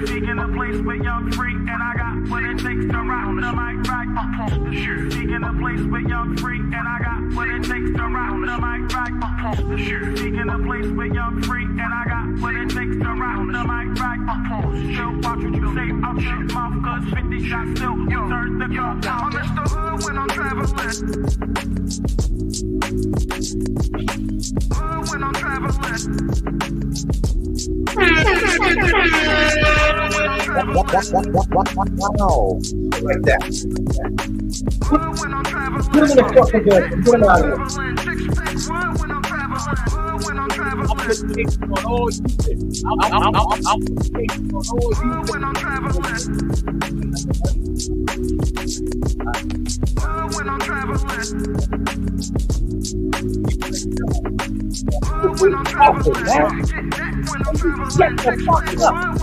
Speaking a place with young free, and I got what it takes to rock the mic right up on the shoe. Speaking a place with young free, and I got what it takes to rock the mic right up on the shoe. Speaking a place with young free, and I got what it takes to rock the mic right up on the shoe. Watch what you say out your mouth, cause 50 shots still turn the gun down. I'm Mr. Hood when I'm traveling. Hood when I'm traveling. Wow. Like that. Put him in the fucking gun. Put him out of here. I'm putting on all you did. I'm putting on all you did. When I'm traveling. Get the fuck up.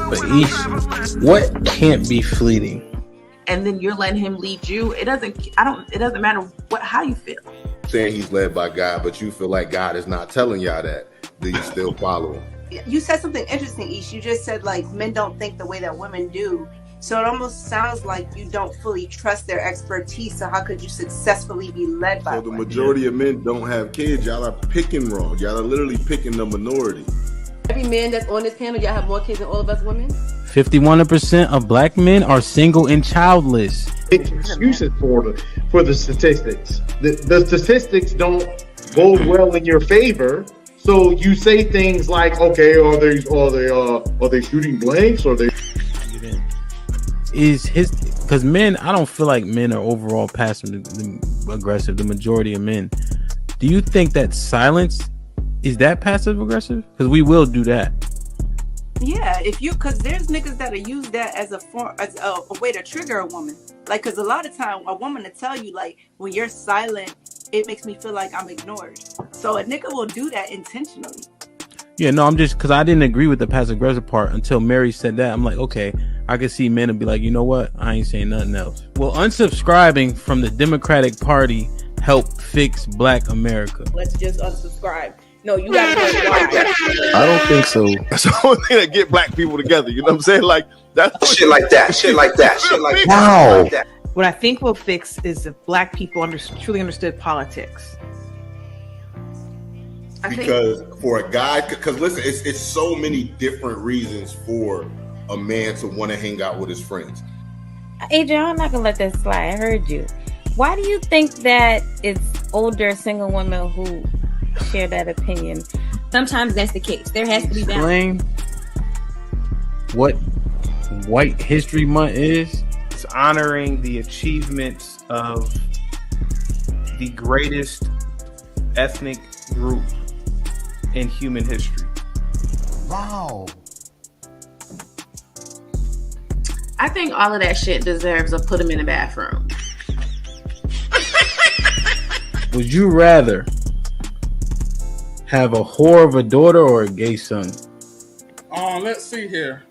But Ish, what can't be fleeting? And then you're letting him lead you. It doesn't matter how you feel. Saying he's led by God, but you feel like God is not telling y'all that. Do you still follow him? You said something interesting, Ish. You just said like men don't think the way that women do. So it almost sounds like you don't fully trust their expertise. So how could you successfully be led by So the women? majority of men don't have kids. Y'all are picking wrong. Y'all are literally picking the minority. Every man that's on this panel, y'all have more kids than all of us women. 51% of black men are single and childless. Excuses for the statistics. The statistics don't go well in your favor. So you say things like, okay, are they shooting blanks? Or they because men, I don't feel like men are overall passive aggressive. The majority of men. Do you think that silence is that passive aggressive? Because we will do that. Yeah, because there's niggas that'll use that as a way to trigger a woman. Like, because a lot of time a woman will tell you, like, when you're silent, it makes me feel like I'm ignored. So a nigga will do that intentionally. Yeah, no, I'm just because I didn't agree with the passive aggressive part until Mary said that. I'm like, okay, I can see men and be like, you know what? I ain't saying nothing else. Well, unsubscribing from the Democratic Party help fix Black America. Let's just unsubscribe. No, you gotta know why. I don't think so. That's the only thing that get black people together. You know what I'm saying? Like that's Shit like that. Shit like that. Shit like that. Wow. Shit like that. What I think will fix is if black people truly understood politics. Because for a guy, because listen, it's so many different reasons for a man to want to hang out with his friends. Adrian, I'm not gonna let that slide. I heard you. Why do you think that it's older single women who share that opinion? Sometimes that's the case. There has to be balance. Explain what White History Month is. It's honoring the achievements of the greatest ethnic group in human history. Wow. I think all of that shit deserves a put him in the bathroom. Would you rather have a whore of a daughter or a gay son? Let's see here.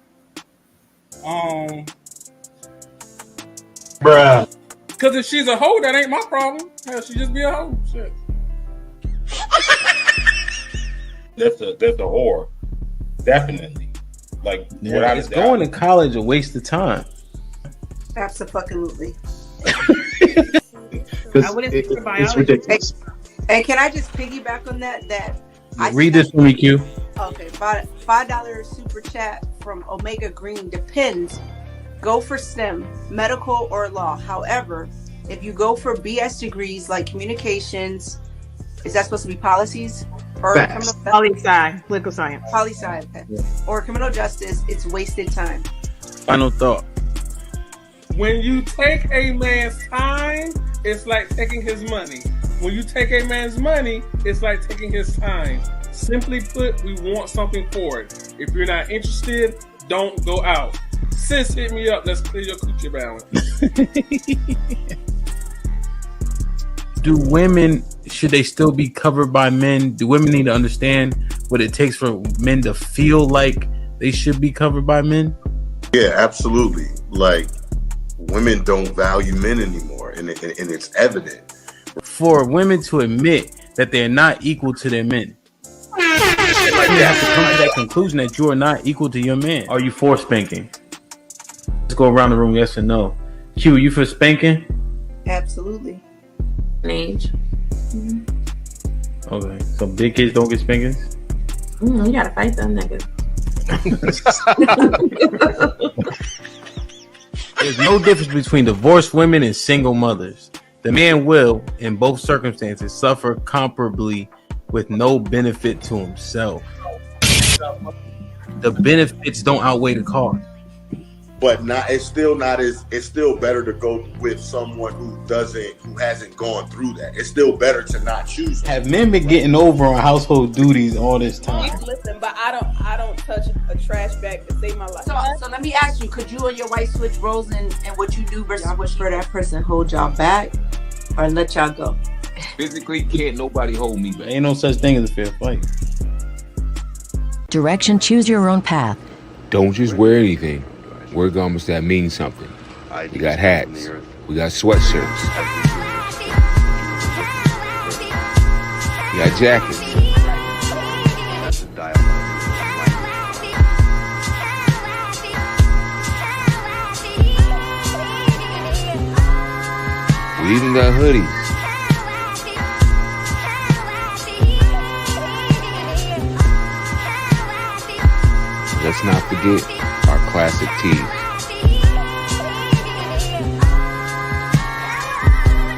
bruh. Because if she's a hoe, that ain't my problem. Hell, she just be a hoe. Shit. That's a whore. Definitely. Like, yeah, is going to college a waste of time? Absolutely. I wouldn't think for biology. It's ridiculous. And can I just piggyback on that? Read this for me, Q. Okay, $5 super chat from Omega Green. Depends. Go for STEM, medical or law. However, if you go for BS degrees like communications, is that supposed to be policies? Or poli-sci, political science. Poli-sci, okay. Yeah. Or criminal justice, it's wasted time. Final thought. When you take a man's time, it's like taking his money. When you take a man's money, it's like taking his time. Simply put, we want something for it. If you're not interested, don't go out. Sis, hit me up. Let's clear your coochie balance. do women, should they still be covered by men? Do women need to understand what it takes for men to feel like they should be covered by men? Yeah, absolutely. Like, women don't value men anymore, and it's evident. For women to admit that they're not equal to their men, you have to come to that conclusion that you are not equal to your man. Are you for spanking? Let's go around the room, yes or no. Q, you for spanking? Absolutely. Age. Okay, so big kids don't get spankings? You gotta fight them niggas. There's no difference between divorced women and single mothers. The man will, in both circumstances, suffer comparably with no benefit to himself. The benefits don't outweigh the cost. But it's still better to go with someone who hasn't gone through that. It's still better to not choose them. Have men been getting over on household duties all this time? Listen, but I don't touch a trash bag to save my life. So let me ask you, could you and your wife switch roles in what you do versus what for that person hold y'all back or let y'all go? Physically, can't nobody hold me back. Ain't no such thing as a fair fight. Direction, choose your own path. Don't just wear anything. Wear garments that mean something. We got hats. We got sweatshirts. We got jackets. We even got hoodies. Let's not forget our classic tees.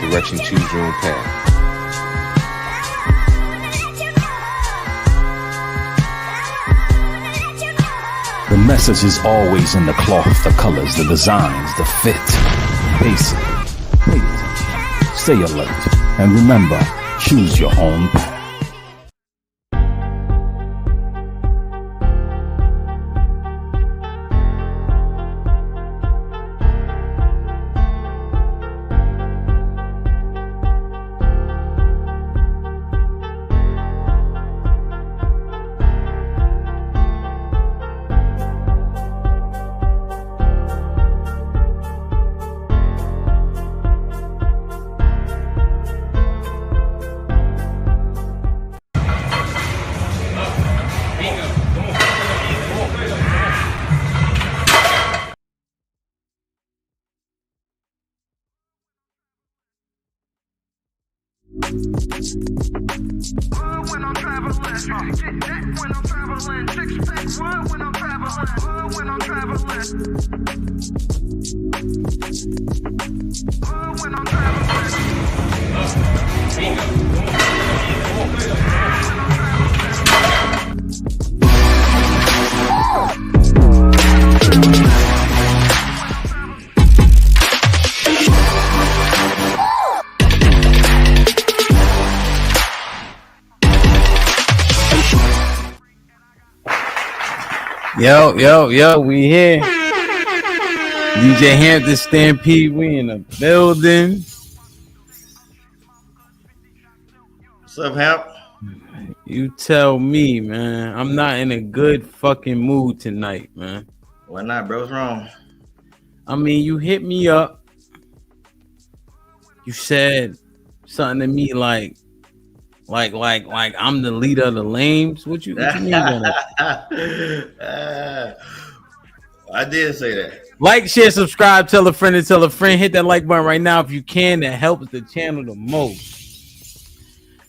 Direction, choose your own path. The message is always in the cloth, the colors, the designs, the fit. Basic. Pay attention. Stay alert. And remember, choose your own path. When I'm traveling, get that when I'm traveling. Six pack when I'm traveling. When I'm traveling. When I'm Yo, we here. DJ Hampton Stampede, we in the building. What's up, Hamp? You tell me, man. I'm not in a good fucking mood tonight, man. Why not, bro? What's wrong? I mean, you hit me up. You said something to me like I'm the leader of the lames. What you mean by that? I did say that. Like, share, subscribe, tell a friend and tell a friend. Hit that like button right now if you can. That helps the channel the most.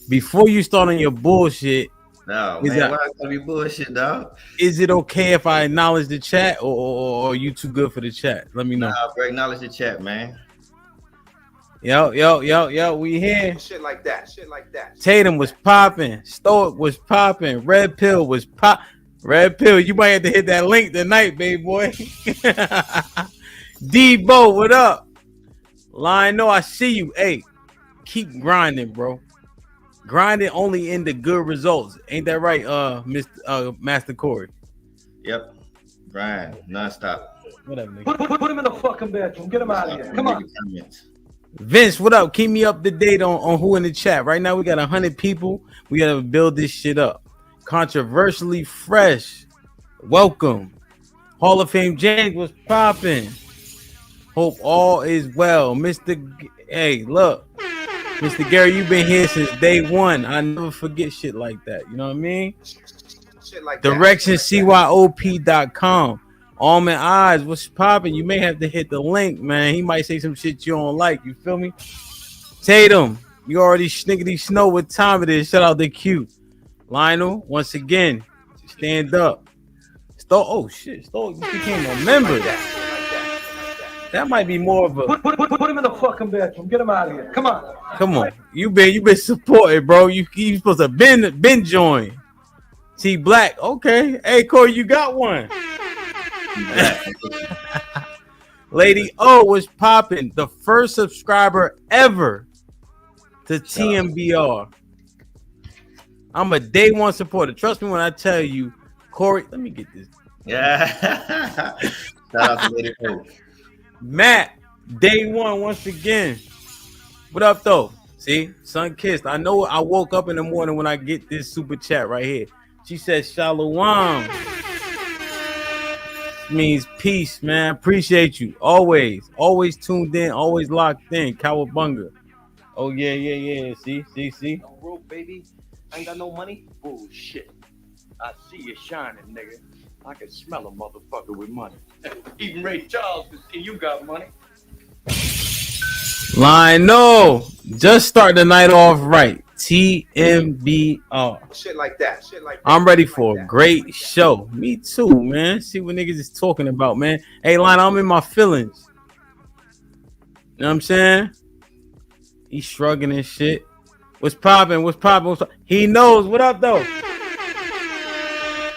Before you start on your bullshit, no, man, why gotta be bullshit, dog? Is it okay if I acknowledge the chat, or are you too good for the chat? Let me know. Nah, bro, acknowledge the chat, man. Yo, we here. Shit like that. Tatum was popping. Stoic was popping. Red Pill was pop. Red Pill, you might have to hit that link tonight, baby boy. Debo, what up? Lionel, I see you. Hey, keep grinding, bro. Grinding only in the good results. Ain't that right, Master Corey? Yep. Grind, nonstop. Whatever, nigga. Put him in the fucking bedroom. Get him out of here. Come on. Vince, what up? Keep me up to date on who in the chat. Right now we got 100 people. We gotta build this shit up. Controversially fresh. Welcome. Hall of Fame James was popping. Hope all is well. Hey, look. Mr. Gary, you've been here since day one. I never forget shit like that. You know what I mean? Shit like Direction CYOP.com. Almond Eyes, what's popping? You may have to hit the link, man. He might say some shit you don't like. You feel me? Tatum, you already snickety snow what time it is. Shout out to Q. Lionel, once again, stand up. Oh shit, you became a member. That might be more of a Put him in the fucking bedroom. Get him out of here. Come on. Come on. You been supported, bro. You supposed to been joined. T Black. Okay. Hey, Corey, you got one. Lady O was popping. The first subscriber ever to TMBR. I'm a day one supporter. Trust me when I tell you, Corey. Let me get this. Yeah. Shout out to Lady O. Matt, day one once again. What up, though? See, sun kissed. I know I woke up in the morning when I get this super chat right here. She says, Shalom. Means peace, man. Appreciate you. Always tuned in, always locked in. Cowabunga. Oh, yeah. See. No rope, baby. I ain't got no money. Bullshit. I see you shining, nigga. I can smell a motherfucker with money. Even Ray Charles can see you got money. No. Just start the night off right. TMBR. Shit like that. I'm ready for a great show. Me too, man. See what niggas is talking about, man. Hey, Lionel, I'm in my feelings. You know what I'm saying? He's shrugging and shit. What's popping? He knows. What up, though?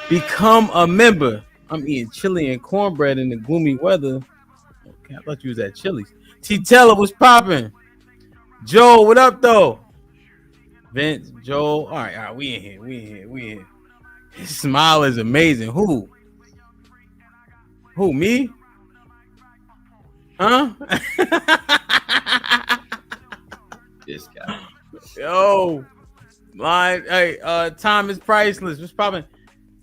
Become a member. I'm eating chili and cornbread in the gloomy weather. Okay, I thought you was at Chili's. T. Teller was popping. Joe, what up, though? Vince, Joe. All right. We in here. His smile is amazing. Who, me? Huh? This guy. Yo. Hey, time is priceless. What's popping?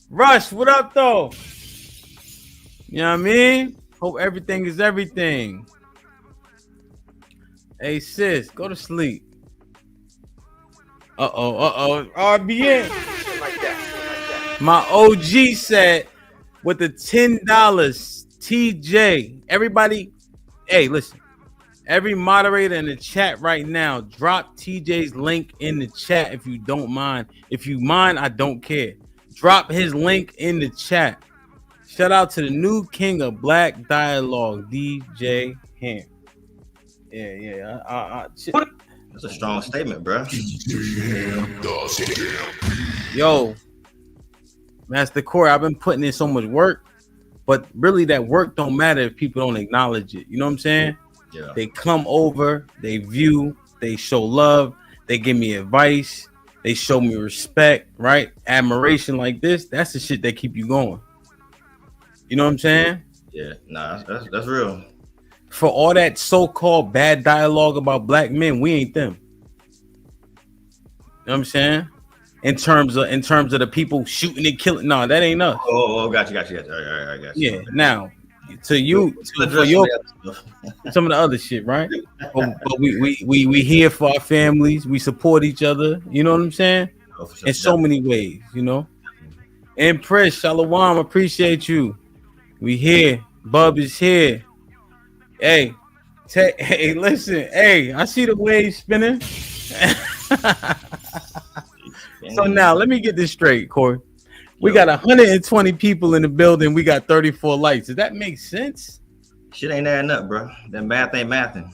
Rush, what up, though? You know what I mean? Hope everything is everything. Hey, sis, go to sleep. RBN. My OG said with the $10, TJ. Everybody, hey, listen. Every moderator in the chat right now, drop TJ's link in the chat if you don't mind. If you mind, I don't care. Drop his link in the chat. Shout out to the new king of black dialogue, DJ Ham. Yeah. That's a strong statement, bro. Yo, Master Corey, I've been putting in so much work, but really that work don't matter if people don't acknowledge it. You know what I'm saying? Yeah. They come over, they view, they show love, they give me advice, they show me respect, right? Admiration like this, that's the shit that keep you going. You know what I'm saying? Yeah, nah, that's real. For all that so-called bad dialogue about black men, we ain't them. You know what I'm saying? In terms of the people shooting and killing, no, that ain't us. Oh, got you. All right, got you. Yeah, now to you, for your some of the other shit, right? But we here for our families. We support each other. You know what I'm saying? In so many ways, you know. Empress, Shalom, appreciate you. We here. Bub is here. Hey, listen. Hey, I see the waves spinning. So now let me get this straight, Corey. We got 120 people in the building. We got 34 lights. Does that make sense? Shit ain't adding up, bro. That math ain't mathing.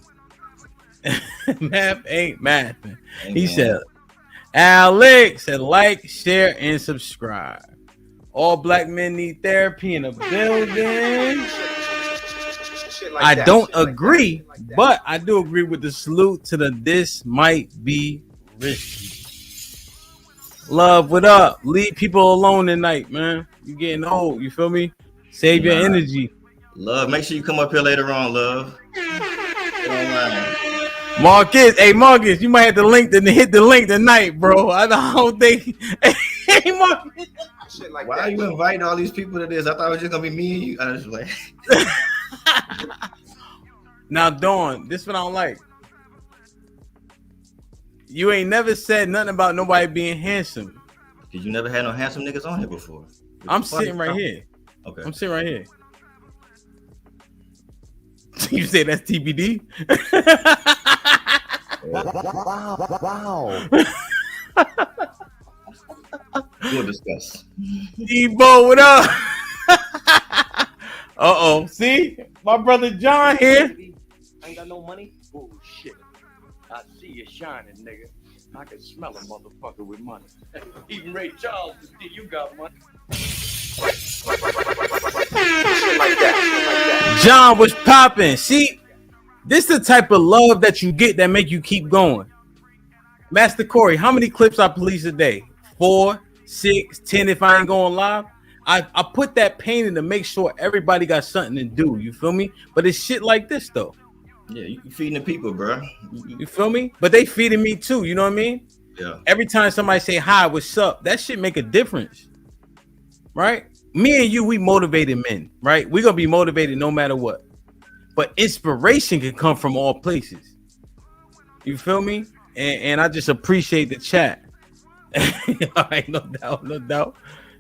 Math ain't mathing. He said, Alex said, like, share, and subscribe. All black men need therapy in a building. I don't agree, but I do agree with the salute to the this might be risky. Love, what up? Leave people alone tonight, man. You getting old, you feel me? Save your energy. Love, make sure you come up here later on, love. Marcus, you might have to hit the link tonight, bro. I don't think. Hey, Marcus. Why are you inviting all these people to this? I thought it was just gonna be me and you. I was like, now, Dawn, this one I don't like. You ain't never said nothing about nobody being handsome. Cause you never had no handsome niggas on here before. I'm sitting right here. Okay. I'm sitting right here. You say that's TBD? Wow. We'll discuss. Debo, what up? Uh-oh. See? My brother John here. Ain't got no money? Bullshit. I see you shining, nigga. I can smell a motherfucker with money. Even Ray Charles can see you got money. Shit like that. John was popping. See, this the type of love that you get that make you keep going. Master Corey, how many clips I police a day? 4, 6, 10 if I ain't going live. I put that pain in to make sure everybody got something to do. You feel me? But it's shit like this though. Yeah, you feeding the people, bro. You feel me? But they feeding me too. You know what I mean? Yeah. Every time somebody say hi, what's up? That shit make a difference, right? Me and you, we motivated men, right? We gonna be motivated no matter what. But inspiration can come from all places. You feel me? And I just appreciate the chat. All right, no doubt.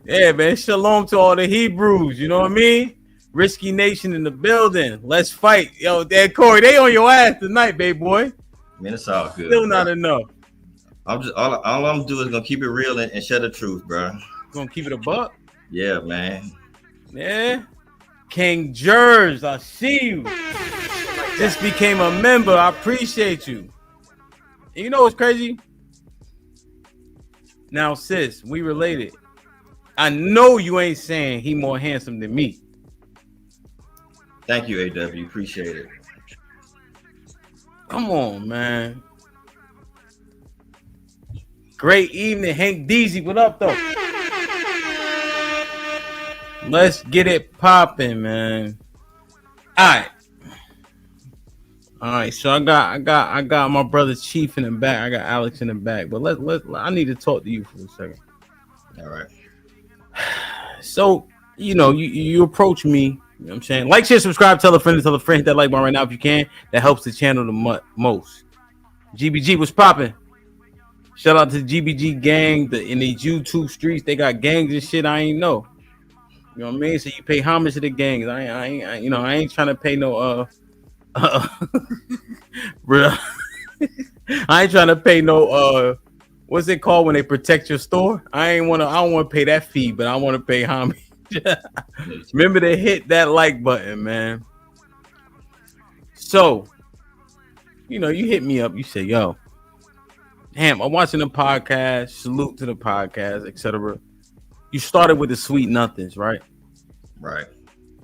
Yeah, man. Shalom to all the Hebrews. You know what I mean? Risky Nation in the building. Let's fight. Yo, Dad Corey, they on your ass tonight, baby boy. Man, it's all good. Still not enough. I'm just all I'm doing is gonna keep it real and share the truth, bro. Gonna keep it a buck? Yeah, man. Yeah. King Jers, I see you. Just became a member. I appreciate you. And you know what's crazy? Now, sis, we related. I know you ain't saying he more handsome than me. Thank you, AW. Appreciate it. Come on, man. Great evening, Hank Deezy. What up, though? Let's get it popping, man. All right. So I got my brother Chief in the back. I got Alex in the back. But I need to talk to you for a second. All right. So you approach me. You know what I'm saying? Like, share, subscribe, tell a friend, hit that like button right now if you can. That helps the channel the most. GBG, what's popping? Shout out to the GBG gang in these YouTube streets. They got gangs and shit I ain't know. You know what I mean? So you pay homage to the gangs. I ain't trying to pay no real. I ain't trying to pay no what's it called when they protect your store? I don't want to pay that fee, but I want to pay homage. Remember to hit that like button, man. So, you hit me up. You say, yo, damn, I'm watching the podcast. Salute to the podcast, etc. You started with the sweet nothings, right? Right.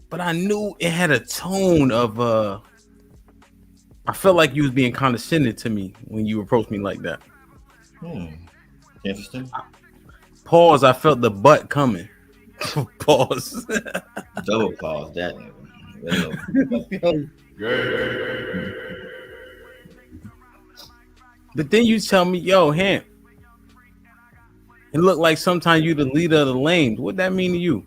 But I knew it had a tone of I felt like you was being condescending to me when you approached me like that. Interesting. Pause. I felt the butt coming. Pause. Double pause. That. But then you tell me, yo, Ham, it looked like sometimes you the leader of the lames. What that mean to you?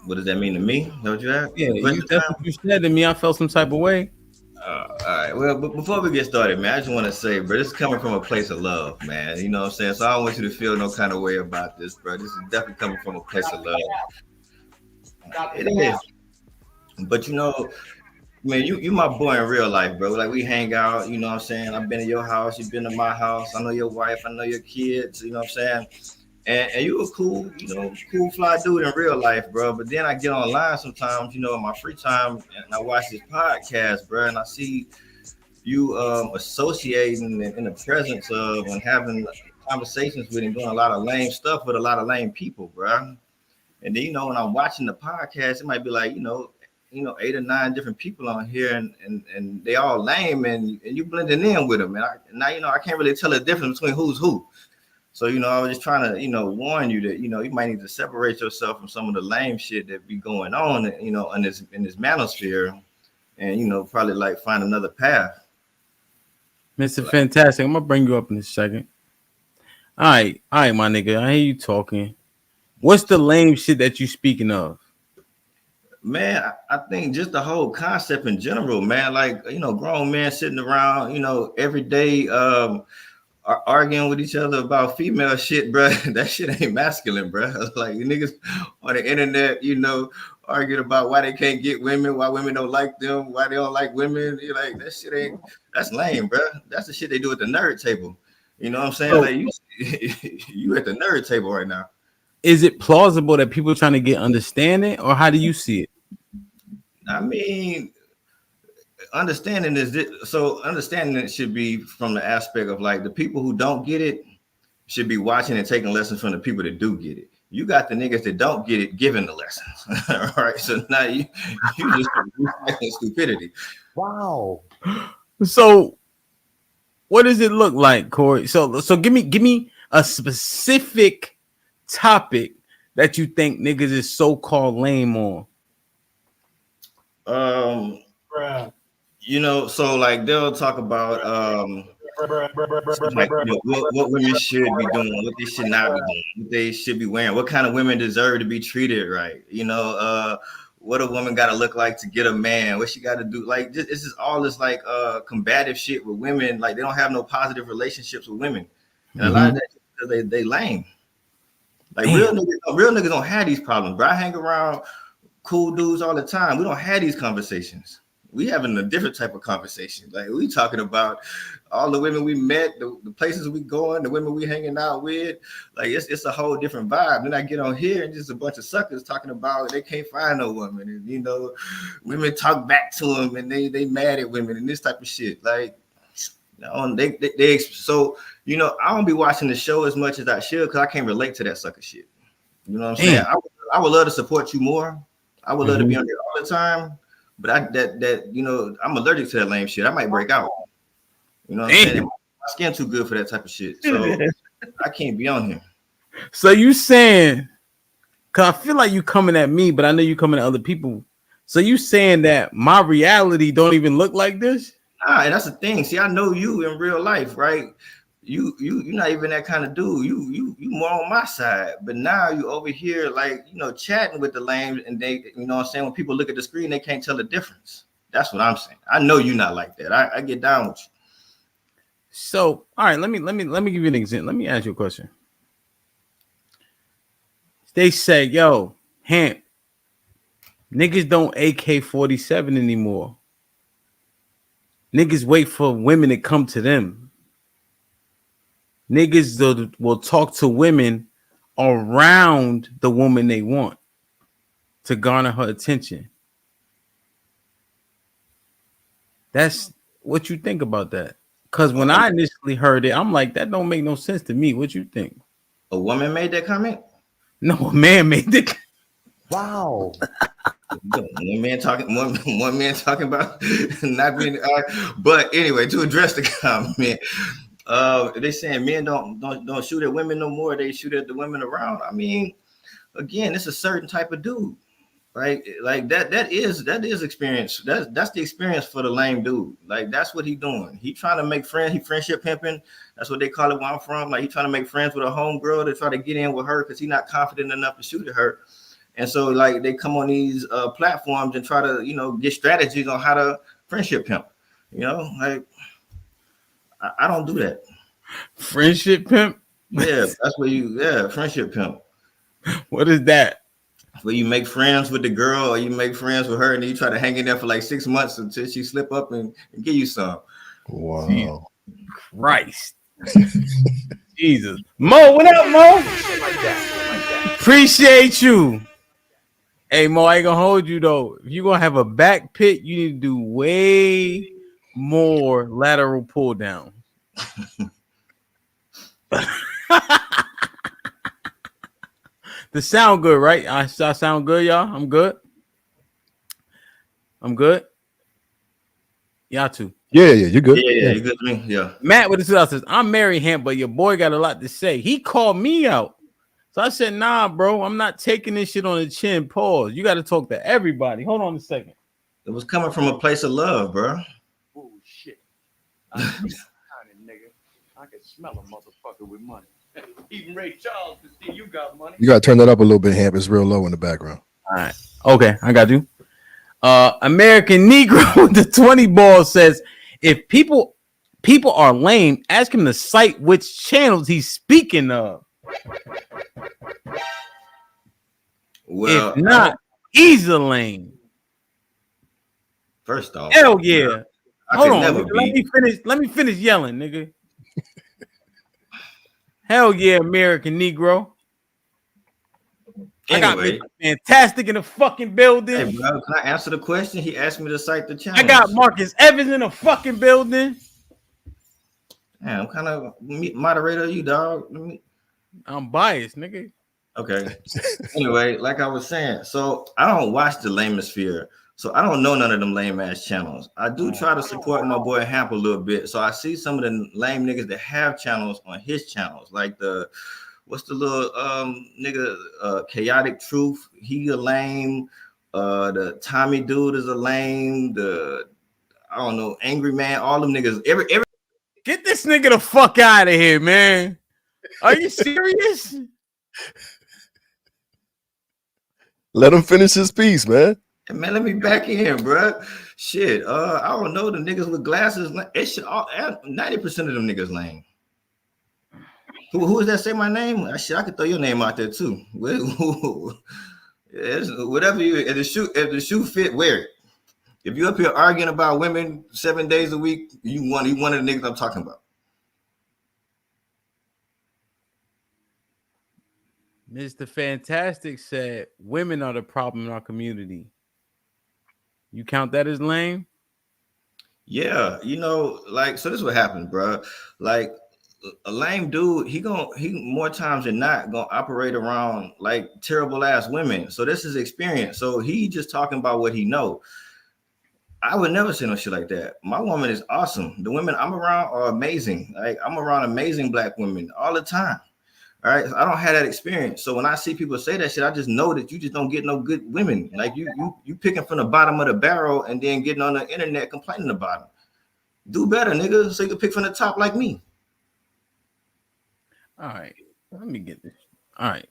What does that mean to me? Is that what you asked? Yeah, that's what you said to me. I felt some type of way. All right. Well, but before we get started, man, I just want to say, bro, this is coming from a place of love, man. You know what I'm saying? So I don't want you to feel no kind of way about this, bro. This is definitely coming from a place of love. It is. But man, you my boy in real life, bro. Like, we hang out, you know what I'm saying? I've been to your house, you've been to my house. I know your wife, I know your kids, you know what I'm saying? And you a cool fly dude in real life, bro. But then I get online sometimes, in my free time, and I watch this podcast, bro, and I see you associating in the presence of and having conversations with and doing a lot of lame stuff with a lot of lame people, bro. And then, when I'm watching the podcast, it might be like, 8 or 9 different people on here, and they all lame, and you blending in with them. And I can't really tell the difference between who's who. So, I was just trying to, warn you that, you might need to separate yourself from some of the lame shit that be going on, in this manosphere, and probably like find another path. Mr. Fantastic, I'm gonna bring you up in a second. All right, my nigga. I hear you talking. What's the lame shit that you speaking of? Man, I think just the whole concept in general, man. Like, grown men sitting around, every day arguing with each other about female shit, bro. That shit ain't masculine, bro. Like, you niggas on the internet, arguing about why they can't get women, why women don't like them, why they don't like women. You're like, that shit ain't, that's lame, bro. That's the shit they do at the nerd table. You know what I'm saying? Like, you at the nerd table right now. Is it plausible that people are trying to get understanding, or how do you see it? I mean, understanding it should be from the aspect of like the people who don't get it should be watching and taking lessons from the people that do get it. You got the niggas that don't get it giving the lessons. All right, so now you just stupidity. Wow. So, what does it look like, Corey? So give me a specific topic that you think niggas is so-called lame on. So like they'll talk about like, what women should be doing, what they should not be doing, what they should be wearing, what kind of women deserve to be treated right. What a woman got to look like to get a man, what she got to do. Like, this is all this like combative shit with women. Like, they don't have no positive relationships with women, and a lot of that because they lame. Like, real niggas don't have these problems, bro. I hang around cool dudes all the time. We don't have these conversations. We having a different type of conversation. Like, we talking about all the women we met, the places we going, the women we hanging out with. Like, it's a whole different vibe. Then I get on here and just a bunch of suckers talking about they can't find no woman, and women talk back to them and they mad at women and this type of shit. Like, so I don't be watching the show as much as I should because I can't relate to that sucker shit. You know what I'm saying? I would love to support you more. I would love to be on here all the time, but I'm allergic to that lame shit. I might break out. You know what I'm saying? My skin too good for that type of shit, so I can't be on here. So you saying? Cause I feel like you coming at me, but I know you coming at other people. So you saying that my reality don't even look like this? Nah, and that's the thing. See, I know you in real life, right? You're not even that kind of dude. You more on my side, but now you over here like chatting with the lame, and they what I'm saying, when people look at the screen they can't tell the difference. That's what I'm saying. I know you're not like that. I get down with you. So all right, let me give you an example. Let me ask you a question. They say, yo, Hamp, niggas don't AK-47 anymore. Niggas wait for women to come to them. Niggas will talk to women around the woman they want to garner her attention. That's what you think about that. Because when I initially heard it, I'm like, that don't make no sense to me. What you think? A woman made that comment? No, a man made it. Wow. One man talking about not being. But anyway, to address the comment, they saying men don't shoot at women no more. They shoot at the women around. I mean, again, it's a certain type of dude, right? Like that is experience. That's the experience for the lame dude. Like, that's what he doing. He trying to make friends. He friendship pimping. That's what they call it where I'm from. Like, he trying to make friends with a homegirl to try to get in with her because he's not confident enough to shoot at her. And so, like, they come on these platforms and try to, get strategies on how to friendship pimp. Like, I don't do that. Friendship pimp? Yeah, that's where friendship pimp. What is that? Where you make friends with the girl, or you make friends with her, and then you try to hang in there for like 6 months until she slip up and give you some. Wow. Jesus Christ. Jesus. Mo, what up, Mo? Appreciate you. Hey, Mo, I ain't gonna hold you though. If you're gonna have a back pit, you need to do way more lateral pull down. The sound good, right? I sound good, y'all. I'm good. Y'all too. Yeah, you're good. Yeah, you're good to me. Yeah. Matt with the says, I'm Mary Hamp, but your boy got a lot to say. He called me out. So I said, nah, bro, I'm not taking this shit on the chin. Pause. You got to talk to everybody. Hold on a second. It was coming from a place of love, bro. Bullshit. I see you shining, nigga. I can smell a motherfucker with money. Even Ray Charles can see you got money. You gotta turn that up a little bit, Hamp. It's real low in the background. All right. Okay, I got you. American Negro with the 20 ball says, if people are lame, ask him to cite which channels he's speaking of. Well, if not, he's a lame. First off, hell yeah. Hold on, never nigga, let me finish yelling, nigga. Hell yeah, American Negro. Anyway, I got Fantastic in the fucking building. Hey, bro, can I answer the question? He asked me to cite the channel. I got Marcus Evans in the fucking building. Man, I'm kind of moderator, you dog. I'm biased, nigga. Okay. Anyway, like I was saying, so I don't watch the Manosphere, so I don't know none of them lame ass channels. I do try to support my boy Hamp a little bit, so I see some of the lame niggas that have channels on his channels, like what's the little nigga, Chaotic Truth, he a lame. The Tommy dude is a lame. I don't know, Angry Man, all them niggas. Every get this nigga the fuck out of here, man. Are you serious? Let him finish his piece, man. Man, let me back in, bro. Shit, I don't know, the niggas with glasses. It should 90% of them niggas lame. Who is that? Say my name. I could throw your name out there too. Whatever you. If the shoe fit, wear it. If you up here arguing about women 7 days a week, you one of the niggas I'm talking about. Mr. Fantastic said women are the problem in our community. You count that as lame? Yeah, like, so this is what happened, bro. Like, a lame dude, he more times than not gonna operate around like terrible ass women. So this is experience. So he just talking about what he know. I would never say no shit like that. My woman is awesome. The women I'm around are amazing. Like, I'm around amazing black women all the time. All right, I don't have that experience. So when I see people say that shit, I just know that you just don't get no good women. Like, you picking from the bottom of the barrel and then getting on the internet complaining about them. Do better, nigga, so you can pick from the top like me. All right, let me get this. All right.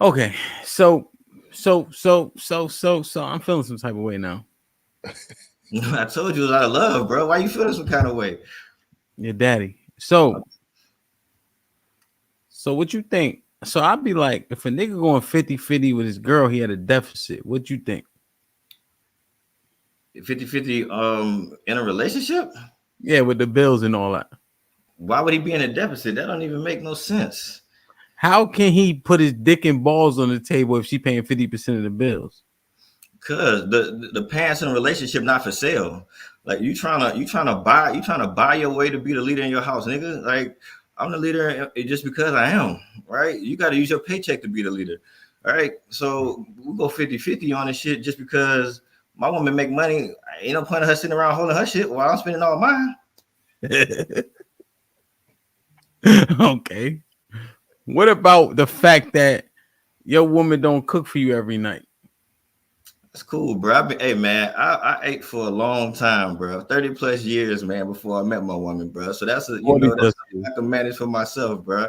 Okay, so I'm feeling some type of way now. I told you it was out of love, bro. Why you feeling some kind of way? Your daddy. So what you think? So I'd be like, if a nigga going 50-50 with his girl, he had a deficit. What you think? 50-50 in a relationship? Yeah, with the bills and all that. Why would he be in a deficit? That don't even make no sense. How can he put his dick and balls on the table if she paying 50% of the bills? Cause the pants in a relationship not for sale. Like, you trying to buy your way to be the leader in your house, nigga. Like, I'm the leader just because I am, right? You got to use your paycheck to be the leader. All right. So we go 50-50 on this shit just because my woman make money. Ain't no point in her sitting around holding her shit while I'm spending all mine. Okay. What about the fact that your woman don't cook for you every night? That's cool, bro. Hey, man, I ate for a long time, bro. 30 plus years, man, before I met my woman, bro. So that's that's something I can manage for myself, bro.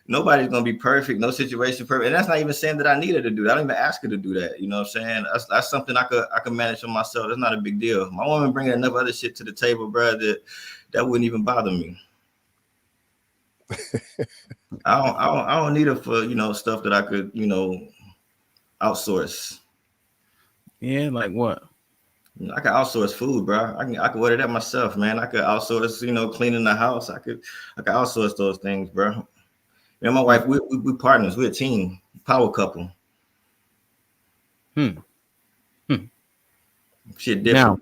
Nobody's gonna be perfect, no situation perfect, and that's not even saying that I need her to do that. I don't even ask her to do that. You know what I'm saying? That's something I could manage for myself. That's not a big deal. My woman bringing enough other shit to the table, bro, that wouldn't even bother me. I don't need her for stuff that I could outsource. Yeah, like what? I could outsource food, bro. I can order that myself, man. I could outsource, cleaning the house. I could outsource those things, bro. Me and my wife, we partners. We're a team, power couple. Shit different. Now,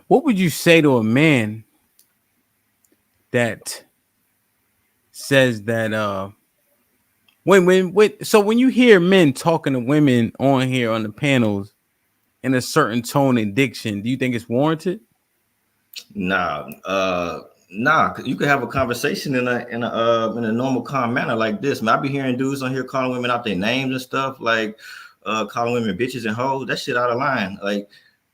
what would you say to a man that says that when you hear men talking to women on here on the panels in a certain tone and diction, do you think it's warranted? Nah. You could have a conversation in a normal, calm manner like this. Man, I be hearing dudes on here calling women out their names and stuff. Like, calling women bitches and hoes, that shit out of line. Like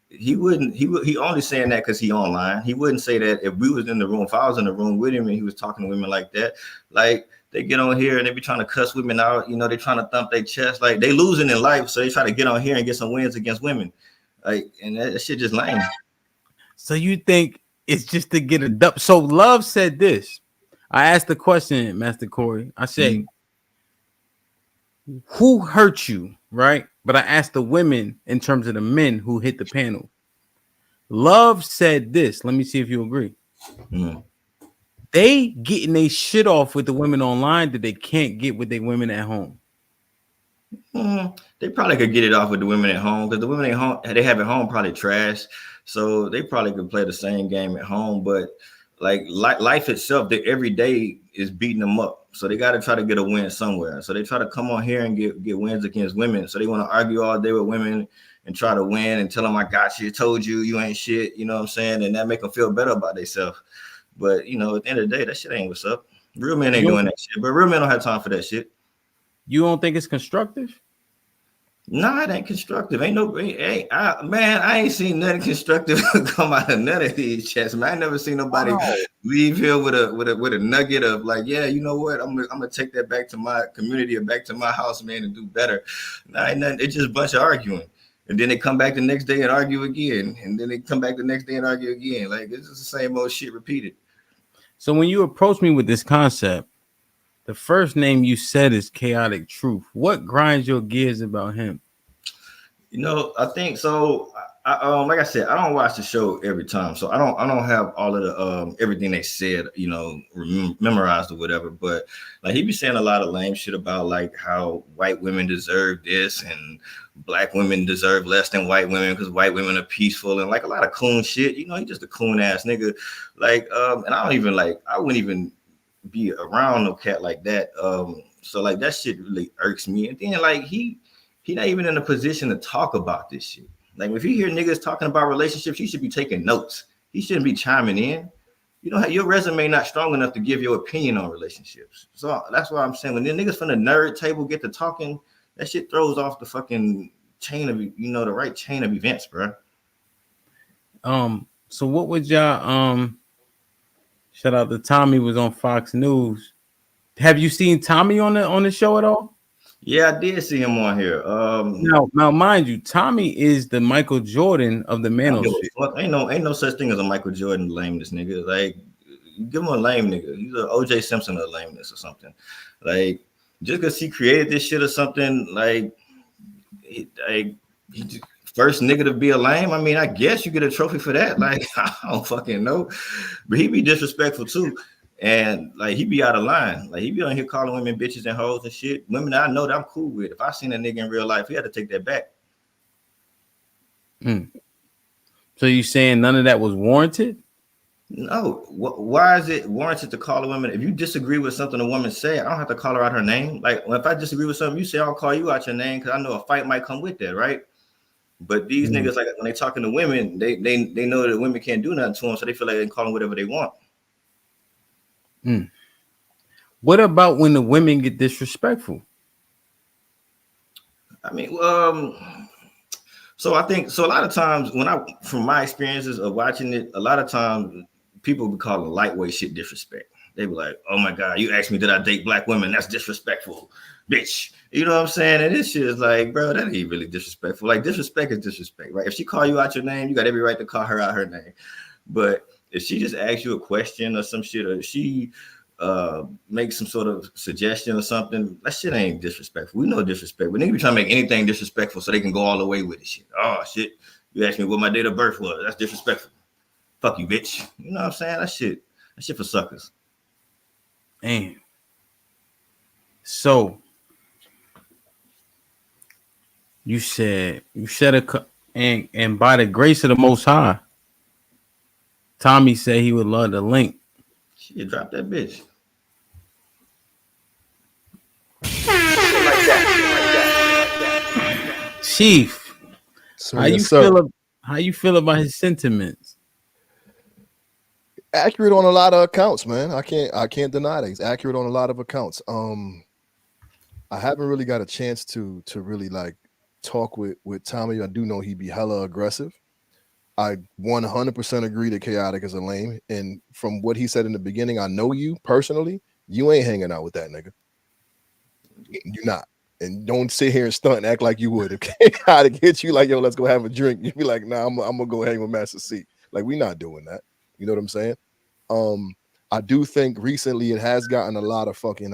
he only saying that because he online. He wouldn't say that if we was in the room, if I was in the room with him and he was talking to women like that. Like they get on here and they be trying to cuss women out, you know, they trying to thump their chest, like they losing in life, so they try to get on here and get some wins against women. Like, and that shit just lame. So you think it's just to get a dub? So Love said this. I asked the question, Master Corey. I say, who hurt you, right? But I asked the women in terms of the men who hit the panel. Love said this. Let me see if you agree. They getting their shit off with the women online that they can't get with their women at home. They probably could get it off with the women at home, because the women at home, they have at home probably trash, so they probably could play the same game at home. But like life itself, every day is beating them up, so they got to try to get a win somewhere. So they try to come on here and get wins against women. So they want to argue all day with women and try to win and tell them, I got you, told you, you ain't shit, you know what I'm saying? And that make them feel better about themselves. But you know, at the end of the day, that shit ain't what's up. Real men ain't doing that shit, but real men don't have time for that shit. You don't think it's constructive? Nah, it ain't constructive. I ain't seen nothing constructive come out of none of these chats, man. I never seen nobody leave here with a nugget of like, yeah, you know what? I'm gonna take that back to my community or back to my house, man, and do better. Nah, ain't nothing. It's just a bunch of arguing, and then they come back the next day and argue again, and then they come back the next day and argue again. Like it's just the same old shit repeated. So when you approach me with this concept, the first name you said is Chaotic Truth. What grinds your gears about him? You know, I think so. Like I said, I don't watch the show every time, so I don't have all of the everything they said, you know, memorized or whatever. But like he be saying a lot of lame shit about like how white women deserve this and black women deserve less than white women because white women are peaceful and like a lot of coon shit. You know, he just a coon ass nigga. Like, and I wouldn't even be around no cat like that. So like that shit really irks me. And then like he not even in a position to talk about this shit. Like if you hear niggas talking about relationships, you should be taking notes. He shouldn't be chiming in. You don't have your resume not strong enough to give your opinion on relationships. So that's why I'm saying when the niggas from the nerd table get to talking, that shit throws off the fucking chain of, you know, the right chain of events, bro. So what would y'all shout out to Tommy was on Fox News. Have you seen Tommy on the show at all? Yeah, I did see him on here. Now, mind you, Tommy is the Michael Jordan of the Manosphere. Ain't no such thing as a Michael Jordan lameness, nigga. Like, give him a lame nigga. He's an OJ Simpson of lameness or something. Like, just because he created this shit or something, like first nigga to be a lame. I mean, I guess you get a trophy for that. Like, I don't fucking know, but he be disrespectful too. And like he be out of line, like he be on here calling women bitches and hoes and shit. Women that I know that I'm cool with. If I seen a nigga in real life, he had to take that back. So you saying none of that was warranted? No. Why is it warranted to call a woman? If you disagree with something a woman say, I don't have to call her out her name. Like if I disagree with something you say, I'll call you out your name because I know a fight might come with that, right? But these niggas, like when they talking to women, they know that women can't do nothing to them, so they feel like they can call them whatever they want. What about when the women get disrespectful? I mean, so I think a lot of times from my experiences of watching it, a lot of times people be calling lightweight shit disrespect. They be like, "Oh my god, you asked me did I date black women? That's disrespectful, bitch." You know what I'm saying? And this shit is like, bro, that ain't really disrespectful. Like disrespect is disrespect, right? If she call you out your name, you got every right to call her out her name. But if she just asks you a question or some shit, or she makes some sort of suggestion or something, that shit ain't disrespectful. We know disrespect. We need to be trying to make anything disrespectful so they can go all the way with it. Shit. Oh shit, you asked me what my date of birth was. That's disrespectful. Fuck you, bitch. You know what I'm saying? That shit for suckers. Damn. So you said and by the grace of the Most High, Tommy said he would love the link. Shit, drop that bitch. Chief, So, how you feel about his sentiments? Accurate on a lot of accounts, man. I can't deny that he's accurate on a lot of accounts. I haven't really got a chance to really like talk with Tommy, I do know he'd be hella aggressive. I 100% agree that Chaotic is a lame. And from what he said in the beginning, I know you personally. You ain't hanging out with that nigga. You're not. And don't sit here and stunt and act like you would. If Chaotic hit you like, yo, let's go have a drink, you'd be like, nah, I'm gonna go hang with Master C. Like, we not doing that. You know what I'm saying? I do think recently it has gotten a lot of fucking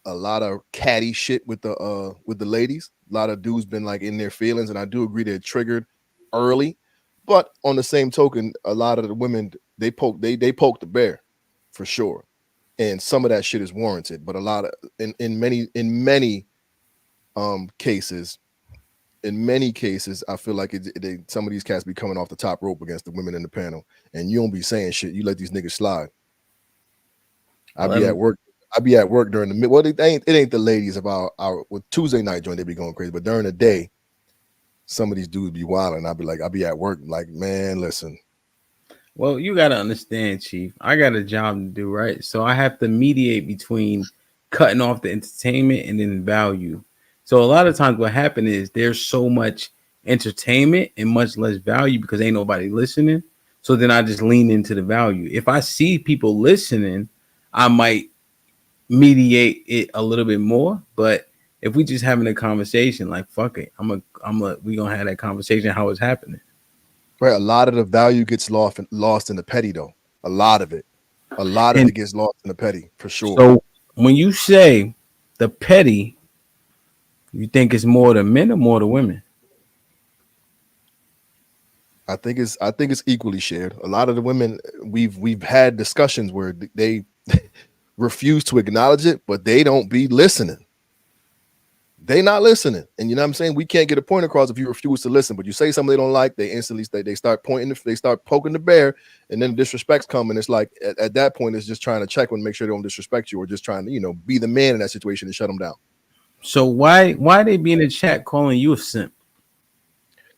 a lot of catty shit with the ladies. A lot of dudes been like in their feelings, and I do agree they're triggered early. But on the same token, a lot of the women they poke the bear for sure, and some of that shit is warranted. But a lot of in many cases, I feel like some of these cats be coming off the top rope against the women in the panel, and you don't be saying shit. You let these niggas slide. I be at work during the well. It ain't the ladies of our Tuesday night joint. They be going crazy, but during the day, some of these dudes be wilding. I'll be at work like, man, listen. Well, you got to understand, Chief. I got a job to do, right? So I have to mediate between cutting off the entertainment and then value. So a lot of times what happens is there's so much entertainment and much less value because ain't nobody listening. So then I just lean into the value. If I see people listening, I might mediate it a little bit more. But if we just having a conversation, like, fuck it, we gonna have that conversation how it's happening. Right, a lot of the value gets lost in the petty, though. A lot of it gets lost in the petty for sure. So when you say the petty, you think it's more the men or more the women? I think it's equally shared. A lot of the women we've had discussions where they refuse to acknowledge it, but they don't be listening. They not listening, and you know what I'm saying. We can't get a point across if you refuse to listen. But you say something they don't like, they instantly they start pointing, they start poking the bear, and then disrespects come, and it's like at that point, it's just trying to check and make sure they don't disrespect you, or just trying to be the man in that situation and shut them down. So why they be in the chat calling you a simp?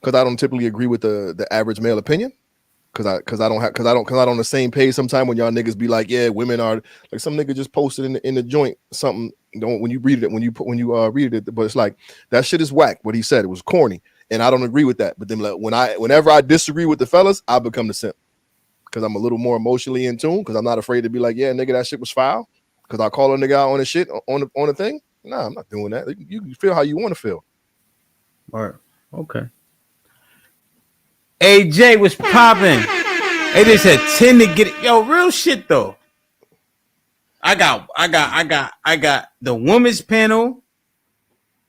Because I don't typically agree with the average male opinion. Because I don't on the same page sometimes when y'all niggas be like, yeah, women are like, some nigga just posted in the joint something. When you read it, when you read it, but it's like that shit is whack. What he said, it was corny, and I don't agree with that. But then whenever I disagree with the fellas, I become the simp because I'm a little more emotionally in tune. Because I'm not afraid to be like, yeah, nigga, that shit was foul. Because I call a nigga out on the shit on the thing. Nah, I'm not doing that. You feel how you want to feel. All right, okay. AJ was popping. AJ said 10 to get it. Yo, real shit though. I got the women's panel.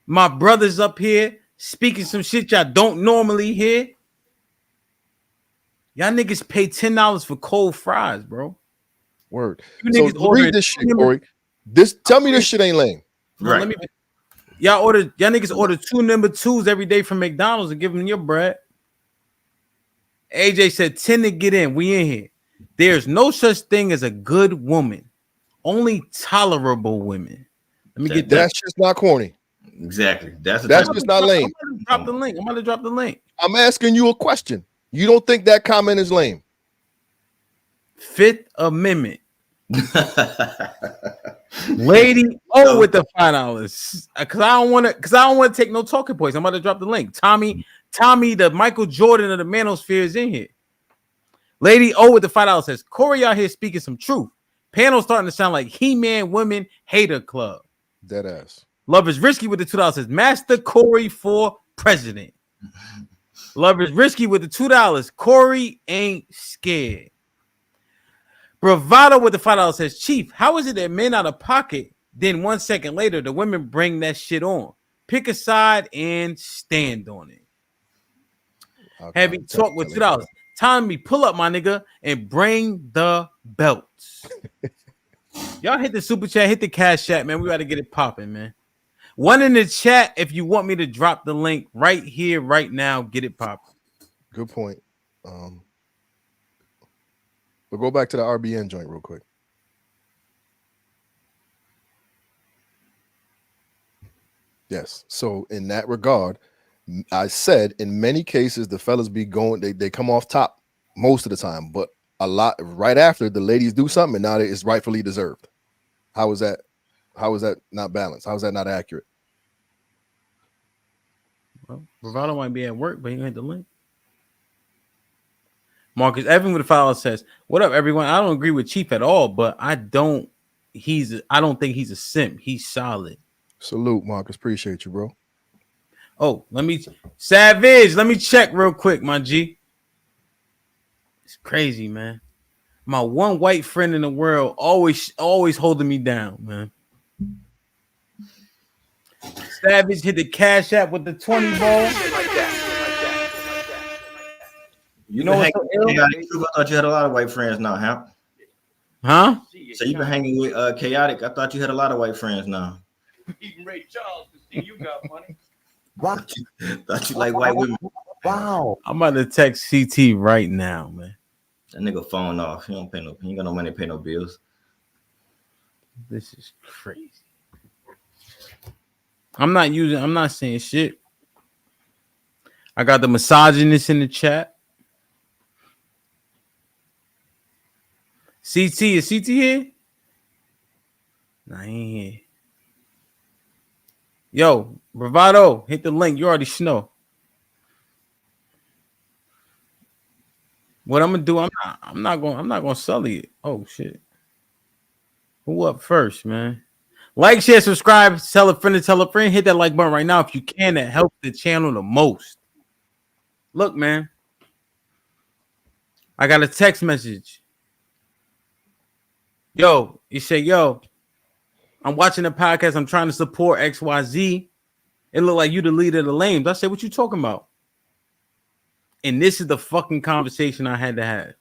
My brothers up here speaking some shit y'all don't normally hear. Y'all niggas pay $10 for cold fries, bro. Word. So read this shit, Corey. Tell me this shit ain't lame. Right. Y'all niggas order 2 number 2s every day from McDonald's and give them your bread. AJ said 10 to get in. We in here. There's no such thing as a good woman. Only tolerable women. Let me get that. That's just not corny. Exactly. That's just not lame. I'm about to drop the link. I'm asking you a question. You don't think that comment is lame? Fifth Amendment. Lady O with the $5. Because I don't want to take no talking points. I'm about to drop the link. Tommy, the Michael Jordan of the Manosphere is in here. Lady O with the $5 says, Corey out here speaking some truth. Panel starting to sound like He-Man Women Hater Club. Dead ass. Love is Risky with the $2 says, Master Corey for president. Love is Risky with the $2. Corey ain't scared. Bravado with the $5 says, Chief, how is it that men out of pocket, then 1 second later, the women bring that shit on? Pick a side and stand on it. Heavy talk with $2. Tommy, pull up, my nigga, and bring the belts. Y'all hit the super chat, hit the cash chat, man. We got to get it popping, man. One in the chat if you want me to drop the link right here, right now. Get it popping. Good point. We'll go back to the RBN joint real quick. Yes. So in that regard, I said in many cases the fellas be going, they come off top most of the time, but a lot right after the ladies do something and now it's rightfully deserved. How is that not balanced? How is that not accurate? Well, Bravado might be at work, but he ain't the link. Marcus Evan with a follow says, "What up, everyone? I don't agree with Chief at all, but I don't think he's a simp. He's solid." Salute, Marcus. Appreciate you, bro. Oh, Savage. Let me check real quick, my G. It's crazy, man. My one white friend in the world always holding me down, man. Savage hit the Cash App with the 20 ball. You know what's so ill? I thought you had a lot of white friends now, Huh? So you've been hanging with Chaotic. I thought you had a lot of white friends now. Even Ray Charles to see you got money. What? Thought you like white women. Wow. I'm about to text CT right now, man. That nigga phone off. He don't pay no. He ain't got no money to pay no bills. This is crazy. I'm not saying shit. I got the misogynist in the chat. CT, is CT here? Nah, he ain't here. Yo, Bravado, hit the link. You already know. What I'm gonna do? I'm not gonna sully it. Oh shit. Who up first, man? Like, share, subscribe, tell a friend to tell a friend. Hit that like button right now if you can. That helps the channel the most. Look, man. I got a text message. Yo, you say, yo, I'm watching the podcast. I'm trying to support XYZ. It looked like you the leader of the lames. I said, what you talking about? And this is the fucking conversation I had to have.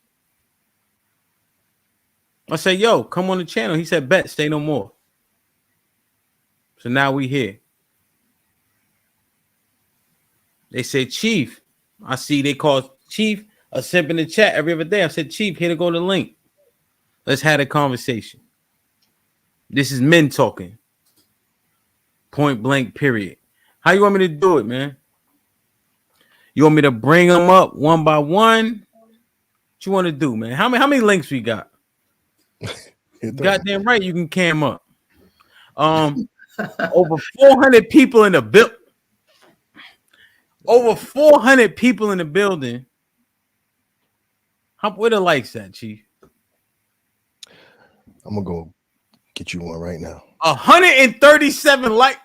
I said, yo, come on the channel. He said, bet, stay no more. So now we here. They say, Chief. I see they call Chief a simp in the chat every other day. I said, Chief, here to go to the link. Let's have a conversation. This is men talking. Point blank, period. How you want me to do it, man? You want me to bring them up one by one? What you want to do, man? How many links we got? Goddamn right, you can cam up. Over 400 people in the build. Over 400 people in the building. Where the likes at, Chief? I'm gonna go get you one right now. 137 likes.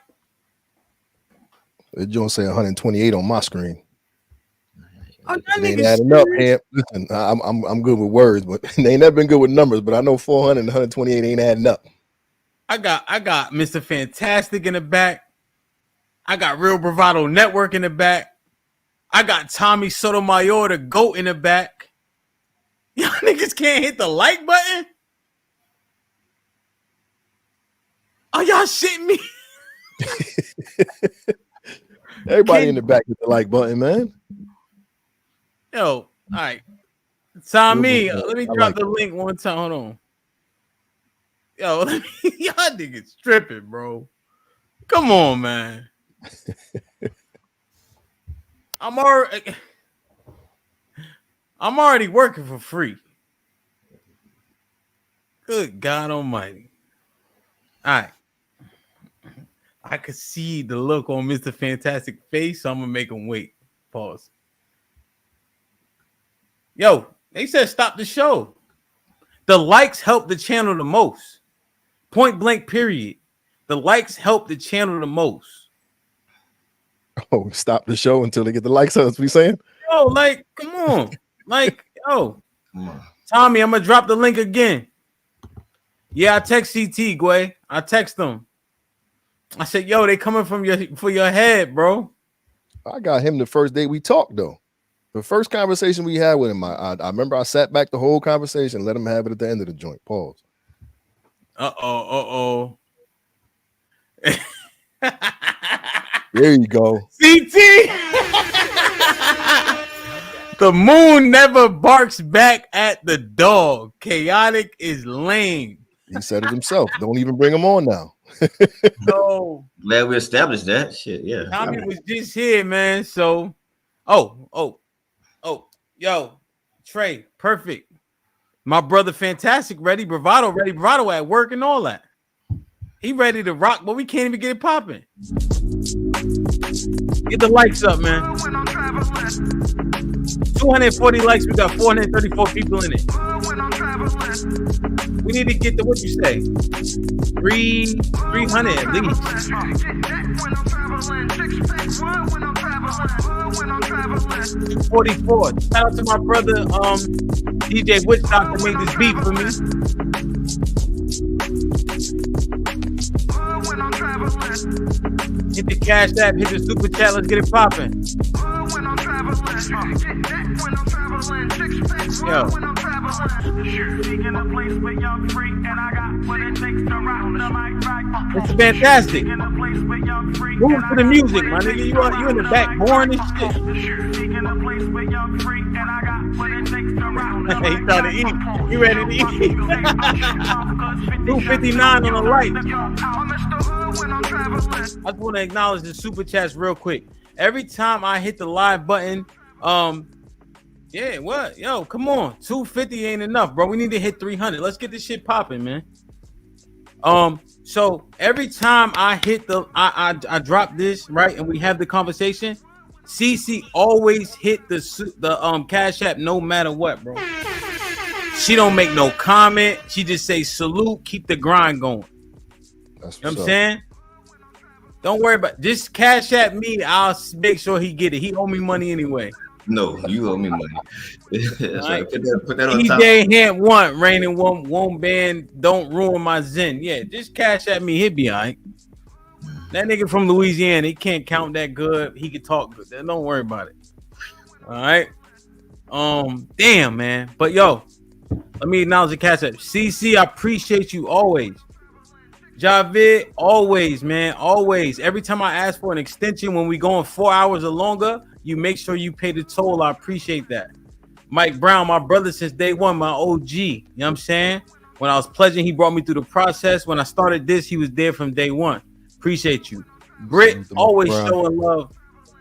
It don't say 128 on my screen. Oh, it ain't adding up, man. Listen, I'm good with words, but they ain't never been good with numbers. But I know 400 and 128 ain't adding up. I got Mr. Fantastic in the back. I got Real Bravado Network in the back. I got Tommy Sotomayor, the GOAT, in the back. Y'all niggas can't hit the like button? Oh, y'all shitting me? Everybody in the back hit the like button, man. Yo, all right. Tommy, let me drop the link one time. Hold on. Yo, y'all niggas tripping, bro. Come on, man. I'm already working for free. Good God Almighty. All right. I could see the look on Mr. Fantastic face, so I'm gonna make him wait. Pause. Yo, they said stop the show. The likes help the channel the most. Point blank, period. The likes help the channel the most. Oh, stop the show until they get the likes. That's what we saying? Yo, like, come on. Like, yo. Tommy, I'm gonna drop the link again. Yeah, I text CT, Gway. I text them. I said, yo, they coming for your head, bro. I got him the first day we talked, though. The first conversation we had with him, I remember I sat back the whole conversation, let him have it at the end of the joint. Pause. Uh-oh. There you go. CT! The moon never barks back at the dog. Chaotic is lame. He said it himself. Don't even bring him on now. No. Glad we established that shit. Yeah. Tommy was just here, man. So, yo, Trey, perfect. My brother, Fantastic, ready. Bravado at work and all that. He ready to rock, but we can't even get it popping. Get the likes up, man. 240 likes. We got 434 people in it. We need to get the, what you say? 300 at least. 244. Shout out to my brother, DJ Woodstock, that made this beat for me. Hit the Cash App, hit the Super Chat, let's get it popping. Yo. It's fantastic. Move to the music, my nigga. You in the back boring and shit. He trying to eat. You ready to eat? 259 on the light. I just want to acknowledge the super chats real quick. Every time I hit the live button, yeah, what? Yo, come on. 250 ain't enough, bro. We need to hit 300. Let's get this shit popping, man. So every time I hit the I drop this, right, and we have the conversation, CC always hit the Cash App no matter what, bro. She don't make no comment. She just say salute, keep the grind going. That's you know what I'm saying? Don't worry about just Cash App me. I'll make sure he get it. He owe me money anyway. No, you owe me money. Right. Put that on top. DJ Hint one, raining won't ban, don't ruin my zen. Yeah, just Cash App me. He'll be all right. That nigga from Louisiana, he can't count that good. He can talk good. Don't worry about it. All right. Damn, man. But yo, let me acknowledge the Cash App. CC, I appreciate you always. Javid, always, man, always. Every time I ask for an extension when we going 4 hours or longer, you make sure you pay the toll. I appreciate that. Mike Brown, my brother since day one, my OG. You know what I'm saying? When I was pledging, he brought me through the process. When I started this, he was there from day one. Appreciate you. Britt, always showing love.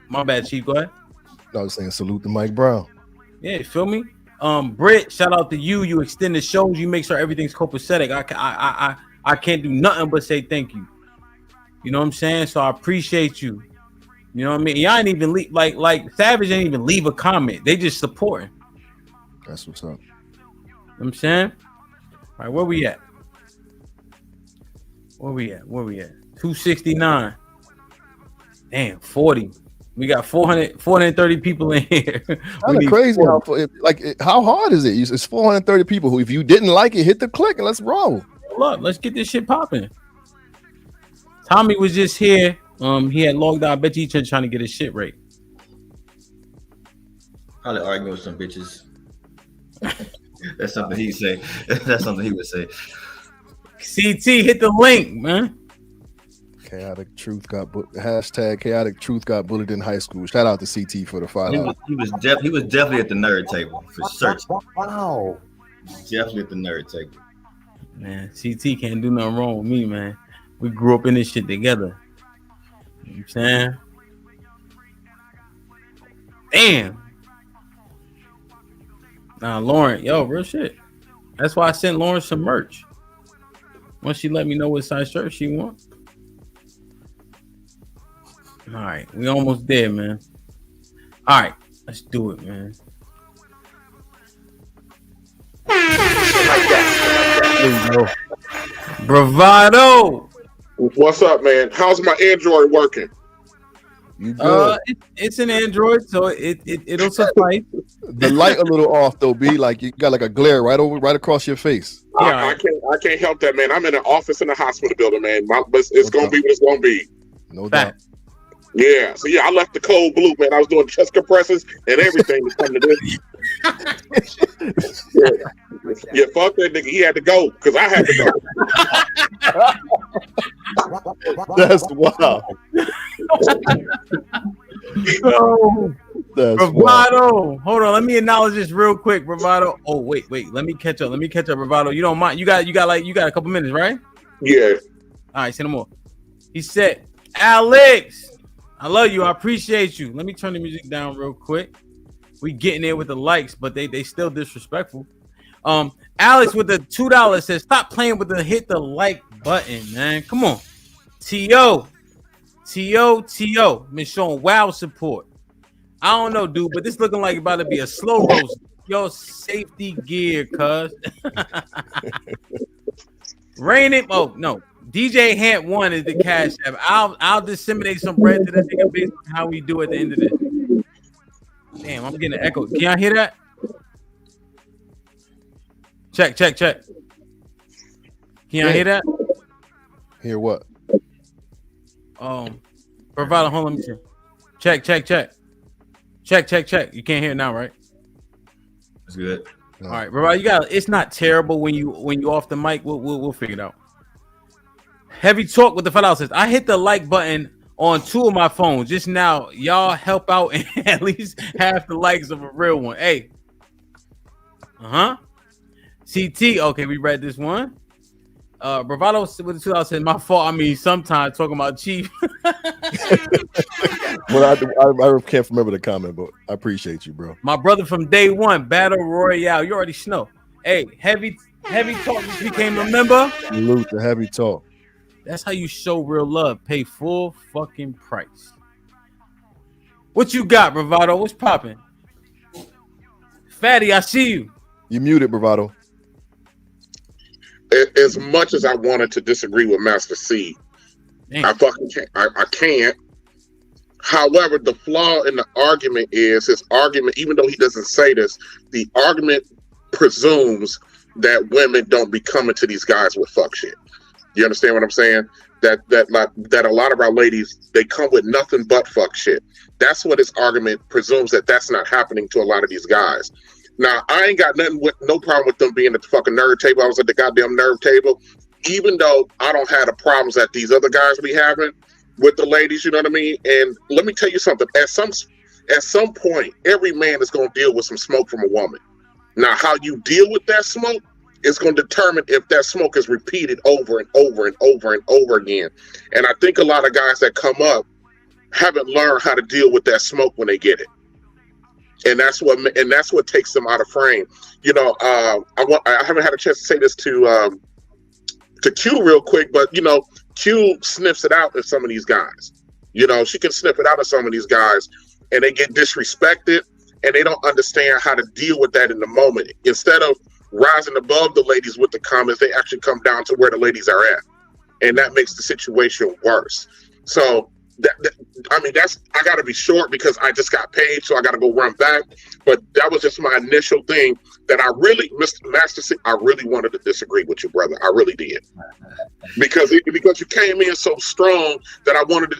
My bad, Chief. Go ahead. I was saying salute to Mike Brown. Yeah, you feel me? Britt, shout out to you. You extend the shows. You make sure everything's copacetic. I can't do nothing but say thank you. You know what I'm saying? So I appreciate you. You know what I mean? Y'all ain't even leave, like Savage ain't even leave a comment. They just supporting. That's what's up. You know what I'm saying? All right, where we at? Where we at? 269. Damn, 40. We got 430 people in here. Kind of crazy. How hard is it? It's 430 people who, if you didn't like it, hit the click and let's roll. Look, let's get this shit popping. Tommy was just here. He had logged out. I bet you trying to get his shit right. Probably arguing with some bitches. That's something he'd say. That's something he would say. CT, hit the link, man. Chaotic truth got hashtag chaotic truth got bullied in high school. Shout out to CT for the $5. He was definitely at the nerd table for certain. Wow. Definitely at the nerd table. Man, CT can't do nothing wrong with me, man. We grew up in this shit together. You know what I'm saying? Damn. Nah, Lauren, yo, real shit. That's why I sent Lauren some merch. Once she let me know what size shirt she wants. All right, we almost there, man. All right, let's do it, man. There we go. Bravado. What's up, man? How's my Android working? It's an Android, so it'll suffice. The light a little off though, B. Like you got like a glare right across your face. Yeah, I can't help that, man. I'm in an office in a hospital building, man. It's gonna be what it's gonna be. No doubt. Yeah, so yeah, I left the cold blue, man. I was doing chest compressions and everything to come to this. Yeah, fuck that nigga. He had to go because I had to go. That's wild. That's Bravado. wild. Hold on, let me acknowledge this real quick, Bravado. Oh, wait. Let me catch up, Bravado. You don't mind? You got a couple minutes, right? Yeah. All right, send him more. He said, Alex, I love you. I appreciate you. Let me turn the music down real quick. We getting there with the likes, but they still disrespectful. Alex with the $2 says, stop playing with the hit the like button, man. Come on. T.O. T.O. been showing wild support. I don't know, dude, but this looking like about to be a slow roast. Yo, safety gear, cuz. Rain it. Oh no, DJ Hant 1 is the cash app. I'll disseminate some bread to that nigga based on how we do at the end of this. Damn, I'm getting an echo. Can y'all hear that? Check. Can y'all hear that? Hear what? Bravado, hold on, let me see. Check. You can't hear it now, right? That's good. All right, Bravado, you got. It's not terrible when you off the mic. We'll figure it out. Heavy talk with the $5 says I hit the like button on 2 of my phones just now. Y'all help out and at least half the likes of a real one. Hey. CT. Okay, we read this one. Bravado with the $2 said my fault. I mean, sometimes talking about Chief. Well, I can't remember the comment, but I appreciate you, bro. My brother from day one, Battle Royale. You already know. Hey, heavy talk just became a member. Salute to heavy talk. That's how you show real love. Pay full fucking price. What you got, Bravado? What's popping? Fatty, I see you. You muted, Bravado. As much as I wanted to disagree with Master C, I fucking can't. I can't. However, the flaw in the argument is his argument, even though he doesn't say this, the argument presumes that women don't be coming to these guys with fuck shit. You understand what I'm saying? That a lot of our ladies, they come with nothing but fuck shit. That's what his argument presumes, that's not happening to a lot of these guys. Now, I ain't got no problem with them being at the fucking nerd table. I was at the goddamn nerd table, even though I don't have the problems that these other guys be having with the ladies, you know what I mean? And let me tell you something. At some point, every man is going to deal with some smoke from a woman. Now, how you deal with that smoke is going to determine if that smoke is repeated over and over and over and over again. And I think a lot of guys that come up haven't learned how to deal with that smoke when they get it. And that's what takes them out of frame. You know, I haven't had a chance to say this to Q real quick, but you know, Q sniffs it out in some of these guys. You know, she can sniff it out of some of these guys, and they get disrespected, and they don't understand how to deal with that in the moment. Instead of rising above the ladies with the comments, they actually come down to where the ladies are at, and that makes the situation worse. So. I got to be short because I just got paid, so I got to go run back. But that was just my initial thing that I really, Mr. Master C, I really wanted to disagree with you, brother. I really did, because you came in so strong that I wanted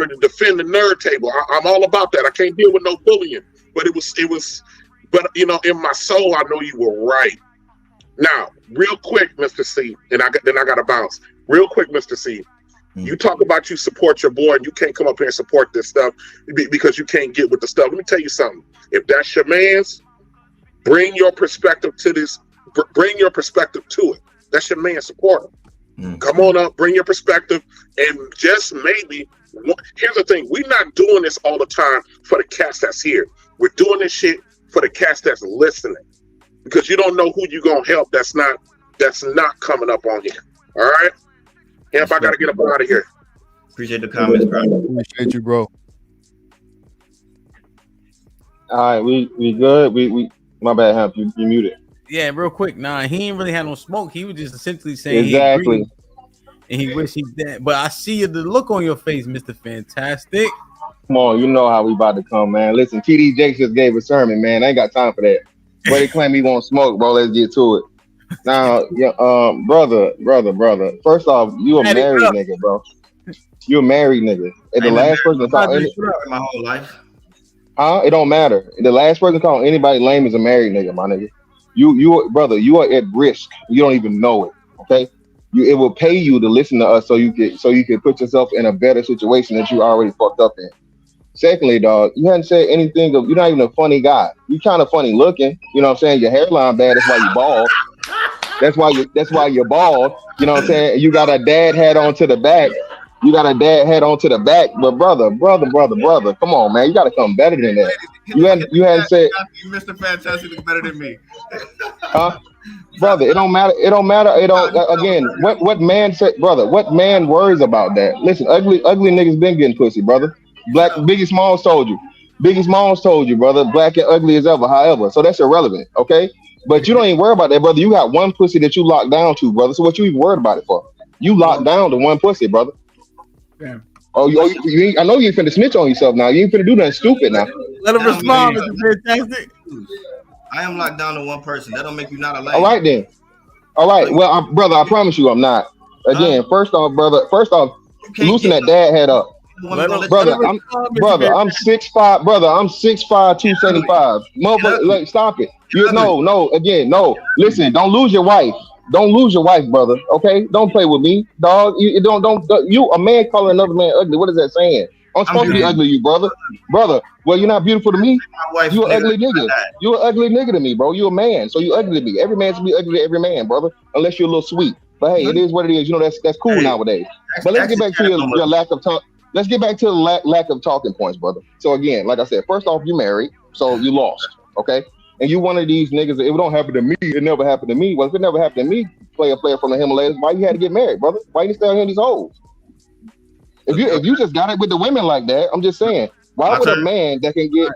to defend the nerd table. I'm all about that. I can't deal with no bullying, but it was. But you know, in my soul, I know you were right. Now, real quick, Mr. C, and then I got to bounce. Real quick, Mr. C. You talk about you support your boy, and you can't come up here and support this stuff because you can't get with the stuff. Let me tell you something. If that's your man's, bring your perspective to this. Bring your perspective to it. That's your man. Support him. Come on up, bring your perspective, and just maybe. Here's the thing: we're not doing this all the time for the cast that's here. We're doing this shit for the cast that's listening, because you don't know who you're gonna help. That's not coming up on here. All right. If I gotta get up out of here. Appreciate the comments, bro. Appreciate you, bro. All right, we good. We my bad, Hamp. You muted. Yeah, real quick. Nah, he ain't really had no smoke. He was just essentially saying exactly, and he wish he's dead. But I see the look on your face, Mr. Fantastic. Come on, you know how we about to come, man. Listen, TD Jakes just gave a sermon, man. I ain't got time for that. But they claim he won't smoke, bro. Let's get to it. Now, brother. First off, you a married nigga, bro. You a married nigga. And the last person called my whole life. It don't matter. The last person called anybody lame is a married nigga, my nigga. You brother, you are at risk. You don't even know it. Okay. It will pay you to listen to us so you can put yourself in a better situation that you already fucked up in. Secondly, dog, you hadn't said anything. You're not even a funny guy. You kind of funny looking. You know what I'm saying? Your hairline bad. That's why you bald. That's why you're bald. You know what I'm saying? You got a dad hat on to the back. But brother, come on, man. You got to come better than that. You hadn't said Mr. Fantastic is better than me. Huh? brother. It don't matter. It don't matter. It don't. Again, what man said, brother? What man worries about that? Listen, ugly niggas been getting pussy, brother. Black Biggie Smalls told you. Biggie Smalls told you, brother. Black and ugly as ever. However, so that's irrelevant, okay? But you don't even worry about that, brother. You got one pussy that you locked down to, brother. So what you even worried about it for? You locked down to one pussy, brother. Yeah. You ain't, I know you ain't finna snitch on yourself now. You ain't finna do nothing stupid now. Let him respond, Mr. Fantastic. I am locked down to one person. That don't make you not a lame. All right then. All right. Well, brother, I promise you, I'm not. Again, first off, brother. First off, loosen that dad head up, brother. I'm 6'5", brother. I'm 6'5", 275. Motherfucker, like, stop it. No. Again, no. Listen, don't lose your wife. Don't lose your wife, brother. Okay, don't play with me, dog. You don't. You a man calling another man ugly. What is that saying? I'm supposed to be ugly to you, brother. Well, you're not beautiful to me. You an ugly nigga. You an ugly nigga to me, bro. You a man, so you ugly to me. Every man should be ugly to every man, brother. Unless you're a little sweet. But hey, it is what it is. You know that's cool nowadays. But let's get back to your lack of talk. Let's get back to the lack of talking points, brother. So again, like I said, first off, you married, so you lost. Okay. And you one of these niggas, if it don't happen to me, it never happened to me. Well, if it never happened to me, player from the Himalayas, why you had to get married, brother? Why you still in these hoes? If you just got it with the women like that, I'm just saying, why would a man that can get,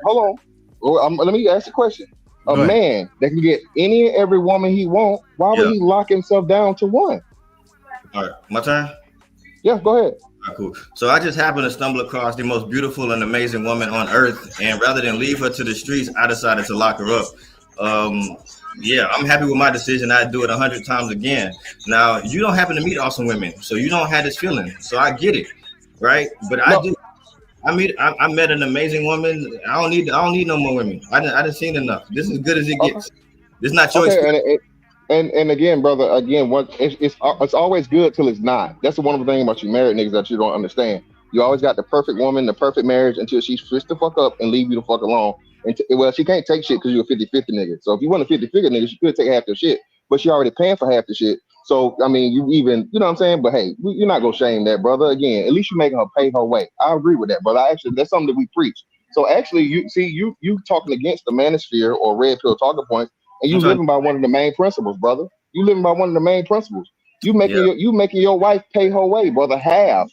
let me ask a question. A man that can get any and every woman he want, why would he lock himself down to one? All right, my turn? Yeah, go ahead. All right, cool. So I just happened to stumble across the most beautiful and amazing woman on earth, and rather than leave her to the streets, I decided to lock her up. Yeah, I'm happy with my decision. I'd do it 100 times again. Now, you don't happen to meet awesome women, so you don't have this feeling. So I get it, right? But I do. I met an amazing woman. I don't need no more women. I didn't seen enough. This is as good as it gets. This is not your experience. And again, brother, it's always good till it's not. That's the wonderful thing about you married niggas that you don't understand. You always got the perfect woman, the perfect marriage until she switch the fuck up and leave you the fuck alone. Well, she can't take shit because you're a 50-50 nigga. So if you want a 50-50 nigga, she could take half the shit, but she already paying for half the shit. So I mean, you know what I'm saying? But hey, you're not gonna shame that, brother. Again, at least you making her pay her way. I agree with that, brother. Actually, that's something that we preach. So actually, you talking against the manosphere or red pill talking points, and you living by one of the main principles, brother. You living by one of the main principles. You making your wife pay her way, brother. Half.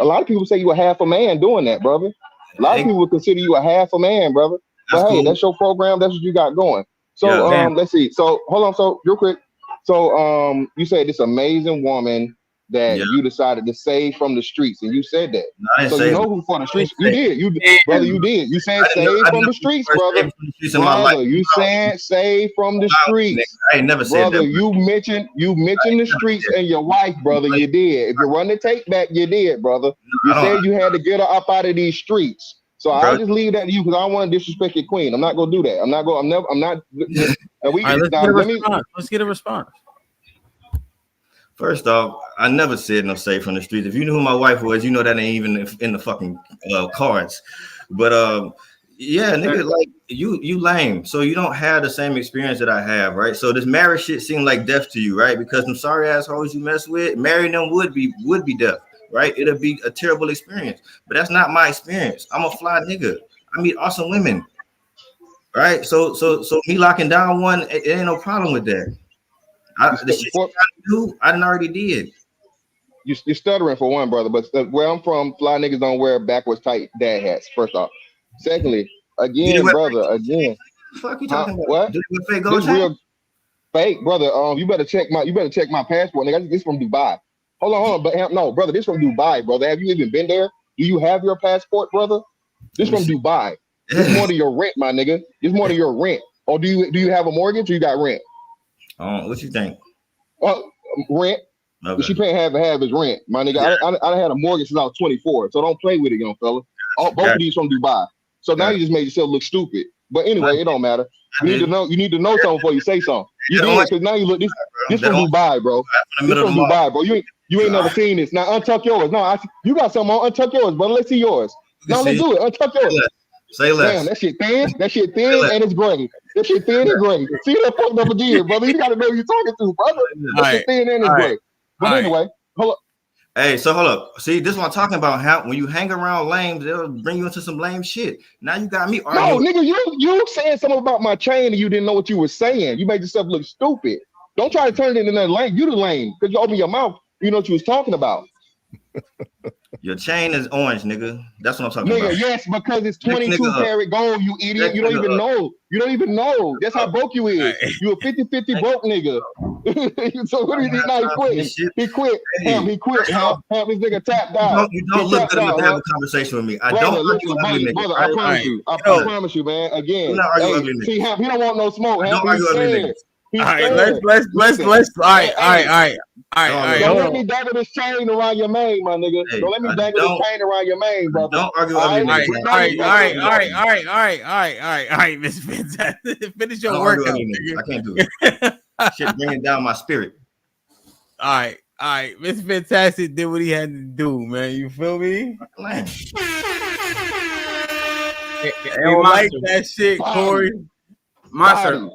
A lot of people say you a half a man doing that, brother. A lot of people would consider you a half a man, brother. But hey, that's your program. That's what you got going. So let's see. So hold on. So real quick. So you said this amazing woman that you decided to save from the streets, and you said that. No, so you know who for the streets? You did. Brother. You did. You said save from the streets, brother. Brother, you said save from the streets. I ain't never said brother, that. You mentioned the streets and your wife, brother. You did. If you run the take back, you did, brother. You said you had to get her up out of these streets. So I'll just leave that to you because I don't want to disrespect your queen. I'm not gonna do that. I'm not. Let's get a response. First off, I never said no save from the streets. If you knew who my wife was, you know that ain't even in the fucking cards. But yeah, nigga, like you lame. So you don't have the same experience that I have, right? So this marriage shit seemed like death to you, right? Because them sorry assholes you mess with, marrying them would be death. Right, it'll be a terrible experience, but that's not my experience. I'm a fly nigga. I meet awesome women, right? So me locking down one, it ain't no problem with that. The shit you gotta do, I done already did. You're stuttering for one, brother. But where I'm from, fly niggas don't wear backwards tight dad hats. First off, secondly, again, brother, again. Fuck you talking about? What? This real fake, brother. You better check my passport, nigga. This from Dubai. Hold on, but no, brother. This from Dubai, brother. Have you even been there? Do you have your passport, brother? This from Dubai. This more than your rent, my nigga. This more than your rent. Or do you have a mortgage or you got rent? What you think? Rent. Okay. She paying half his rent, my nigga. Yeah. I had a mortgage since I was 24, so don't play with it, young fella. Both of these from Dubai. So now you just made yourself look stupid. But anyway, it don't matter. You need to know something before you say something. You did, because now you look this from Dubai, bro. This from Dubai, bro. You ain't never seen this. Now untuck yours. No, you got something on. Untuck yours, brother. Let's see yours. No, let's do it. Untuck yours. Say less. Damn, that shit thin. That shit thin and it's gray. That shit thin and gray. See that fucked up again, brother. You gotta know who you're talking to, brother. That shit thin and it's gray. But anyway, hold up. Hey, so hold up. See, this is what I'm talking about. How when you hang around lames, they'll bring you into some lame shit. Now you got me arguing. No, nigga, you saying something about my chain and you didn't know what you were saying. You made yourself look stupid. Don't try to turn it into another lane. You the lane because you open your mouth. You know what you was talking about. Your chain is orange, nigga. That's what I'm talking Nigga, about. yes, because it's Next 22 nigga up. karat gold, you idiot. Next You don't nigga even up. know. You don't even know. That's how broke you is. You a 50-50 broke nigga. So what did he now he quit? He quit. Hey, He quit. Ham, this nigga tapped out. You don't He look tapped good enough out, to have huh? a conversation with me. I Brother, don't argue listen, with ugly niggas. brother, Right? I promise you. I promise you, man. Do Again, not argue hey, ugly see, niggas. Ham, he don't want no smoke. I Ham, don't argue he's ugly scared. niggas. He's All right, scared. let's. Listen, All right. Don't Hold let on. me dangle this chain around your mane, my nigga. Hey, don't let me I dangle don't- this chain around your mane, brother. Don't argue All ugly right? niggas. We know you All right, Miss Fantastic. Finish I your don't argue workout. ugly niggas. I can't do it. Shit bringing down my spirit. All right. Miss Fantastic did what he had to do, man. You feel me? Man. I don't like that shit, Corey. Master,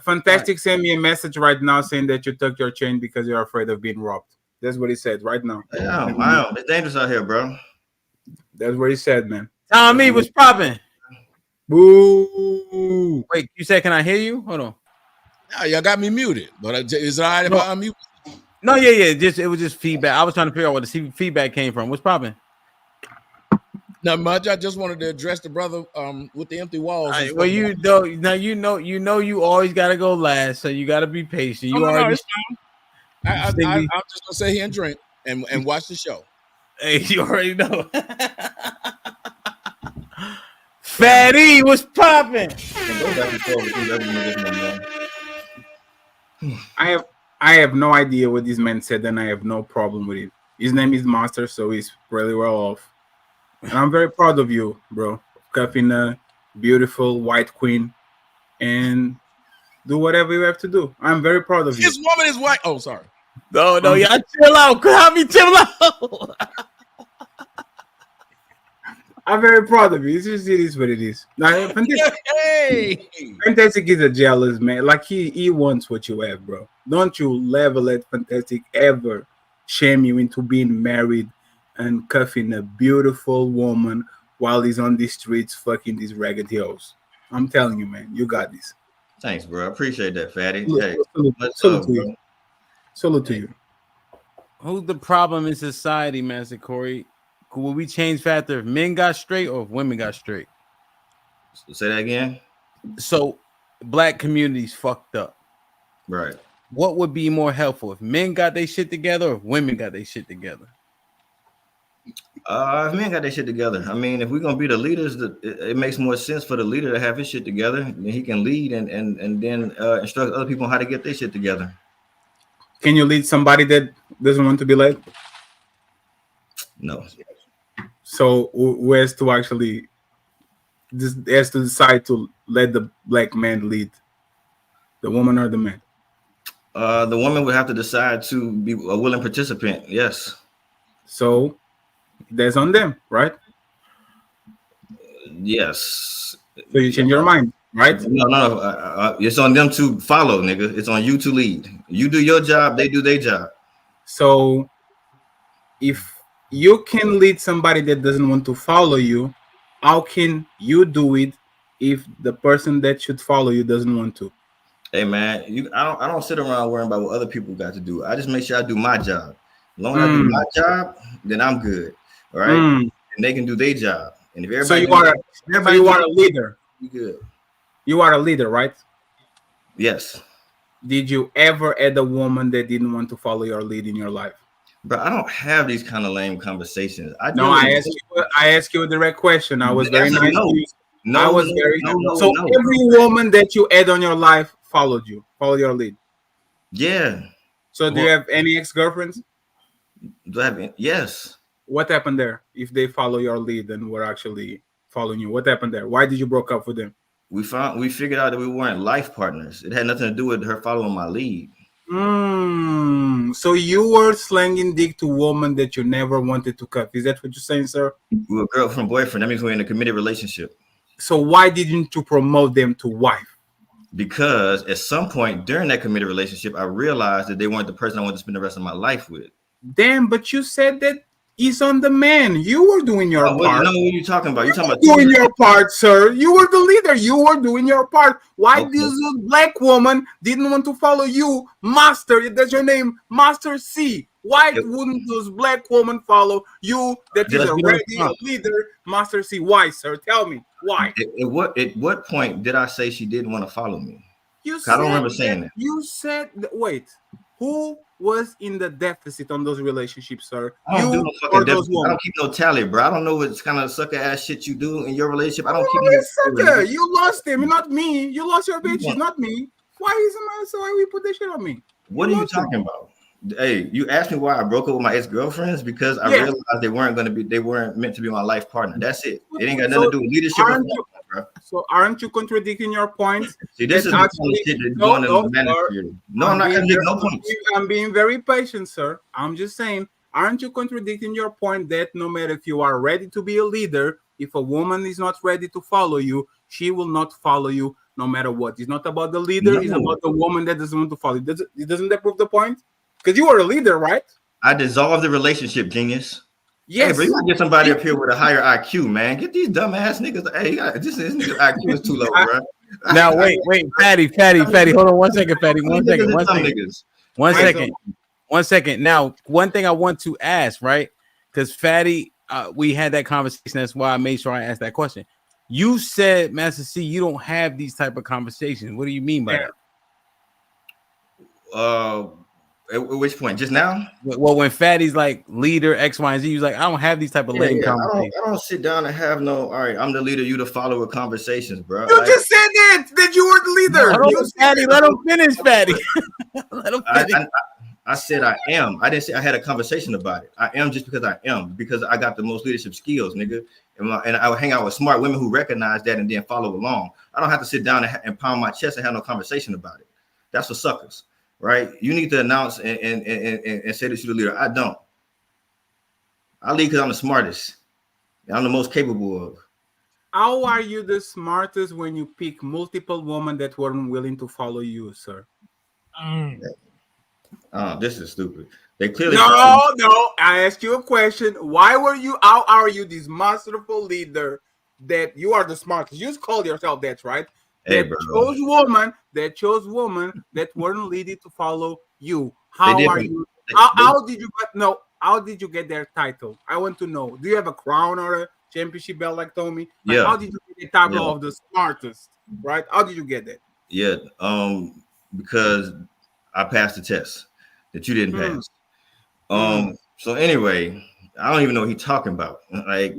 Fantastic sent me a message right now saying that you took your chain because you're afraid of being robbed. That's what he said right now. I am. It's dangerous out here, bro. That's what he said, man. Tommy, what's popping? Boo. Wait, you said, can I hear you? Hold on. No, y'all got me muted. But is it all right if I unmute? No, yeah. It was just feedback. I was trying to figure out where the feedback came from. What's popping? Not much. I just wanted to address the brother with the empty walls. Right, well, you you always gotta go last, so you gotta be patient. You already. It's fine. I'm just gonna sit here and drink and watch the show. Hey, you already know. Fatty, what's popping? I have no idea what this man said, and I have no problem with it. His name is Master, so he's really well off. And I'm very proud of you, bro. Cuffing a beautiful white queen and do whatever you have to do. I'm very proud of you. This woman is white. Oh, sorry. No, y'all chill out. Help me chill out. I'm very proud of you. It is what it is. Now, Fantastic is a jealous man. Like he wants what you have, bro. Don't you ever let Fantastic ever shame you into being married and cuffing a beautiful woman while he's on the streets fucking these ragged hoes. I'm telling you, man, you got this. Thanks, bro. I appreciate that, Fatty. Salute to you. Who's the problem in society, Master Corey? Will we change factor if men got straight or if women got straight? Say that again. So, black communities fucked up. Right. What would be more helpful if men got their shit together or if women got their shit together? If men got their shit together, I mean, if we're gonna be the leaders, it makes more sense for the leader to have his shit together, and he can lead and then instruct other people on how to get their shit together. Can you lead somebody that doesn't want to be led? No. So who has to actually has to decide to let the black man lead? The woman or the man? The woman would have to decide to be a willing participant. Yes. So that's on them, right? Yes. So you change your mind, right? No. It's on them to follow, nigga. It's on you to lead. You do your job, they do their job. So if you can lead somebody that doesn't want to follow you, how can you do it if the person that should follow you doesn't want to? Hey man, I don't sit around worrying about what other people got to do. I just make sure I do my job. As long as I do my job, then I'm good. All right. And they can do their job. And if everybody you are a leader. You good. You are a leader, right? Yes. Did you ever had a woman that didn't want to follow your lead in your life? But I don't have these kind of lame conversations. I asked you a direct question. I was very nice to you. So every woman that you had on your life followed your lead. Yeah. So do you have any ex-girlfriends? Do I have any? Yes. What happened there? If they follow your lead and were actually following you, what happened there? Why did you broke up with them? We figured out that we weren't life partners. It had nothing to do with her following my lead. So you were slanging dick to women that you never wanted to cuff. Is that what you're saying, sir? We were girlfriend, boyfriend. That means we're in a committed relationship. So why didn't you promote them to wife? Because at some point during that committed relationship, I realized that they weren't the person I wanted to spend the rest of my life with. Damn, but you said that is on the man. You were doing your part. No, what are you talking about? You're talking about doing your part, sir. You were the leader. You were doing your part. Why this black woman didn't want to follow you, Master? That's your name, Master C. Why wouldn't those black woman follow you? That is already a leader, Master C. Why, sir? Tell me why. At what point did I say she didn't want to follow me? I don't remember saying that. You said wait. Who was in the deficit on those relationships, sir? I don't do no fucking deficit. I don't keep no tally, bro. I don't know what kind of sucker ass shit you do in your relationship. I don't keep no sucker. You lost him, not me. You lost your bitches, not me. Why we put this shit on me? What are you talking about? Hey, you asked me why I broke up with my ex-girlfriends because I realized they weren't meant to be my life partner. That's it. It ain't got nothing to do with leadership. So aren't you contradicting your point? See, this is actually, shit that's going on in the Manosphere. No, I'm not contradicting no points. I'm being very patient, sir. I'm just saying, aren't you contradicting your point that no matter if you are ready to be a leader, if a woman is not ready to follow you, she will not follow you no matter what. It's not about the leader, it's about the woman that doesn't want to follow you. Doesn't that prove the point? Because you were a leader, right? I dissolved the relationship, genius. Yes. Hey, bro, you gotta get somebody up here with a higher IQ, man. Get these dumb ass niggas. Hey, this nigga's IQ is too low, bro. Now wait, Fatty. Hold on 1 second, Fatty. 1 second. 1 second. Now, one thing I want to ask, right? Because Fatty, we had that conversation. That's why I made sure I asked that question. You said, Master C, you don't have these type of conversations. What do you mean by that? At which point? Just now? Well, when Fatty's like leader X, Y, and Z, he was like, I don't have these type of lame conversations. I don't sit down and have no. All right, I'm the leader. You the follower conversations, bro. You just said that you were the leader. Fatty, let him finish, Fatty. Let him finish. I said I am. I didn't say I had a conversation about it. I am just because I am, because I got the most leadership skills, nigga. And I would hang out with smart women who recognize that and then follow along. I don't have to sit down and pound my chest and have no conversation about it. That's for suckers. Right? You need to announce and say that you're the leader. I don't. I lead because I'm the smartest. I'm the most capable of. How are you the smartest when you pick multiple women that weren't willing to follow you, sir? Oh, this is stupid. They clearly no. I asked you a question. How are you this masterful leader that you are the smartest? You just call yourself that, right? Hey, that chose woman that weren't ready to follow you. How did you get their title? I want to know. Do you have a crown or a championship belt like Tommy? Like, how did you get the title of the smartest? Right? How did you get that? Yeah, because I passed the test that you didn't pass. So anyway, I don't even know what he's talking about. Like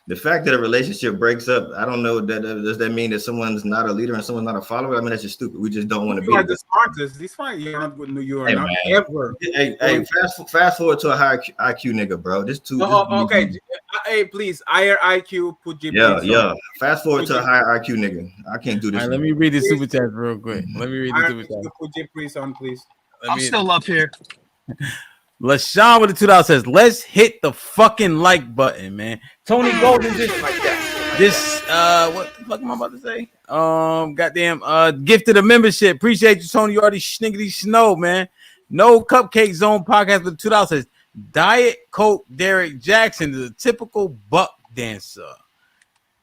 the fact that a relationship breaks up, I don't know. Does that mean that someone's not a leader and someone's not a follower? I mean, that's just stupid. We just don't want to be. You are the smartest. It's fine. You're not good. You are not ever. Hey, fast forward to a higher IQ nigga, bro. This too. Okay. Hey, please, higher IQ. Put J. Yeah. Fast forward to a higher IQ nigga. I can't do this. All right, let me read the super chat real quick. Let me read the super chat. Put J. Priest on, please. I'm still up here. LaShawn with the $2 says, let's hit the fucking like button, man. Tony Golden just like that. What the fuck am I about to say? Goddamn, gifted a membership. Appreciate you, Tony. You already sniggity snow, man. No Cupcake Zone podcast with the $2 says, Diet Coke Derek Jackson is a typical buck dancer.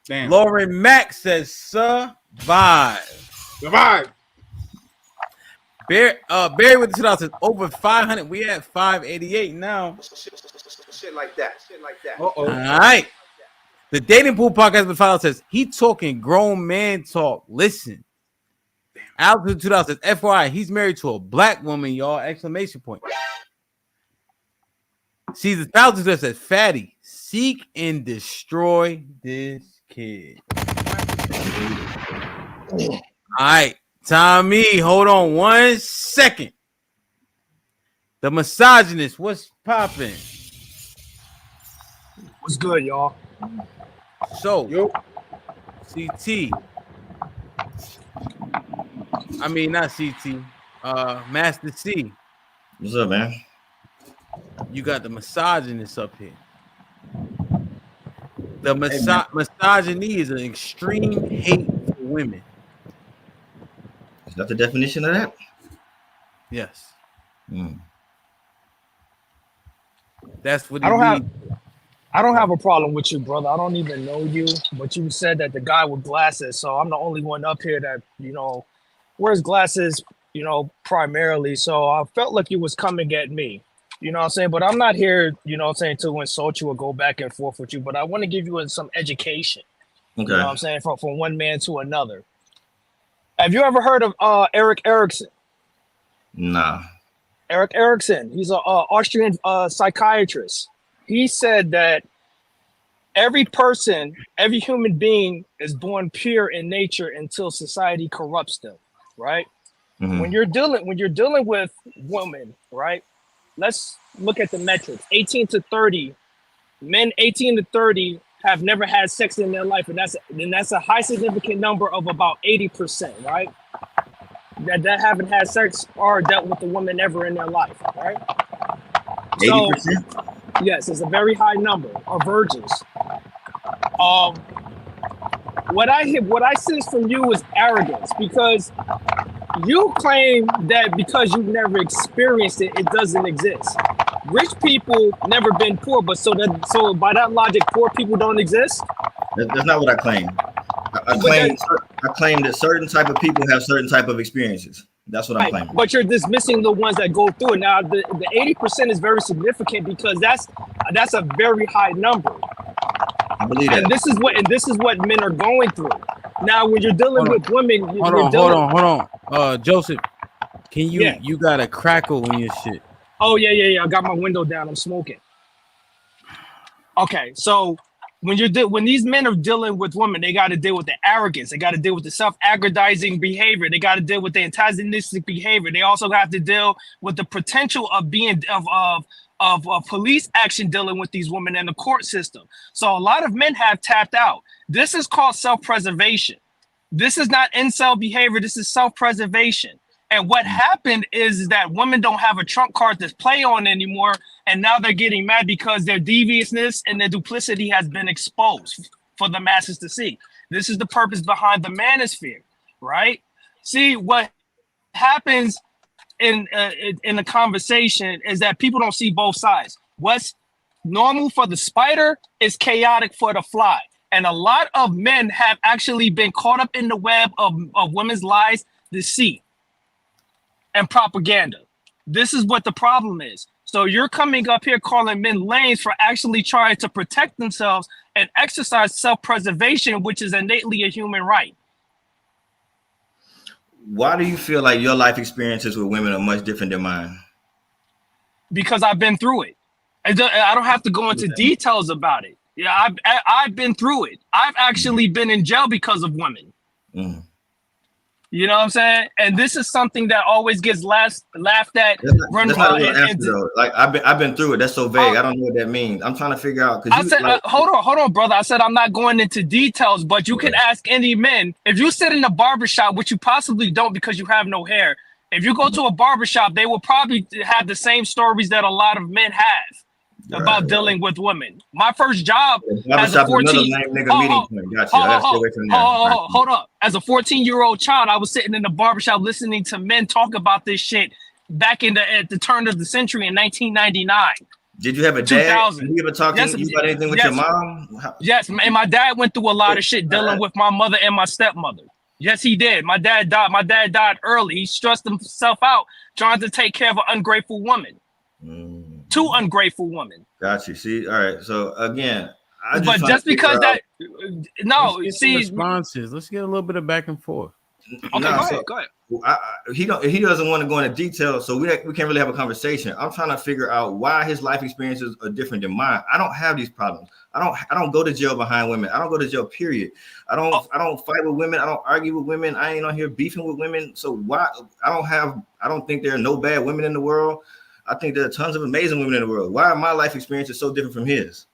Damn. Lauren Mack says, survive. Barry with the $2 says over 500. We at 588 now. Shit like that. All right. The Dating Pool podcast with $5 says he talking grown man talk. Listen. Alex with $2 says FYI, he's married to a black woman, y'all. Exclamation point. See the $1,000 says Fatty, seek and destroy this kid. All right. Tommy, hold on 1 second. The misogynist, what's popping? What's good, y'all? So, CT. I mean, not CT. Master C. What's up, man? You got the misogynist up here. The misogyny is an extreme hate for women. Is that the definition of that? Yes. That's what I he don't needs. have a problem with you, brother. I don't even know you, but you said that the guy with glasses. So I'm the only one up here that wears glasses, primarily. So I felt like you was coming at me. You know what I'm saying? But I'm not here, to insult you or go back and forth with you. But I want to give you some education. Okay. You know what I'm saying? From one man to another. Have you ever heard of Eric Erikson? Nah. Eric Erikson. He's an Austrian psychiatrist. He said that every person, every human being is born pure in nature until society corrupts them, right? Mhm. When you're dealing with women, right? Let's look at the metrics. 18 to 30, men 18 to 30 have never had sex in their life, and that's a high significant number of about 80%, right? That haven't had sex or dealt with a woman ever in their life, right? 80%? Yes, it's a very high number of virgins. What I sense from you is arrogance, because you claim that because you've never experienced it, it doesn't exist. Rich people never been poor, but so by that logic, poor people don't exist. That's not what I claim. I claim that certain type of people have certain type of experiences. That's what I'm claiming. But you're dismissing the ones that go through it. Now, the 80% is very significant because that's a very high number. I believe that. And this is what men are going through. Now, when you're dealing with women, Hold on. Joseph, can you got a crackle in your shit? Oh yeah. I got my window down. I'm smoking. Okay, so when these men are dealing with women, they got to deal with the arrogance. They got to deal with the self-aggrandizing behavior. They got to deal with the antagonistic behavior. They also have to deal with the potential of being of police action dealing with these women in the court system. So a lot of men have tapped out. This is called self-preservation. This is not incel behavior. This is self-preservation. And what happened is that women don't have a trump card to play on anymore. And now they're getting mad because their deviousness and their duplicity has been exposed for the masses to see. This is the purpose behind the manosphere, right? See, what happens in the conversation is that people don't see both sides. What's normal for the spider is chaotic for the fly. And a lot of men have actually been caught up in the web of women's lies, deceit, and propaganda. This is what the problem is. So you're coming up here calling men lames for actually trying to protect themselves and exercise self-preservation, which is innately a human right. Why do you feel like your life experiences with women are much different than mine? Because I've been through it. I don't have to go into details about it. Yeah, I've been through it. I've actually been in jail because of women. Mm. You know what I'm saying? And this is something that always gets laughed at. That's not a real answer, though. Like I've been through it. That's so vague. I don't know what that means. I'm trying to figure out. I said, hold on, brother. I said I'm not going into details, but you can ask any men. If you sit in a barbershop, which you possibly don't because you have no hair, if you go to a barbershop, they will probably have the same stories that a lot of men have about dealing with women. My first job as a 14 hold up. As a 14-year-old child, I was sitting in the barbershop listening to men talk about this shit back at the turn of the century in 1999. Did you have a dad? Did you ever talk to you about anything with your mom? Yes, and my dad went through a lot of shit dealing with my mother and my stepmother. Yes, he did. My dad died. My dad died early. He stressed himself out trying to take care of an ungrateful woman. Two ungrateful women. Got you. See, all right. So again, responses. Let's get a little bit of back and forth. Okay, go ahead. He doesn't want to go into detail, so we can't really have a conversation. I'm trying to figure out why his life experiences are different than mine. I don't have these problems. I don't go to jail behind women. I don't go to jail. Period. I don't fight with women. I don't argue with women. I ain't on here beefing with women. So why I don't think there are no bad women in the world. I think there are tons of amazing women in the world. Why are my life experiences so different from his?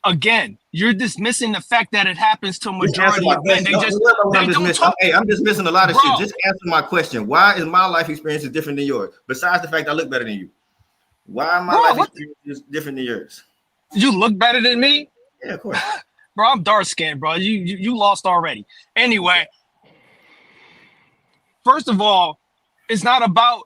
Again, you're dismissing the fact that it happens to a majority of men. I'm dismissing a lot of shit. Just answer my question. Why is my life experiences different than yours? Besides the fact I look better than you. Why are my life experiences different than yours? You look better than me? Yeah, of course. Bro, I'm dark skinned, bro. You lost already. Anyway, first of all, It's not about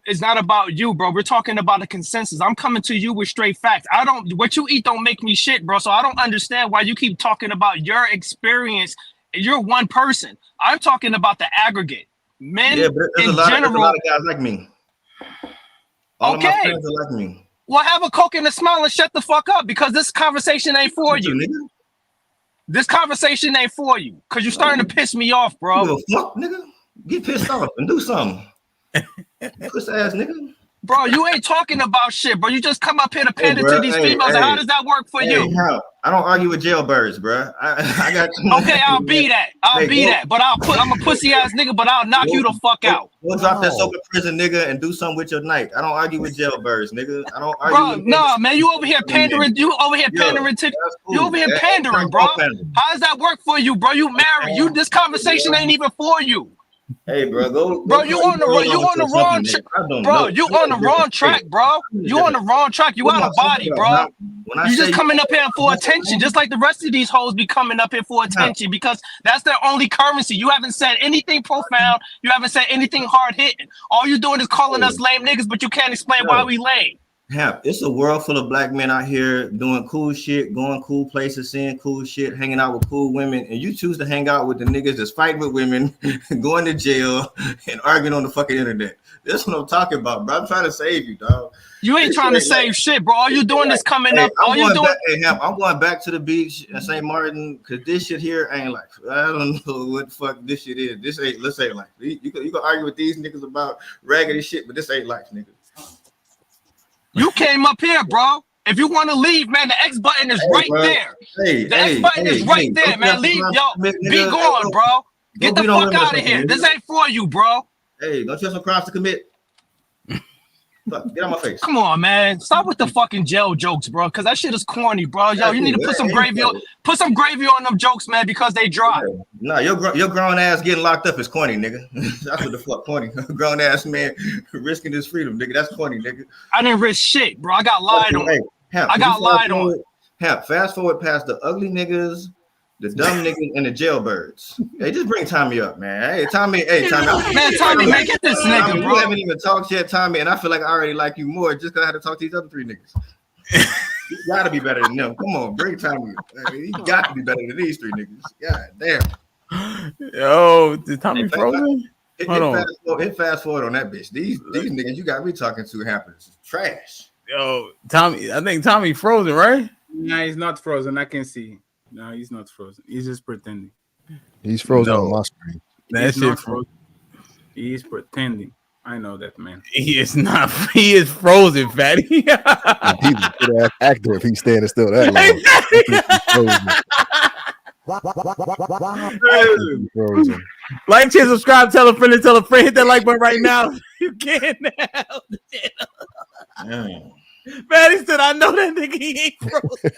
you, bro. We're talking about a consensus. I'm coming to you with straight facts. What you eat don't make me shit, bro. So I don't understand why you keep talking about your experience. You're one person. I'm talking about the aggregate. Men Yeah, but there's in a lot general. of guys like me. All of my friends are like me. Well, have a Coke and a smile and shut the fuck up, because this conversation ain't for you. This conversation ain't for you, because you're starting to piss me off, bro. Give a fuck, nigga. Get pissed off and do something. Puss ass nigga. Bro, you ain't talking about shit, bro. You just come up here to pander to these females. And how does that work for you? I don't argue with jailbirds, bro. I got okay. I'll be that. But I'm a pussy ass nigga. But I'll knock you the fuck out. We'll drop that soap in prison, nigga, and do something with your night. I don't argue with jailbirds, nigga. I don't argue. Bro, no, man. You over here pandering. You over here pandering to. You over here pandering, bro. How does that work for you, bro? You married. This conversation ain't even for you. Hey, bro, you on the wrong track, bro. You on the wrong track, bro. You on the wrong track. You out of body, bro. You just coming up here for attention, just like the rest of these hoes be coming up here for attention, because that's their only currency. You haven't said anything profound. You haven't said anything hard hitting. All you doing is calling us lame niggas, but you can't explain why we lame. It's a world full of black men out here doing cool shit, going cool places, seeing cool shit, hanging out with cool women, and you choose to hang out with the niggas that's fighting with women, going to jail, and arguing on the fucking internet. That's what I'm talking about, bro. I'm trying to save you, dog. You ain't trying to save shit, bro. All you doing is coming up. I'm going back to the beach at St. Martin, because this shit here ain't like, I don't know what the fuck this shit is. This ain't like, you can argue with these niggas about raggedy shit, but this ain't life, nigga. You came up here, bro. If you want to leave, man, the X button is right there. The X button is right there, man. Leave, be gone, bro. Get the fuck out of here. This ain't for you, bro. Hey, don't you have some crimes to commit? Fuck, get out my face. Come on, man. Stop with the fucking jail jokes, bro. Because that shit is corny, bro. Yo, you need to put some gravy on them jokes, man, because they dry. Nah, your grown ass getting locked up is corny, nigga. That's what the fuck corny. Grown ass man risking his freedom, nigga. That's corny, nigga. I didn't risk shit, bro. I got lied on. I got lied on. Fast forward past the ugly niggas, the dumb niggas, and the jailbirds. Hey, just bring Tommy up, man. Hey, Tommy. Man, Tommy, man, get this nigga, bro. You haven't even talked yet, Tommy, and I feel like I already like you more just because I had to talk to these other three niggas. You gotta be better than them. Come on, bring Tommy up. You got to be better than these three niggas. God damn. Yo, did Tommy frozen? Hit fast forward on that bitch. These niggas you got me talking to happens. Trash. Yo, Tommy, I think Tommy frozen, right? No, he's not frozen. I can see. No, he's not frozen. He's just pretending. He's frozen on my screen. That's it. He's pretending. I know that, man. He is not. He is frozen, fatty. He's a good actor if he's standing still that long. Frozen. Like, share, subscribe, tell a friend, and tell a friend. Hit that like button right now. You can now. Fatty said, "I know that nigga. He ain't frozen."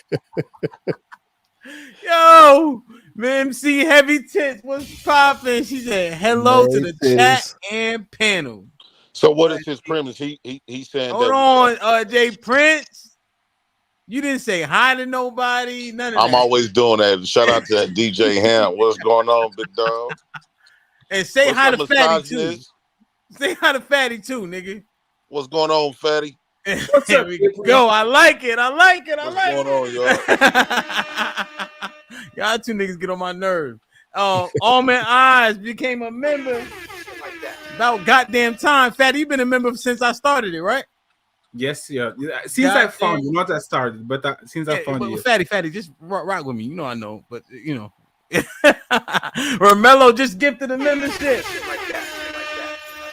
Yo, MC Heavy Tits was popping. She said, "Hello to the chat and panel." So, what is his premise? He saying, "Hold on, Jay Prince. You didn't say hi to nobody. None of I'm that. always doing that. Shout out to that DJ Ham. What's going on, big dog? And say hi to Fatty too. Say hi to Fatty too, nigga. What's going on, Fatty? What's up, yo? I like it. What's going on, y'all? Y'all two niggas get on my nerves. All Man Eyes became a member. About goddamn time. Fatty, you been a member since I started it, right? Yes, yeah. Since I found you, not I started, but since I found you. Fatty, just rock with me. You know I know, but you know. Romello just gifted a membership.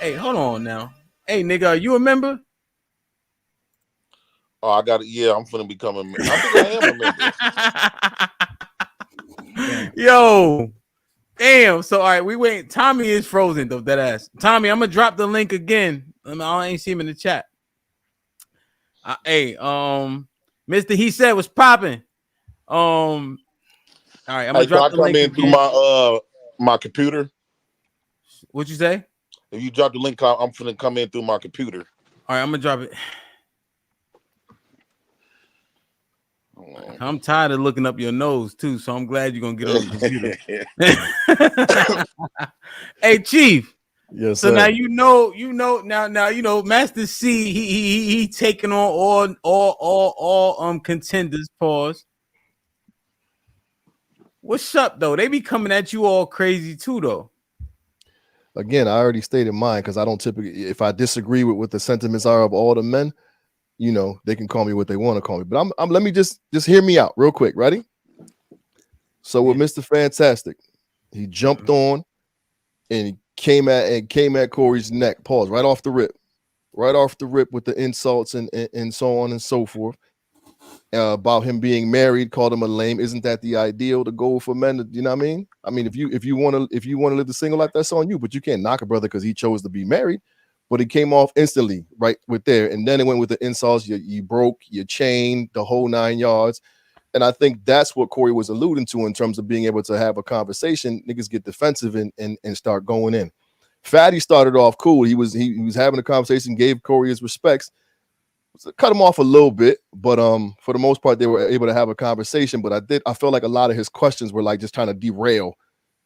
Hey, hold on now. Hey, nigga, you a member? Oh, I got it. Yeah, I'm finna become a member. I think I am a member. Yo, damn. So, all right, we wait. Tommy is frozen though. That ass. Tommy, I'm gonna drop the link again. I ain't see him in the chat. Hey, Mr. He said was popping. All right, I'm gonna drop the link. Come in through my computer. What'd you say? If you drop the link, I'm finna come in through my computer. All right, I'm gonna drop it. I'm tired of looking up your nose too, so I'm glad you're gonna get on the computer. Hey, Chief, Yes, So sir. now now Master C he taking on all contenders. Pause. What's up though? They be coming at you all crazy too though. Again, I already stated mine because I don't typically, if I disagree with what the sentiments are of all the men, they can call me what they want to call me. But I'm let me just hear me out real quick. Ready? So with Mr. Fantastic, he jumped on and he came at Corey's neck. Pause. Right off the rip with the insults and so on and so forth. About him being married, called him a lame. Isn't that the ideal, the goal for men? You know what I mean? I mean, if you want to live the single life, that's on you. But you can't knock a brother because he chose to be married. But he came off instantly right with there, and then it went with the insults. You broke your chain, the whole 9 yards. And I think that's what Corey was alluding to in terms of being able to have a conversation. Niggas get defensive and start going in. Fatty started off cool. He was having a conversation, gave Corey his respects. Cut him off a little bit, but for the most part, they were able to have a conversation. But I felt like a lot of his questions were like just trying to derail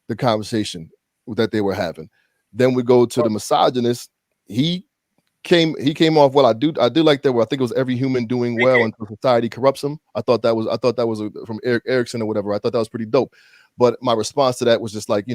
the conversation that they were having. Then we go to the misogynist. He came off well. I do like that. Where I think it was every human doing well until society corrupts him. I thought that was from Eric Erickson or whatever. I thought that was pretty dope. But my response to that was just like,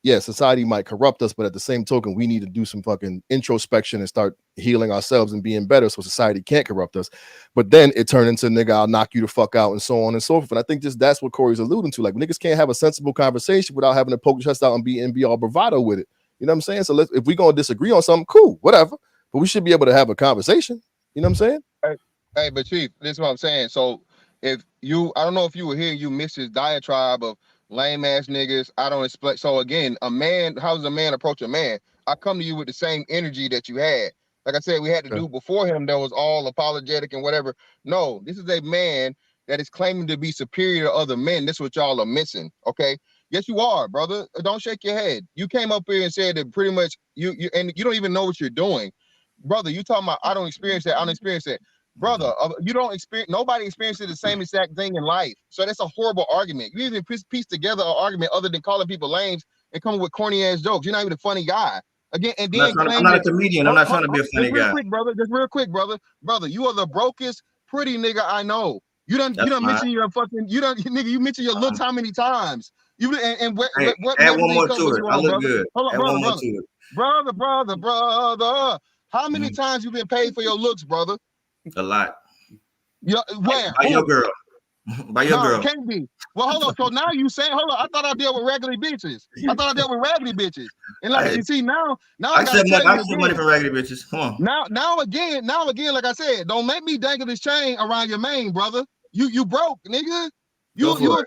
yeah, society might corrupt us, but at the same token, we need to do some fucking introspection and start healing ourselves and being better so society can't corrupt us. But then it turned into, nigga, I'll knock you the fuck out and so on and so forth. And I think just that's what Corey's alluding to. Like, niggas can't have a sensible conversation without having to poke the chest out and be all bravado with it. You know what I'm saying? So if we gonna disagree on something, cool, whatever. But we should be able to have a conversation. You know what I'm saying? Hey, but Chief, this is what I'm saying. So I don't know if you were here, you missed his diatribe of lame ass niggas. I don't expect. So again, how does a man approach a man? I come to you with the same energy that you had. Like I said, we had to do before him that was all apologetic and whatever. No, this is a man that is claiming to be superior to other men. This is what y'all are missing. Okay. Yes, you are, brother. Don't shake your head. You came up here and said that pretty much you don't even know what you're doing. Brother, you talking about I don't experience that. I don't experience that. Brother, you don't experience. Nobody experiences the same exact thing in life, so that's a horrible argument. You even piece together an argument other than calling people lames and coming with corny ass jokes. You're not even a funny guy. Again, and then I'm not a comedian. I'm not trying to be a funny guy. Just real quick, brother. You are the brokest pretty nigga I know. You done mention your fucking nigga. You mentioned your looks how many times? You and what? Add one more to it. I look good. Hold on, brother. How many times you been paid for your looks, brother? A lot. Yeah, where? By your girl. By your girl. Can't be. Well, hold on. So now you saying, hold on. I thought I dealt with raggedy bitches. And like you see now I accept money from raggedy bitches. Come on. Now again, like I said, don't make me dangle this chain around your mane, brother. You broke, nigga. You a 50-50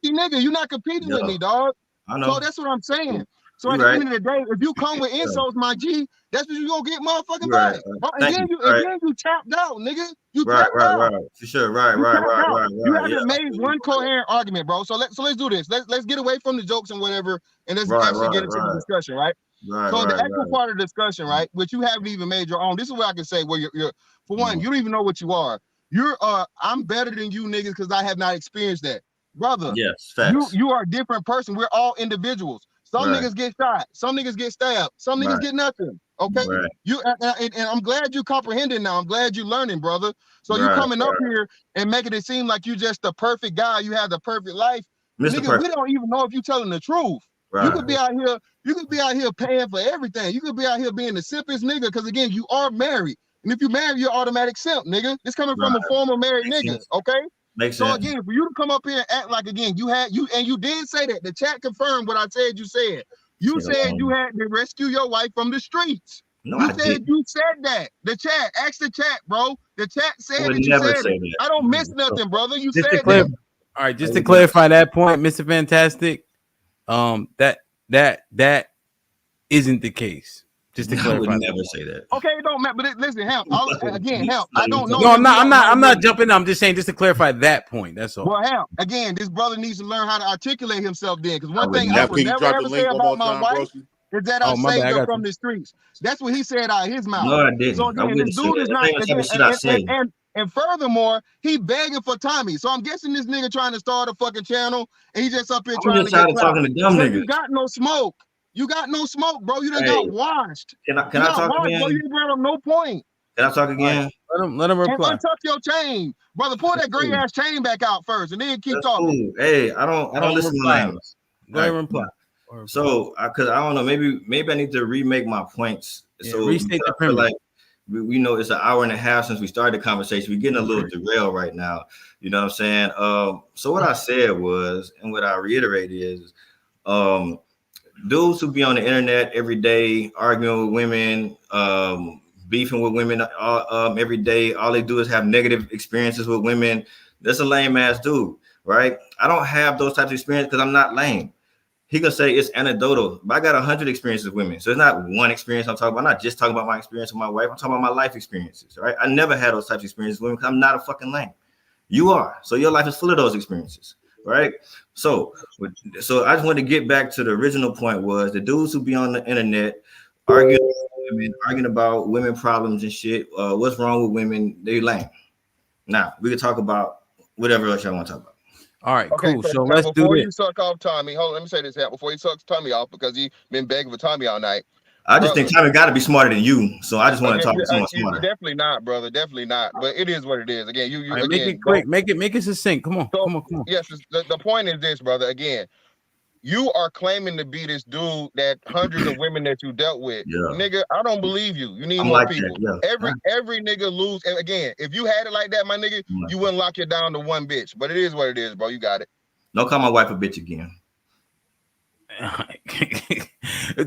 nigga. You not competing with me, dog. I know. So that's what I'm saying. So at the end of the day, if you come with insults, my G, that's what you gonna get, motherfucking back. And then you tapped out, nigga. You tapped out. Right. For sure. Right. You haven't made one coherent argument, bro. So let's do this. Let's get away from the jokes and whatever, and let's actually get into the discussion, right? So the actual part of the discussion, right, which you haven't even made your own. This is what I can say. Where you're for one, you don't even know what you are. I'm better than you niggas because I have not experienced that, brother. Yes, facts. You are a different person. We're all individuals. Some niggas get shot. Some niggas get stabbed. Some niggas get nothing. Okay. Right. And I'm glad you comprehending now. I'm glad you learning, brother. So you coming up here and making it seem like you just the perfect guy. You have the perfect life. Nigga, we don't even know if you telling the truth. Right. You could be out here paying for everything. You could be out here being the simpest nigga because again, you are married. And if you married, you're automatic simp, nigga. It's coming from a former married nigga. Okay. So again, for you to come up here and act like again, you did say that. The chat confirmed what I said you said. You said you had to rescue your wife from the streets. No, you said that. The chat, ask the chat, bro. The chat said that you said it. I don't miss nothing, brother. You said that. All right, just to clarify that point, Mr. Fantastic, that isn't the case. Just to clarify, I would never say that. Okay, it don't matter. But listen, help. Help. I don't know. No, I'm not jumping. I'm just saying, just to clarify that point. That's all. Well, help. Again, this brother needs to learn how to articulate himself. Then, because one thing I would never ever say about my wife is that I saved her from the streets. That's what he said out of his mouth. No, I didn't. So again, this dude is not. And furthermore, he begging for Tommy. So I'm guessing this nigga trying to start a fucking channel, and he just up here trying to get talking to dumb niggas. You got no smoke. You got no smoke, bro. You done Hey, got washed. Can I You got talk washed, bro. again? You ain't brought up no point. Can I talk again? Let him reply. Untuck your chain, brother. Pull that gray ass chain back out first, and then keep That's talking. cool. Hey, I don't listen to lames. Go ahead and reply. So, because I don't know, maybe I need to remake my points. Yeah, So restate the I feel premise. like we know it's an hour and a half since we started the conversation. We're getting a little derailed right now. You know what I'm saying? So what I said was, and what I reiterate is, dudes who be on the internet every day arguing with women, beefing with women every day, all they do is have negative experiences with women. That's a lame ass dude, right? I don't have those types of experiences because I'm not lame. He can say it's anecdotal, but I got 100 experiences with women. So it's not one experience I'm talking about. I'm not just talking about my experience with my wife. I'm talking about my life experiences, right? I never had those types of experiences with women because I'm not a fucking lame. You are. So your life is full of those experiences, right? So I just wanted to get back to the original point was the dudes who be on the internet arguing about women problems and shit. What's wrong with women? They lame. Now we can talk about whatever else y'all want to talk about. All right, Okay, cool. So let's do before this. you suck off Tommy, hold on, let me say this out before he sucks Tommy off because he been begging for Tommy all night. I just think Tommy got to be smarter than you, so I just want to talk to someone smarter. Definitely not, brother. Definitely not. But it is what it is. Again, you Right, again, make it quick. Make it succinct. Come on. Yes, the point is this, brother. Again, you are claiming to be this dude that hundreds of women that you dealt with. Yeah. Nigga, I don't believe you. You need I'm more like people. that, yeah. Every nigga lose. And again, if you had it like that, my nigga, you wouldn't lock it down to one bitch. But it is what it is, bro. You got it. Don't call my wife a bitch again.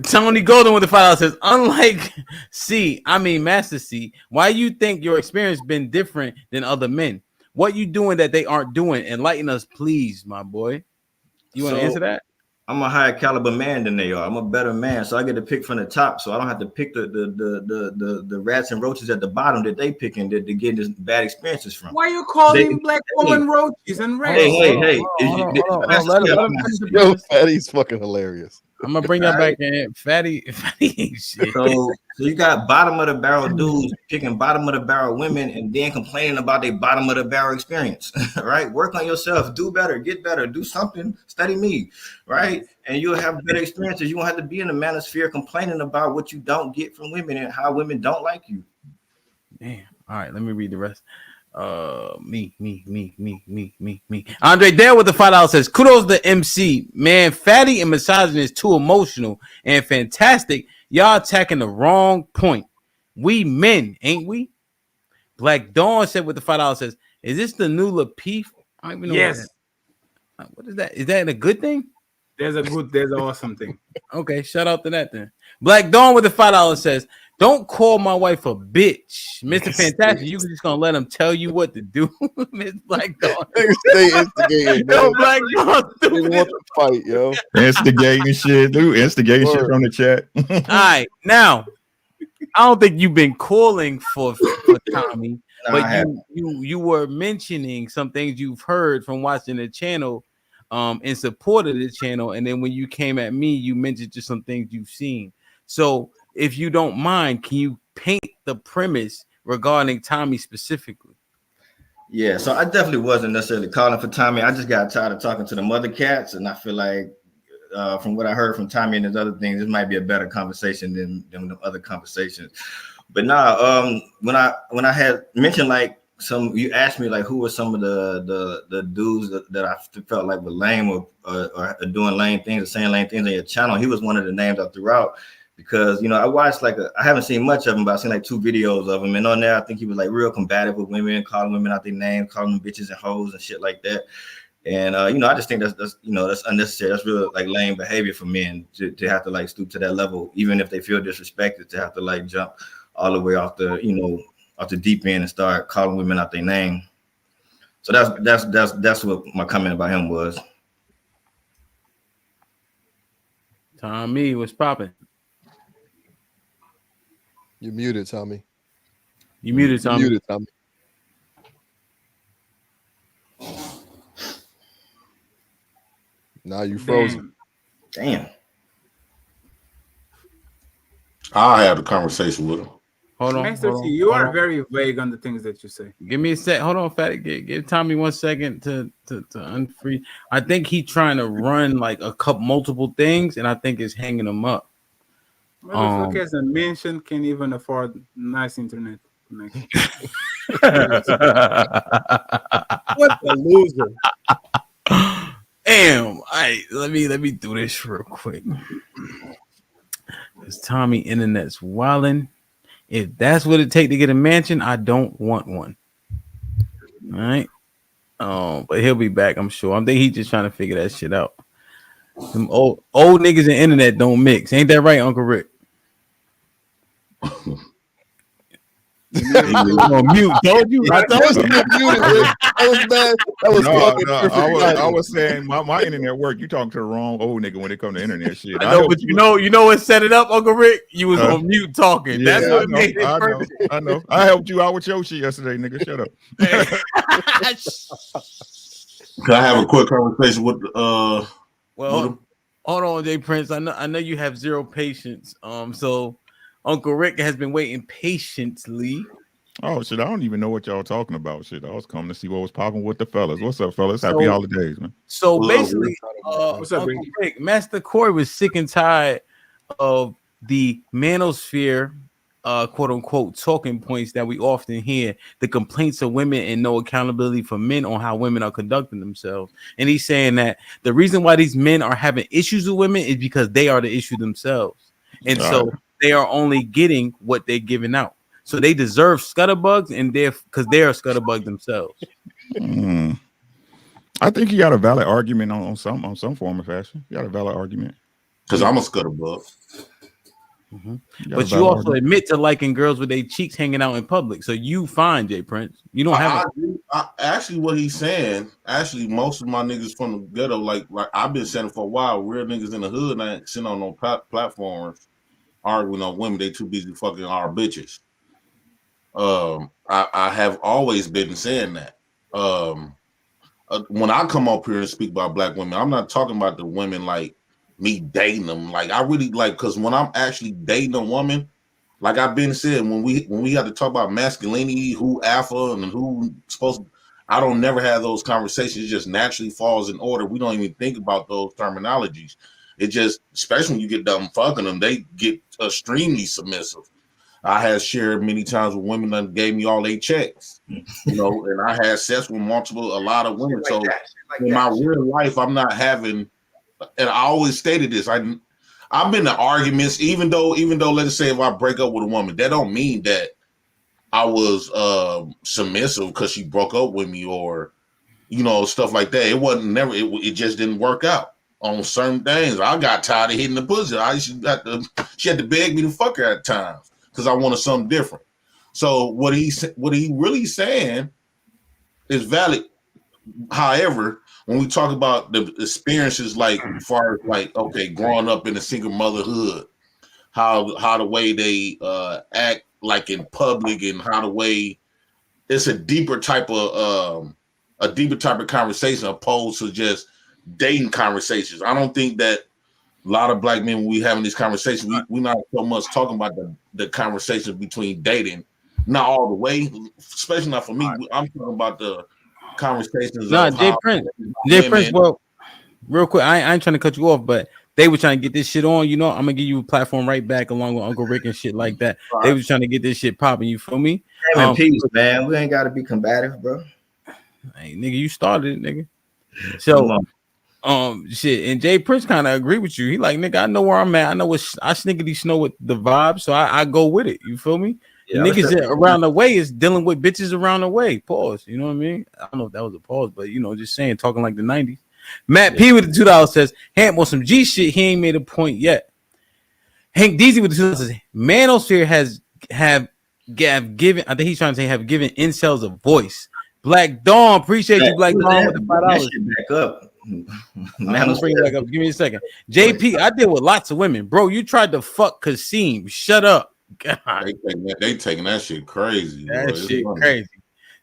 Tony Golden with the $5 says, unlike Master C, why you think your experience been different than other men? What you doing that they aren't doing? Enlighten us, please, my boy. You want to answer that? I'm a higher caliber man than they are. I'm a better man, so I get to pick from the top. So I don't have to pick the rats and roaches at the bottom that they picking that they get this bad experiences from. Why you calling black woman roaches and rats? Hey! Yo, Fatty's fucking hilarious. I'm gonna bring y'all back in. Fatty shit. So you got bottom of the barrel dudes picking bottom of the barrel women and then complaining about their bottom of the barrel experience, right? Work on yourself, do better, get better, do something, study me, right? And you'll have better experiences. You won't have to be in the manosphere complaining about what you don't get from women and how women don't like you. Damn. All right, let me read the rest. Me. Andre Dale with the $5 says, kudos to MC. Man, Fatty and misogyny is too emotional and fantastic. Y'all attacking the wrong point. We men, ain't we? Black Dawn said with the $5 says, is this the new Lapeef? I don't even know. Yes. What is that? Is that a good thing? There's an awesome thing. Okay, shout out to that then. Black Dawn with the $5 says, don't call my wife a bitch. Mr. Fantastic, you just gonna let him tell you what to do. Miss Black Dawn. Stay instigating, Yo, Black Dawn. They want to fight, yo. Instigating shit, dude. Instigating shit from the chat. All right, now I don't think you've been calling for Tommy, but you were mentioning some things you've heard from watching the channel, in support of the channel, and then when you came at me, you mentioned just some things you've seen. So, if you don't mind, can you paint the premise regarding Tommy specifically? Yeah, so I definitely wasn't necessarily calling for Tommy. I just got tired of talking to the mother cats, and I feel like from what I heard from Tommy and his other things, this might be a better conversation than the other conversations. But nah, when I had mentioned like you asked me like who were some of the dudes that I felt like were lame or doing lame things or saying lame things on your channel. He was one of the names I threw out. Because, I watched I haven't seen much of him, but I've seen like 2 videos of him. And on there, I think he was like real combative with women, calling women out their name, calling them bitches and hoes and shit like that. And, I just think that's unnecessary. That's real like lame behavior for men to have to like stoop to that level, even if they feel disrespected, to have to like jump all the way off the deep end and start calling women out their name. So that's what my comment about him was. Tommy, what's popping? You're muted, Tommy. You muted, Tommy. You're muted, Tommy. Now you frozen. Damn. I'll have a conversation with him. Hold on. Master hold T, on, you hold are on. very vague on the things that you say. Give me a sec. Hold on, Fatty. Give Tommy 1 second to unfree. I think he trying to run like a couple multiple things, and I think it's hanging him up. Motherfucker, as I mentioned, can't even afford nice internet connection. What a loser. Damn. All right, let me do this real quick. Cause Tommy internet's wilding. If that's what it take to get a mansion, I don't want one. All right. But he'll be back, I'm sure. I think he's just trying to figure that shit out. Them old niggas and internet don't mix. Ain't that right, Uncle Rick? On mute. Told you. I told you. That was bad. That was fucking perfect. I was saying my internet work. You talking to the wrong old nigga when it comes to internet shit. I know, but you know what set it up, Uncle Rick? You was on mute talking. Yeah, That's what made it perfect. I know. I helped you out with your shit yesterday, nigga. Shut up. Can I have a quick conversation with Well, with him? hold on, Jay Prince. I know you have zero patience. So Uncle Rick has been waiting patiently. Oh shit! I don't even know what y'all talking about. Shit, I was coming to see what was popping with the fellas. What's up, fellas? Happy holidays, man. So basically, what's up, Uncle Rick? Master Corey was sick and tired of the manosphere, quote unquote, talking points that we often hear, the complaints of women and no accountability for men on how women are conducting themselves. And he's saying that the reason why these men are having issues with women is because they are the issue themselves. And so they are only getting what they're giving out. So they deserve scutterbugs, and because they're scutterbugs themselves. I think you got a valid argument on some form of fashion. You got a valid argument. Because I'm a scutterbug. But you also admit to liking girls with their cheeks hanging out in public. So you fine, Jay Prince. You don't have actually what he's saying. Actually, most of my niggas from the ghetto, like I've been saying for a while, real niggas in the hood, and I ain't sitting on no platforms arguing on women. They too busy fucking our bitches. I have always been saying that. When I come up here and speak about black women, I'm not talking about the women like me dating them. Like I really like, because when I'm actually dating a woman, like I've been saying, when we have to talk about masculinity, who alpha and who supposed to, I don't never have those conversations. It just naturally falls in order. We don't even think about those terminologies. It just, especially when you get done fucking them, they get extremely submissive. I have shared many times with women that gave me all their checks, you know, and I had sex with a lot of women. So in my real life, I'm not having, and I always stated this. I've been in arguments, even though let's say if I break up with a woman, that don't mean that I was submissive because she broke up with me or, you know, stuff like that. It wasn't never. It just didn't work out on certain things. I got tired of hitting the pussy. She had to beg me to fuck her at times because I wanted something different. So what he really saying is valid. However, when we talk about the experiences, like far as like, okay, growing up in a single motherhood, how the way they act like in public and how the way it's a deeper type of conversation opposed to just dating conversations. I don't think that a lot of black men, when we having these conversations, we're not so much talking about the conversations between dating, not all the way, especially not for me. I'm talking about the conversations. Jay Prince. Well, real quick, I ain't trying to cut you off, but they were trying to get this shit on. You know, I'm gonna give you a platform right back along with Uncle Rick and shit like that. Right. They was trying to get this shit popping. You feel me? Peace, man. We ain't got to be combative, bro. Hey, nigga, you started it, nigga. So. Shit, and Jay Prince kind of agree with you. He like, nigga, I know where I'm at. I know what I snickety know with the vibe, so I go with it. You feel me? Yeah, niggas around the way is dealing with bitches around the way. Pause. You know what I mean? I don't know if that was a pause, but you know, just saying, talking like the 90s. Matt P with the $2 says, Hamp on some G shit. He ain't made a point yet. Hank Deasy with the $2 says, Manosphere have given. I think he's trying to say have given incels a voice. Black Dawn, appreciate you, Black Dawn, with the $5. Back up. Man, bring it back up. Give me a second. JP, I deal with lots of women, bro. You tried to fuck Kasim. Shut up. God. They taking that shit crazy. That shit crazy.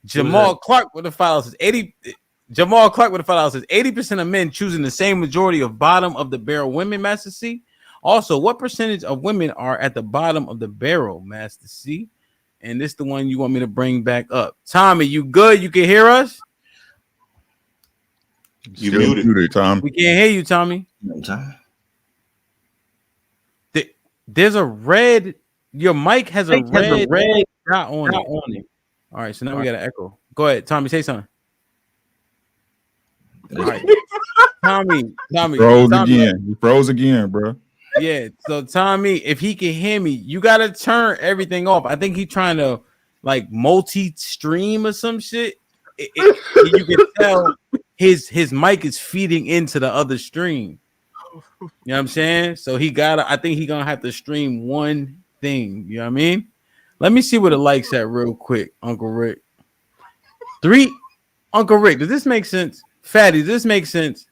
Jamal Clark with the $5 says 80. Jamal Clark with the $5 says 80% of men choosing the same majority of bottom of the barrel women, Master C. Also, what percentage of women are at the bottom of the barrel, Master C? and this is the one you want me to bring back up. Tommy, you good? You can hear us? You muted, Tom. We can't hear you, Tommy. There's a red. Your mic has a red dot on it. All right, so now we got an echo. Go ahead, Tommy. Say something. All right, Tommy. Froze again. You froze again, bro. Yeah. So Tommy, if he can hear me, you gotta turn everything off. I think he's trying to like multi-stream or some shit. You can tell his mic is feeding into the other stream. You know what I'm saying? So I think he gonna have to stream one thing. You know what I mean? Let me see what it likes at real quick, Uncle Rick. Uncle Rick, does this make sense? Fatty, does this make sense?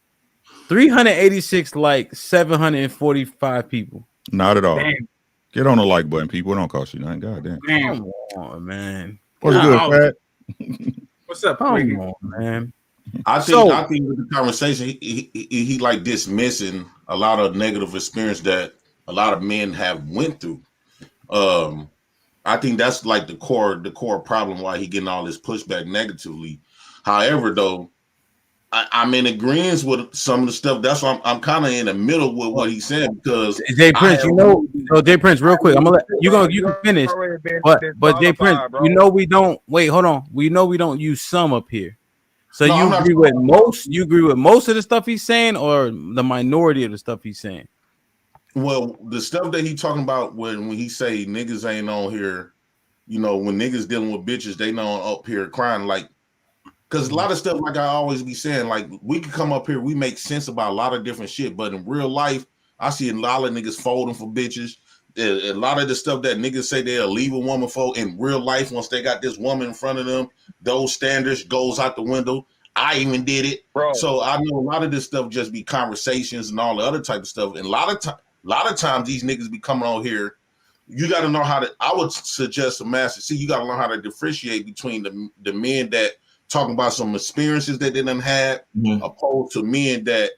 386 likes, 745 people. Not at all. Damn. Get on the like button, people. It don't cost you nothing. Goddamn. Come on, man. What's good, Pat? What's up? Come on, man. I think with the conversation, he like dismissing a lot of negative experience that a lot of men have went through. I think that's like the core problem why he getting all this pushback negatively. However, though, I'm in agreement with some of the stuff. That's why I'm kind of in the middle with what he's saying because Jay Prince, Jay Prince, real quick, I'm gonna let you can finish, but Jay Prince, we don't wait. Hold on, we don't use some up here. So you agree with most? You agree with most of the stuff he's saying, or the minority of the stuff he's saying? Well, the stuff that he talking about when he say niggas ain't on here, when niggas dealing with bitches, they not up here crying like. Because a lot of stuff, like I always be saying, like we can come up here, we make sense about a lot of different shit, but in real life, I see a lot of niggas folding for bitches. A lot of the stuff that niggas say they'll leave a woman for in real life, once they got this woman in front of them, those standards goes out the window. I even did it, bro. So I know a lot of this stuff just be conversations and all the other type of stuff. And a lot of times these niggas be coming on here. You got to know how to. I would suggest a master. See, you got to learn how to differentiate between the men that talking about some experiences that they done had, opposed to men that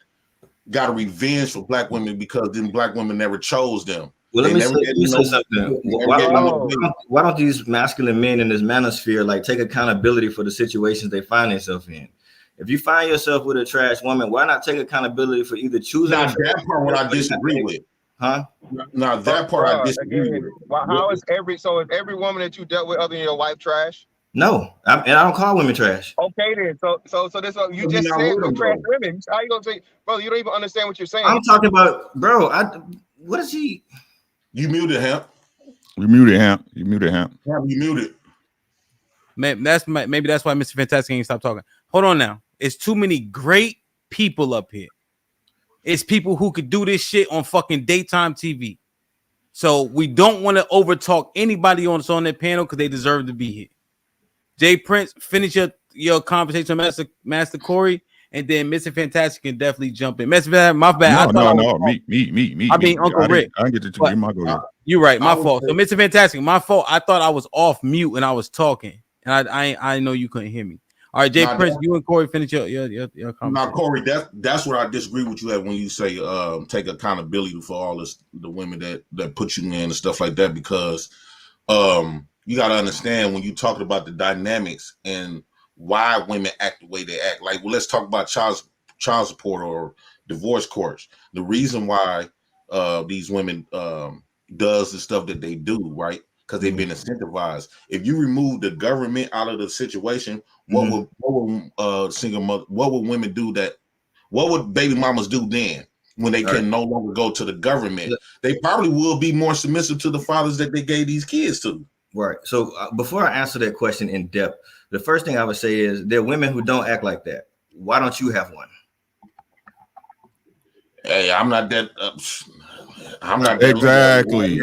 got a revenge for black women because them black women never chose them. Well, let me say something. Why don't these masculine men in this manosphere like take accountability for the situations they find themselves in? If you find yourself with a trash woman, why not take accountability for either choosing? Now that part, what I disagree with, huh? Now that part, I disagree with. How is every woman that you dealt with other than your wife trash? No, and I don't call women trash. Okay, then. So this you just said with trash women. How you gonna say, brother? You don't even understand what you're saying. I'm talking about, bro. What is he? You muted him. You muted him. You muted him. Yeah, you muted. Maybe that's why Mr. Fantastic ain't stop talking. Hold on now. It's too many great people up here. It's people who could do this shit on fucking daytime TV. So we don't want to overtalk anybody on that panel because they deserve to be here. Jay Prince, finish your conversation with Master Corey, and then Mr. Fantastic can definitely jump in. Mr. My bad. No, me. I mean, Uncle Rick. I get to my go. You're right. My fault. So, Mr. Fantastic, my fault. I thought I was off mute and I was talking, and I know you couldn't hear me. All right, Jay Prince, you and Corey finish your conversation. Now, Corey, that's where I disagree with you at when you say take accountability for all the women that put you in and stuff like that, because you got to understand when you talking about the dynamics and why women act the way they act. Like, well, let's talk about child support or divorce courts. The reason why these women does the stuff that they do, right? Because they've been incentivized. If you remove the government out of the situation, what would single mother? What would women do? What would baby mamas do then when they can no longer go to the government? They probably will be more submissive to the fathers that they gave these kids to. Right. So before I answer that question in depth, the first thing I would say is there are women who don't act like that. Why don't you have one? Hey, I'm not that. Exactly.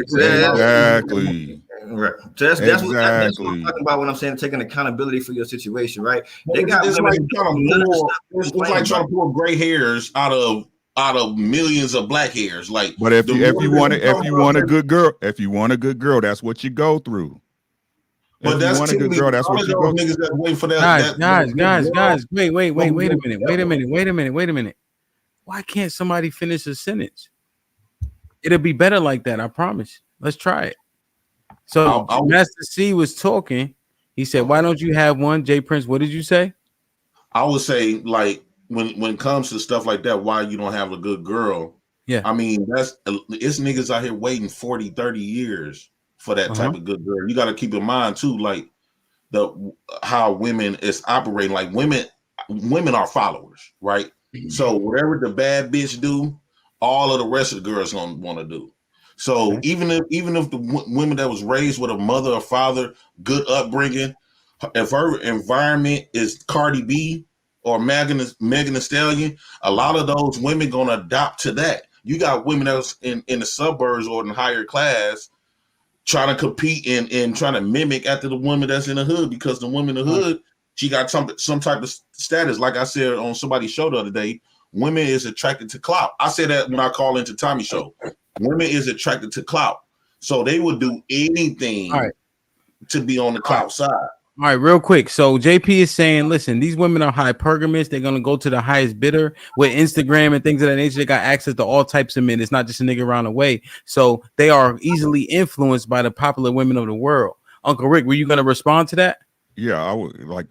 Right. So that's what I'm talking about when I'm saying taking accountability for your situation, right? They got it's like trying to pull gray hairs out of millions of black hairs. Like, but if you want a good girl, that's what you go through. But that's what you go through. Niggas that wait for that. Guys, wait a minute. Why can't somebody finish a sentence? It'll be better like that, I promise. Let's try it. So Master C was talking. He said, "Why don't you have one?" Jay Prince, what did you say? I would say, like, when it comes to stuff like that, why you don't have a good girl? Yeah. I mean, it's niggas out here waiting 40, 30 years for that type of good girl. You got to keep in mind too, like how women is operating. Like women are followers, right? So whatever the bad bitch do, all of the rest of the girls gonna want to do. So even if the women that was raised with a mother or father, good upbringing, if her environment is Cardi B or Megan Thee Stallion, a lot of those women gonna adopt to that. You got women that's in the suburbs or in higher class trying to compete and trying to mimic after the woman that's in the hood, because the woman in the hood, she got some type of status. Like I said on somebody's show the other day, women is attracted to clout. I said that when I call into Tommy's show. Women is attracted to clout. So they would do anything to be on the clout side. All right, real quick. So JP is saying, listen, these women are hypergamous. They're gonna go to the highest bidder with Instagram and things of that nature. They got access to all types of men. It's not just a nigga around the way. So they are easily influenced by the popular women of the world. Uncle Rick, were you gonna respond to that? Yeah, I would like.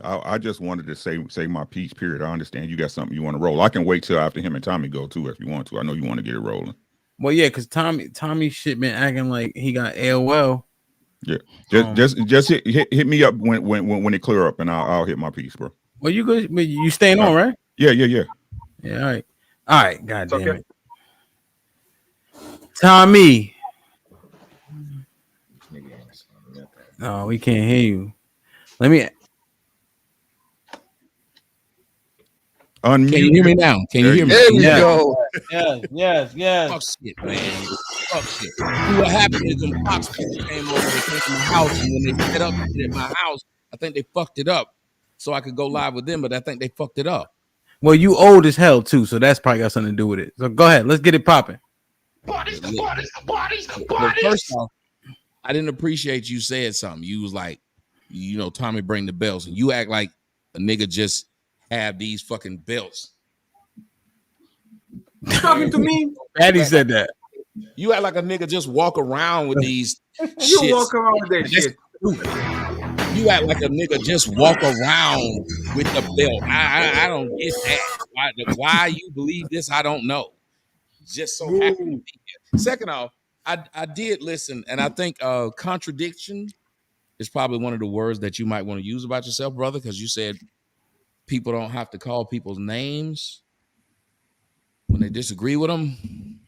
I just wanted to say my piece. Period. I understand you got something you want to roll. I can wait till after him and Tommy go too if you want to. I know you want to get it rolling. Well, yeah, because Tommy shit been acting like he got AOL. Yeah, just hit me up when it clear up, and I'll hit my piece, bro. Well, you good? You staying on, right? Yeah. Yeah. All right. God damn it, Tommy. No, we can't hear you. Let me unmute. Can you hear me now? Can you hear me? There we go. Yes. Fuck shit, man. Fuck shit. See what happened is them Fox people came over, they came to my house, and when they set up shit at my house, I think they fucked it up so I could go live with them, but I think they fucked it up. Well, you old as hell too, so that's probably got something to do with it. So go ahead, let's get it popping. Well, first off, I didn't appreciate you said something. You was like, Tommy bring the belts, and you act like a nigga just have these fucking belts. Talking to me? Patty said that. You act like a nigga just walk around with these. You walk around with that shit. You act like a nigga just walk around with the belt. I don't get that. Why you believe this? I don't know. Just so happy to be here. Second off, I did listen, and I think contradiction is probably one of the words that you might want to use about yourself, brother, because you said people don't have to call people's names when they disagree with them.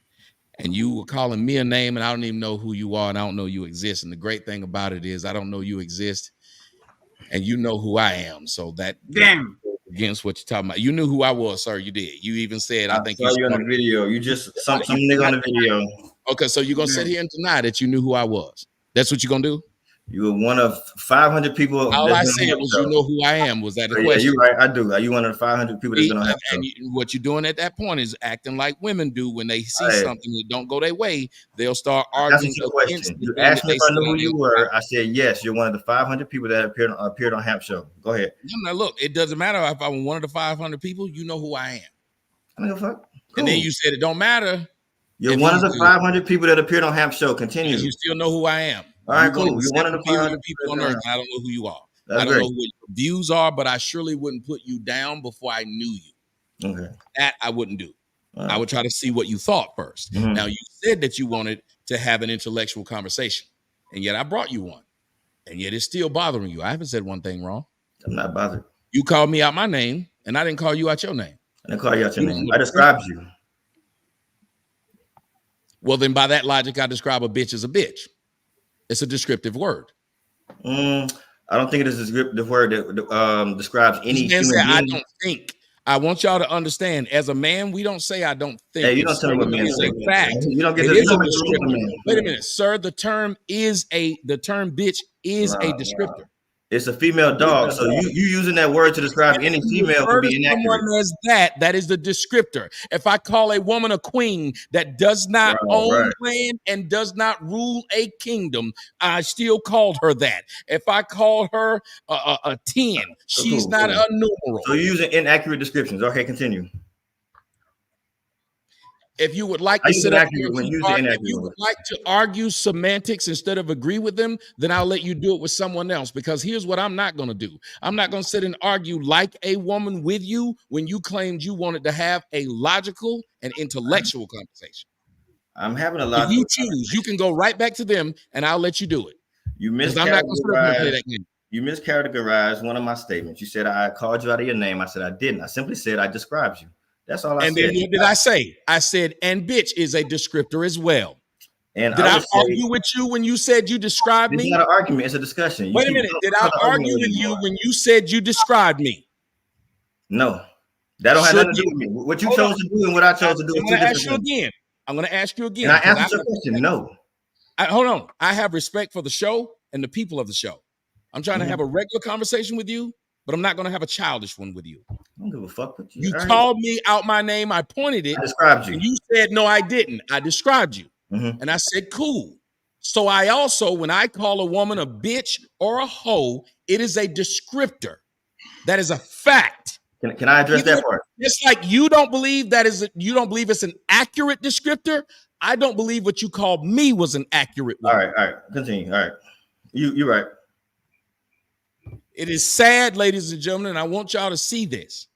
And you were calling me a name, and I don't even know who you are, and I don't know you exist. And the great thing about it is I don't know you exist, and you know who I am. So that against what you're talking about. You knew who I was, sir. You did. You even said, I think saw you on the video. You just some nigga on the video. Okay, so you're gonna sit here and deny that you knew who I was. That's what you're gonna do? You were one of 500 people. All I said was you know who I am. Was that a question? Yeah, you're right. I do. Are you one of the 500 people that's gonna have and what you're doing at that point is acting like women do when they see something that don't go their way. They'll start arguing. You asked me if I knew who you were. I said yes. You're one of the 500 people that appeared on Hamp Show. Go ahead. No, look, it doesn't matter if I'm one of the 500 people. You know who I am. I don't give a fuck. Cool. And then you said it don't matter. You're one of the 500 people that appeared on Hamp Show. Continue. You still know who I am. All right, cool. You're one of the 500 people on earth. I don't know who you are. That's I don't great. know what your views are, but I surely wouldn't put you down before I knew you. Okay. That I wouldn't do. Right. I would try to see what you thought first. Mm-hmm. Now, you said that you wanted to have an intellectual conversation, and yet I brought you one, and yet it's still bothering you. I haven't said one thing wrong. I'm not bothered. You called me out my name, and I didn't call you out your name. I didn't call you out your name. I described you. Well, then by that logic, I describe a bitch as a bitch. It's a descriptive word. I don't think it is a descriptive word that describes any human being. I don't think. I want y'all to understand, as a man, we don't say I don't think. Hey, you don't tell me what men say. Fact. You don't get it this. Is a descriptor. Wait a minute, sir. The term bitch is a descriptor. It's a female dog, so you using that word to describe any female would be inaccurate. Someone as that is the descriptor. If I call a woman a queen that does not own land and does not rule a kingdom, I still called her that. If I call her a 10, she's not a numeral. So you're using inaccurate descriptions. Okay, continue. If you would like I to use sit up inaccurate here, when and use the if inaccurate you one. would like to argue semantics instead of agree with them, then I'll let you do it with someone else. Because here's what I'm not going to do. I'm not going to sit and argue like a woman with you when you claimed you wanted to have a logical and intellectual conversation. I'm having a If logical. you choose, you can go right back to them, and I'll let you do it. You Because I'm not going to sit up here and play mischaracterized. that game. You mischaracterized one of my statements. You said I called you out of your name. I said I didn't. I simply said I described you. That's all I And said. then what did I say? I said, and bitch is a descriptor as well. And did I I would say- argue with you when you said you described It's me? not an argument. It's a discussion. You Wait a keep minute. going Did on I the argument argue with you you are. when you said you described me? No. That don't have Should nothing to do you- with me. What you Hold chose on. to do and what I chose to do I'm is two going to ask different you things. again. I'm going to ask you again. And I 'cause answered your question. No. Hold on. I have respect for the show and the people of the show. I'm trying to have a regular conversation with you, but I'm not going to have a childish one with you. I don't give a fuck with you. You All right. called me out my name. I pointed it. I described you. And you said, no, I didn't. I described you. Mhm. And I said, cool. So I also, when I call a woman a bitch or a hoe, it is a descriptor. That is a fact. Can I address that part? Just like you don't believe you don't believe it's an accurate descriptor. I don't believe what you called me was an accurate one. All right. Continue. All right. You're right. It is sad, ladies and gentlemen, and I want y'all to see this,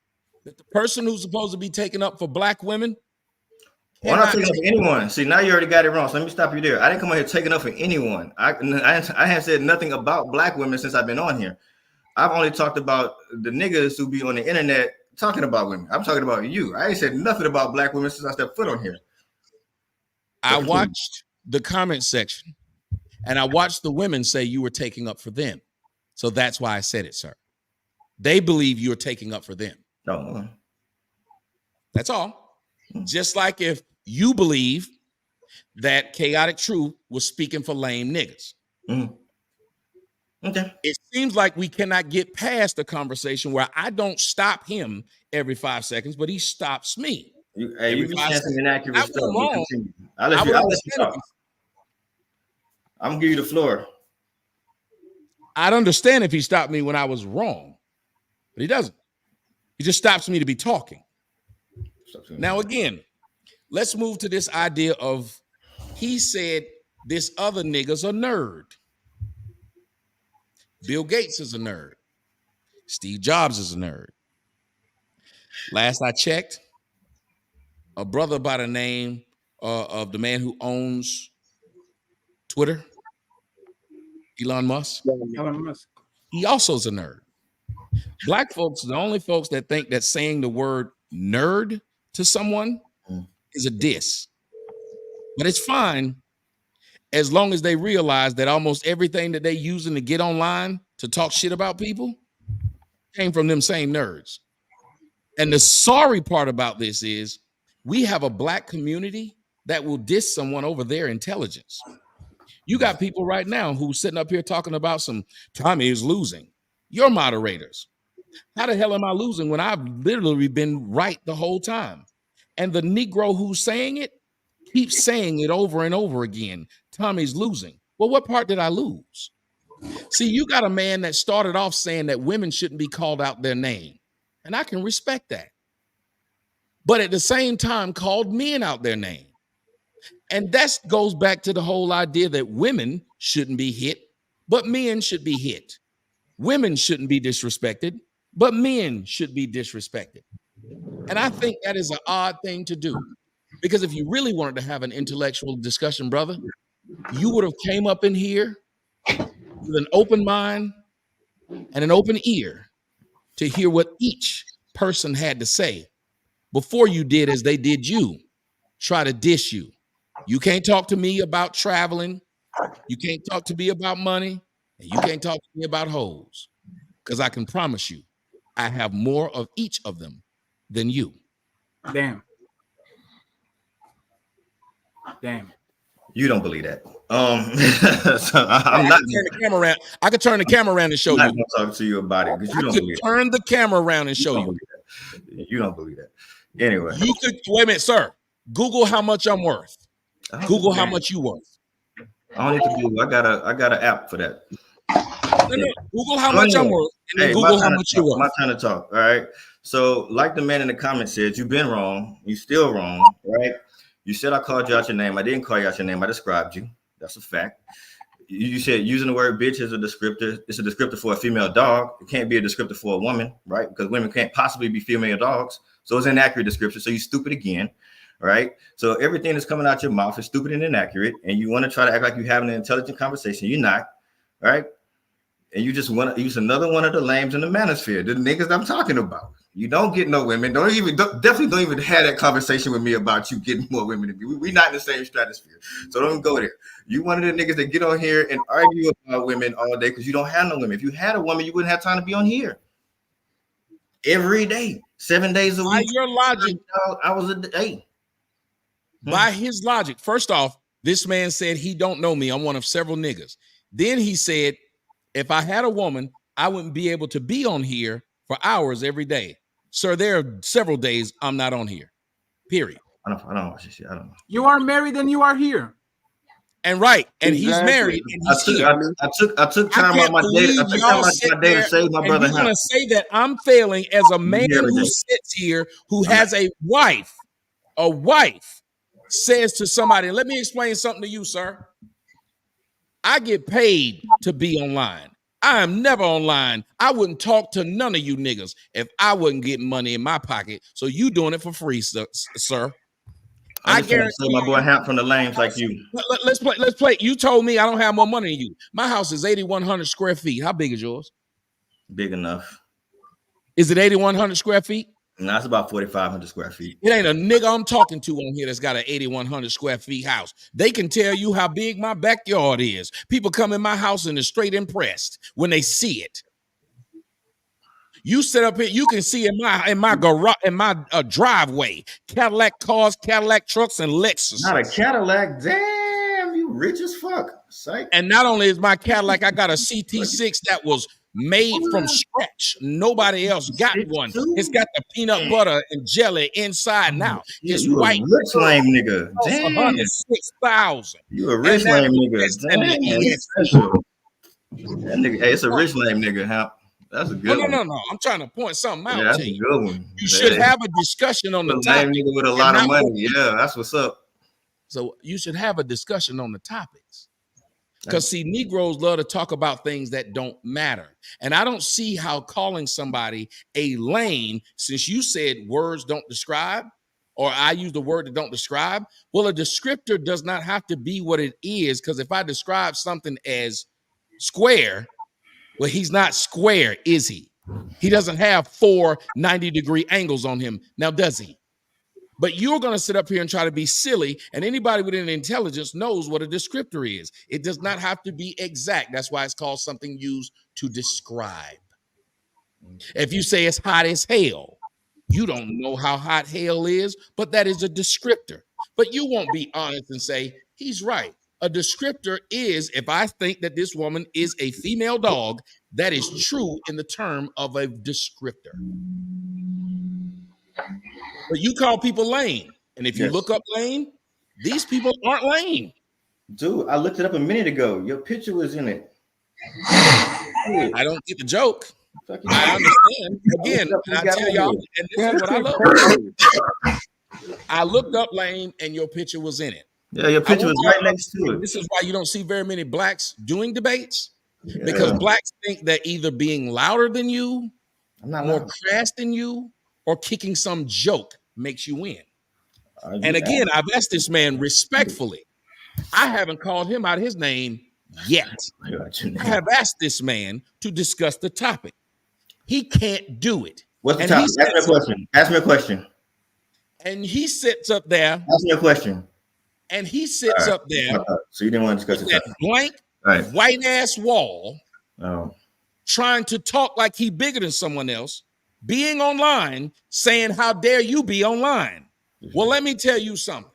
that the person who's supposed to be taken up for black women. Well, I'm not taking up for anyone. See, now you already got it wrong. So let me stop you there. I didn't come out here taking up for anyone. I haven't said nothing about black women since I've been on here. I've only talked about the niggas who be on the internet talking about women. I'm talking about you. I ain't said nothing about black women since I stepped foot on here. I watched the comment section and I watched the women say you were taking up for them. So that's why I said it, sir. They believe you're taking up for them. No. That's all. Just like if you believe that Chaotic Truth was speaking for lame niggas. Okay. It seems like we cannot get past the conversation where I don't stop him every 5 seconds, but he stops me. You be saying some inaccurate stuff. Wrong. I'll let you talk. I'm gonna give you the floor. I'd understand if he stopped me when I was wrong, but he doesn't. He just stops me to be talking. Now, again, let's move to this idea of he said this other nigga's a nerd. Bill Gates is a nerd. Steve Jobs is a nerd. Last I checked, a brother by the name of the man who owns Twitter, Elon Musk. He also is a nerd. Black folks are the only folks that think that saying the word nerd to someone is a diss. But it's fine as long as they realize that almost everything that they using to get online to talk shit about people came from them same nerds. And the sorry part about this is we have a black community that will diss someone over their intelligence. You got people right now who sitting up here talking about some Tommy is losing. You're moderators. How the hell am I losing when I've literally been right the whole time? And the Negro who's saying it keeps saying it over and over again. Tommy's losing. Well, what part did I lose? See, you got a man that started off saying that women shouldn't be called out their name. And I can respect that. But at the same time, called men out their name. And that goes back to the whole idea that women shouldn't be hit, but men should be hit. Women shouldn't be disrespected, but men should be disrespected. And I think that is an odd thing to do. Because if you really wanted to have an intellectual discussion, brother, you would have came up in here with an open mind and an open ear to hear what each person had to say before you did as they did you, try to dish you. You can't talk to me about traveling. You can't talk to me about money. And you can't talk to me about hoes. Because I can promise you, I have more of each of them than you. Damn. You don't believe that. So I'm not turn the camera around. I could turn the camera around and show I'm you. not gonna talk to you about it because you I don't could believe turn the camera around and show you. You don't believe that. Anyway, you could wait a minute, sir. Google how much I'm worth. Google how much you worth. I don't need to Google. I got an app for that. No. Google how much I'm worth, and then Google how much you're worth. My time to talk. All right. So, like the man in the comments said, you've been wrong. You're still wrong, right? You said I called you out your name. I didn't call you out your name. I described you. That's a fact. You said using the word bitch is a descriptor. It's a descriptor for a female dog. It can't be a descriptor for a woman, right? Because women can't possibly be female dogs. So it's an inaccurate description. So you stupid again, right? So everything that's coming out your mouth is stupid and inaccurate. And you want to try to act like you're having an intelligent conversation. You're not, right? And you just want to use another one of the lames in the manosphere, the niggas I'm talking about. You don't get no women. Definitely don't even have that conversation with me about you getting more women than me. We're not in the same stratosphere. So don't go there. You one of the niggas that get on here and argue about women all day because you don't have no women. If you had a woman, you wouldn't have time to be on here. Every day, 7 days a week. By your logic, I was a day. By his logic, first off, this man said he don't know me. I'm one of several niggas. Then he said, if I had a woman, I wouldn't be able to be on here for hours every day. Sir, there are several days I'm not on here. Period. I don't watch this shit. I don't know. You are married and you are here. And right, and he's married. And he's here. I took time out my day. I took time out my day to save my brother. You're gonna say that I'm failing as a man who sits here who has a wife. A wife says to somebody, let me explain something to you, sir. I get paid to be online. I am never online. I wouldn't talk to none of you niggas if I wasn't getting money in my pocket. So you doing it for free, sir. I guarantee my boy Hamp from the lanes like you. Let's play. You told me I don't have more money than you. My house is 8,100 square feet. How big is yours? Big enough. Is it 8,100 square feet? No, it's about 4,500 square feet. It ain't a nigga I'm talking to on here that's got an 8,100 square feet house. They can tell you how big my backyard is. People come in my house and are straight impressed when they see it. You sit up here, you can see in my garage, in my driveway, Cadillac cars, Cadillac trucks, and Lexus. Not a Cadillac. Damn, you rich as fuck. Psych. And not only is my Cadillac, I got a CT6 that was made from scratch. Nobody else got one. It's got the peanut butter and jelly inside now. It's you white. A rich lame nigga. Damn. 106,000. You a rich lame nigga. Damn. That nigga, hey, it's a rich lame nigga, Hamp. That's a good one. No. I'm trying to point something out that's to a you. good one. You should have a discussion on the topic. Nigga with a lot of money. Yeah, that's what's up. So you should have a discussion on the topics. Because see, Negroes love to talk about things that don't matter. And I don't see how calling somebody a lame, since you said words don't describe, or I use the word that don't describe. Well, a descriptor does not have to be what it is. Because if I describe something as square, well, he's not square, is he? He doesn't have 4 90-degree angles on him. Now, does he? But you're going to sit up here and try to be silly, and anybody with an intelligence knows what a descriptor is. It does not have to be exact. That's why it's called something used to describe. If you say it's hot as hell, you don't know how hot hell is, but that is a descriptor. But you won't be honest and say, he's right. A descriptor is, if I think that this woman is a female dog, that is true in the term of a descriptor. But you call people lame. And if you look up lame, these people aren't lame. Dude, I looked it up a minute ago. Your picture was in it. I don't get the joke. I understand. Again, I tell y'all, and this is what I love. I looked up lame and your picture was in it. Yeah, your picture was right next to it. This is why you don't see very many blacks doing debates, because blacks think that either being louder than you, more crass than you, or kicking some joke makes you win. And again, I've asked this man respectfully. I haven't called him out his name yet. I have asked this man to discuss the topic. He can't do it. What's the topic? Ask me a question. Ask me a question. And he sits up there. Ask me a question. And he sits up there. So you didn't want to discuss that blank white ass wall, trying to talk like he bigger than someone else, being online, saying, how dare you be online? Well, let me tell you something.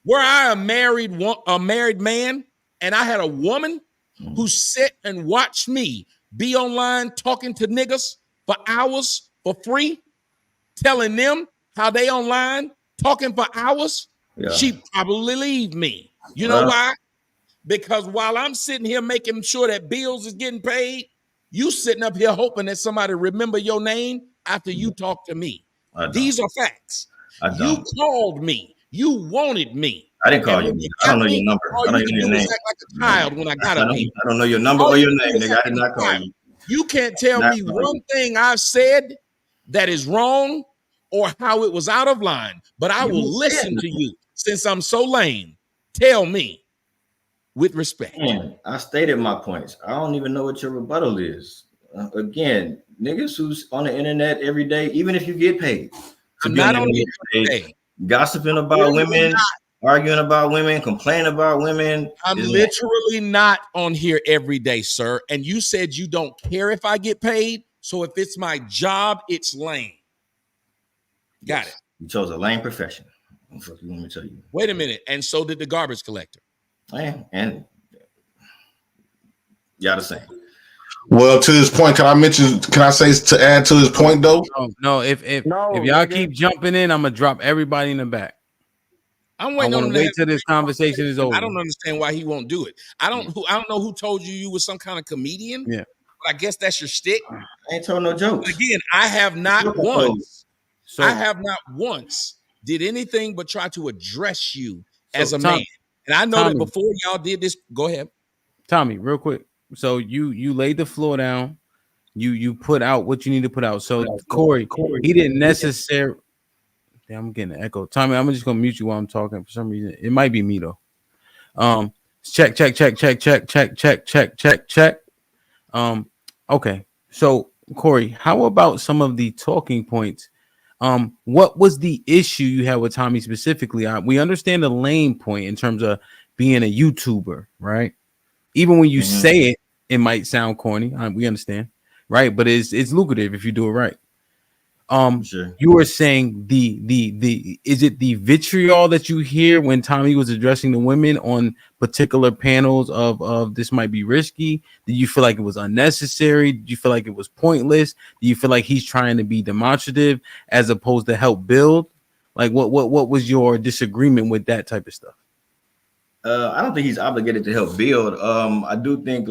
Where I am a married man, and I had a woman who sat and watched me be online talking to niggas for hours for free, telling them how they online talking for hours, she probably leave me. You know why? Because while I'm sitting here making sure that bills is getting paid, you sitting up here hoping that somebody remember your name after you talk to me. These are facts. You called me You wanted me. I didn't call And you. when you I don't got know your me, number. all I you don't can know do your is name. act like a child when I got up here. I don't know your number All or you your can name, do is nigga. I act did like not a call child. you. You can't tell Not me call you. one thing I've said that is wrong or how it was out of line, but I You will didn't say listen it. to you since I'm so lame. Tell me with respect. Man, I stated my points. I don't even know what your rebuttal is. Again, niggas who's on the internet every day, even if you get paid to I'm be on not the on the internet every internet day, gossiping about Literally women, not. arguing about women, complaining about women. I'm is literally not on here every day, sir. And you said you don't care if I get paid. So if it's my job, it's lame. Got it. You chose a lame profession. What the fuck you want me to tell you? Wait a minute. And so did the garbage collector. And y'all the same. Well, to his point, can I say to add to his point though? No, if y'all keep jumping in, I'm gonna drop everybody in the back. I'm I waiting on want him to to wait have till this conversation is over. I don't understand why he won't do it. I don't know who told you was some kind of comedian. Yeah. But I guess that's your shtick. I ain't told no jokes. Again, I have not once. So I have not once did anything but try to address you as a Tom- man. And I know that Tommy. before y'all did this. Go ahead. Tommy, real quick. So you laid the floor down. You put out what you need to put out. So Corey, he didn't necessarily. Damn, I'm getting an echo. Tommy, I'm just gonna mute you while I'm talking. For some reason, it might be me though. Check. Okay. So Corey, how about some of the talking points? What was the issue you had with Tommy specifically? We understand the lane point in terms of being a YouTuber, right? Even when you say it, it might sound corny. We understand, right? But it's lucrative if you do it right. Sure. You were saying the is it the vitriol that you hear when Tommy was addressing the women on particular panels of this might be risky? Did you feel like it was unnecessary? Did you feel like it was pointless? Do you feel like he's trying to be demonstrative as opposed to help build? Like what was your disagreement with that type of stuff? I don't think he's obligated to help build. I do think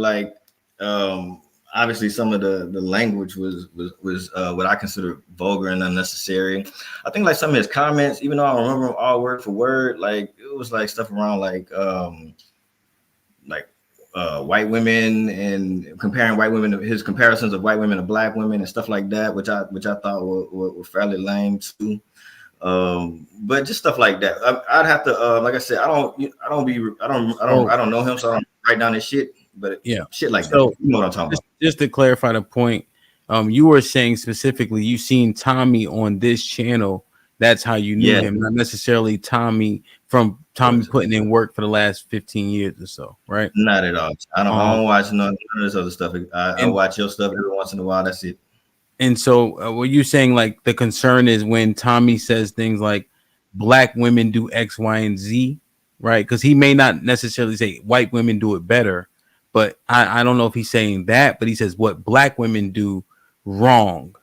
obviously some of the language was what I consider vulgar and unnecessary. I think like some of his comments, even though I don't remember them all word for word, like it was like stuff around white women and comparing white women, his comparisons of white women to black women and stuff like that, which I thought were fairly lame too. But just stuff like that. I'd have to like I said, I don't know him, so I don't write down his shit. But yeah, shit like so, that. You know what I'm talking about. Just to clarify the point, you were saying specifically you seen Tommy on this channel. That's how you knew him, not necessarily Tommy putting in work for the last 15 years or so, right? Not at all. I don't watch none of this other stuff. I watch your stuff every once in a while. That's it. And so were you saying like the concern is when Tommy says things like black women do X, Y, and Z, right? Because he may not necessarily say white women do it better, but I don't know if he's saying that, but he says what black women do wrong,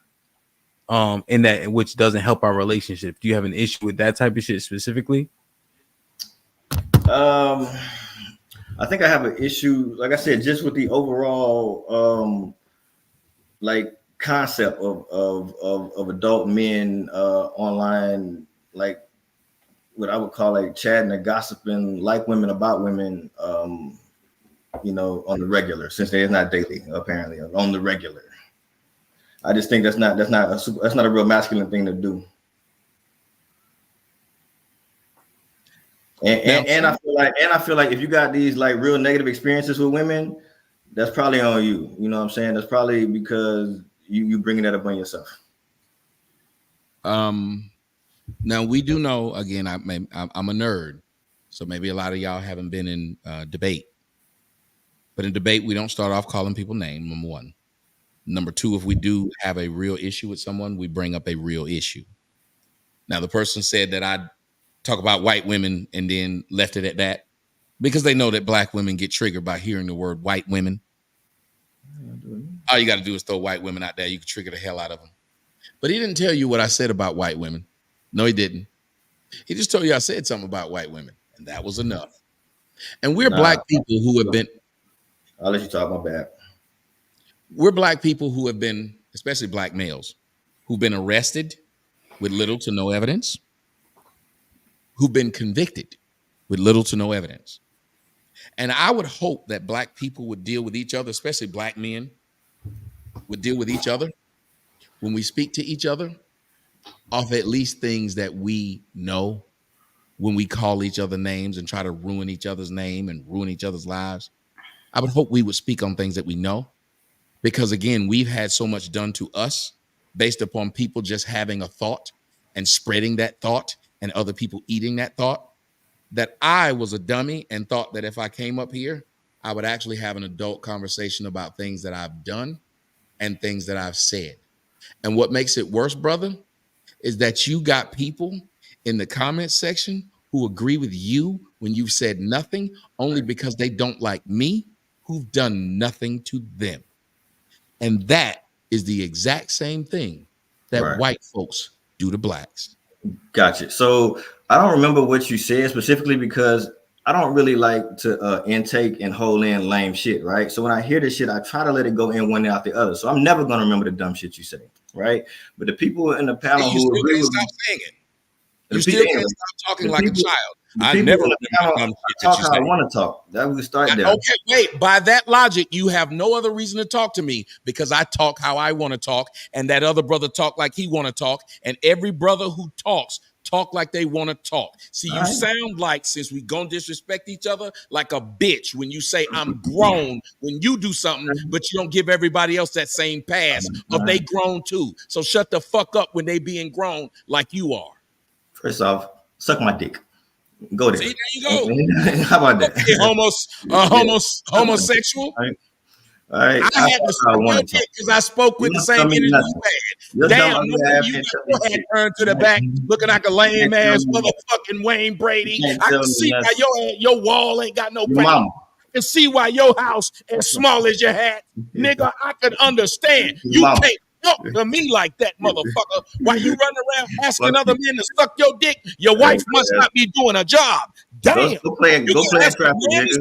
in that which doesn't help our relationship. Do you have an issue with that type of shit specifically? I think I have an issue, like I said, just with the overall like concept of adult men online, like what I would call like chatting and gossiping like women about women, on the regular, since they're not daily, apparently on the regular. I just think that's not a real masculine thing to do. And I feel like if you got these like real negative experiences with women, that's probably on you. You know what I'm saying? That's probably because you bringing that up on yourself. Now we do know, again, I'm a nerd, so maybe a lot of y'all haven't been in debate. But in debate, we don't start off calling people names, number one. Number two, if we do have a real issue with someone, we bring up a real issue. Now, the person said that I talk about white women and then left it at that because they know that black women get triggered by hearing the word white women. All you got to do is throw white women out there. You can trigger the hell out of them. But he didn't tell you what I said about white women. No, he didn't. He just told you I said something about white women, and that was enough. And we're black people who have been... I'll let you talk, my bad. We're black people who have been, especially black males, who've been arrested with little to no evidence. who've been convicted with little to no evidence. And I would hope that black people would deal with each other, especially black men would deal with each other when we speak to each other off at least things that we know, when we call each other names and try to ruin each other's name and ruin each other's lives. I would hope we would speak on things that we know, because again, we've had so much done to us based upon people just having a thought and spreading that thought and other people eating that thought, that I was a dummy and thought that if I came up here, I would actually have an adult conversation about things that I've done and things that I've said. And what makes it worse, brother, is that you got people in the comment section who agree with you when you've said nothing, only because they don't like me, who've done nothing to them. And that is the exact same thing that white folks do to blacks. Gotcha. So I don't remember what you said specifically, because I don't really like to intake and hold in lame shit, right? So when I hear this shit, I try to let it go in one out the other. So I'm never going to remember the dumb shit you say, right? But the people in the panel who agree with stop saying it. You still can't stop talking like a child. I never talk how I want to talk. That we start there. Okay, wait. By that logic, you have no other reason to talk to me, because I talk how I want to talk, and that other brother talk like he want to talk, and every brother who talk like they want to talk. See, you sound like, since we gonna disrespect each other, like a bitch when you say I'm grown when you do something, but you don't give everybody else that same pass of they grown too. So shut the fuck up when they being grown like you are. First off, suck my dick. Go there. See, there you go. How about that? Okay, homosexual. All right. I had to suck your dick because I spoke with the same energy you had. Damn, you got your head turned to the back, looking like a lame ass motherfucking Wayne Brady. I can see why your wall ain't got no back. I can see why your house as small as your hat. Nigga, I could understand. You can't talk to me like that, motherfucker. While you running around asking other men to suck your dick, your wife must not be doing a job. Damn. Go play in traffic, nigga.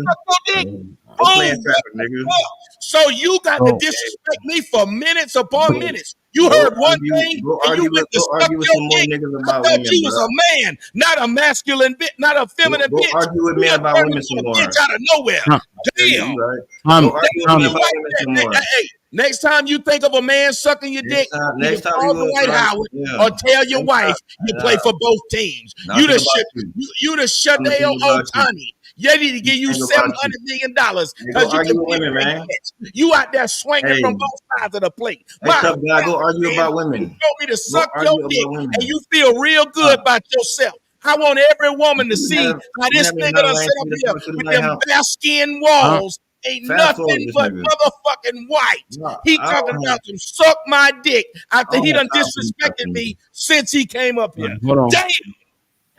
Go play in traffic, nigga. So you got to disrespect me for minutes upon minutes. You heard one thing and you went to suck your dick. I thought you was a man, not a masculine bitch, not a feminine bitch. Go argue with me about women some more. Bitch out of nowhere. Damn. Hey, next time you think of a man sucking your dick, next time call Dwight Howard or tell your wife you play for both teams. You the Shadeo Otani. You need to give you $700 million because you can man. You out there swinging from both sides of the plate. Tough guy, go argue about women. You want me to suck your dick and you feel real good about yourself. I want every woman to see how this nigga done sit up here with them bare skin walls. Ain't nothing but motherfucking white. He talking about to suck my dick after he done disrespected me since he came up here. Damn.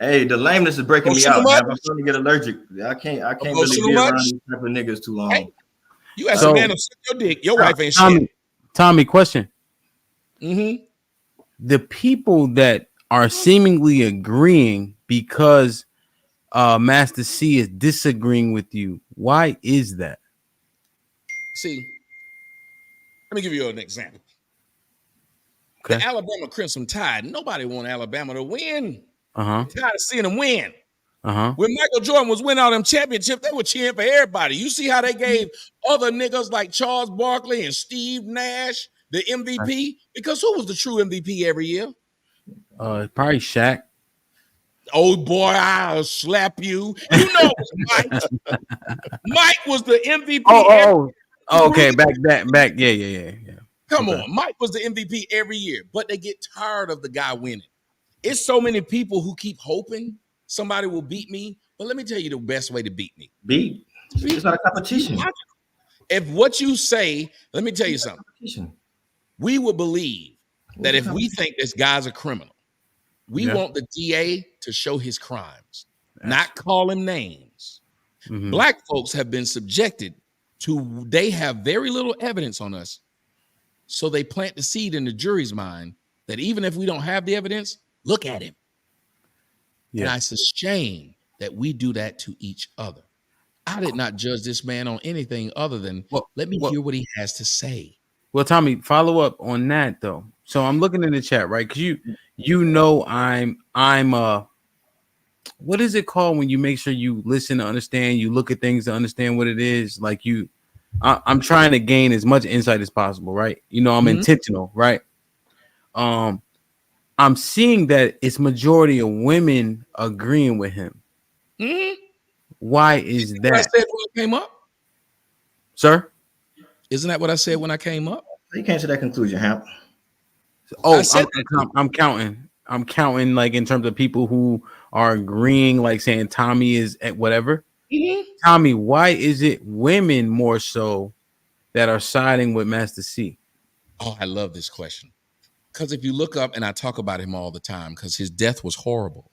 Hey, the lameness is breaking me out, man. I'm starting to get allergic. I can't really be around these type of niggas too long. Hey, you ask a man to suck your dick. Your wife ain't shit. Tommy, question. Mm-hmm. The people that are seemingly agreeing because Master C is disagreeing with you, why is that? See, let me give you an example. Okay. The Alabama Crimson Tide. Nobody want Alabama to win. Uh-huh. Tired of seeing them win. Uh-huh. When Michael Jordan was winning all them championships, they were cheering for everybody. You see how they gave other niggas like Charles Barkley and Steve Nash the MVP? Because who was the true MVP every year? Probably Shaq. Oh boy, I'll slap you. You know it was Mike. Mike was the MVP. Okay, back. Yeah. Come on, Mike was the MVP every year, but they get tired of the guy winning. It's so many people who keep hoping somebody will beat me. But let me tell you the best way to beat me. It's not a competition. If what you say, let me tell you something. We would believe that if we think this guy's a criminal, we want the DA to show his crimes, not call him names. Mm-hmm. Black folks have been subjected to, they have very little evidence on us. So they plant the seed in the jury's mind that even if we don't have the evidence, look at him. Yeah. And it's a shame that we do that to each other. I did not judge this man on anything other than let me hear what he has to say. Well, Tommy, follow up on that though. So I'm looking in the chat, right? Because you know I'm what is it called when you make sure you listen to understand, you look at things to understand what it is? Like I'm trying to gain as much insight as possible, right? You know, I'm intentional, right? I'm seeing that it's majority of women agreeing with him. Why is What I that, said when I came up, sir? Isn't that what I said when I came up? You came to that conclusion, Hamp. Oh, I'm counting. I'm counting like in terms of people who are agreeing, like saying Tommy is at whatever. Tommy, why is it women more so that are siding with Master C? Oh, I love this question. Because if you look up, and I talk about him all the time, because his death was horrible.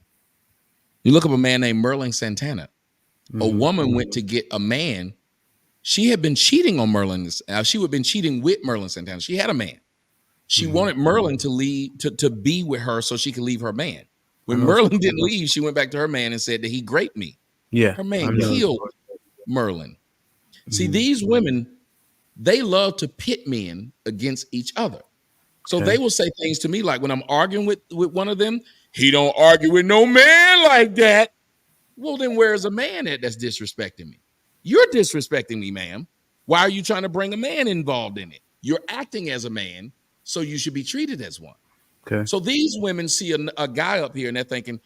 You look up a man named Merlin Santana. A woman went to get a man. She had been cheating on Merlin. She had been cheating with Merlin Santana. She had a man. She wanted Merlin to leave to be with her so she could leave her man. When Merlin didn't leave, she went back to her man and said that he raped me. Yeah, her man killed Merlin. See, these women, they love to pit men against each other. So they will say things to me like when I'm arguing with one of them, he don't argue with no man like that. Well, then where's a man that's disrespecting me? You're disrespecting me, ma'am. Why are you trying to bring a man involved in it? You're acting as a man, so you should be treated as one. Okay. So these women see a guy up here and they're thinking,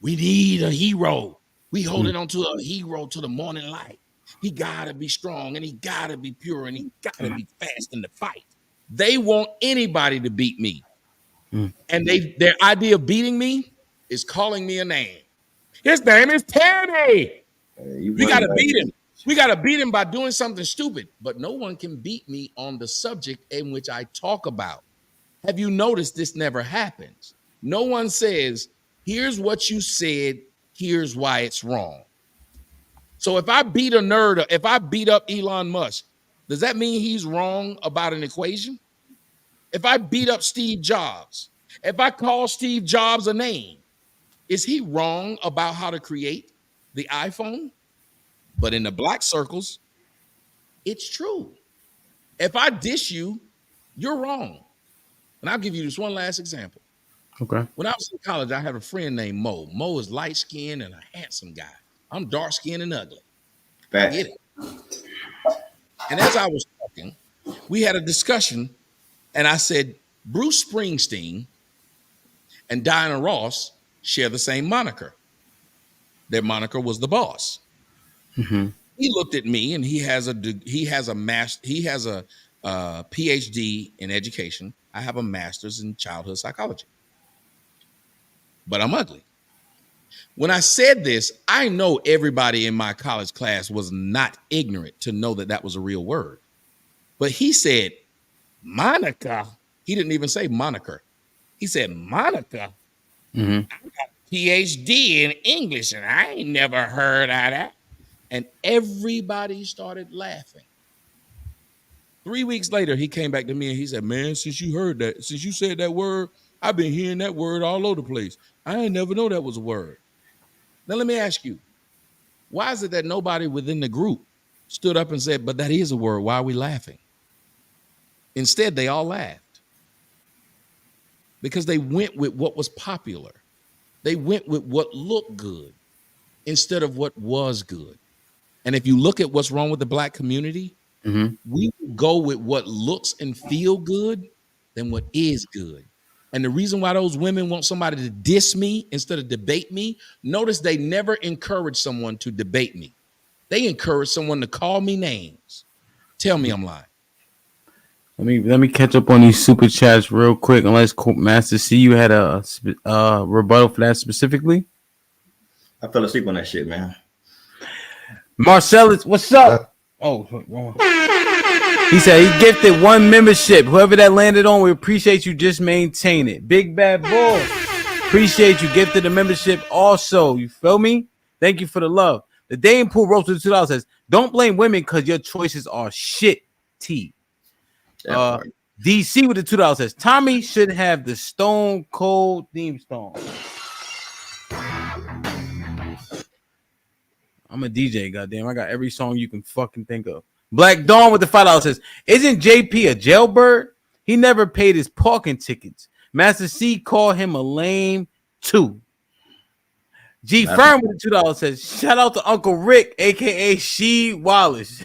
we need a hero. We holding on to a hero to the morning light. He gotta be strong and he gotta be pure and he gotta be fast in the fight. They want anybody to beat me. And their idea of beating me is calling me a name. His name is Tammy. We got to beat him. We got to beat him by doing something stupid. But no one can beat me on the subject in which I talk about. Have you noticed this never happens? No one says, here's what you said. Here's why it's wrong. So if I beat a nerd, if I beat up Elon Musk, does that mean he's wrong about an equation? If I beat up Steve Jobs, if I call Steve Jobs a name, is he wrong about how to create the iPhone? But in the black circles, it's true. If I dish you, you're wrong. And I'll give you this one last example. Okay. When I was in college, I had a friend named Mo. Mo is light-skinned and a handsome guy. I'm dark-skinned and ugly. I get it. And as I was talking, we had a discussion, and I said, Bruce Springsteen and Diana Ross share the same moniker. Their moniker was the boss. He looked at me, and he has a PhD in education. I have a master's in childhood psychology, but I'm ugly. When I said this, I know everybody in my college class was not ignorant to know that that was a real word. But he said, Monica. He didn't even say moniker. He said, Monica. I got a PhD in English, and I ain't never heard of that. And everybody started laughing. 3 weeks later, he came back to me and he said, man, since you heard that, since you said that word, I've been hearing that word all over the place. I ain't never know that was a word. Now, let me ask you, why is it that nobody within the group stood up and said, but that is a word. Why are we laughing? Instead, they all laughed because they went with what was popular. They went with what looked good instead of what was good. And if you look at what's wrong with the black community, we go with what looks and feel good than what is good. And the reason why those women want somebody to diss me instead of debate me, notice they never encourage someone to debate me. They encourage someone to call me names. Tell me I'm lying. Let me catch up on these super chats real quick. Unless Master C, you had a rebuttal for that specifically. I fell asleep on that shit, man. Marcellus, what's up? Oh, he said he gifted 1 membership. Whoever that landed on, we appreciate you. Just maintain it. Big Bad Bull, appreciate you. Gifted a membership also. You feel me? Thank you for the love. The Dame Pool Roast with $2 says, don't blame women because your choices are shit. T. DC with the $2 says, Tommy should have the Stone Cold theme song. I'm a DJ, goddamn. I got every song you can fucking think of. Black Dawn with the $5 says, isn't JP a jailbird? He never paid his parking tickets. Master C called him a lame too. G Firm with the $2 says, shout out to Uncle Rick, aka She Wallace.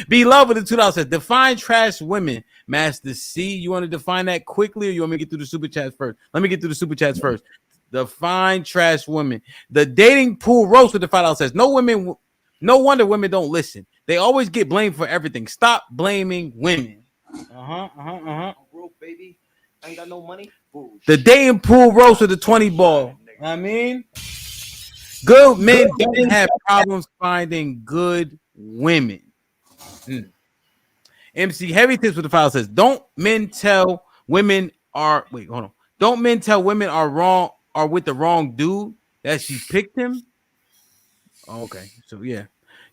Be Love with the $2 says, define trash women. Master C, you want to define that quickly, or you want me to get through the super chats first? Let me get through the super chats first. Define trash women. The dating pool roast with the $5 says, no wonder women don't listen. They always get blamed for everything. Stop blaming women. Broke, baby. I ain't got no money. Bullshit. The dating pool roast with the 20 ball. I mean, good men don't have problems finding good women. MC Heavy Tips with the $5 says, don't men tell women are Don't men tell women are wrong or with the wrong dude that she picked him? Okay, so yeah.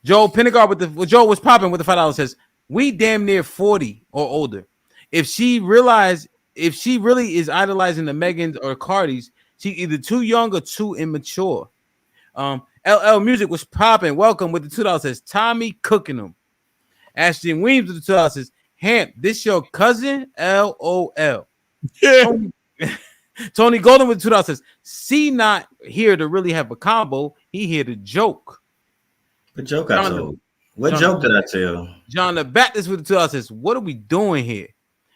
Joe Penegard with Joe was popping with the $5 says, we damn near 40 or older. If she really is idolizing the Megans or Cardis, she's either too young or too immature. LL Music was popping. Welcome with the $2 says, Tommy cooking them. Ashton Weems with the $2 says, Hamp, this your cousin? LOL. Yeah. Tony Golden with the $2 says, C not here to really have a combo. He here to joke. What joke I told? What joke did I tell? John the Baptist with the $2 says, what are we doing here?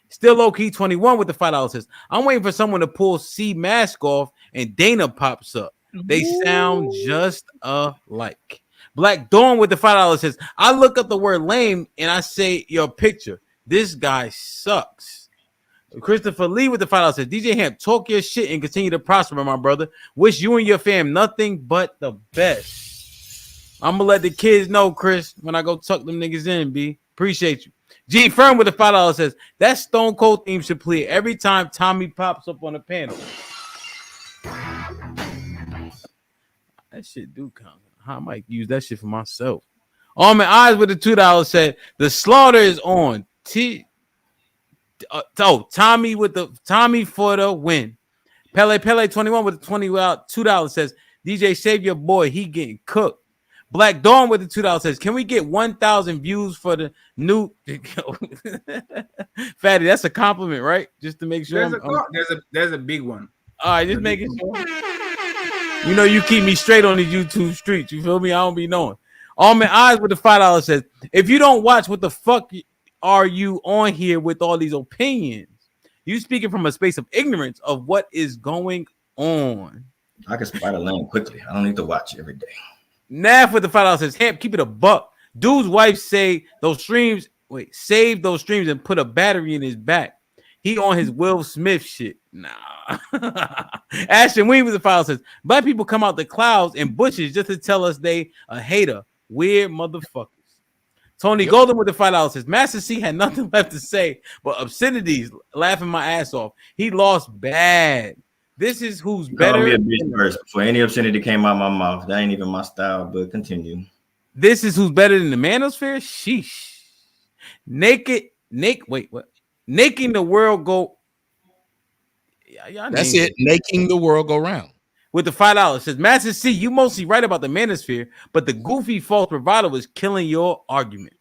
Still low key 21 with the $5 says, I'm waiting for someone to pull C mask off and Dana pops up. They sound just alike. Black Dawn with the $5 says, I look up the word lame and I say your picture. This guy sucks. Christopher Lee with the $5 says, DJ Hamp, talk your shit and continue to prosper, my brother. Wish you and your fam nothing but the best. I'm gonna let the kids know, Chris, when I go tuck them niggas in, B. Appreciate you. G Firm with the $5 says, that Stone Cold theme should play every time Tommy pops up on the panel. That shit do count. I might use that shit for myself. All my eyes with the $2 said, the slaughter is on. Tommy for the win. Pele 21 with the $2 says, DJ save your boy, he getting cooked. Black Dawn with the $2 says, can we get 1,000 views for the new Fatty? That's a compliment, right? Just to make sure. There's a big one. All right, just making sure. You know, you keep me straight on the YouTube streets. You feel me? I don't be knowing. All my eyes with the $5 says, if you don't watch, what the fuck are you on here with all these opinions? You speaking from a space of ignorance of what is going on. I can spot a lane quickly. I don't need to watch every day. Nav with the $5 says, Hamp, keep it a buck. Dude's wife save those streams and put a battery in his back. He on his Will Smith shit. Nah. Ashton Ween with the $5 says, black people come out the clouds and bushes just to tell us they a hater. Weird motherfuckers. Tony Golden with the $5 says, Master C had nothing left to say but obscenities, laughing my ass off. He lost bad. This is who's better. Me a bitch first before any obscenity came out my mouth. That ain't even my style, but continue. This is who's better than the Manosphere. Sheesh. Naking the world go. That's it. Making the world go round. With the $5 says, Master C, you mostly right about the Manosphere, but the goofy false bravado is killing your argument.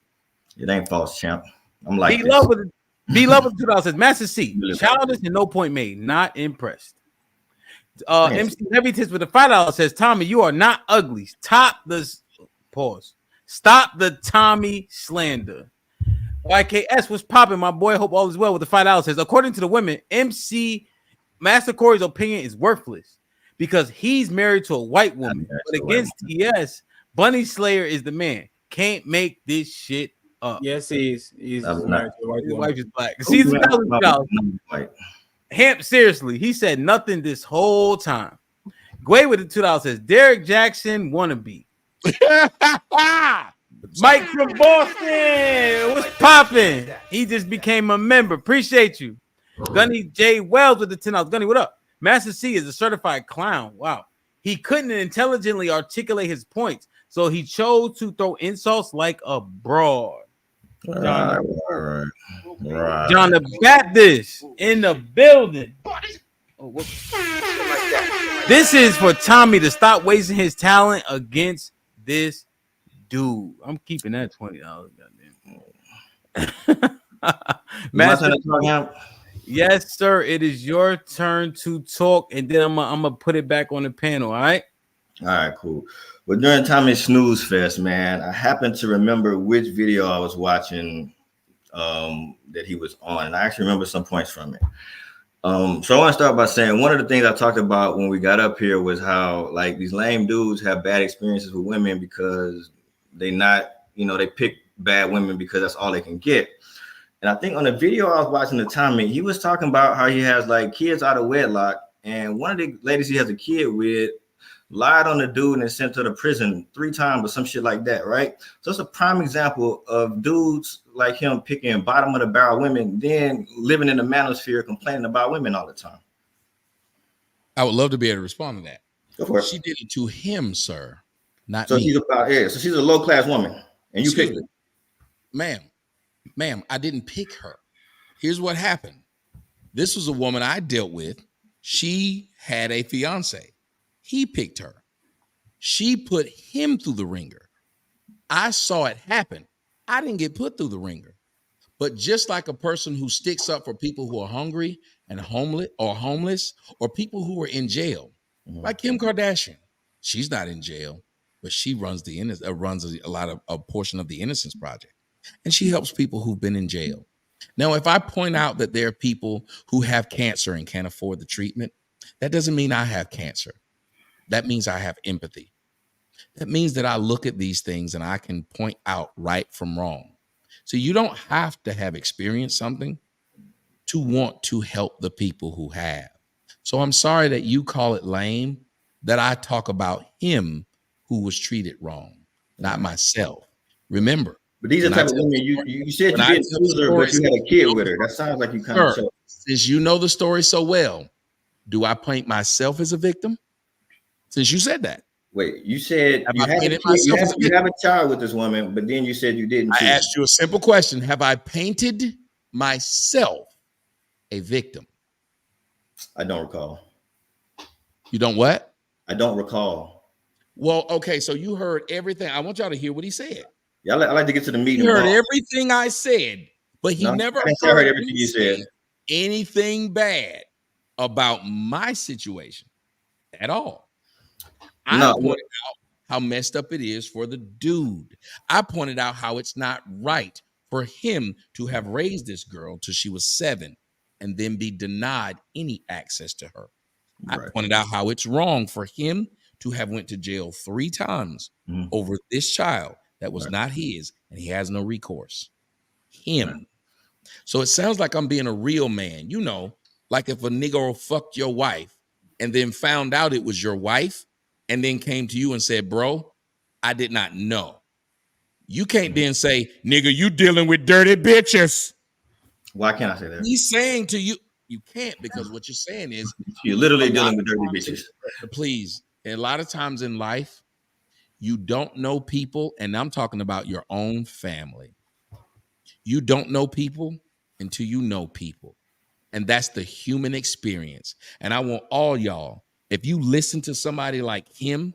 It ain't false, champ. I'm like, Be love with the $2 says, Master C, childish and no point made. Not impressed. MC Heavy Tips with the $5 says, Tommy, you are not ugly. Stop the Tommy slander. YKS was popping. My boy, hope all is well with the $5 says, according to the women, MC Master Corey's opinion is worthless because he's married to a white woman. But against TS, Bunny Slayer is the man. Can't make this shit up. Yes, he is. He's married to a white woman. His wife is black. See the Hamp, seriously, he said nothing this whole time. Gway with the $2 says, Derek Jackson wannabe. Mike from Boston was popping. He just became a member. Appreciate you. Gunny J. Wells with the $10. Gunny, what up? Master C is a certified clown. Wow. He couldn't intelligently articulate his points, so he chose to throw insults like a broad. Right. John the Baptist in the building. This is for Tommy to stop wasting his talent against this dude. I'm keeping that $20. Goddamn. Yes, sir. It is your turn to talk, and then I'm gonna put it back on the panel. All right. All right, cool. Well, during Tommy's Snooze Fest, man, I happened to remember which video I was watching that he was on, and I actually remember some points from it. So I want to start by saying one of the things I talked about when we got up here was how like these lame dudes have bad experiences with women because they pick bad women because that's all they can get. And I think on the video I was watching the Tommy, he was talking about how he has like kids out of wedlock, and one of the ladies he has a kid with lied on the dude and sent her to prison 3 times or some shit like that, right? So it's a prime example of dudes like him picking bottom of the barrel women, then living in the manosphere complaining about women all the time. I would love to be able to respond to that. Go for it. She did it to him, sir, not so me. So she's a low class woman, and you picked her, ma'am. I didn't pick her. Here's what happened. This was a woman I dealt with. She had a fiance. He picked her. She put him through the ringer. I saw it happen. I didn't get put through the ringer. But just like a person who sticks up for people who are hungry and homeless, or people who are in jail, like Kim Kardashian, she's not in jail, but she runs a portion of the Innocence Project, and she helps people who've been in jail. Now, if I point out that there are people who have cancer and can't afford the treatment, that doesn't mean I have cancer. That means I have empathy. That means that I look at these things and I can point out right from wrong. So you don't have to have experienced something to want to help the people who have. So I'm sorry that you call it lame, that I talk about him who was treated wrong, not myself. Remember. But these are the type of women you said you didn't choose her, but you had a kid with her. That sounds like you kind of chose. Since you know the story so well, do I paint myself as a victim? Since you said that. Wait, you said you have a child with this woman, but then you said you didn't. I asked you a simple question. Have I painted myself a victim? I don't recall. You don't what? I don't recall. Well, okay, so you heard everything. I want y'all to hear what he said. Yeah, I like to get to the meat. He heard everything I said, but he never heard everything you said. Anything bad about my situation at all. I pointed out how messed up it is for the dude. I pointed out how it's not right for him to have raised this girl till she was 7 and then be denied any access to her. Right. I pointed out how it's wrong for him to have went to jail 3 times over this child that was not his, and he has no recourse. Him. So it sounds like I'm being a real man. You know, like if a nigga fucked your wife and then found out it was your wife, and then came to you and said, bro, I did not know. You can't then say, nigga, you dealing with dirty bitches. Why can't I say that? He's saying to you, you can't, because what you're saying is you're literally dealing with dirty bitches. Please. A lot of times in life, you don't know people, and I'm talking about your own family. You don't know people until you know people. And that's the human experience. And I want all y'all, if you listen to somebody like him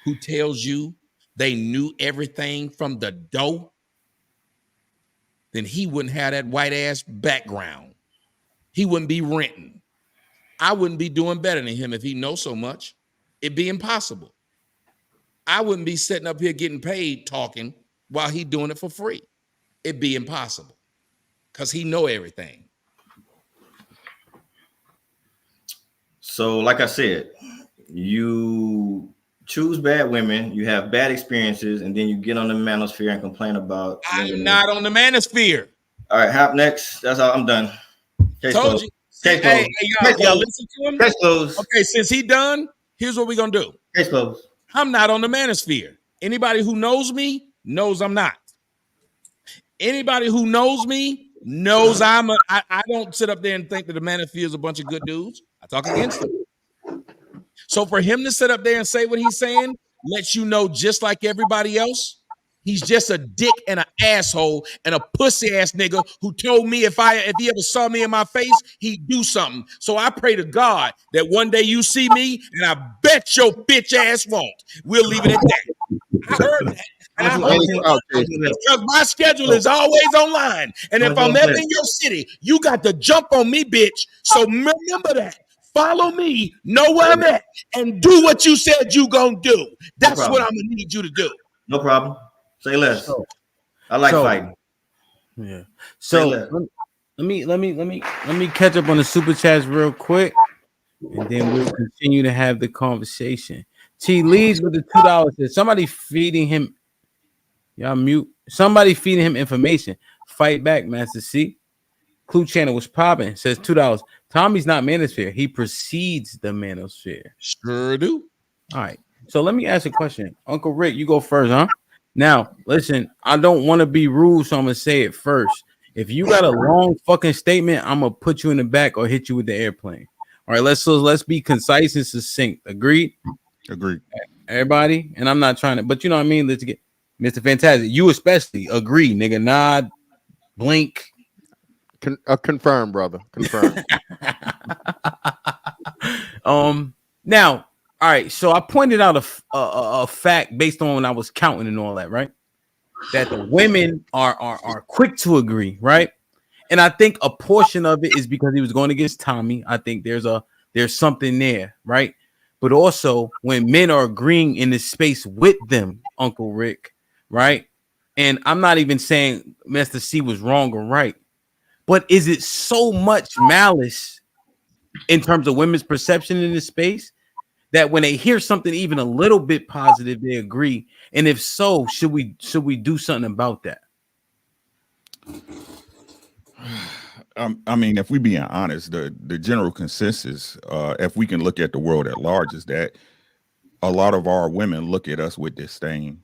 who tells you they knew everything from the dough, then he wouldn't have that white ass background. He wouldn't be renting. I wouldn't be doing better than him if he knows so much. It'd be impossible. I wouldn't be sitting up here getting paid talking while he doing it for free. It'd be impossible because he know everything. So, like I said, you choose bad women, you have bad experiences, and then you get on the manosphere and complain about. I'm not on the manosphere. All right, hop next. That's all. I'm done. Told you. Hey, y'all listen to him. Case closed. Okay, since he done, here's what we're gonna do. Case closed. I'm not on the manosphere. Anybody who knows me knows I'm not. Anybody who knows me knows I don't sit up there and think that the manosphere is a bunch of good dudes. I talk against them. So for him to sit up there and say what he's saying lets you know, just like everybody else, he's just a dick and an asshole and a pussy ass nigga who told me if he ever saw me in my face, he'd do something. So I pray to God that one day you see me, and I bet your bitch ass won't. We'll leave it at that. I heard that. And I I'm hope gonna you say know, this. because my schedule is always online. And I'm if gonna I'm say ever this. in your city, you got to jump on me, bitch. So remember that. Follow me, know where I'm at, and do what you said you gonna do. That's what I'm gonna need you to do. No problem. Say less. So, I like so- fighting. Yeah. Say So less. let me catch up on the super chats real quick, and then we'll continue to have the conversation. T leads with the $2. Says somebody feeding him. Y'all mute. Somebody feeding him information. Fight back, Master C. Clue Channel was popping. Says $2. Tommy's not Manosphere. He precedes the Manosphere. Sure do. All right. So let me ask a question. Uncle Rick, you go first, huh? Now, listen, I don't want to be rude, so I'm gonna say it first. If you got a long fucking statement, I'm gonna put you in the back or hit you with the airplane. All right, let's be concise and succinct. Agreed? Agreed. Everybody, and I'm not trying to, but you know what I mean. Let's get Mr. Fantastic. You especially agree, nigga. Nod, blink. Confirm, brother. Confirm. Now, all right. So I pointed out a fact based on when I was counting and all that, right? That the women are quick to agree, right? And I think a portion of it is because he was going against Tommy. I think there's something there, right? But also when men are agreeing in this space with them, Uncle Rick, right? And I'm not even saying Master C was wrong or right, but is it so much malice in terms of women's perception in this space that when they hear something even a little bit positive, they agree? And if so, should we do something about that? I mean, if we being honest, the general consensus, if we can look at the world at large, is that a lot of our women look at us with disdain.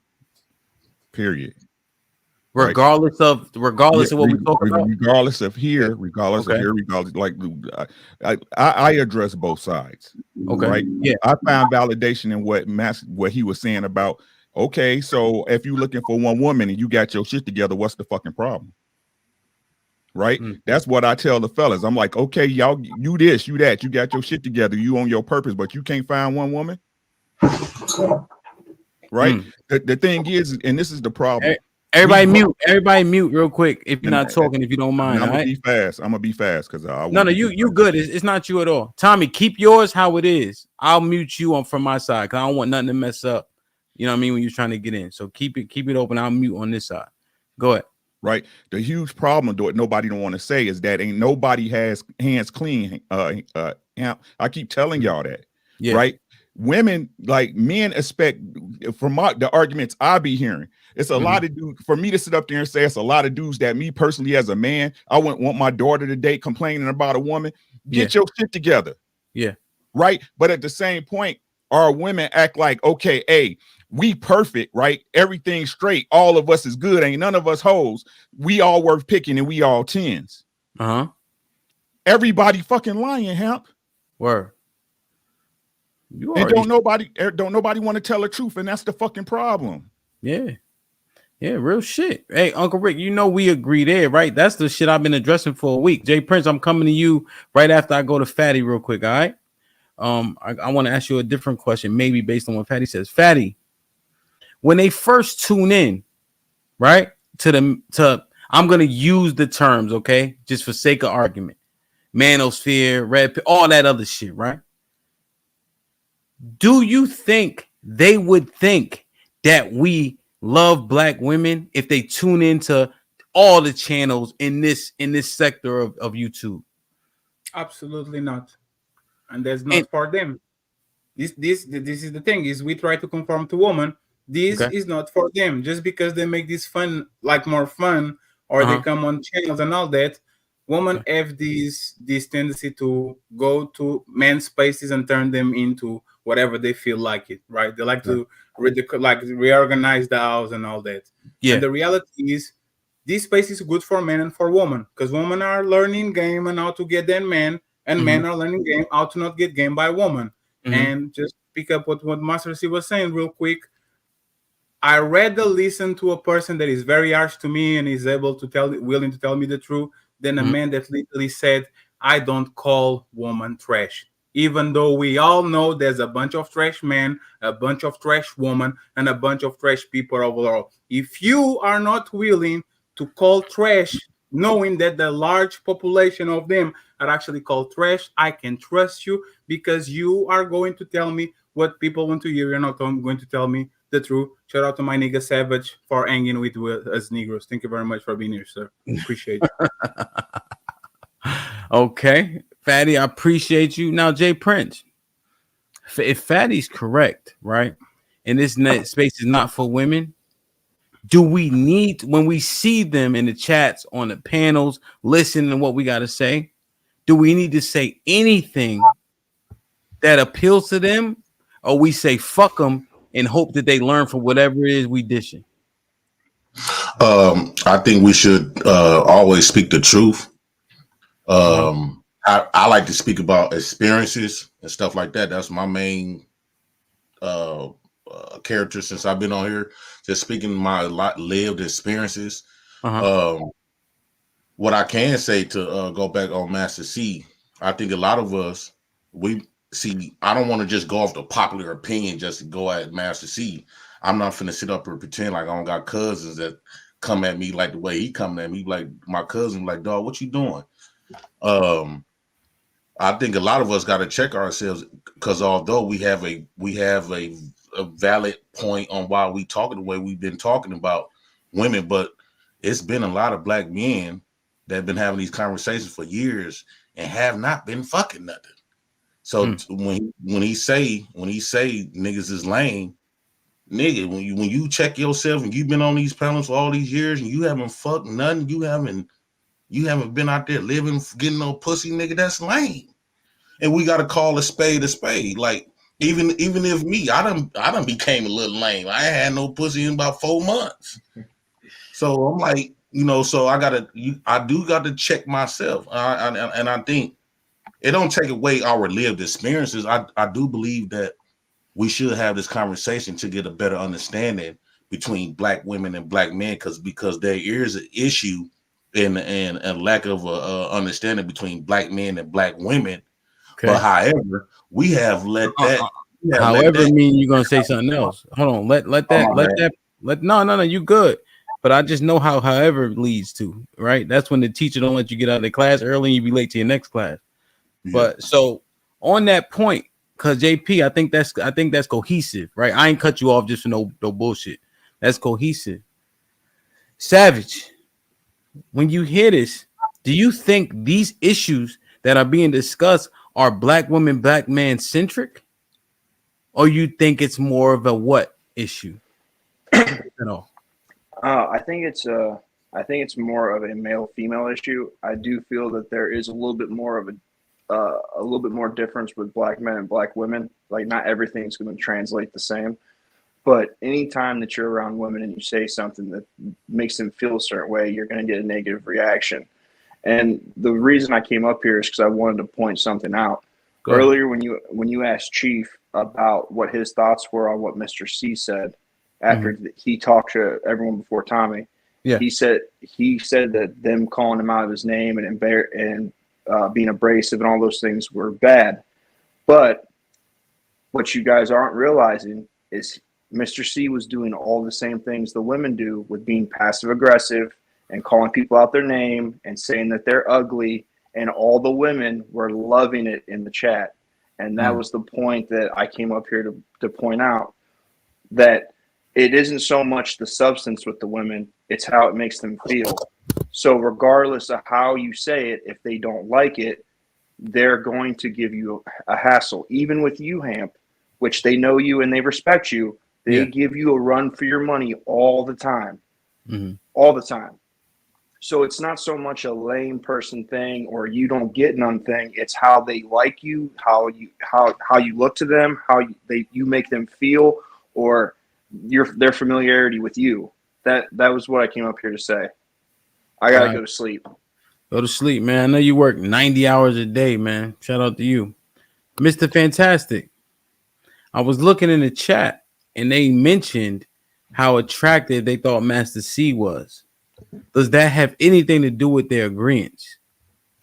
Period. Regardless of what we talk about, regardless of here, like I address both sides. Okay. Right. Yeah. I found validation in what he was saying about. Okay, so if you're looking for one woman and you got your shit together, what's the fucking problem? Right. That's what I tell the fellas. I'm like, okay, y'all, you this, you that, you got your shit together, you on your purpose, but you can't find one woman. Right. The thing is, and this is the problem. Everybody mute real quick if you're not talking, if you don't mind. I'm all gonna right? be fast because no, you good. It's not you at all. Tommy, keep yours how it is. I'll mute you on from my side because I don't want nothing to mess up. You know what I mean when you're trying to get in. So keep it open. I'll mute on this side. Go ahead. Right. The huge problem, though, nobody don't want to say is that ain't nobody has hands clean. I keep telling y'all that. Yeah. Right. Women, like men, expect from the arguments I be hearing. It's a lot of dudes. For me to sit up there and say it's a lot of dudes that me personally as a man, I wouldn't want my daughter to date complaining about a woman. Get your shit together. Yeah. Right. But at the same point, our women act like, okay, hey, we perfect, right? Everything's straight. All of us is good. Ain't none of us hoes. We all worth picking and we all 10s. Everybody fucking lying, Hemp. Word. And don't nobody want to tell the truth, and that's the fucking problem. Yeah, real shit. Hey, Uncle Rick, you know we agree there, right? That's the shit I've been addressing for a week. Jay Prince, I'm coming to you right after I go to Fatty real quick. All right. I want to ask you a different question, maybe based on what Fatty says. Fatty, when they first tune in, right, to I'm gonna use the terms, okay, just for sake of argument, Manosphere, Red, all that other shit, right? Do you think they would think that we love black women if they tune into all the channels in this sector of YouTube? Absolutely not. And that's not for them. This is the thing, is we try to conform to women. This is not for them. Just because they make this fun, like more fun, or they come on channels and all that, women have this tendency to go to men's spaces and turn them into whatever they feel like it, right? They like to reorganize the house and all that. Yeah. And the reality is, this space is good for men and for women, because women are learning game and how to get them men, and men are learning game how to not get game by women. And just pick up what Master C was saying real quick. I rather listen to a person that is very harsh to me and is willing to tell me the truth than a man that literally said, I don't call woman trash. even though we all know there's a bunch of trash men, a bunch of trash women, and a bunch of trash people overall. If you are not willing to call trash, knowing that the large population of them are actually called trash, I can trust you because you are going to tell me what people want to hear. You're not going to tell me the truth. Shout out to my nigga Savage for hanging with us Negroes. Thank you very much for being here, sir. Appreciate you. Okay, Fatty, I appreciate you. Now, Jay Prince, if Fatty's correct, right, and this space is not for women, do we need, when we see them in the chats, on the panels, listening to what we got to say, do we need to say anything that appeals to them, or we say fuck them and hope that they learn from whatever it is we dishing? I think we should always speak the truth. I like to speak about experiences and stuff like that. That's my main character since I've been on here. Just speaking my lived experiences. What I can say to go back on Master C, I think a lot of us, we see, I don't want to just go off the popular opinion just to go at Master C. I'm not finna sit up and pretend like I don't got cousins that come at me like the way he coming at me. Like my cousin, like, dog, what you doing? I think a lot of us got to check ourselves, because although we have a valid point on why we talking the way we've been talking about women, but it's been a lot of black men that have been having these conversations for years and have not been fucking nothing. So when he say niggas is lame, nigga, when you check yourself and you've been on these panels for all these years and you haven't fucked nothing, you haven't been out there living, getting no pussy, nigga, that's lame. And we gotta call a spade a spade. Like even if me, I done became a little lame. I ain't had no pussy in about 4 months. So I'm like, so I do got to check myself. And I think it don't take away our lived experiences. I do believe that we should have this conversation to get a better understanding between black women and black men, because there is an issue and a lack of understanding between black men and black women. Okay. But however, we have let that. Mean you're gonna say something else? Hold on, no, you good. But I just know how however leads to, right? That's when the teacher don't let you get out of the class early and you be late to your next class. Yeah. But so on that point, because JP, I think that's cohesive, right? I ain't cut you off just for no bullshit. That's cohesive. Savage, when you hear this, do you think these issues that are being discussed are black women, black man centric, or you think it's more of a what issue? I think it's more of a male female issue. I do feel that there is a little bit more of a little bit more difference with black men and black women. Like not everything's going to translate the same, but anytime that you're around women and you say something that makes them feel a certain way, you're going to get a negative reaction. And the reason I came up here is because I wanted to point something out. Earlier when you asked Chief about what his thoughts were on what Mr. C said after he talked to everyone before Tommy. Yeah. He said that them calling him out of his name and being abrasive and all those things were bad. But what you guys aren't realizing is Mr. C was doing all the same things the women do with being passive aggressive and calling people out their name and saying that they're ugly, and all the women were loving it in the chat. And that was the point that I came up here to point out, that it isn't so much the substance with the women, it's how it makes them feel. So regardless of how you say it, if they don't like it, they're going to give you a hassle. Even with you, Hamp, which they know you and they respect you, they give you a run for your money all the time. All the time. So it's not so much a lame person thing or you don't get none thing. It's how they like you, how you look to them, how you make them feel, or their familiarity with you. That was what I came up here to say. I gotta go to sleep. Go to sleep, man. I know you work 90 hours a day, man. Shout out to you, Mr. Fantastic. I was looking in the chat and they mentioned how attractive they thought Master C was. Does that have anything to do with their agreements?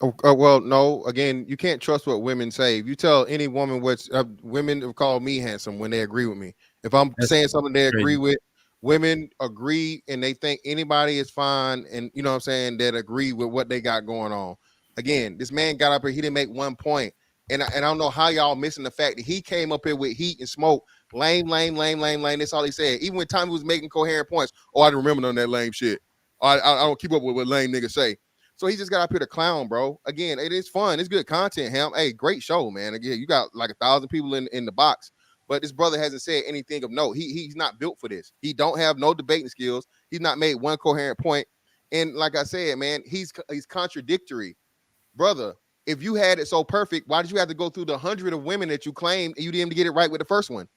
Well, no. Again, you can't trust what women say. If you tell any woman what women have called me handsome when they agree with me. If I'm saying something they agree crazy. with, women agree and they think anybody is fine, and you know what I'm saying, that agree with what they got going on. Again, this man got up here, he didn't make one point, and I don't know how y'all missing the fact that he came up here with heat and smoke. Lame. That's all he said. Even when Tommy was making coherent points, oh, I didn't remember none of that lame shit. I don't keep up with what lame niggas say. So he just got up here to clown, bro. Again, it is fun. It's good content, Ham. Hey, great show, man. Again, you got like 1,000 people in the box, but this brother hasn't said anything of note. He's not built for this. He don't have no debating skills. He's not made one coherent point. And like I said, man, he's contradictory. Brother, if you had it so perfect, why did you have to go through the 100 of women that you claimed and you didn't get it right with the first one?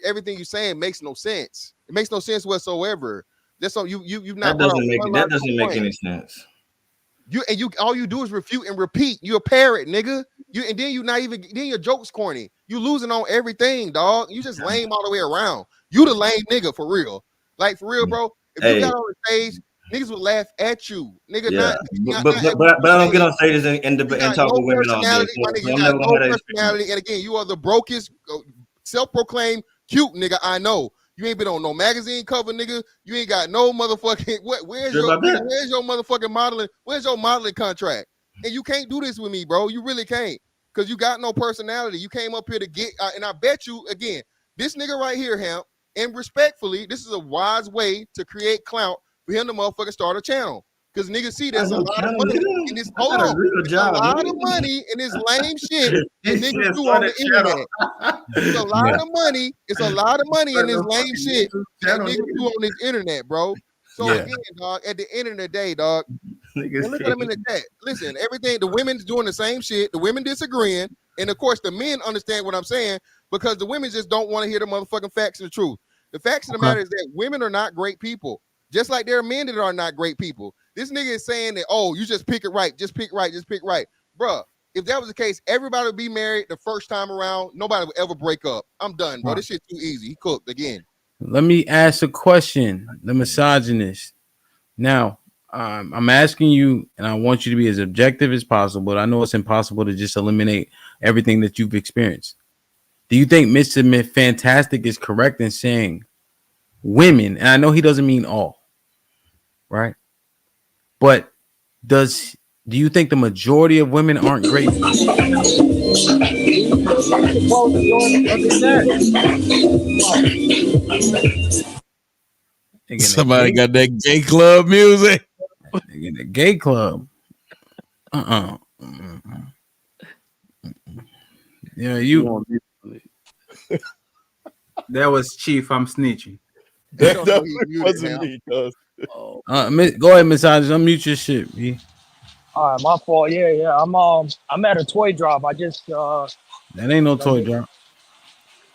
Everything you're saying makes no sense. It makes no sense whatsoever. That's so you've not. That doesn't make any sense. You all you do is refute and repeat. You a parrot, nigga. And then then your joke's corny. You losing on everything, dog. You just lame all the way around. You the lame nigga for real. Like for real, bro. If you got on the stage, niggas would laugh at you. Nigga, but I don't get on stages and talk with women all day. You got no personality. And again, you are the brokest, self-proclaimed cute nigga I know. You ain't been on no magazine cover, nigga. You ain't got no motherfucking where's your motherfucking modeling? Where's your modeling contract? And you can't do this with me, bro. You really can't, because you got no personality. You came up here to get, and I bet you again, this nigga right here, Hamp, and respectfully, this is a wise way to create clout for him to motherfucking start a channel. Because niggas see there's a lot of money in this. Hold on, there's a lot of money in this lame shit that niggas do on the internet. It's a lot of money. It's a lot of money in this lame shit that niggas do on this internet, bro. So again, dog, at the end of the day, dog, look at them in the chat. Listen, everything, the women's doing the same shit. The women disagreeing, and of course, the men understand what I'm saying because the women just don't want to hear the motherfucking facts and the truth. The facts of the matter is that women are not great people, just like there are men that are not great people. This nigga is saying that, oh, you just pick it right, just pick right. Bruh, if that was the case, everybody would be married the first time around. Nobody would ever break up. I'm done, bro. This shit too easy. He cooked again. Let me ask a question, the misogynist. Now, I'm asking you, and I want you to be as objective as possible, but I know it's impossible to just eliminate everything that you've experienced. Do you think Mr. Fantastic is correct in saying women, and I know he doesn't mean all, right? But do you think the majority of women aren't great? Somebody got that gay club music. The gay club. Yeah, you. That was Chief. I'm snitching. That wasn't me. Go ahead, misogynist. Unmute your shit, B. All right, my fault. Yeah. I'm at a toy drop. I just that ain't no toy drop.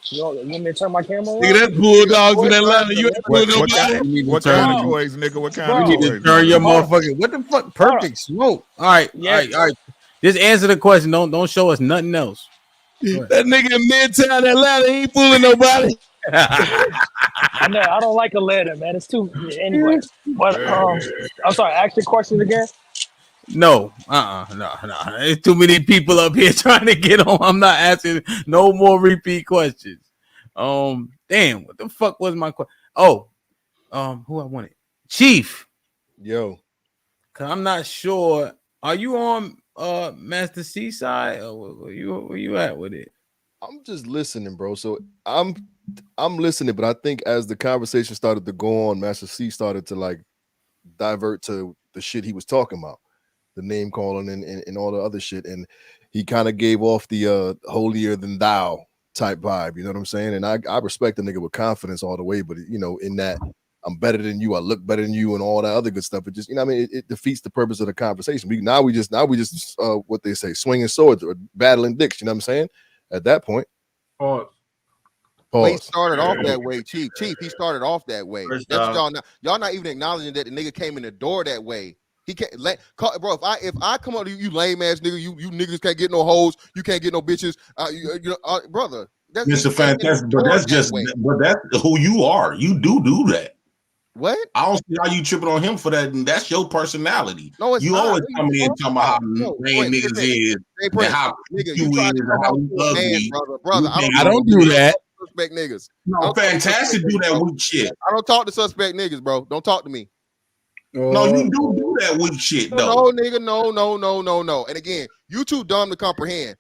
You want me to turn my camera on? Nigga, that's Bulldogs in Atlanta. You ain't doing nobody. What kind of toys, nigga? What kind You of need toys? to turn your motherfucking. What the fuck? Perfect smoke. All right. Just answer the question. Don't show us nothing else. That nigga in Midtown Atlanta, he ain't fooling nobody. I know. I don't like Atlanta, man. It's too. Anyway, but I'm sorry. Ask the question again. No, no. There's too many people up here trying to get on. I'm not asking no more repeat questions. Damn, what the fuck was my question? Oh, who I wanted? Chief. Yo. Cause I'm not sure. Are you on Master C side or where you at with it? I'm just listening, bro. So I'm listening, but I think as the conversation started to go on, Master C started to like divert to the shit he was talking about. The name calling and all the other shit, and he kind of gave off the holier than thou type vibe, you know what I'm saying? And I respect the nigga with confidence all the way, but you know, in that I'm better than you, I look better than you, and all that other good stuff. It just, you know what I mean, it defeats the purpose of the conversation. We just what they say, swinging swords or battling dicks, you know what I'm saying? At that point. Well, he started off that way, Chief. He started off that way. That's what y'all not even acknowledging that the nigga came in the door that way. He can't bro. If I come up to you lame ass nigga, you niggas can't get no hoes, you can't get no bitches, brother. Mr. Fantastic, but that's who you are. You do that. What? I don't see how you tripping on him for that. And that's your personality. No, it's you not. always What are come you in talking about how No, man Prince, niggas is Hey, and Prince, how nigga, you you tried is to and come how off you to a man, ugly. brother. I don't do that. Suspect niggas. No, fantastic do that weak shit. I don't talk to suspect niggas, bro. Don't talk to me. No, you do that weak shit though. No, nigga, no. And again, you too dumb to comprehend.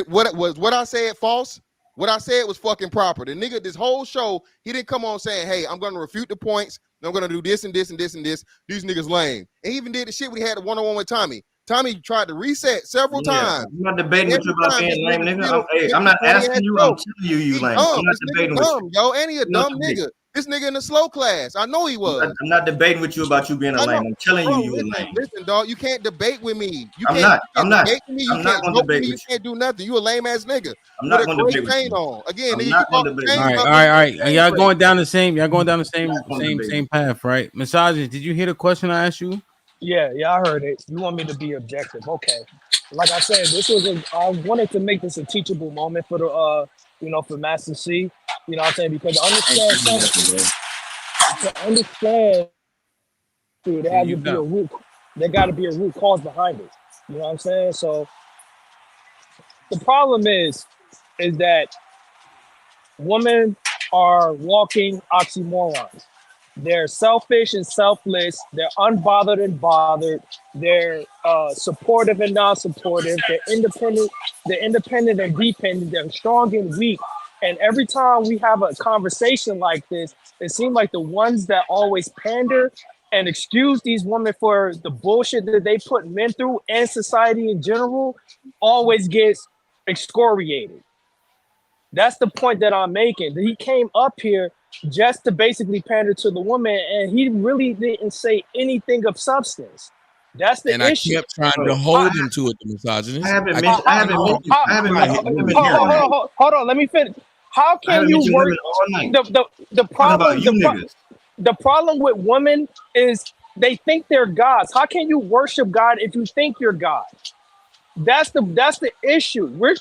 What I said false? What I said was fucking proper. The nigga, this whole show, he didn't come on saying, "Hey, I'm gonna refute the points. I'm gonna do this and this and this and this." These niggas lame. And he even did the shit when he had a one-on-one with Tommy. Tommy tried to reset several times. I'm not debating with you about being lame, nigga. I'm not Hey, asking you. I'm telling you lame. I'm not This debating nigga with dumb, you. yo. And he a I'm not dumb debating. nigga. This nigga in the slow class. I know he was. I'm not debating with you about you being a I know. lame. I'm telling Bro, you a lame. listen, dog. You can't debate with me. You I'm can't not. debate with me. You I'm not can't gonna joke with debate me. You with can't do nothing. You a lame ass nigga I'm with not a gonna great debate with chain you. on. Again, I'm nigga, you not bought gonna the debate chain. with you. All right. And y'all Right. going down the same. Y'all going down the gonna debate same path, right? Misogynist, did you hear the question I asked you? Yeah, I heard it. You want me to be objective? Okay. Like I said, I wanted to make this a teachable moment for the for Master C. You know what I'm saying? Because to understand something, to understand, dude, there has to be a root. There got to be a root cause behind it. You know what I'm saying? So the problem is that women are walking oxymorons. They're selfish and selfless. They're unbothered and bothered. They're supportive and non-supportive. They're independent. They're independent and dependent. They're strong and weak. And every time we have a conversation like this, it seems like the ones that always pander and excuse these women for the bullshit that they put men through and society in general always gets excoriated. That's the point that I'm making. He came up here just to basically pander to the woman, and he really didn't say anything of substance. That's the issue. I kept trying to hold him to it, the misogynist. Hold on. Let me finish. How can you work? The problem. The problem with women is they think they're gods. How can you worship God if you think you're God? That's the issue. We're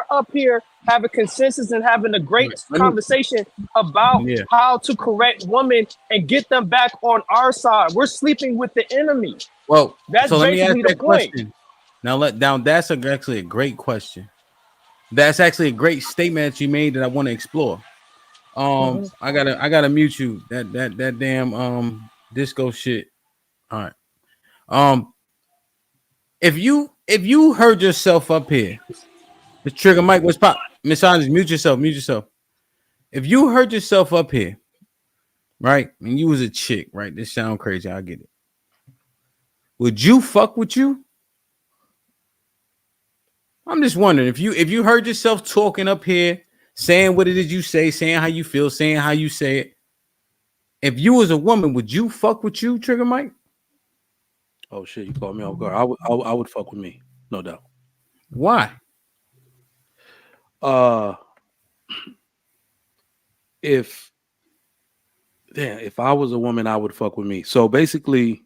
up here having consensus and having a great conversation about how to correct women and get them back on our side. We're sleeping with the enemy. Well, that's so let me ask basically that the point. question. Now that's actually a great question. That's actually a great statement that you made that I want to explore. I gotta mute you. That damn disco shit. All right. If you heard yourself up here, the trigger mic was pop. Miss Honest, mute yourself. If you heard yourself up here, right, and you was a chick, right? This sound crazy, I get it. Would you fuck with you? I'm just wondering if you heard yourself talking up here, saying what it is you say, saying how you feel, saying how you say it. If you was a woman, would you fuck with you, Trigger Mike? Oh shit, you called me off guard. I would fuck with me, no doubt. Why? If I was a woman, I would fuck with me. So basically,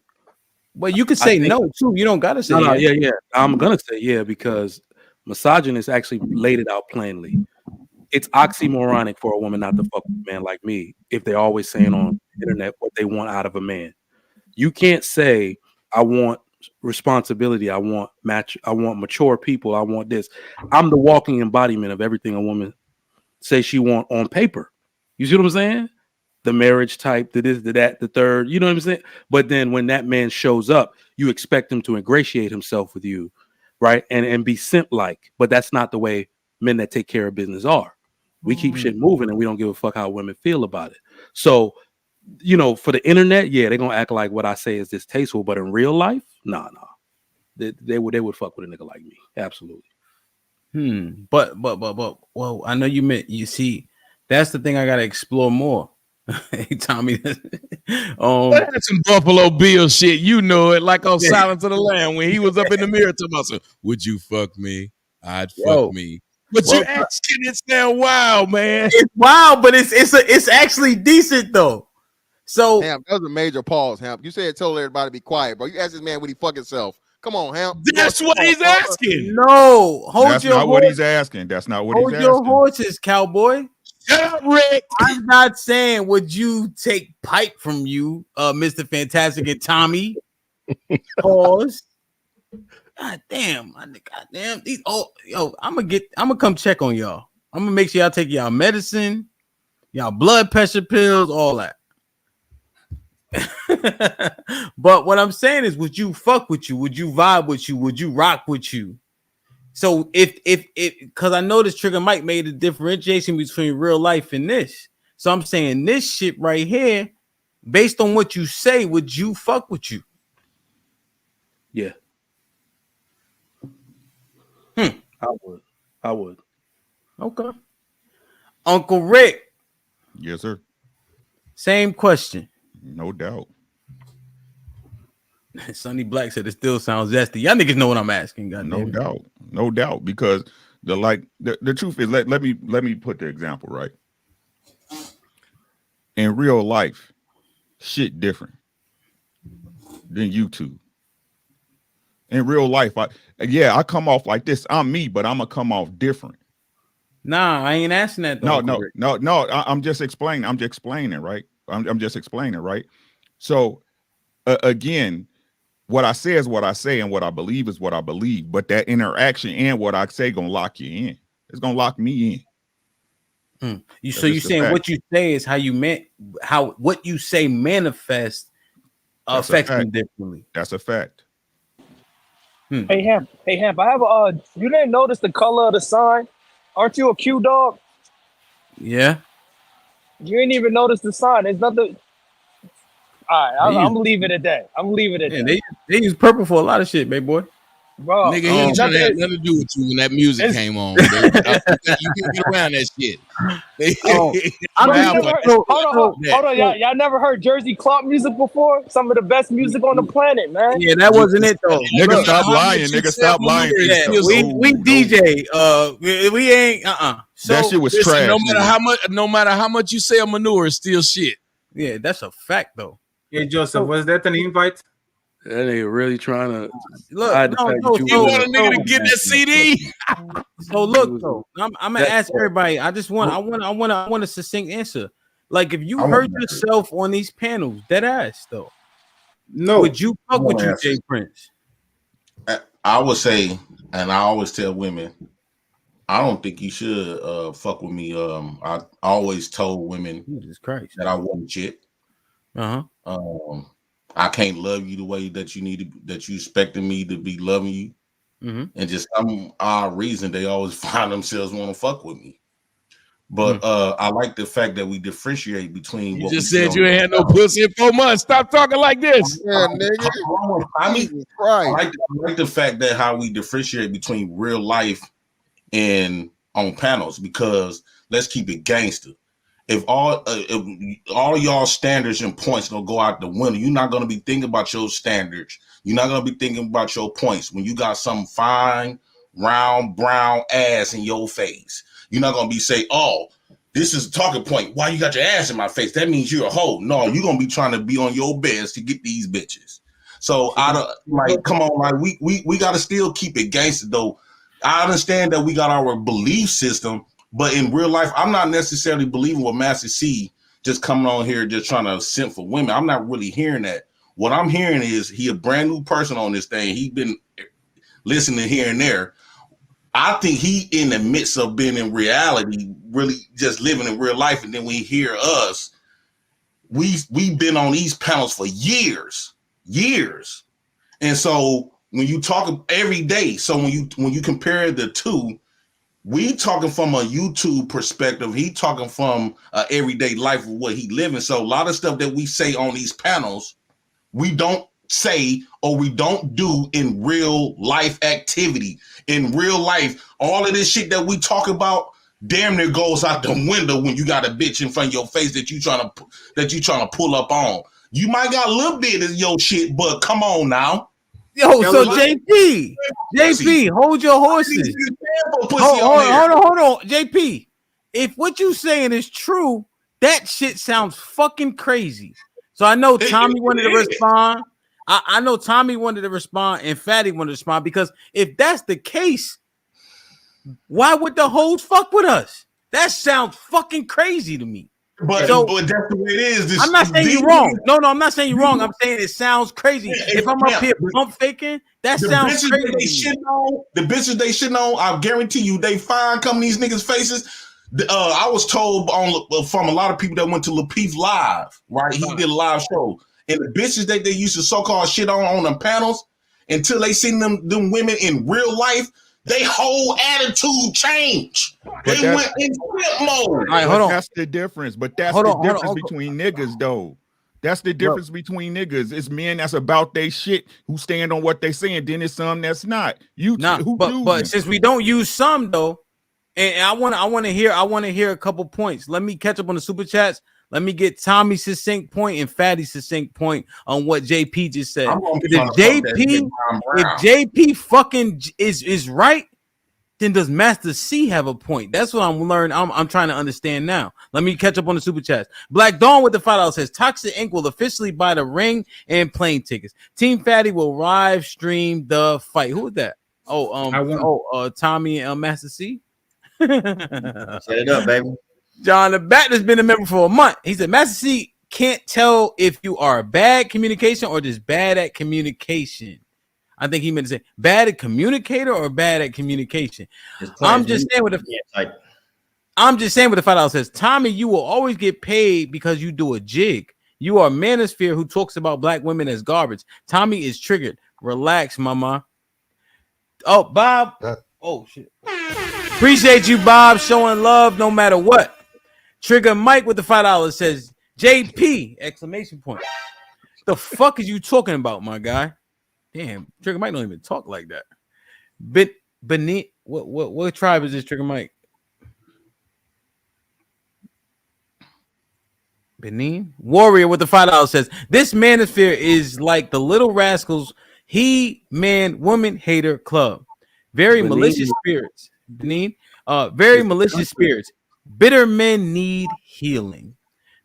well, you could say no too. You don't gotta say yeah. I'm gonna say yeah because misogynist actually laid it out plainly. It's oxymoronic for a woman not to fuck with a man like me if they're always saying on the internet what they want out of a man. You can't say I want responsibility, I want mature people, I want this. I'm the walking embodiment of everything a woman says she want on paper. You see what I'm saying? The marriage type, the this, the that, the third, you know what I'm saying? But then when that man shows up, you expect him to ingratiate himself with you, right? And be simp-like. But that's not the way men that take care of business are. We keep shit moving and we don't give a fuck how women feel about it. So, for the internet, yeah, they're gonna act like what I say is distasteful, but in real life, nah. They would fuck with a nigga like me. Absolutely. But well, I know you see, that's the thing I gotta explore more. Hey, Tommy. That's some Buffalo Bill shit. You know it, like on Silence of the Lamb when he was up in the mirror talking about, would you fuck me? I'd fuck me. But you asking it sound wild, man. It's wild, but it's actually decent though. So Ham, that was a major pause, Ham. You said told everybody to be quiet, bro. You asked this man would he fuck himself. Come on, Ham. That's what he's asking. No, That's not what he's asking. That's not what he's asking. Hold your horses, cowboy. Shut up, Rick. I'm not saying would you take pipe from you, Mr. Fantastic and Tommy. Pause. God damn, these I'm gonna come check on y'all. I'm gonna make sure y'all take y'all medicine, y'all blood pressure pills, all that. But what I'm saying is, would you fuck with you? Would you vibe with you? Would you rock with you? So if because I know this Trigger Mike made a differentiation between real life and this. So I'm saying this shit right here, based on what you say, would you fuck with you? Yeah. I would. Okay. Uncle Rick. Yes, sir. Same question. No doubt. Sonny Black said it still sounds zesty. Y'all niggas know what I'm asking. No doubt. Because the truth is, let me put the example right. In real life, shit different than YouTube. In real life, I come off like this. I'm me, but I'm gonna come off different. Nah, I ain't asking that. Though, No. I'm just explaining. I'm just explaining, right? I'm just explaining, right? So again, what I say is what I say, and what I believe is what I believe. But that interaction and what I say gonna lock you in. It's gonna lock me in. You saying what you say is how you meant how what you say manifests affects me differently. That's a fact. Hey Hemp, I have you didn't notice the color of the sign? Aren't you a Q dog? Yeah. You ain't even notice the sign. There's nothing. All right, I'm gonna leave it at that. They use purple for a lot of shit, baby boy. Bro, nigga, he ain't trying to have nothing to do with you when that music came on. You can't get around that shit. Hold on, y'all never heard Jersey Club music before? Some of the best music on the planet, man. Yeah, that wasn't it though. Nigga, stop lying. Nigga, stop lying. Yeah, we DJ. We ain't. So, that shit was trash. No matter how much you say a manure, it's still shit. Yeah, that's a fact though. Hey Joseph, was that an invite? That nigga really trying to look. You want a nigga to get that CD? So look though, I'm gonna ask everybody. I want a succinct answer. Like if you heard yourself on these panels, dead ass though. No, would you fuck with you, Jay Prince? I would say, and I always tell women, I don't think you should fuck with me. I always told women that I wasn't shit. I can't love you the way that you expecting me to be loving you. And just some odd reason they always find themselves want to fuck with me. But I like the fact that we differentiate between you just said you ain't had no pussy in 4 months. Stop talking like this. Yeah, nigga. I like the fact that how we differentiate between real life and on panels, because let's keep it gangster. If all y'all standards and points gonna go out the window, you're not gonna be thinking about your standards. You're not gonna be thinking about your points when you got some fine, round, brown ass in your face. You're not gonna be say, "Oh, this is a talking point. Why you got your ass in my face? That means you're a hoe." No, you're gonna be trying to be on your best to get these bitches. So come on, like we gotta still keep it gangster though. I understand that we got our belief system. But in real life, I'm not necessarily believing what Master C just coming on here just trying to simp for women. I'm not really hearing that. What I'm hearing is he a brand new person on this thing. He's been listening here and there. I think he in the midst of being in reality, really just living in real life. And then when he hear us, we've been on these panels for years. And so when you talk every day, so when you compare the two, we talking from a YouTube perspective. He talking from everyday life of what he living. So a lot of stuff that we say on these panels, we don't say or we don't do in real life activity. In real life, all of this shit that we talk about damn near goes out the window when you got a bitch in front of your face that you trying to pull up on. You might got a little bit of your shit, but come on now. Yo, so JP, hold your horses. Hold on, JP. If what you saying is true, that shit sounds fucking crazy. So I know Tommy wanted to respond. I know Tommy wanted to respond and Fatty wanted to respond, because if that's the case, why would the hoes fuck with us? That sounds fucking crazy to me. But So, that's the way it is. I'm not saying you're wrong. No, I'm not saying you're wrong. I'm saying it sounds crazy. If I'm up here pump faking, that sounds crazy. The bitches they shitting on, I guarantee you, they fine coming these niggas' faces. I was told from a lot of people that went to Lapeef Live, right? He did a live show. And the bitches that they used to so-called shit on them panels, until they seen them women in real life, they whole attitude changed. They went in flip mode. All right, hold on. That's the difference. But that's the difference between niggas, though. That's the difference between niggas. It's men that's about they shit who stand on what they saying. Then it's some that's not. But since we don't use some though, and I want to hear a couple points. Let me catch up on the super chats. Let me get Tommy's succinct point and Fatty's succinct point on what JP just said. If JP fucking is right, then does Master C have a point? That's what I'm learning. I'm trying to understand now. Let me catch up on the super chats. Black Dawn with the $5 says Toxic Inc. will officially buy the ring and plane tickets. Team Fatty will live stream the fight. Who is that? Tommy and Master C. Set it up, baby. John the Bat has been a member for a month. He said, Master C can't tell if you are bad communication or just bad at communication. I think he meant to say bad at communicator or bad at communication. I'm just saying what the $5 says. Tommy, you will always get paid because you do a jig. You are Manosphere who talks about black women as garbage. Tommy is triggered. Relax, mama. Oh, Bob. Oh, shit. Appreciate you, Bob, showing love no matter what. Trigger Mike with the $5 says JP exclamation point. The fuck is you talking about, my guy? Damn, Trigger Mike don't even talk like that. Beneath what tribe is this, Trigger Mike? Benin Warrior with the $5 says this Manosphere is like the Little Rascals he-man woman hater club. Very malicious spirits. Benin, very malicious spirits. Bitter men need healing.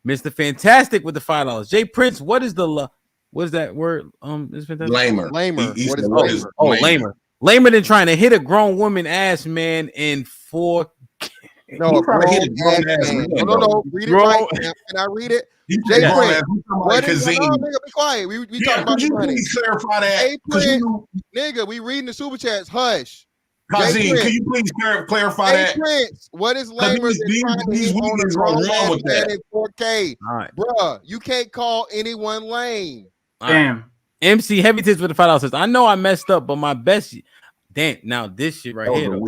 Mr. Fantastic with the $5. Jay Prince, what is the what is that word? Lamer. What is lamer? Lamer. Lamer than trying to hit a grown woman ass, man, in 4K. No, read it right. Can I read it? Jay Prince. What is nigga, be quiet. We talking about you please clarify that? Jay Prince, nigga, we reading the super chats. Hush. Kazim, can you please clarify that? Prince, what is lamer than trying to hit on a grown ass man in 4K? All right. Bruh, you can't call anyone lame. Damn. MC Heavy Tits with the $5 says, I know I messed up, but my best. Damn, now this shit right here.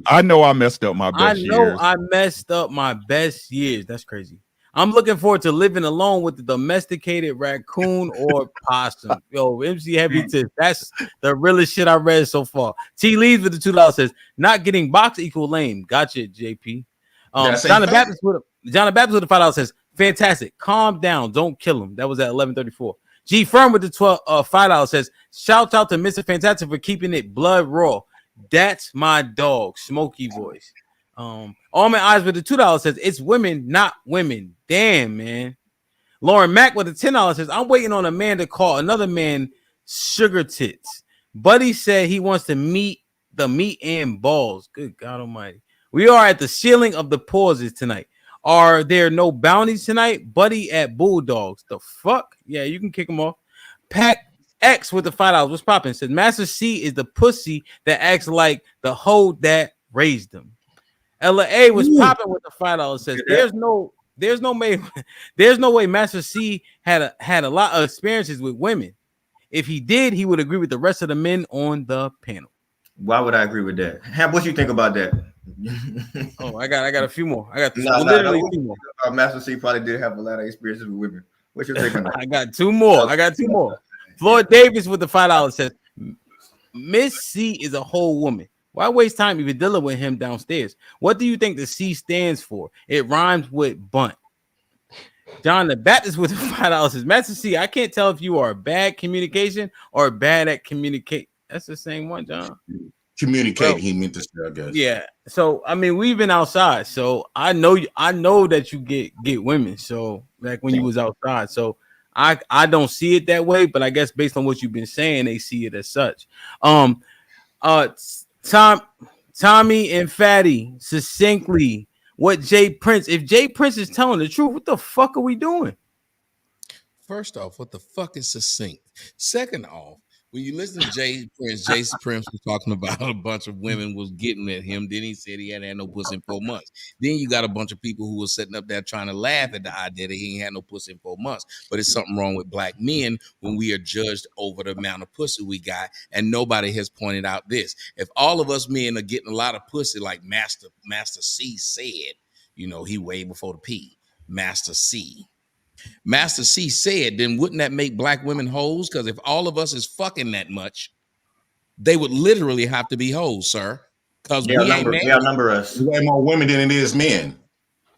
I know I messed up my best years. I messed up my best years. That's crazy. I'm looking forward to living alone with the domesticated raccoon or possum. Yo, MC Heavy Tits. That's the realest shit I read so far. T Leaves with the $2 says, not getting boxed equal lame. Gotcha, JP. John the Baptist with the $5 says, fantastic. Calm down. Don't kill him. That was at 11:34. G Firm with the $5 says, shout out to Mr. Fantastic for keeping it blood raw. That's my dog, Smoky Voice. All My Eyes with the $2 says, it's women, not women. Damn, man. Lauren Mack with the $10 says, I'm waiting on a man to call another man sugar tits. Buddy said he wants to meet the meat and balls. Good God Almighty. We are at the ceiling of the pauses tonight. Are there no bounties tonight? Buddy at Bulldogs. The fuck? Yeah, you can kick him off. Pack X with the $5. What's popping? Says Master C is the pussy that acts like the hoe that raised him. LA was popping with the $5. Says there's no way Master C had a lot of experiences with women. If he did, he would agree with the rest of the men on the panel. Why would I agree with that? What you think about that? Oh, I got a few more. I got literally a few more. Master C probably did have a lot of experiences with women. What you thinking? I got two more. Floyd Davis with the $5 says Miss C is a whole woman. Why waste time even dealing with him downstairs? What do you think the C stands for? It rhymes with bunt. John the Baptist with the $5 says, Master C, I can't tell if you are bad communication or bad at communicate. That's the same one, John. Communicate, he meant to say, I guess. Yeah. So I mean, we've been outside, so I know that you get women. So like when you was outside, so I don't see it that way, but I guess based on what you've been saying, they see it as such. Tommy and Fatty succinctly, what Jay Prince. If Jay Prince is telling the truth, what the fuck are we doing? First off, what the fuck is succinct? Second off, when you listen to Jay Prince was talking about a bunch of women was getting at him. Then he said he hadn't had no pussy in 4 months. Then you got a bunch of people who were sitting up there trying to laugh at the idea that he ain't had no pussy in 4 months. But it's something wrong with black men when we are judged over the amount of pussy we got. And nobody has pointed out this. If all of us men are getting a lot of pussy, like Master C said, you know, he way before the P. Master C said, then wouldn't that make black women hoes? Because if all of us is fucking that much, they would literally have to be hoes, sir. Because we ain't married. They outnumber us. Way more women than it is men.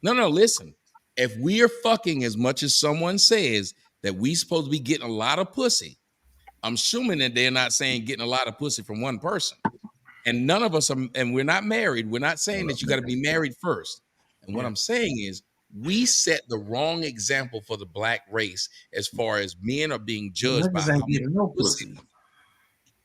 No, listen. If we are fucking as much as someone says that we supposed to be getting a lot of pussy, I'm assuming that they're not saying getting a lot of pussy from one person. And none of us are, and we're not married. We're not saying that you got to be married first. And what I'm saying is, we set the wrong example for the black race as far as men are being judged by how much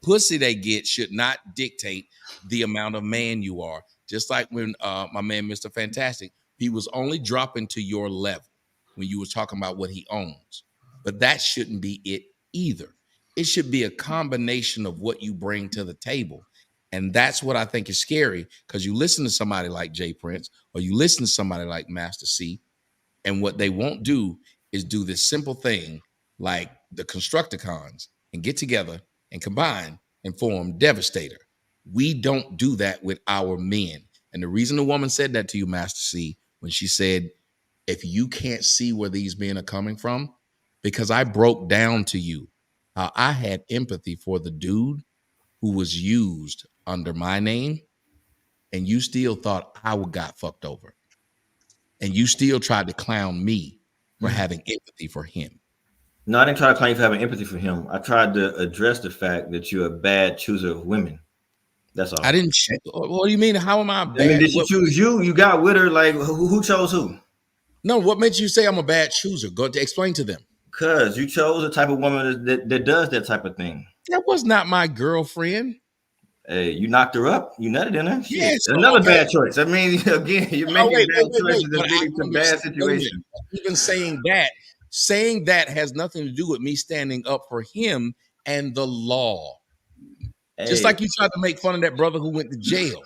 pussy they get should not dictate the amount of man you are. Just like when my man Mr. Fantastic, he was only dropping to your level when you were talking about what he owns. But that shouldn't be it either. It should be a combination of what you bring to the table. And that's what I think is scary, because you listen to somebody like Jay Prince or you listen to somebody like Master C, and what they won't do is do this simple thing like the Constructicons and get together and combine and form Devastator. We don't do that with our men. And the reason the woman said that to you, Master C, when she said, if you can't see where these men are coming from, because I broke down to you how I had empathy for the dude who was used under my name, and you still thought I got fucked over. And you still tried to clown me for having empathy for him. No, I didn't try to clown you for having empathy for him. I tried to address the fact that you're a bad chooser of women. That's all. I didn't. What do you mean? How am I bad? I mean, did she choose you? You got with her. Like, who chose who? No, what made you say I'm a bad chooser? Go to explain to them. Because you chose a type of woman that does that type of thing. That was not my girlfriend. Hey, you knocked her up. You nutted in her. Yes, another bad choice. I mean, again, you're making bad choices and leading to bad situations. Even saying that has nothing to do with me standing up for him and the law. Hey. Just like you tried to make fun of that brother who went to jail,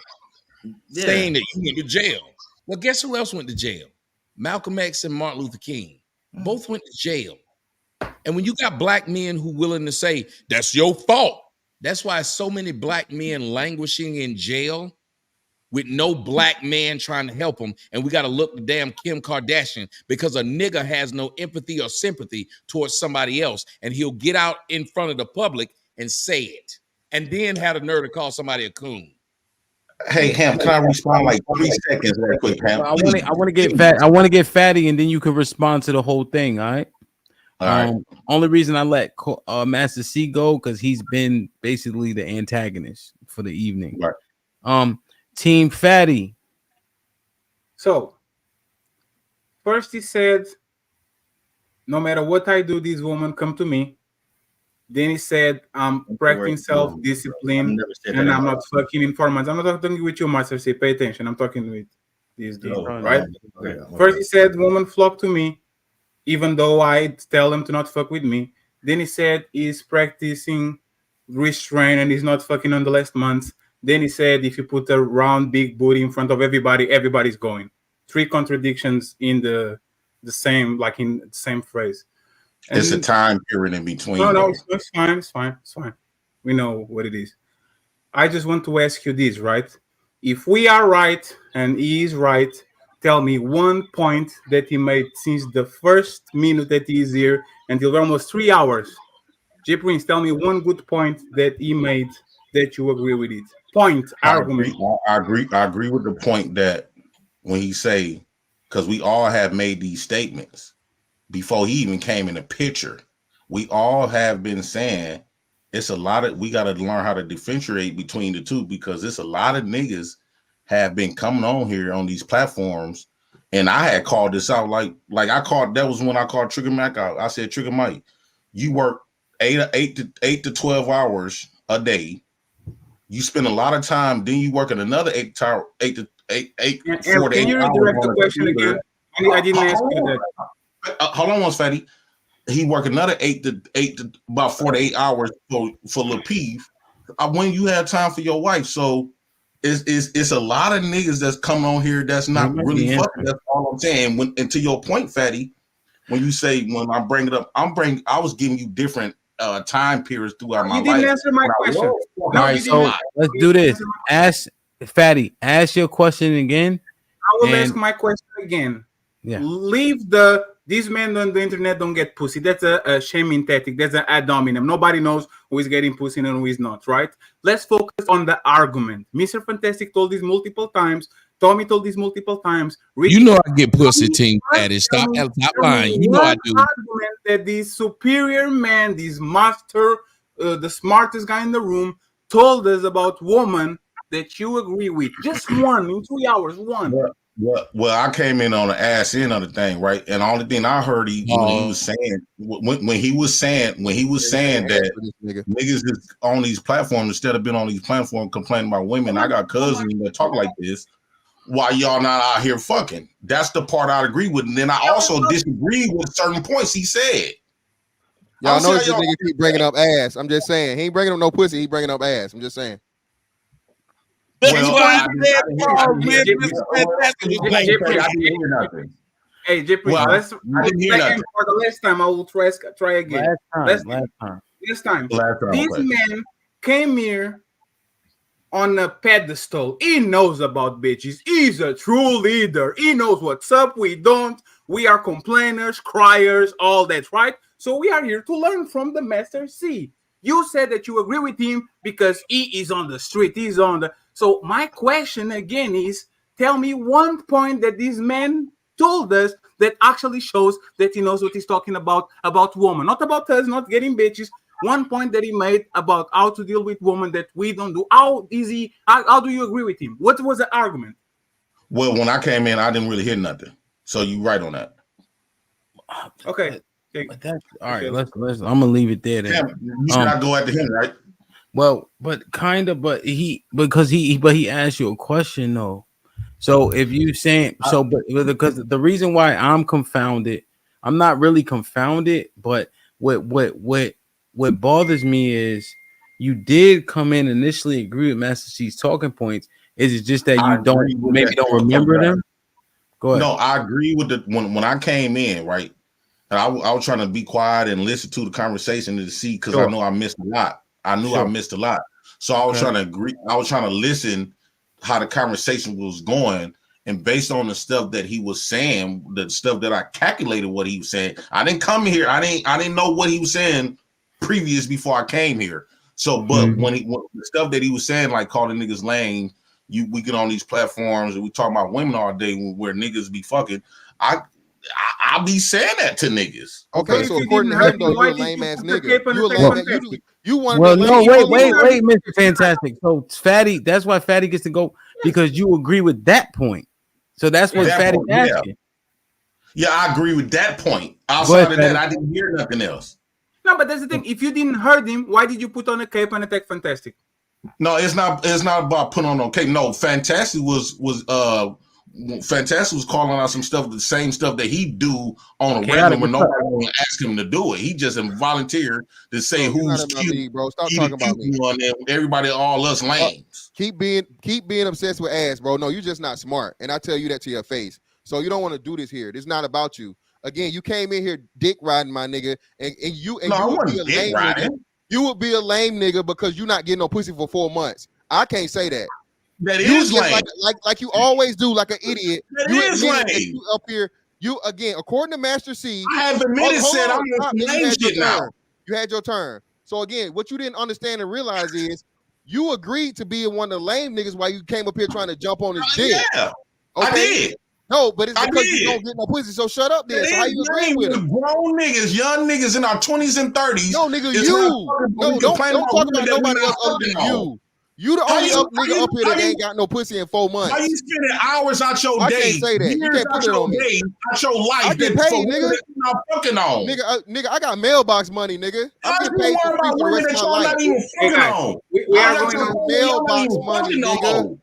saying that you went to jail. Well, guess who else went to jail? Malcolm X and Martin Luther King both went to jail. And when you got black men who willing to say that's your fault, that's why so many black men languishing in jail with no black man trying to help them. And we got to look to damn Kim Kardashian because a nigga has no empathy or sympathy towards somebody else. And he'll get out in front of the public and say it. And then have the nerve to call somebody a coon. Hey, Ham, can I respond like 3 seconds right quick, Ham? I want to get fatty, and then you can respond to the whole thing. All right. All right. Only reason I let Master C go because he's been basically the antagonist for the evening. Right. Team Fatty. So first he said, no matter what I do, these women come to me. Then he said, I'm practicing self-discipline and I'm not fucking informants. I'm not talking with you, Master C. Pay attention. I'm talking with these dudes, right? Okay. First he said, women flock to me, even though I tell them to not fuck with me. Then he said he's practicing restraint and he's not fucking on the last months. Then he said if you put a round big booty in front of everybody, everybody's going. 3 contradictions in the same phrase. And it's a time period in between. No, it's fine. We know what it is. I just want to ask you this, right? If we are right and he is right, tell me one point that he made since the first minute that he is here until almost 3 hours. J Prince, tell me one good point that he made that you agree with it. Argument. I agree with the point that when he say, because we all have made these statements before he even came in the picture. We all have been saying it's a lot of, we got to learn how to differentiate between the two, because it's a lot of niggas have been coming on here on these platforms. And I had called this out, like that was when I called Trigger Mac out. I said, Trigger Mike, you work 8 to 12 hours a day. You spend a lot of time, then you work at another 8 4 to 8 can you hours redirect the on a question computer. again? I didn't ask you that. Hold on, Fatty. He work another 8 to about 4 to 8 hours for Lil Peeve. When you have time for your wife, so it's a lot of niggas that's coming on here that's not really fucking. That's all I'm saying. And to your point, Fatty, when you say when I bring it up, I was giving you different time periods throughout my life. You didn't answer my question. All right, so let's do this. Ask Fatty. Ask your question again. I will ask my question again. Yeah. Leave these men on the internet don't get pussy. That's a shaming tactic. That's an ad hominem. Nobody knows who is getting pussy and who is not, right? Let's focus on the argument. Mr. Fantastic told this multiple times. Tommy told this multiple times. You know I get pussy, Team Fatty. Stop lying. You know I do. Argument that this superior man, this master, the smartest guy in the room, told us about woman that you agree with. Just one in 2 hours. One. Well, I came in on the ass end of the thing, right? And the only thing I heard he was saying when he was saying that niggas is on these platforms instead of being on these platforms complaining about women. I got cousins that talk like this. Why y'all not out here fucking? That's the part I agree with. And then I also disagree with certain points he said. Y'all know this nigga keep bringing up ass. I'm just saying. He ain't bringing up no pussy. He bringing up ass. I'm just saying. Hey, Jeffrey, let's for the last time. I will try again. Last time. This man came here on a pedestal. He knows about bitches. He's a true leader. He knows what's up. We don't. We are complainers, criers, all that, right? So we are here to learn from the Master C. You said that you agree with him because he is on the street. He's on the. So my question again is, tell me one point that this man told us that actually shows that he knows what he's talking about women, not about us, not getting bitches. One point that he made about how to deal with women that we don't do. How do you agree with him? What was the argument? Well, when I came in, I didn't really hear nothing. So you right on that. Okay. But that's all right. Let's. I'm gonna leave it there. Then. You should not go after him, right? Well, but he asked you a question though. So if you saying so, but because the reason why I'm confounded, I'm not really confounded, but what bothers me is you did come in initially agree with Master C's talking points. Is it just that you don't remember them? Go ahead. No, I agree with when I came in, right? And I was trying to be quiet and listen to the conversation to see because I know I missed a lot. I knew I missed a lot. So I was trying to agree. I was trying to listen how the conversation was going. And based on the stuff that he was saying, the stuff that I calculated what he was saying, I didn't come here. I didn't know what he was saying previous before I came here. So, but when the stuff that he was saying, like calling niggas lame, we get on these platforms and we talk about women all day where niggas be fucking. I'll be saying that to niggas. Okay, so according to him, though, you're a lame ass nigga. You a lame you want well, no, wait, Mr. Fantastic. So Fatty, that's why Fatty gets to go because you agree with that point. So that's what Fatty's asking. Yeah, I agree with that point. Outside of that, I didn't hear nothing else. No, but that's the thing. If you didn't heard him, why did you put on a cape and attack Fantastic? No, it's not about putting on a cape. No, Fantastic was calling out some stuff, the same stuff that he do on a regular when nobody want to ask him to do it. He just volunteered to say who's cute, me, bro. Stop talking about me. And everybody, all us lames. Keep being obsessed with ass, bro. No, you're just not smart, and I tell you that to your face. So you don't want to do this here. This is not about you. Again, you came in here dick riding, my nigga, and you would be a lame nigga. You would be a lame nigga because you're not getting no pussy for 4 months. I can't say that. That is lame. Like you always do, like an idiot. That is lame. You up here, you again, according to Master C. I have admitted said I'm on lame shit now. You had your turn. So again, what you didn't understand and realize is you agreed to be one of the lame niggas while you came up here trying to jump on his dick. Yeah, okay? I did. No, but it's because you don't get no pussy. So shut up then. So how you agree with him? Grown niggas, young niggas in our 20s and 30s. No, nigga, don't talk about nobody else other than you. You the only nigga up here that ain't got no pussy in 4 months. Why you spending hours out your day? I can't say that. You can't put it on me. Out your life. I get paid, nigga. Not fucking on. Nigga, I got mailbox money, nigga. I'm getting paid for the rest of my life. We are going on mailbox money, nigga.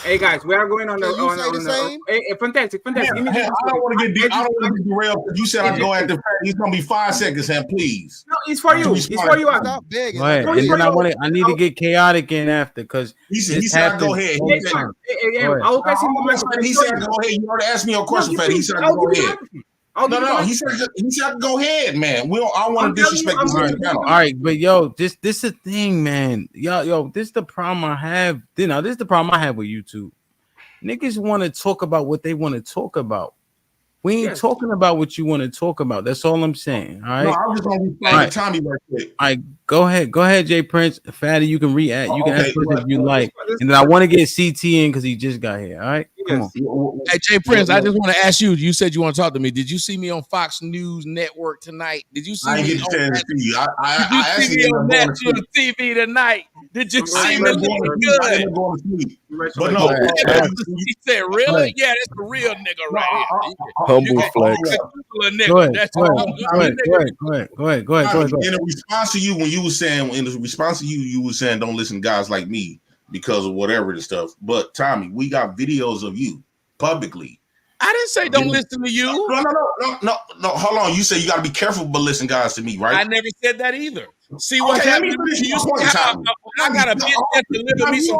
Hey guys, we are going on the. Can you say the same? Hey, fantastic. Hell, I don't want to get I don't want to get derailed because you said I go at the. He's gonna be 5 seconds, and please. No, it's for you. It's for you. Stop begging. Go ahead. And then I need to get chaotic in after because he said go ahead. I'll pass him the microphone. He said go ahead. You already asked me your question, Fatty. He said go ahead. No. He said go ahead, man. I want to disrespect this channel. All right, but yo, this is the thing, man. Yo, this is the problem I have. This is the problem I have with YouTube. Niggas want to talk about what they want to talk about. We ain't talking about what you want to talk about. That's all I'm saying. All right. No, I was just gonna be playing Tommy right quick. All right, go ahead, Jay Prince. Fatty, you can react. You can ask if you like. And then I want to get CT in because he just got here. All right. Come on. Hey, Jay Prince, I just want to ask you. You said you want to talk to me. Did you see me on Fox News Network tonight? Did you see me? I didn't get to see you. I did you see me on national TV tonight? Did you see me looking good? But no, he said, "Really? Yeah, that's the real nigga right here." Humble flex. Go ahead. In response to you, when you were saying, you were saying, don't listen to guys like me because of whatever the stuff. But Tommy, we got videos of you publicly. I didn't say don't listen to you. No. Hold on. You say you got to be careful, but listen, guys, to me, right? I never said that either. See what happened? I got a bitch that delivered me some.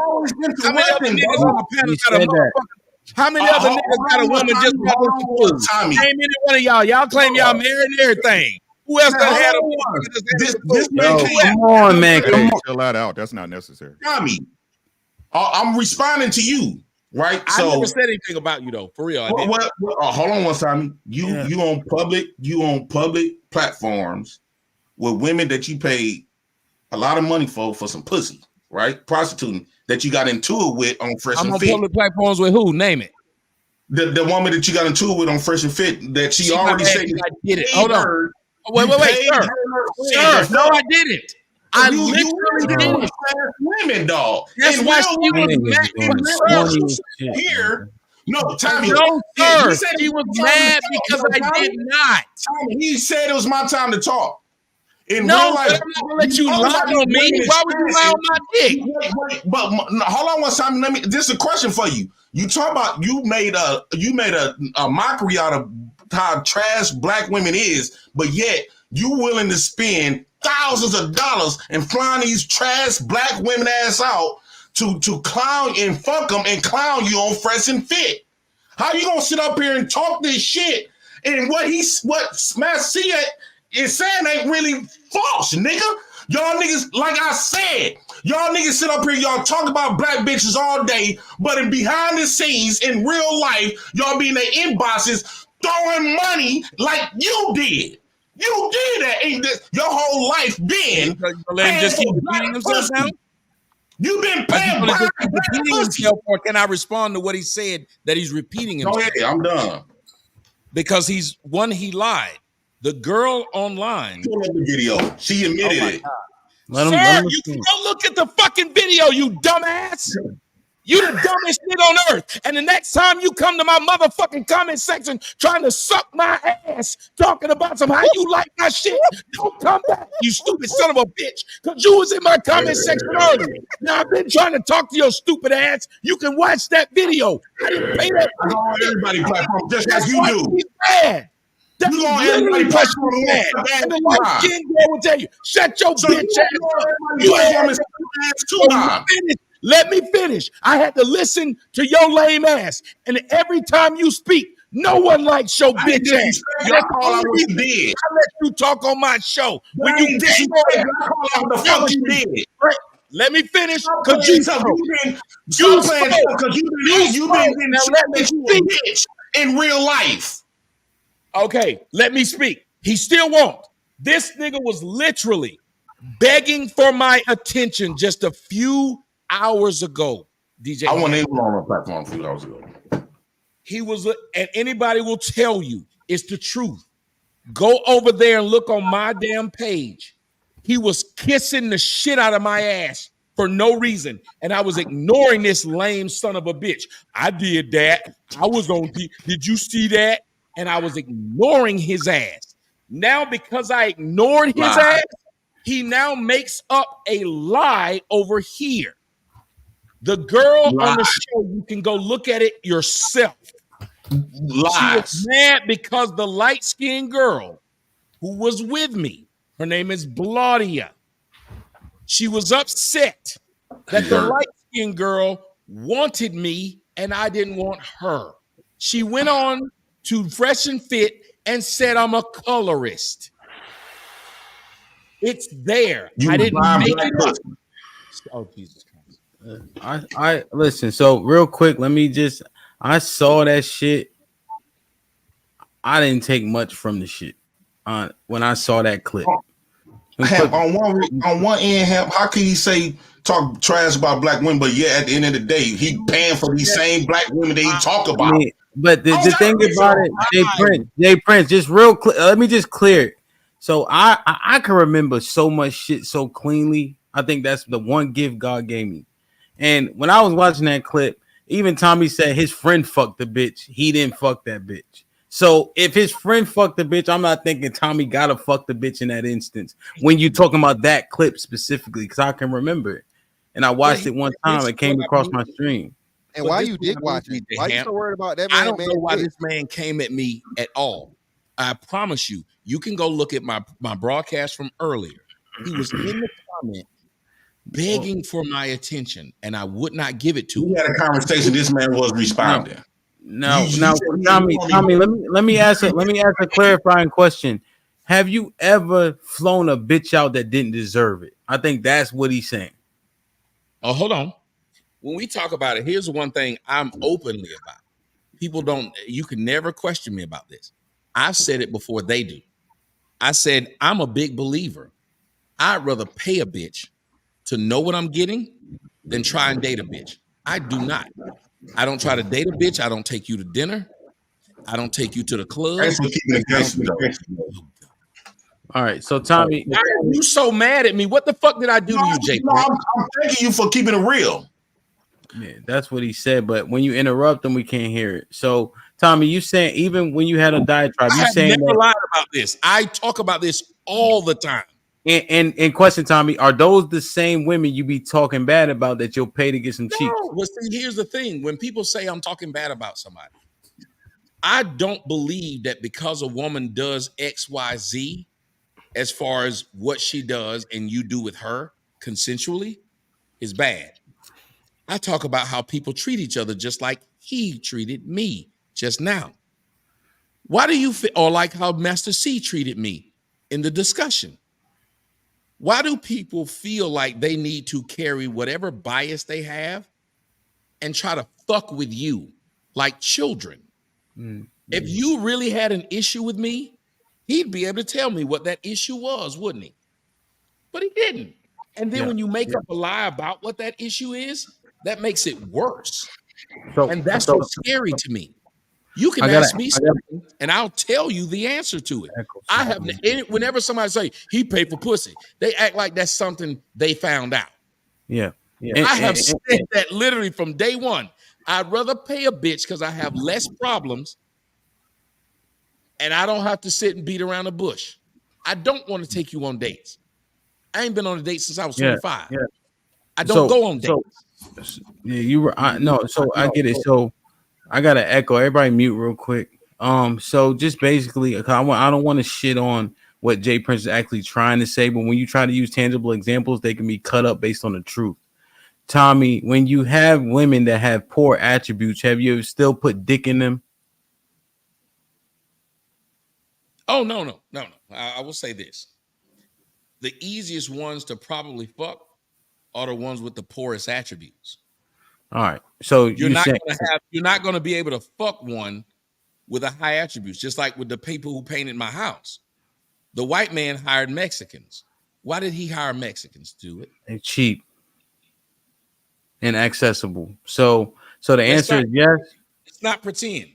How many other niggas on the panel got a motherfucker? How many other niggas got a woman just got a Tommy? Name any one of y'all. Y'all claim y'all married and everything. Who else done had a this man? Come on, man. Come on. Chill that out. That's not necessary. Tommy, I'm responding to you. Right, I never said anything about you though, for real. Hold on one time. You on public platforms with women that you paid a lot of money for some pussy, right? Prostituting that you got into it with on Fresh and Fit. I'm on public platforms with who? Name it. The woman that you got into it with on Fresh and Fit that she already said I did it. Hold on. Wait, sir. No, I didn't. I literally did it. Women, dog. That's why she was mad here. No, Tommy. No, sir. She was mad because I did not. Tommy, he said it was my time to talk. In no, real life, I'm not gonna let you lie on me. Why would you lie on my dick? But hold on one time. This is a question for you. You talk about you made a mockery out of how trash black women is, but yet you willing to spend thousands of dollars and flying these trash black women ass out to clown and fuck them and clown you on Fresh and Fit. How you gonna sit up here and talk this shit and what Smash C is saying ain't really false, nigga? Y'all niggas, like I said, y'all niggas sit up here, y'all talk about black bitches all day, but in behind the scenes in real life, y'all be in their inboxes throwing money like you did. You did that. Ain't your whole life been let him just keep repeating himself now? You've been paying repeating himself, or can I respond to what he said that he's repeating himself? Go ahead, I'm done. Because he lied. The girl online. The video. She admitted it. Sir, you can go look at the fucking video, you dumbass. You the dumbest shit on earth. And the next time you come to my motherfucking comment section trying to suck my ass, talking about how you like my shit, don't come back, you stupid son of a bitch. Because you was in my comment section earlier. Now I've been trying to talk to your stupid ass. You can watch that video. I didn't pay that. I go on everybody's platform just as you do. He's mad. That's you on everybody's platform. And the light skin girl will tell you, shut your bitch ass up. Let me finish. I had to listen to your lame ass. And every time you speak, no one likes your bitch ass. That's all I did. I let you talk on my show. When you did the fuck you did. Let me finish, because you spoke. You've been getting bitch in real life. Okay, let me speak. He still won't. This nigga was literally begging for my attention just a few hours ago. DJ, I wasn't able on a platform a few hours ago. He was, and anybody will tell you it's the truth. Go over there and look on my damn page. He was kissing the shit out of my ass for no reason, and I was ignoring this lame son of a bitch. I did that. I was on. Did you see that? And I was ignoring his ass. Now, because I ignored his ass, he now makes up a lie over here. The girl on the show, you can go look at it yourself. She was mad because the light-skinned girl who was with me, her name is Blaudia. She was upset that the light-skinned girl wanted me and I didn't want her. She went on to Fresh and Fit and said I'm a colorist. It's there. I didn't make it up. Oh, Jesus Christ. I listen. So real quick, I saw that shit. I didn't take much from the shit when I saw that clip. On one end, how can he talk trash about black women, but yeah, at the end of the day, he paying for these same black women that he talk about. I mean, but the thing about it, Jay Prince, just real quick, let me just clear it. So I can remember so much shit so cleanly. I think that's the one gift God gave me. And when I was watching that clip, even Tommy said his friend fucked the bitch. He didn't fuck that bitch. So if his friend fucked the bitch, I'm not thinking Tommy gotta fuck the bitch in that instance. When you talking about that clip specifically, because I can remember it, and I watched it one time. It came across my stream. And why you did watch it? Why you so worried about that man? I don't know why this man came at me at all. I promise you, you can go look at my broadcast from earlier. He was in the comment begging for my attention, and I would not give it to him. We had a conversation. This man was responding. Now, Tommy, let me ask a clarifying question. Have you ever flown a bitch out that didn't deserve it? I think that's what he's saying. Oh, hold on. When we talk about it, here's one thing I'm openly about. You can never question me about this. I've said it before they do. I said, I'm a big believer. I'd rather pay a bitch to know what I'm getting than try and date a bitch. I do not. I don't try to date a bitch. I don't take you to dinner. I don't take you to the club. All right, so Tommy, why are you so mad at me? What the fuck did I do to you, Jake? I'm thanking you for keeping it real. Yeah, that's what he said. But when you interrupt him, we can't hear it. So, Tommy, you saying even when you had a diatribe, you saying never lied about this. I talk about this all the time. And question, Tommy, are those the same women you be talking bad about that you'll pay to get some cheeks? No, but see, here's the thing. When people say I'm talking bad about somebody, I don't believe that because a woman does X, Y, Z, as far as what she does and you do with her consensually, is bad. I talk about how people treat each other just like he treated me just now. Why do you feel, or like how Master C treated me in the discussion? Why do people feel like they need to carry whatever bias they have and try to fuck with you like children? If you really had an issue with me, he'd be able to tell me what that issue was, wouldn't he? But he didn't. And then when you make up a lie about what that issue is, that makes it worse. And that's what's scary to me. You can ask me something, and I'll tell you the answer to it. I have, whenever somebody say he paid for pussy, they act like that's something they found out. Yeah. I have said that literally from day one. I'd rather pay a bitch because I have less problems, and I don't have to sit and beat around the bush. I don't want to take you on dates. I ain't been on a date since I was 25. Yeah. I don't go on dates. Yeah, you were. So I get it. So I gotta echo. Everybody mute real quick. So just basically, I don't want to shit on what Jay Prince is actually trying to say, but when you try to use tangible examples, they can be cut up based on the truth. Tommy, when you have women that have poor attributes, have you still put dick in them? Oh, no. I will say this. The easiest ones to probably fuck are the ones with the poorest attributes. All right. So you're not going to be able to fuck one with a high attributes, just like with the people who painted my house. The white man hired Mexicans. Why did he hire Mexicans to do it? They're cheap and accessible. So the answer is yes. It's not pretend.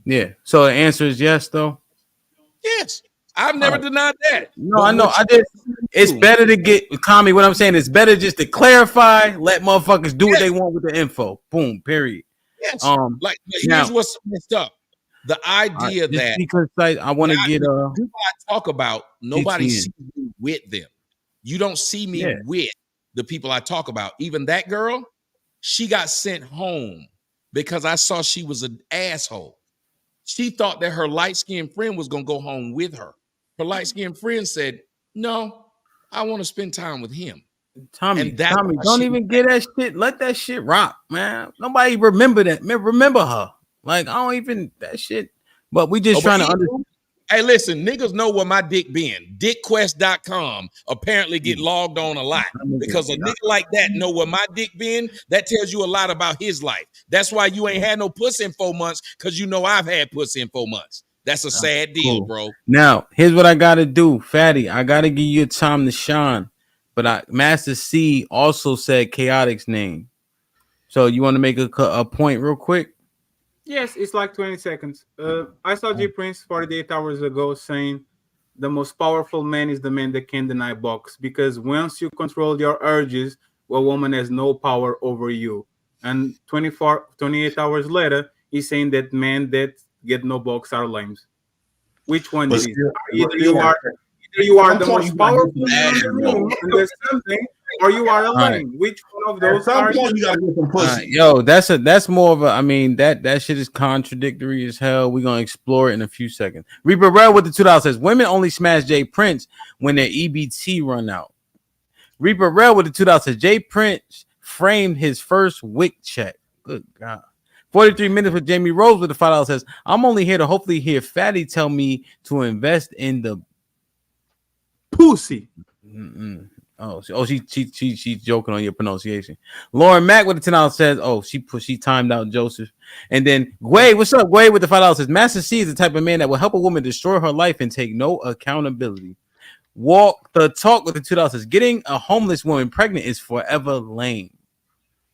Yeah. So the answer is yes, though. Yes. I've never denied that. No, I know. It's better to get Tommy. What I'm saying is better just to clarify, let motherfuckers do what they want with the info. Boom. Period. Yes. Here's what's messed up. The idea that because I want to get people I talk about, nobody sees me with them. You don't see me with the people I talk about. Even that girl, She got sent home because I saw she was an asshole. She thought that her light-skinned friend was going to go home with her. Her light-skinned friend said, no, I want to spend time with him. Tommy, And that's Tommy, why don't she- even get that shit. Let that shit rock, man. Nobody remember that. Remember her. Like, I don't even that shit. But we just Oh, but trying to he- understand. Hey, listen, niggas know where my dick been. Dickquest.com apparently get logged on a lot because a nigga like that know where my dick been. That tells you a lot about his life. That's why you ain't had no puss in 4 months, because you know I've had puss in 4 months. That's a sad deal, Cool. bro. Now, here's what I gotta do, Fatty. I gotta give you time to shine. But Master C also said Chaotic's name. So you want to make a point real quick? Yes, it's like 20 seconds. I saw G Prince 48 hours ago saying the most powerful man is the man that can deny box, because once you control your urges, a woman has no power over you. And 28 hours later, he's saying that men that get no box are lames. Which one But it is? still- Either you are At the some point, most you gotta powerful get some man in the action, room, though. and there's something, or you are a All right. lame. Which one of At those some are point, you? you gotta get some pussy. Yo, that's more of a. I mean, that shit is contradictory as hell. We're gonna explore it in a few seconds. Reaper Rel with the $2 says women only smash Jay Prince when their EBT run out. Reaper Rel with the $2 says Jay Prince framed his first WIC check. Good God. 43 minutes with Jamie Rose with the $5 says I'm only here to hopefully hear Fatty tell me to invest in the pussy. She's joking on your pronunciation. Lauren Mack with the $10 says, she timed out Joseph. And then Gway, what's up? Gway with the $5 says, Master C is the type of man that will help a woman destroy her life and take no accountability. Walk the talk with the $2 says, getting a homeless woman pregnant is forever lame.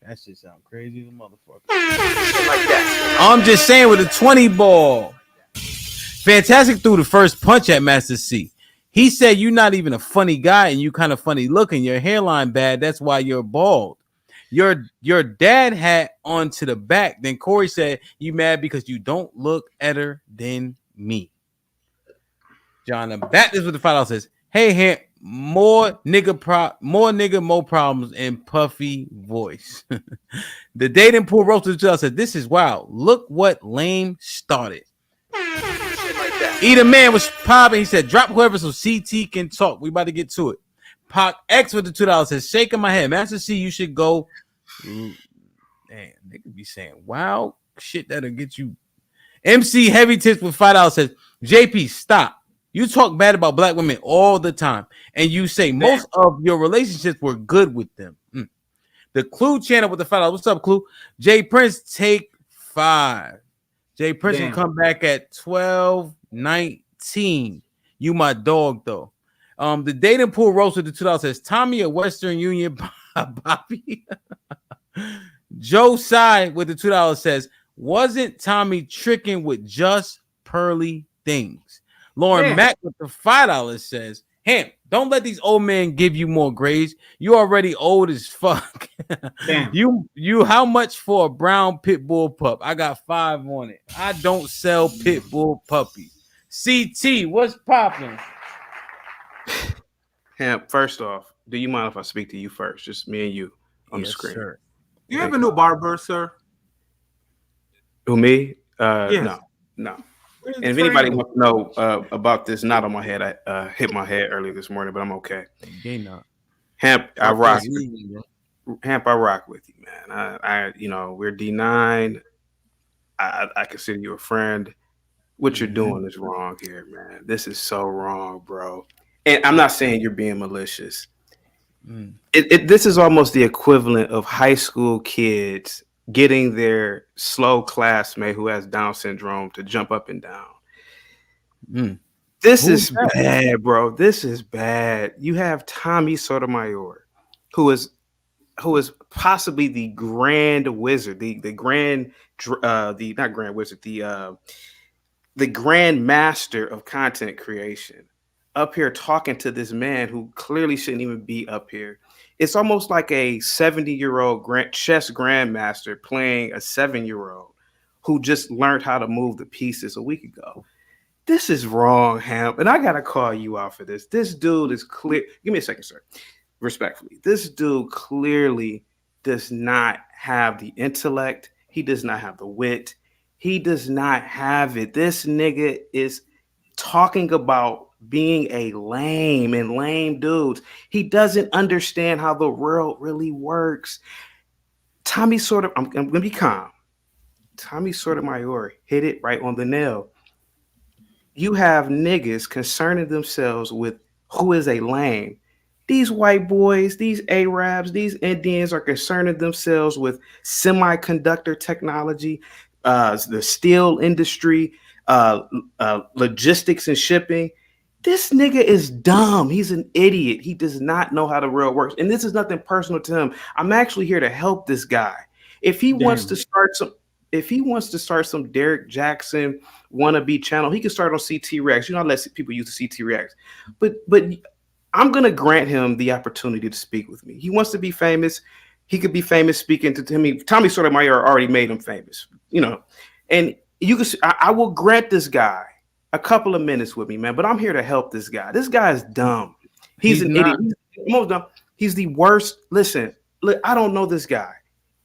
That shit sound crazy as a motherfucker. Like that. I'm just saying with a 20 ball. Fantastic threw the first punch at Master C. He said you're not even a funny guy and you kind of funny looking. Your hairline bad. That's why you're bald. Your dad hat onto the back. Then Corey said you mad because you don't look better than me. John the Baptist with the $5 says, hey, more nigga, more problems in puffy voice. The dating pool roasted to us said, this is wild. Look what lame started. Either man was popping. He said, drop whoever so CT can talk. We about to get to it. Pac X with the $2 says, shaking my head. Master C, you should go. Damn, they could be saying, wow, shit that'll get you. MC Heavy Tits with $5 says, JP, stop. You talk bad about black women all the time. And you say most of your relationships were good with them. The Clue channel with the $5. What's up, Clue? Jay Prince, take 5. Jay Prince will come back at 12:19. You my dog, though. The dating pool roast with the $2 says, Tommy at Western Union, Bobby. Joe Tsai with the $2 says, wasn't Tommy tricking with just pearly things? Lauren Mack with the $5 says, don't let these old men give you more grades. You already old as fuck. You how much for a brown pit bull pup? I got 5 on it. I don't sell pit bull puppies. CT, what's popping? First off, do you mind if I speak to you first? Just me and you on the screen. Sir. You have a new barber, sir? Who, me? Yes. No. And if anybody wants to know about this, not on my head, I hit my head earlier this morning, but I'm okay. Hemp, I rock. Hemp, I rock with you, man. I we're D9. I consider you a friend. What you're doing is wrong here, man. This is so wrong, bro. And I'm not saying you're being malicious. This is almost the equivalent of high school kids getting their slow classmate who has Down syndrome to jump up and down. This is bad, bro. This is bad. You have Tommy Sotomayor, who is possibly the grand wizard, the grand master of content creation, up here talking to this man who clearly shouldn't even be up here. It's almost like a 70-year-old chess grandmaster playing a 7-year-old who just learned how to move the pieces a week ago. This is wrong, Hamp, and I gotta call you out for this. This dude is clear. Give me a second, sir. Respectfully, this dude clearly does not have the intellect. He does not have the wit. He does not have it. This nigga is talking about being a lame and lame dudes. He doesn't understand how the world really works. Tommy sort of, I'm going to be calm. Tommy Sotomayor hit it right on the nail. You have niggas concerning themselves with who is a lame. These white boys, these Arabs, these Indians are concerning themselves with semiconductor technology, the steel industry, logistics and shipping. This nigga is dumb. He's an idiot. He does not know how the world works. And this is nothing personal to him. I'm actually here to help this guy. If he wants to start some Derek Jackson wannabe channel, he can start on CT Rex. You know, I let people use the CT Rex. But I'm gonna grant him the opportunity to speak with me. He wants to be famous. He could be famous speaking to me. Tommy Sotomayor already made him famous, you know. And you can. I will grant this guy a couple of minutes with me, man. But I'm here to help this guy. This guy is dumb. He's an idiot. He's most dumb. He's the worst. Listen, look, I don't know this guy,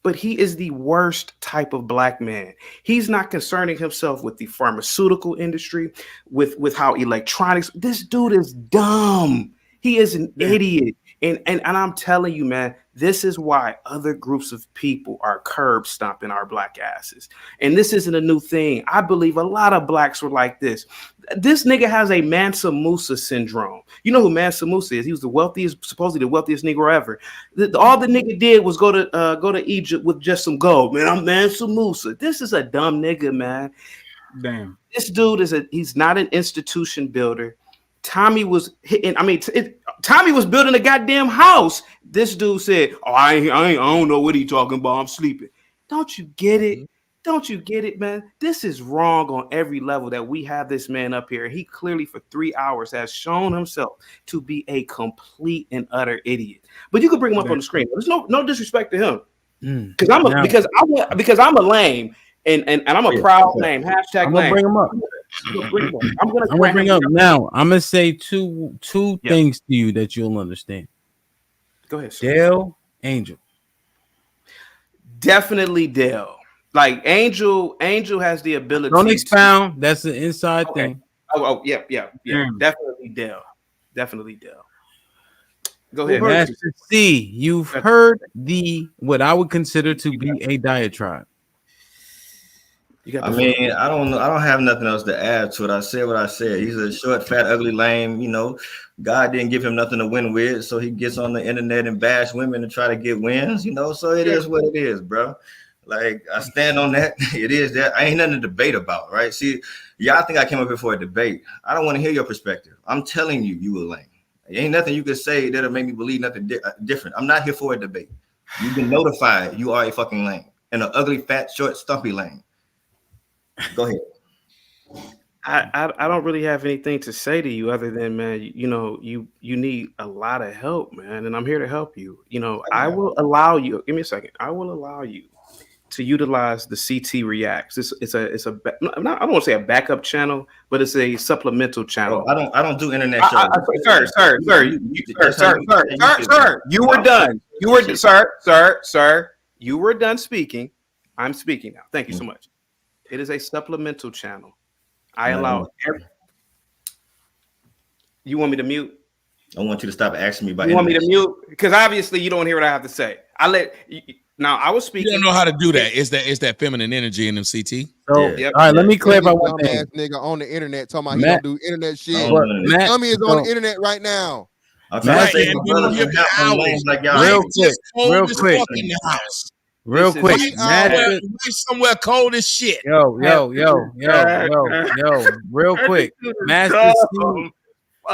but he is the worst type of black man. He's not concerning himself with the pharmaceutical industry, with how electronics. This dude is dumb. He is an idiot. And I'm telling you, man, this is why other groups of people are curb stomping our black asses. And this isn't a new thing. I believe a lot of blacks were like this. This nigga has a Mansa Musa syndrome. You know who Mansa Musa is? He was the wealthiest, supposedly the wealthiest Negro ever. All the nigga did was go to Egypt with just some gold. Man, I'm Mansa Musa. This is a dumb nigga, man. Damn. This dude he's not an institution builder. Tommy was hitting. I mean, Tommy was building a goddamn house. This dude said, "Oh, I don't know what he talking about. I'm sleeping." Don't you get it? Don't you get it, man? This is wrong on every level that we have this man up here. He clearly for 3 hours has shown himself to be a complete and utter idiot. But you can bring him up on the screen. There's no disrespect to him because I'm a lame and I'm a proud lame. Hashtag I'm lame. gonna bring him up. I'm gonna bring up now. I'm gonna say two things to you that you'll understand. Go ahead, sir. Dale, Angel. Definitely Dale. Like Angel has the ability. Don't expound. That's an inside thing. Oh, yeah. Definitely Dale. Go ahead, Master C. You've heard what I would consider to be a diatribe. I mean, I don't know. I don't have nothing else to add to it. I said what I said. He's a short, fat, ugly, lame. You know, God didn't give him nothing to win with, so he gets on the internet and bash women to try to get wins. You know, so it is what it is, bro. Like I stand on that. It is that. I ain't nothing to debate about, right? See, y'all think I came up here for a debate. I don't want to hear your perspective. I'm telling you, you a lame. There ain't nothing you could say that'll make me believe nothing different. I'm not here for a debate. You've been notified. You are a fucking lame and an ugly, fat, short, stumpy lame. Go ahead. I don't really have anything to say to you other than, man, you know, you need a lot of help, man, and I'm here to help you. You know, I will allow you. Give me a second. I will allow you to utilize the CT Reacts. It's a I don't want to say a backup channel, but it's a supplemental channel. Oh, I don't do internet shows. Sir, you were done. You were sir. You were done speaking. I'm speaking now. Thank you so much. It is a supplemental channel. I allow You want me to mute? I want you to stop asking me about. You want me to mute? Because obviously you don't hear what I have to say. Now I was speaking. You don't know how to do that. It's that feminine energy in them CT. So, all right, let me clarify one thing. Nigga on the internet talking about he don't do internet shit. Matt, Tommy is on the internet right now. I'm trying to say real quick. Somewhere cold as shit. Yo. Real quick.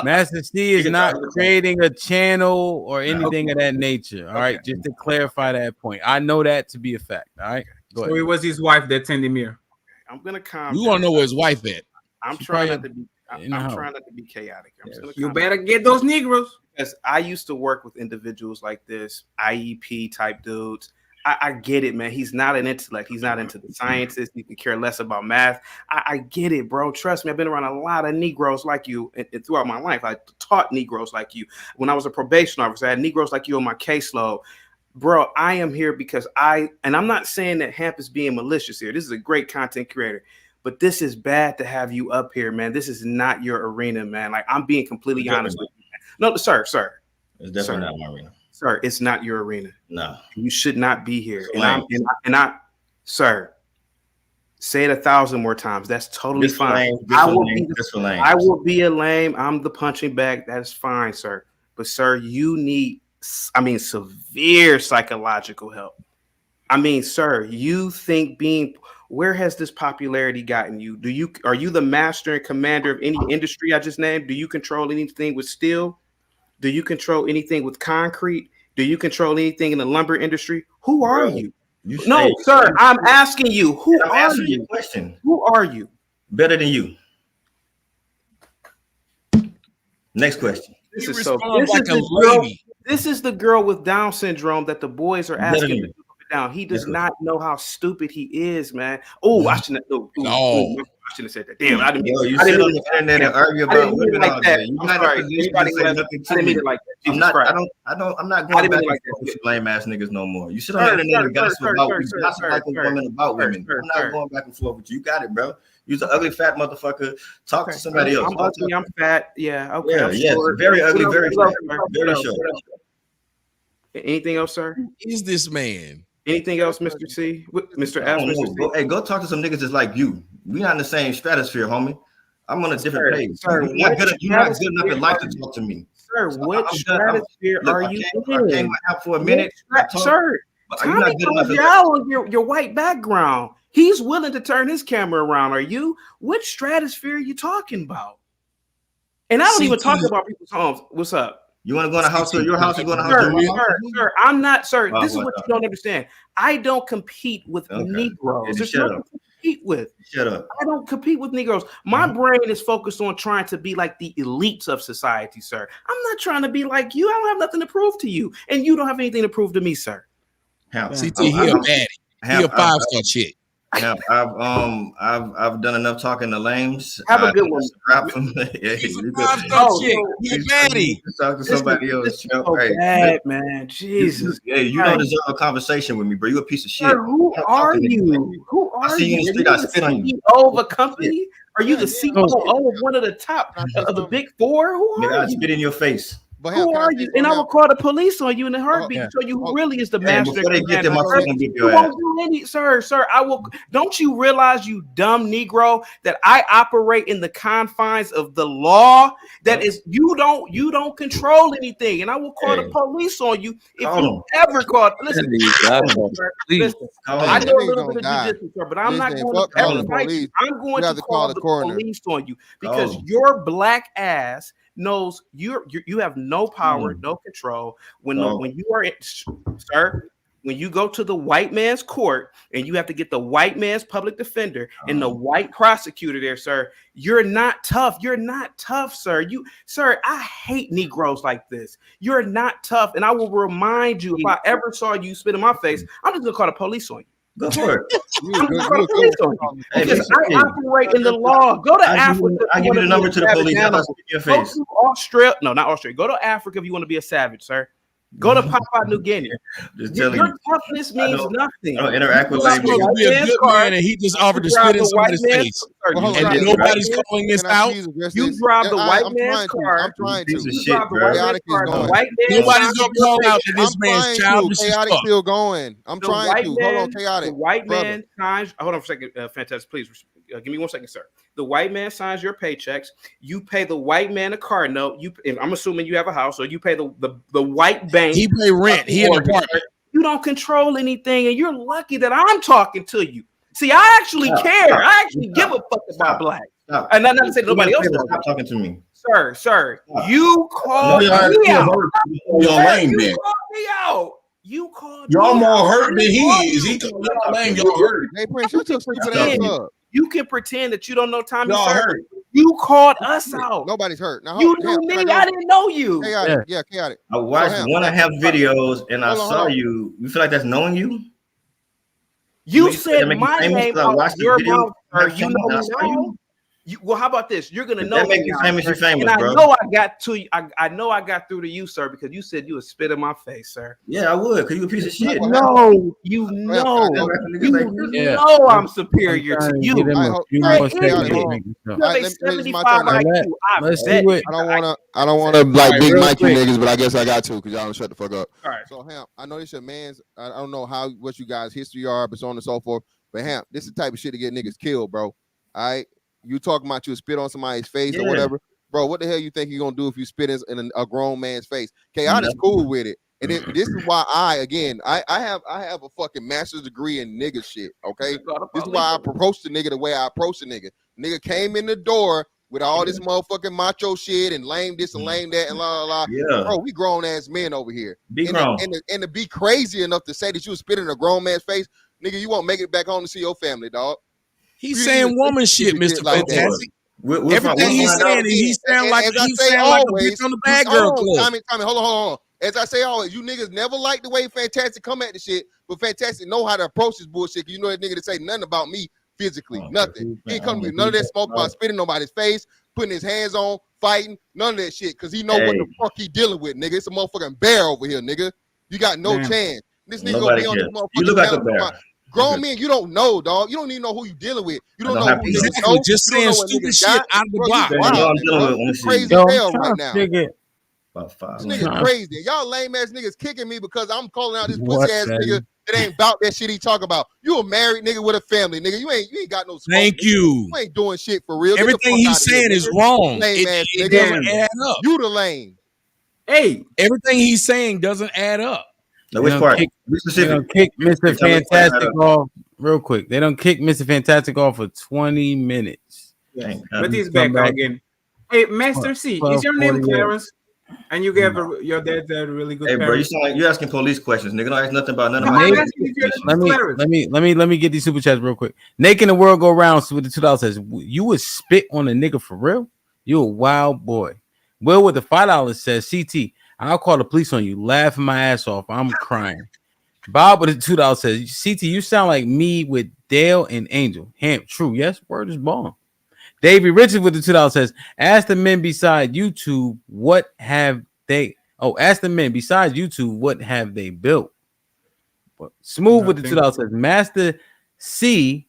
Master C is not creating a channel or anything of that nature. All right, just to clarify that point. I know that to be a fact. All right, go ahead. So it was his wife that Tmbr. I'm gonna calm. You want to know where his wife at? I'm trying not to be chaotic. You better get those Negroes. Because I used to work with individuals like this, IEP type dudes. I get it, man. He's not an intellect. He's not into the sciences. He can care less about math. I get it, bro. Trust me. I've been around a lot of Negroes like you and throughout my life. I taught Negroes like you. When I was a probation officer, I had Negroes like you on my caseload. bro, I am here because and I'm not saying that Hamp is being malicious here. This is a great content creator, but this is bad to have you up here, man. This is not your arena, man. Like, I'm being completely honest with you, man. No, sir. It's definitely not my arena. Sir, it's not your arena. No. You should not be here. And Sir, say it 1,000 more times. That's totally fine. I will be a lame. I'm the punching bag. That's fine, sir. But sir, you need, severe psychological help. Sir, you think where has this popularity gotten you? Are you the master and commander of any industry I just named? Do you control anything with steel? Do you control anything with concrete? Do you control anything in the lumber industry? Who are you? No, sir, I'm asking you. Who are you? Your question. Who are you? Better than you. Next question. This is the girl with Down syndrome that the boys are asking to do it down. He does not know how stupid he is, man. Oh, I shouldn't have said that. Damn, I didn't mean. You sit on the internet and argue about women all day. You're not in a position to say nothing to me. I'm not going back and forth with lame ass niggas no more. You sit on the internet and gossip like a woman about women. I'm not going back and forth with you. You got it, bro. You're an ugly fat motherfucker. Talk to somebody else. I'm ugly. I'm fat. Yeah. Okay. Yeah. Very ugly. Very short. Very short. Anything else, sir? Who is this man? Anything else, Mr. C? Mr. F? Mr. C? Go talk to some niggas that's like you. We're not in the same stratosphere, homie. I'm on a different page. You're not good enough in life to talk to me. Sir, what stratosphere are you in? I came out for a minute. Sir, Tommy told y'all your white background. He's willing to turn his camera around. Are you? Which stratosphere are you talking about? And I don't even talk about people's homes. What's up? You want to go in a house or your house? You go in a house? Sir, I'm not, sir. This is what you don't understand. I don't compete with Negroes. There's nothing to compete with. Shut up. I don't compete with Negroes. My brain is focused on trying to be like the elites of society, sir. I'm not trying to be like you. I don't have nothing to prove to you, and you don't have anything to prove to me, sir. CT, he a baddie. He a 5-star chick. Yeah, I've done enough talking to lames. Have a good one. Talk to somebody else. Bad, man. Jesus. You don't deserve a conversation with me, bro. You a piece of shit. Sir, who are you? Who are you? I see you in the street. I spit on you. CEO of a company? Are you the CEO of one of the top of the big four? Who are you? I spit in your face. But who are you? And I will call the police on you in a heartbeat to show you who really is the master. Before they get them, Sir, I will. Don't you realize, you dumb Negro, that I operate in the confines of the law? That is, you don't control anything, and I will call the police on you if you ever call. Listen, I know a little bit of jujitsu, sir, but I'm not going to ever fight you. I'm going to call the police on you because your black ass knows you have no power, no control. When you are sir, when you go to the white man's court and you have to get the white man's public defender and the white prosecutor there, sir, you're not tough. You're not tough, sir. Sir, I hate Negroes like this. You're not tough. And I will remind you, if I ever saw you spit in my face, I'm just gonna call the police on you. Go for it. Because I operate in the law. Go to Africa. I give you the number to the police. Your face. Go to Australia. No, not Australia. Go to Africa if you want to be a savage, sir. Go to Papua New Guinea. Your toughness means nothing. I don't interact with He's supposed to be a good man, and he just offered to spit in somebody's face. And nobody's calling this out. You drive the white man's car. I'm trying to. Nobody's gonna call out that this man's childish as fuck. Still going. I'm trying to. Hold on, chaotic. The white man signs. Hold on for a second, Fantastic. Please give me 1 second, sir. The white man signs your paychecks. You pay the white man a car note. I'm assuming you have a house, so you pay the white bank. He pay rent. He in an apartment. You don't control anything, and you're lucky that I'm talking to you. See, I actually care. I actually give a fuck about black. And I'm not saying nobody else. Stop talking to me, sir. You called me out. You called me y'all more hurt than he is. He called y'all lame. Y'all hurt. Hey, Prince, shut your stupid ass up. You can pretend that you don't know Tommy. Hurt. You called us out. Nobody's hurt. Now, you knew me. I didn't know you. Chaotic. Yeah, chaotic. I watched 1.5 videos and I saw you. You feel like that's knowing you? You said my name out your mouth. You know me now. Well, how about this? You're gonna know that make me you now, famous. sir. You famous, and bro. I know I got to you. I know I got through to you, sir, because you said you would spit in my face, sir. Yeah, I would, because you a piece of shit. No, you know I'm superior to you. Give him a few more seconds to make this up. You have a 75 IQ. Let's see what. I don't want to like big real Mike you quick. niggas, but I guess I got to because y'all don't shut the fuck up. All right. So Hamp, I know this your man's. I don't know what you guys' history are, but so on and so forth. But Hamp, this is the type of shit to get niggas killed, bro. All right, you talking about you spit on somebody's face or whatever, bro? What the hell you think you gonna do if you spit in a grown man's face? Chaotic's cool with it, and this is why I have a fucking master's degree in nigga shit. Okay, this is why I approach the nigga the way I approach the nigga. Nigga came in the door with all this motherfucking macho shit and lame this and lame that and la la la. Yeah. Bro, we grown ass men over here. Be grown. And to be crazy enough to say that you was spitting in a grown man's face, nigga, you won't make it back home to see your family, dog. He's saying woman shit, Mr. Fantastic. Everything he's saying is he sound like a bitch on the Bad Girl Club. Tommy, hold on. As I say always, you niggas never like the way Fantastic come at the shit, but Fantastic know how to approach this bullshit. You know that nigga to say nothing about me physically, nothing. He ain't coming with none of that smoke about spitting nobody's face, putting his hands on, fighting, none of that shit, because he know what the fuck he dealing with, nigga. It's a motherfucking bear over here, nigga. You got no chance. This nigga gonna be on this motherfucking You look like a bear. Grown men, you don't know, dog. You don't even know who you dealing with. You don't know who exactly. Just saying stupid shit out of the block. You crazy as hell right now. About 5. This nigga crazy. Y'all lame ass niggas kicking me because I'm calling out this pussy ass nigga that ain't about that shit he talk about. You a married nigga with a family, nigga. You ain't got no smoke. Thank you. You ain't doing shit for real. Everything he's saying is wrong. Lame ass It nigga. doesn't add up. You the lame. Hey, everything he's saying doesn't add up. No, which part? They don't kick Mr. Fantastic off real quick. They don't kick Mr. Fantastic off for 20 minutes. But he's back again. Hey, Master C, is your name Clarence? And you gave your dad a really good. Hey, bro, you sound like you asking police questions, nigga. Don't ask nothing about none of my. Let me get these super chats real quick. Naked the world go round with the $2 says you would spit on a nigga for real? You a wild boy. Will with the $5 says CT. I'll call the police on you. Laughing my ass off. I'm crying. Bob with the $2 says CT. You sound like me with Dale and Angel. Hamp. True. Yes. Word is born. Davey Richards with the $2 says, ask the men beside YouTube what have they ask the men besides YouTube what have they built. Smooth with the $2 says Master C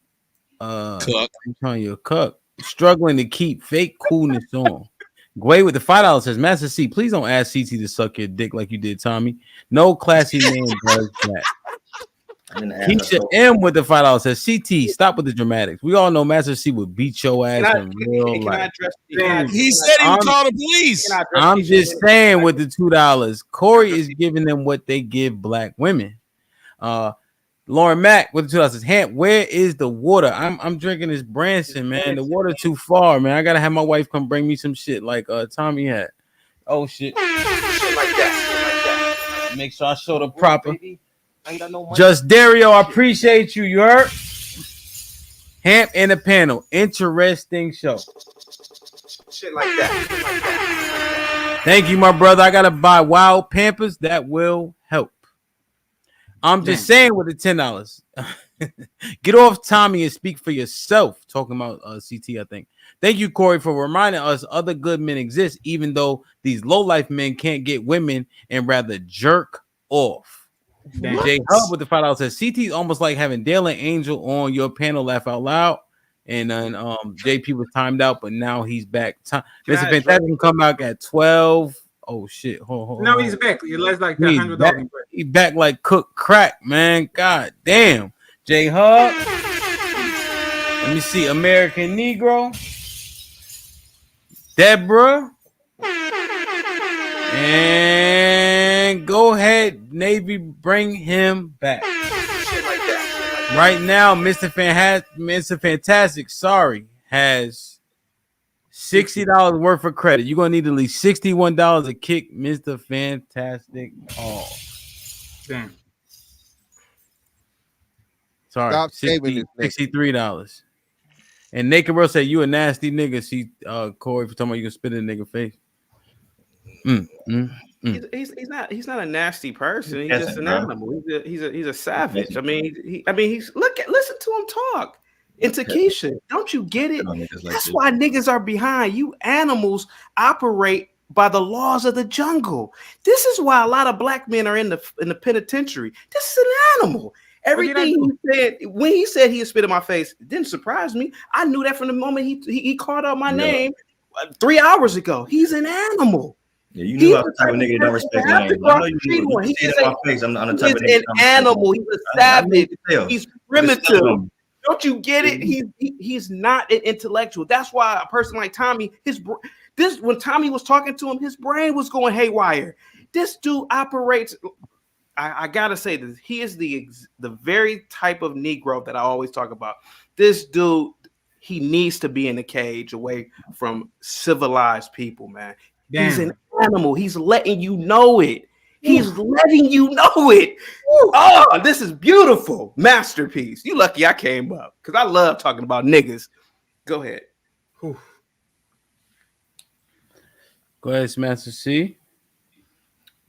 Cuck. I'm telling you, cuck struggling to keep fake coolness on. Gway with the $5 says Master C, please don't ask CT to suck your dick like you did Tommy. No classy man does that. Keisha M with the $5 says CT, stop with the dramatics. We all know Master C would beat your ass in real life. He said he would call the police. I'm just saying with the $2. Corey is giving them what they give black women. Lauren Mack with the $2 says, Hamp, where is the water? I'm drinking this Branson, man. The water too far, man. I gotta have my wife come bring me some shit like Tommy had. Oh shit. Shit like that. Make sure I show the proper. Just Dario, I appreciate you. You heard? Hamp in the panel. Interesting show. Shit like that. Thank you, my brother. I gotta buy Wild Pampers. That will help. I'm just saying with the $10. Get off Tommy and speak for yourself. Talking about CT, I think. Thank you, Corey, for reminding us other good men exist, even though these low-life men can't get women and rather jerk off. Jay Hub with the $5 says CT is almost like having Dale and Angel on your panel. Laugh out loud. And then JP was timed out, but now he's back. Mr. Fantastic can come out at 12. Oh shit! Hold. No, he's back. He less like $100. He's back like cooked crack, man. God damn. J Hub. Let me see. American Negro. Deborah. And go ahead, Navy, bring him back. Right now, Mr. Fantastic, has $60 worth of credit. You're gonna need at least $61 to kick Mr. Fantastic off. Damn. Sorry, $63. And Naked Bro said, "You a nasty nigga." See, Corey, for talking about you can spit in a nigga face. He's not a nasty person. He's just an animal. He's a savage. I mean, listen to him talk. into Keisha. Don't you get it? That's why niggas are behind. You animals operate by the laws of the jungle. This is why a lot of black men are in the penitentiary. This is an animal. Everything he said, when he said he spit in my face, it didn't surprise me. I knew that from the moment he called out my name 3 hours ago. He's an animal. Yeah, you knew I was the type of nigga that don't respect lanes. I know you knew. You see it in my face. I'm the type of nigga. He's an animal. He's a savage. He's primitive. Don't you get it? He's not an intellectual. That's why a person like Tommy, when Tommy was talking to him, his brain was going haywire. This dude operates. I gotta say this. He is the very type of Negro that I always talk about. This dude, he needs to be in a cage away from civilized people, man. Damn. He's an animal. He's letting you know it. He's letting you know it. Oh, this is beautiful. Masterpiece. You lucky I came up because I love talking about niggas. Go ahead. Go ahead, Master C.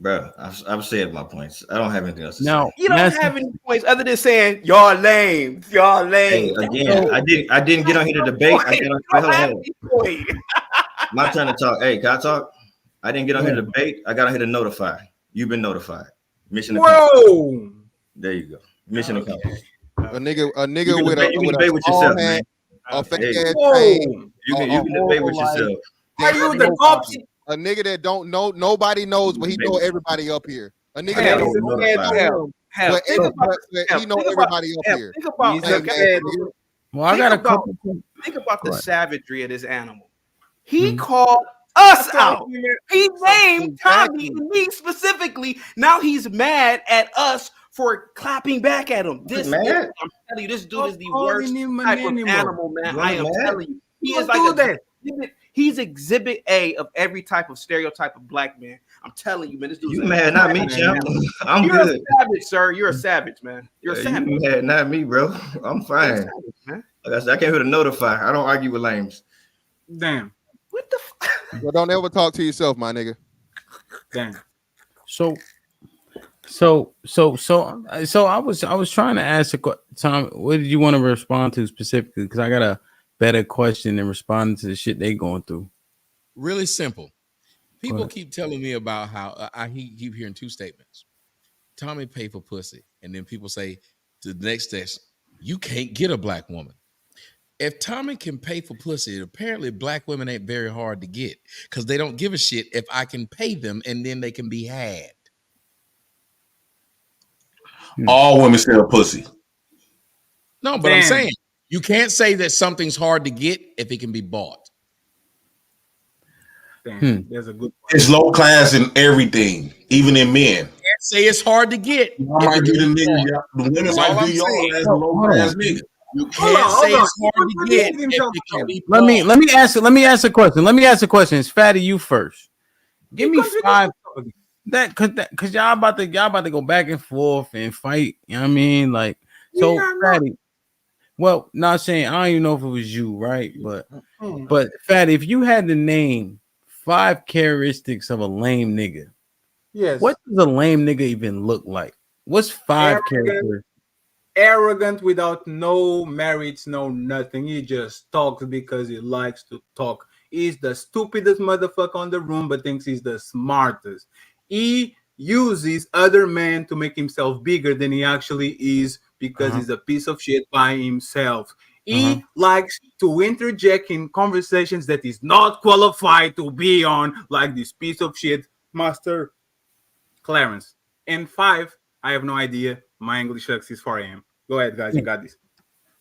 Bro, I've said my points. I don't have anything else to say. You don't have any points other than saying y'all lame. Y'all lame. Hey, again, I didn't get on here to debate. My turn to talk. Hey, can I talk? I didn't get on here to debate. I got on here to notify. You've been notified. Mission accomplished. There you go. Mission accomplished. A nigga you with can debate with small yourself, hand, man. a fake Hey, ass you can debate with yourself. Are you the cops? A nigga that don't know, nobody knows, but he know everybody up here. A nigga that don't know, but he know everybody up here. Think about Well, I got a couple. Think about the savagery of this animal. He called us out. He named Tommy and me specifically. Now he's mad at us for clapping back at him. I'm telling you, this dude is the worst type of animal, man. I am telling you. He is like he's exhibit A of every type of stereotype of black man. I'm telling you, man. This dude's mad, not me, champ. I'm You're good. a savage, sir. You're a savage, man. You're a savage. You mad, not me, bro. I'm fine. Savage, man. Like I said, I came here to notify. I don't argue with lames. Damn. What the fuck? Well, don't ever talk to yourself, my nigga. Damn. So I was trying to ask Tom, what did you want to respond to specifically? Because I got a better question than responding to the shit they going through. Really simple. People keep telling me about how I keep hearing two statements. Tommy pay for pussy, and then people say to the next station, you can't get a black woman. If Tommy can pay for pussy, apparently black women ain't very hard to get because they don't give a shit if I can pay them and then they can be had. All women sell pussy. No, but I'm saying you can't say that something's hard to get if it can be bought. There's a good point. It's low class in everything, even in men. Can't say it's hard to get. The women might do y'all as low class niggas. You can't say it's hard to get if it can be bought. Let me ask a question. It's Fatty, you first. Give me 5. Cause y'all about to go back and forth and fight. You know what I mean? Like, so Fatty. Well, not saying I don't even know if it was you, right? But Fatty, if you had to name 5 characteristics of a lame nigga, yes, what does a lame nigga even look like? What's 5 characters? Arrogant without no merits, no nothing. He just talks because he likes to talk. He's the stupidest motherfucker on the room, but thinks he's the smartest. He uses other men to make himself bigger than he actually is because he's a piece of shit by himself. He likes to interject in conversations that he's not qualified to be on, like this piece of shit, Master Clarence. And 5, I have no idea. My English sucks is 4 a.m. Go ahead, guys. You got this.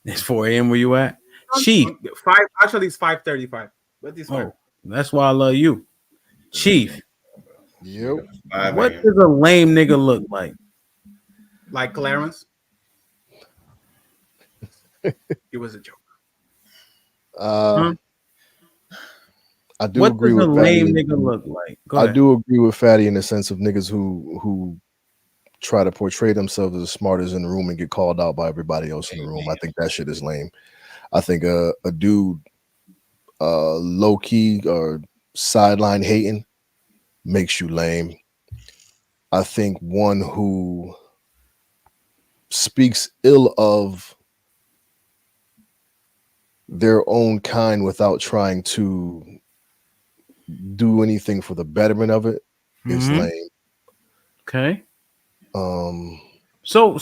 It's 4 a.m. Where you at? Chief. 5. Actually, it's 5:35. But this one. That's why I love you. Chief. Yep. What does a lame nigga look like? Like Clarence? It was a joke. I do what agree does with a lame Fatty. nigga look like? I do agree with Fatty in the sense of niggas who try to portray themselves as smartest in the room and get called out by everybody else in the room. I think that shit is lame. I think a dude low key or sideline hating makes you lame. I think one who speaks ill of their own kind without trying to do anything for the betterment of it is lame. Okay. So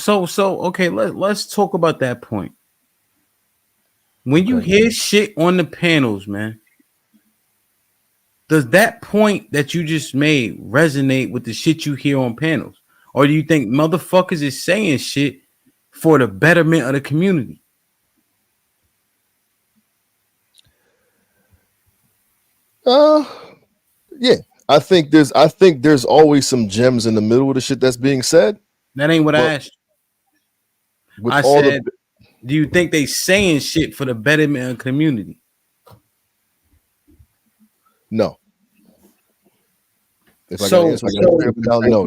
okay, let's talk about that point. When you hear shit on the panels, man, does that point that you just made resonate with the shit you hear on panels? Or do you think motherfuckers is saying shit for the betterment of the community? Yeah. I think there's always some gems in the middle of the shit that's being said. That ain't what I asked you. I said, do you think they saying shit for the betterment of the community? No. If I can answer no,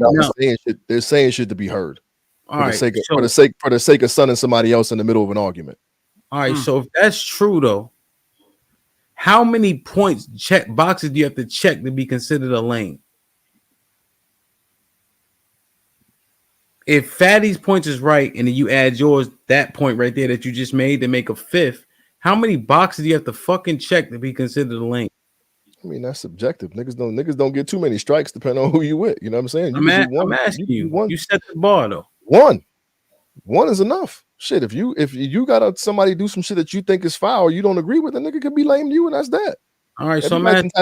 they're saying shit to be heard. For the sake of sunning somebody else in the middle of an argument. All right, so if that's true though, how many points check boxes do you have to check to be considered a lane? If Fatty's points is right, and then you add yours, that point right there that you just made to make a fifth, how many boxes do you have to fucking check to be considered a lane? I mean, that's subjective. Niggas don't get too many strikes depending on who you with. You know what I'm saying? I'm asking you. You set the bar though. One is enough. Shit, if you got somebody do some shit that you think is foul or you don't agree with, the nigga could be lame to you, and that's that. All right, so I think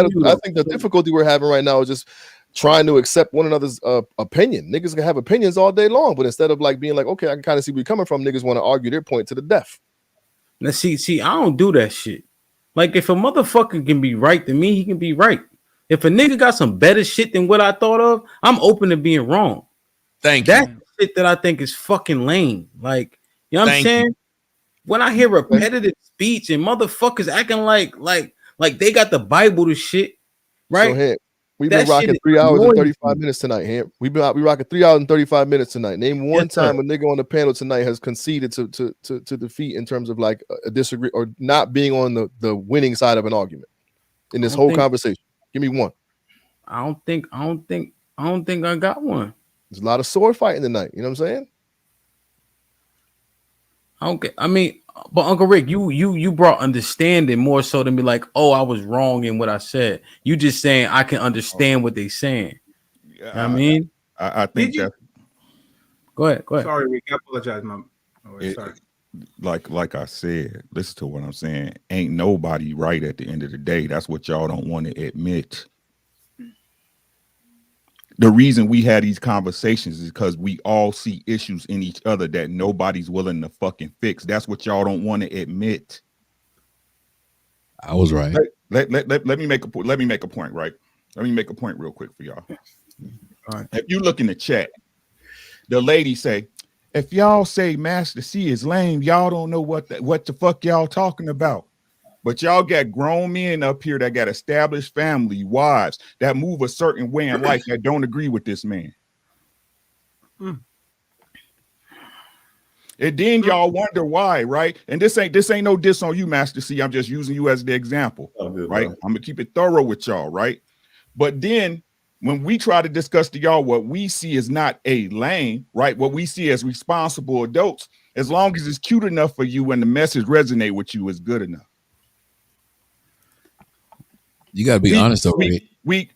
the difficulty we're having right now is just trying to accept one another's opinion. Niggas can have opinions all day long, but instead of like being like, okay, I can kind of see where you're coming from, niggas want to argue their point to the death. Now see, I don't do that shit. Like, if a motherfucker can be right to me, he can be right. If a nigga got some better shit than what I thought of, I'm open to being wrong. That's shit that I think is fucking lame. Like, you know what I'm saying? When I hear repetitive speech and motherfuckers acting like they got the Bible to shit, right? So, we've been rocking 3 hours and 35 minutes tonight. We rocking 3 hours and 35 minutes tonight. Name one time a nigga on the panel tonight has conceded to defeat in terms of like a disagree or not being on the winning side of an argument in this whole conversation. Give me one. I don't think I got one. There's a lot of sword fighting tonight. You know what I'm saying? I mean, but Uncle Rick, you brought understanding more so than be like, oh, I was wrong in what I said. You just saying I can understand what they saying. You know what I mean? I think that. Go ahead. Sorry, Rick. I apologize, Mom. Sorry. Like I said, listen to what I'm saying. Ain't nobody right at the end of the day. That's what y'all don't want to admit. The reason we had these conversations is because we all see issues in each other that nobody's willing to fucking fix. That's what y'all don't want to admit. I was right. Let me make a point. Let me make a point, right? Let me make a point real quick for y'all. All right. If you look in the chat, the lady say, if y'all say Master C is lame, y'all don't know what the fuck y'all talking about. But y'all got grown men up here that got established family, wives that move a certain way in life that don't agree with this man. And then y'all wonder why, right? And this ain't no diss on you, Master C. I'm just using you as the example, right? I'm gonna keep it thorough with y'all, right? But then when we try to discuss to y'all what we see is not a lane, right? What we see as responsible adults, as long as it's cute enough for you and the message resonate with you, is good enough. You got to be honest though. We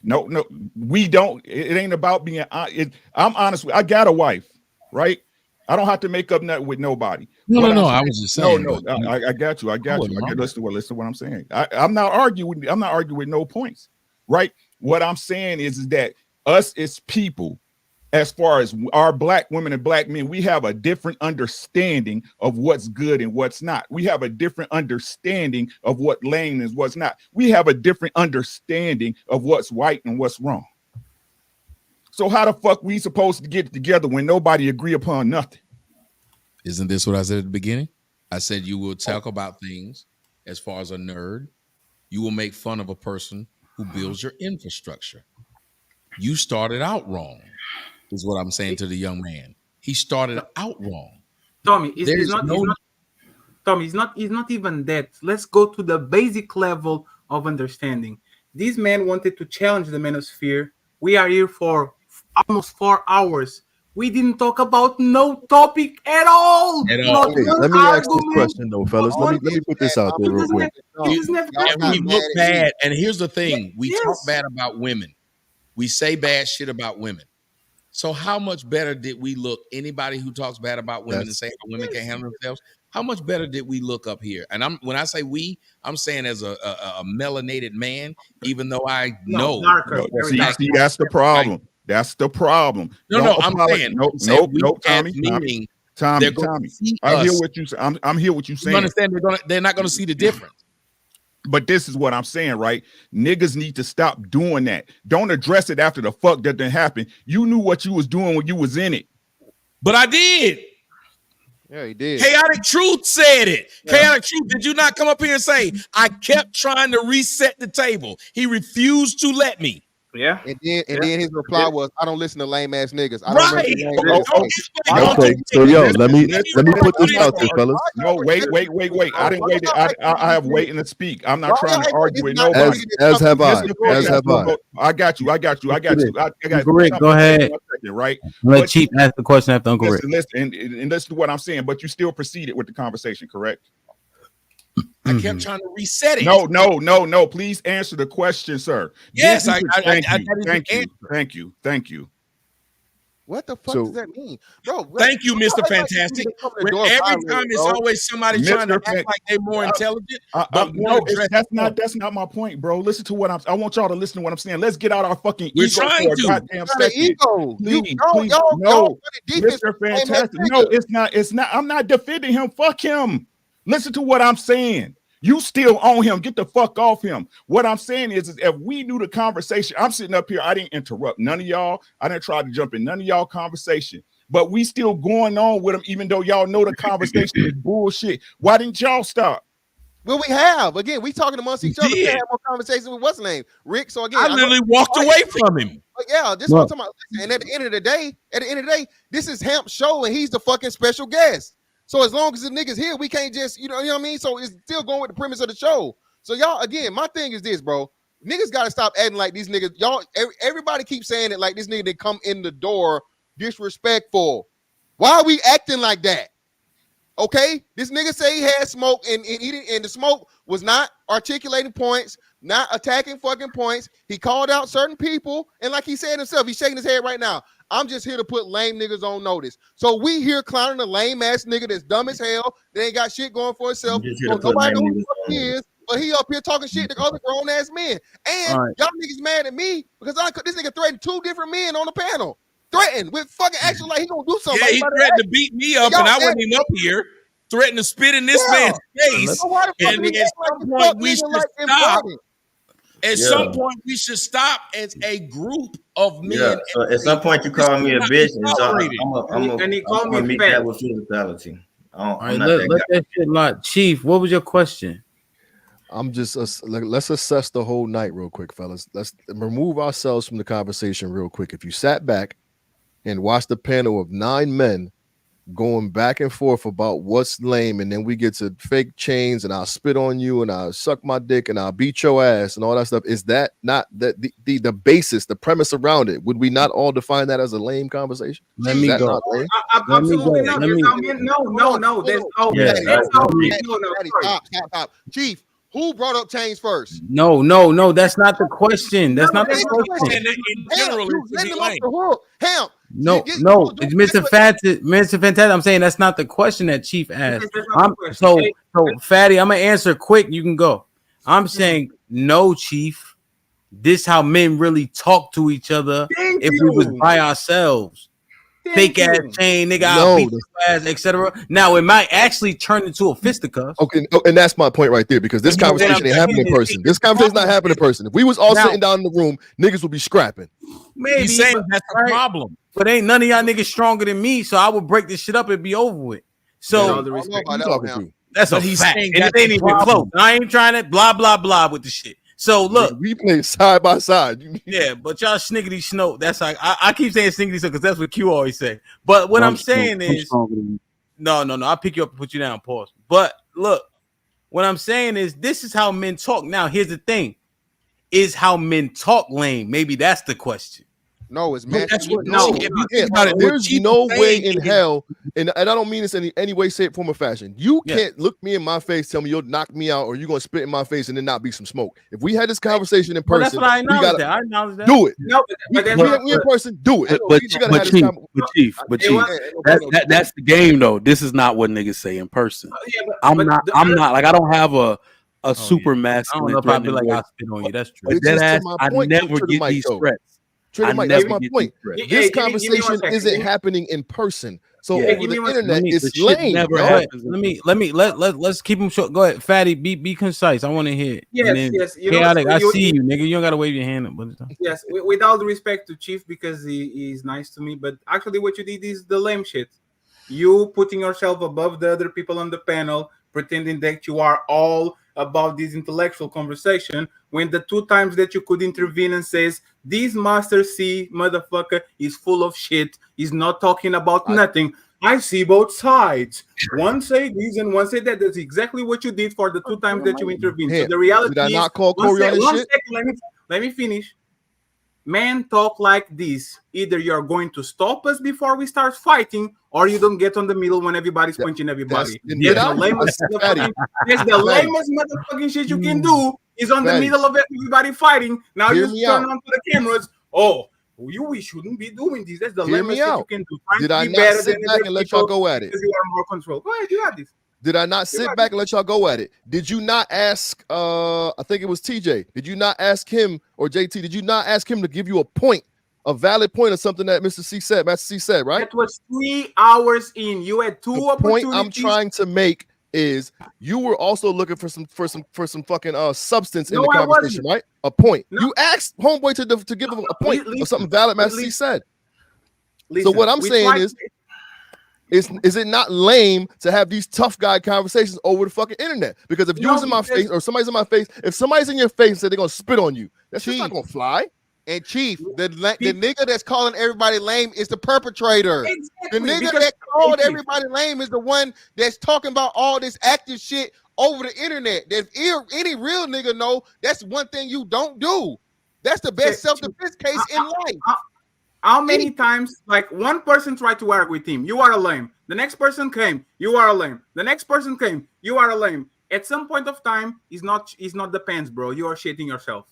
don't. It ain't about being. I'm honest. I got a wife, right? I don't have to make up nothing with nobody. No. I was just saying. No. I got you. Listen to what I'm saying. I'm not arguing. I'm not arguing with no points, right? What I'm saying is that us as people, as far as our black women and black men, we have a different understanding of what's good and what's not. We have a different understanding of what lame is, what's not. We have a different understanding of what's right and what's wrong. So how the fuck we supposed to get together when nobody agree upon nothing? Isn't this what I said at the beginning? I said you will talk about things as far as a nerd. You will make fun of a person who builds your infrastructure. You started out wrong. Is what I'm saying to the young man. He started out wrong. Tommy, it's not even that. Let's go to the basic level of understanding. This man wanted to challenge the Manosphere. We are here for almost 4 hours. We didn't talk about no topic at all. Not Hey, one let me ask this argument. question though, fellas. Let me put this out there real quick. And we look bad. And here's the thing: we talk bad about women. We say bad shit about women. So how much better did we look? Anybody who talks bad about women and say how women can't handle themselves, how much better did we look up here? And when I say we, I'm saying as a melanated man, even though I know. See, that's the problem. That's the problem. No, I'm saying no, Tommy. Tommy. I hear what you say. I'm hear what you saying. You understand? They're not going to see the difference. But this is what I'm saying, right? Niggas need to stop doing that. Don't address it after the fuck that didn't happen. You knew what you was doing when you was in it. But I did. Yeah, he did. Chaotic Truth said it. Yeah. Chaotic Truth, did you not come up here and say, I kept trying to reset the table? He refused to let me. Yeah. And then his reply was, I don't listen to lame ass niggas. I don't Okay, so yo, let me put this out there, fellas. No, wait. I didn't wait. I have waiting to speak. I'm not trying to argue with nobody. As have I. I got you. Rick, go ahead. Right. Let Chief ask the question after Uncle Rick. Listen, and listen to what I'm saying, but you still proceeded with the conversation, correct? I kept trying to reset it. No. Please answer the question, sir. Yes, Thank you. What the fuck does that mean, bro? Thank you, Mr. Fantastic. Every time it's always somebody trying to act like they're more intelligent. But no, that's not my point, bro. Listen to what I want y'all to listen to what I'm saying. Let's get out our fucking We're ego trying for a to. goddamn second. Ego. Please, no, Mr. Fantastic. No, it's not. I'm not defending him. Fuck him. Listen to what I'm saying. You still on him. Get the fuck off him. What I'm saying is if we knew the conversation, I'm sitting up here. I didn't interrupt none of y'all. I didn't try to jump in none of y'all conversation. But we still going on with him, even though y'all know the conversation is bullshit. Why didn't y'all stop? Well, we have. Again, we talking amongst each other. We have more conversation with what's name? Rick. So again, I literally walked away from him. Yeah, this is what I'm talking about. And at the end of the day, this is Hamp's show, and he's the fucking special guest. So as long as the niggas here, we can't just, you know what I mean? So it's still going with the premise of the show. So y'all, again, my thing is this, bro. Niggas got to stop acting like these niggas. Y'all, everybody keeps saying it like this nigga that come in the door disrespectful. Why are we acting like that? Okay, this nigga say he had smoke and the smoke was not articulating points, not attacking fucking points. He called out certain people, and like he said himself, he's shaking his head right now. I'm just here to put lame niggas on notice. So we here clowning a lame ass nigga that's dumb as hell. They ain't got shit going for himself. So nobody knows who the fuck he is, but he up here talking shit to other grown ass men. And y'all niggas mad at me because this nigga threatened 2 different men on the panel. Threatened with fucking action like he gonna do something. Yeah, he threatened to beat me up, and I wasn't even up here. Threatened to spit in this man's face. And at some point we should stop. At some point, we should stop as a group of men. Yeah, so at some point, you call me a bitch, and I'm gonna meet that with physicality. All right, let that shit lie. Chief, what was your question? I'm just let's assess the whole night real quick, fellas. Let's remove ourselves from the conversation real quick. If you sat back and watched the panel of 9 men going back and forth about what's lame, and then we get to fake chains, and I'll spit on you, and I'll suck my dick, and I'll beat your ass, and all that stuff. Is that not the basis, the premise around it? Would we not all define that as a lame conversation? Let me go. Absolutely not. No. There's Stop. Chief, who brought up chains first? No. That's not the question. That's not the question. In general, Hemp. No, it's Mr. Fantastic. I'm saying that's not the question that Chief asked. So Fatty, I'm gonna answer quick. You can go. I'm saying no, Chief. This how men really talk to each other. If we was by ourselves, fake ass chain, nigga, I'll beat your ass, etc. Now it might actually turn into a fisticuffs. Okay, and that's my point right there, because this conversation ain't happening in person. This conversation's not happening in person. If we was all sitting down in the room, niggas would be scrapping. Maybe he's saying that's the problem. But ain't none of y'all niggas stronger than me, so I would break this shit up and be over with. So that's a fact. And it ain't even close. I ain't trying to blah blah blah with the shit. So look, we play side by side. Yeah, but y'all sniggity snow. That's like I keep saying sniggity snow because that's what Q always say. But what I'm saying is, no. I'll pick you up and put you down. Pause. But look, what I'm saying is, this is how men talk. Now, here's the thing: is how men talk lame? Maybe that's the question. No, it's But man. that's what No, if you think about it, what there's Chief no is way saying in is- hell, and I don't mean this in any way, shape, form, or fashion. You can't look me in my face, tell me you'll knock me out, or you're gonna spit in my face and then not be some smoke. If we had this conversation in Well, person, that's what I we acknowledge. gotta That I acknowledge that. do it. No, but that's We in person, do it. But We gotta have this Chief, conversation. that's the game though. This is not what niggas say in person. I'm not like I don't have a super masculine. I don't know if I'd be threatening like, voice. I'll spit on you. That's true. But Which that is to ass, my I point, never to the get mic, these though. threats. Trigger I Mike, never that's my get point. these threats. This give me 1 conversation second. isn't happening in person. So Yeah, over give the me 1 internet, second. it's The shit lame. never bro. happens. Let's keep him short. Go ahead, Fatty. Be concise. I want to hear it. Yes, And then yes. You know, chaotic. I you- see you, nigga. You don't gotta wave your hand up. Yes, with all the respect to Chief because he's nice to me, but actually what you did is the lame shit. You putting yourself above the other people on the panel, pretending that you are all about this intellectual conversation, when the 2 times that you could intervene and says, this Master C motherfucker is full of shit, he's not talking about nothing. I see both sides. One say this and one say that. That's exactly what you did for the 2 times that you intervened. So the reality did I is, not call Corey on this shit? Let me finish. Men talk like this. Either you're going to stop us before we start fighting, or you don't get on the middle when everybody's punching everybody. That's the lamest motherfucking shit you can do is on the Fatty. middle of everybody fighting. Now Hear you me turn out. on to the cameras. Oh, we shouldn't be doing this. That's the Hear lamest me shit you out. can do. Trying Did to I be not better sit than back other and let y'all people go at it? because you are more control. Go ahead, you have this. Did I not sit back and let y'all go at it? Did you not ask I think it was TJ, did you not ask him, or JT, did you not ask him to give you a valid point of something that Master C said, right? That was 3 hours in. You had 2 Point opportunities. I'm trying to make is you were also looking for some fucking substance in No, the I conversation, wasn't. right? A point. You asked homeboy to give him a point of something valid Master C said. So what I'm saying is it not lame to have these tough guy conversations over the fucking internet? Because if you was in my face or somebody's in my face, if somebody's in your face and said they're gonna spit on you, that's just not gonna fly. And Chief, the nigga that's calling everybody lame is the perpetrator. Exactly, The nigga because- that called everybody lame is the one that's talking about all this active shit over the internet. That if any real nigga know, that's one thing you don't do. That's the best self-defense case in life. How many times, like, one person tried to argue with him, you are a lame. The next person came, you are a lame. The next person came, you are a lame. At some point of time, it's not the pants, bro. You are shitting yourself.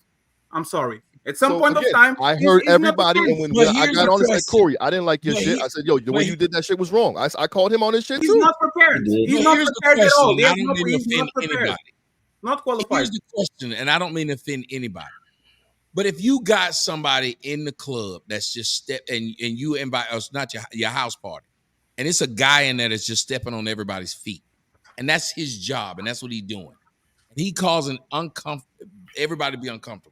I'm sorry. At some point of time, I heard it's not the everybody, pants. and when I got on and said, Corey, I didn't like your But shit. I said, yo, the way you did that shit was wrong. I called him on this shit He's too. not prepared. He's But not here's the prepared at all. question. I He's don't mean to not offend prepared. anybody. Not qualified. Here's the question, and I don't mean to offend anybody. But if you got somebody in the club that's just and you invite us, not your house party, and it's a guy in there that's just stepping on everybody's feet, and that's his job, and that's what he's doing, and he causing everybody to be uncomfortable.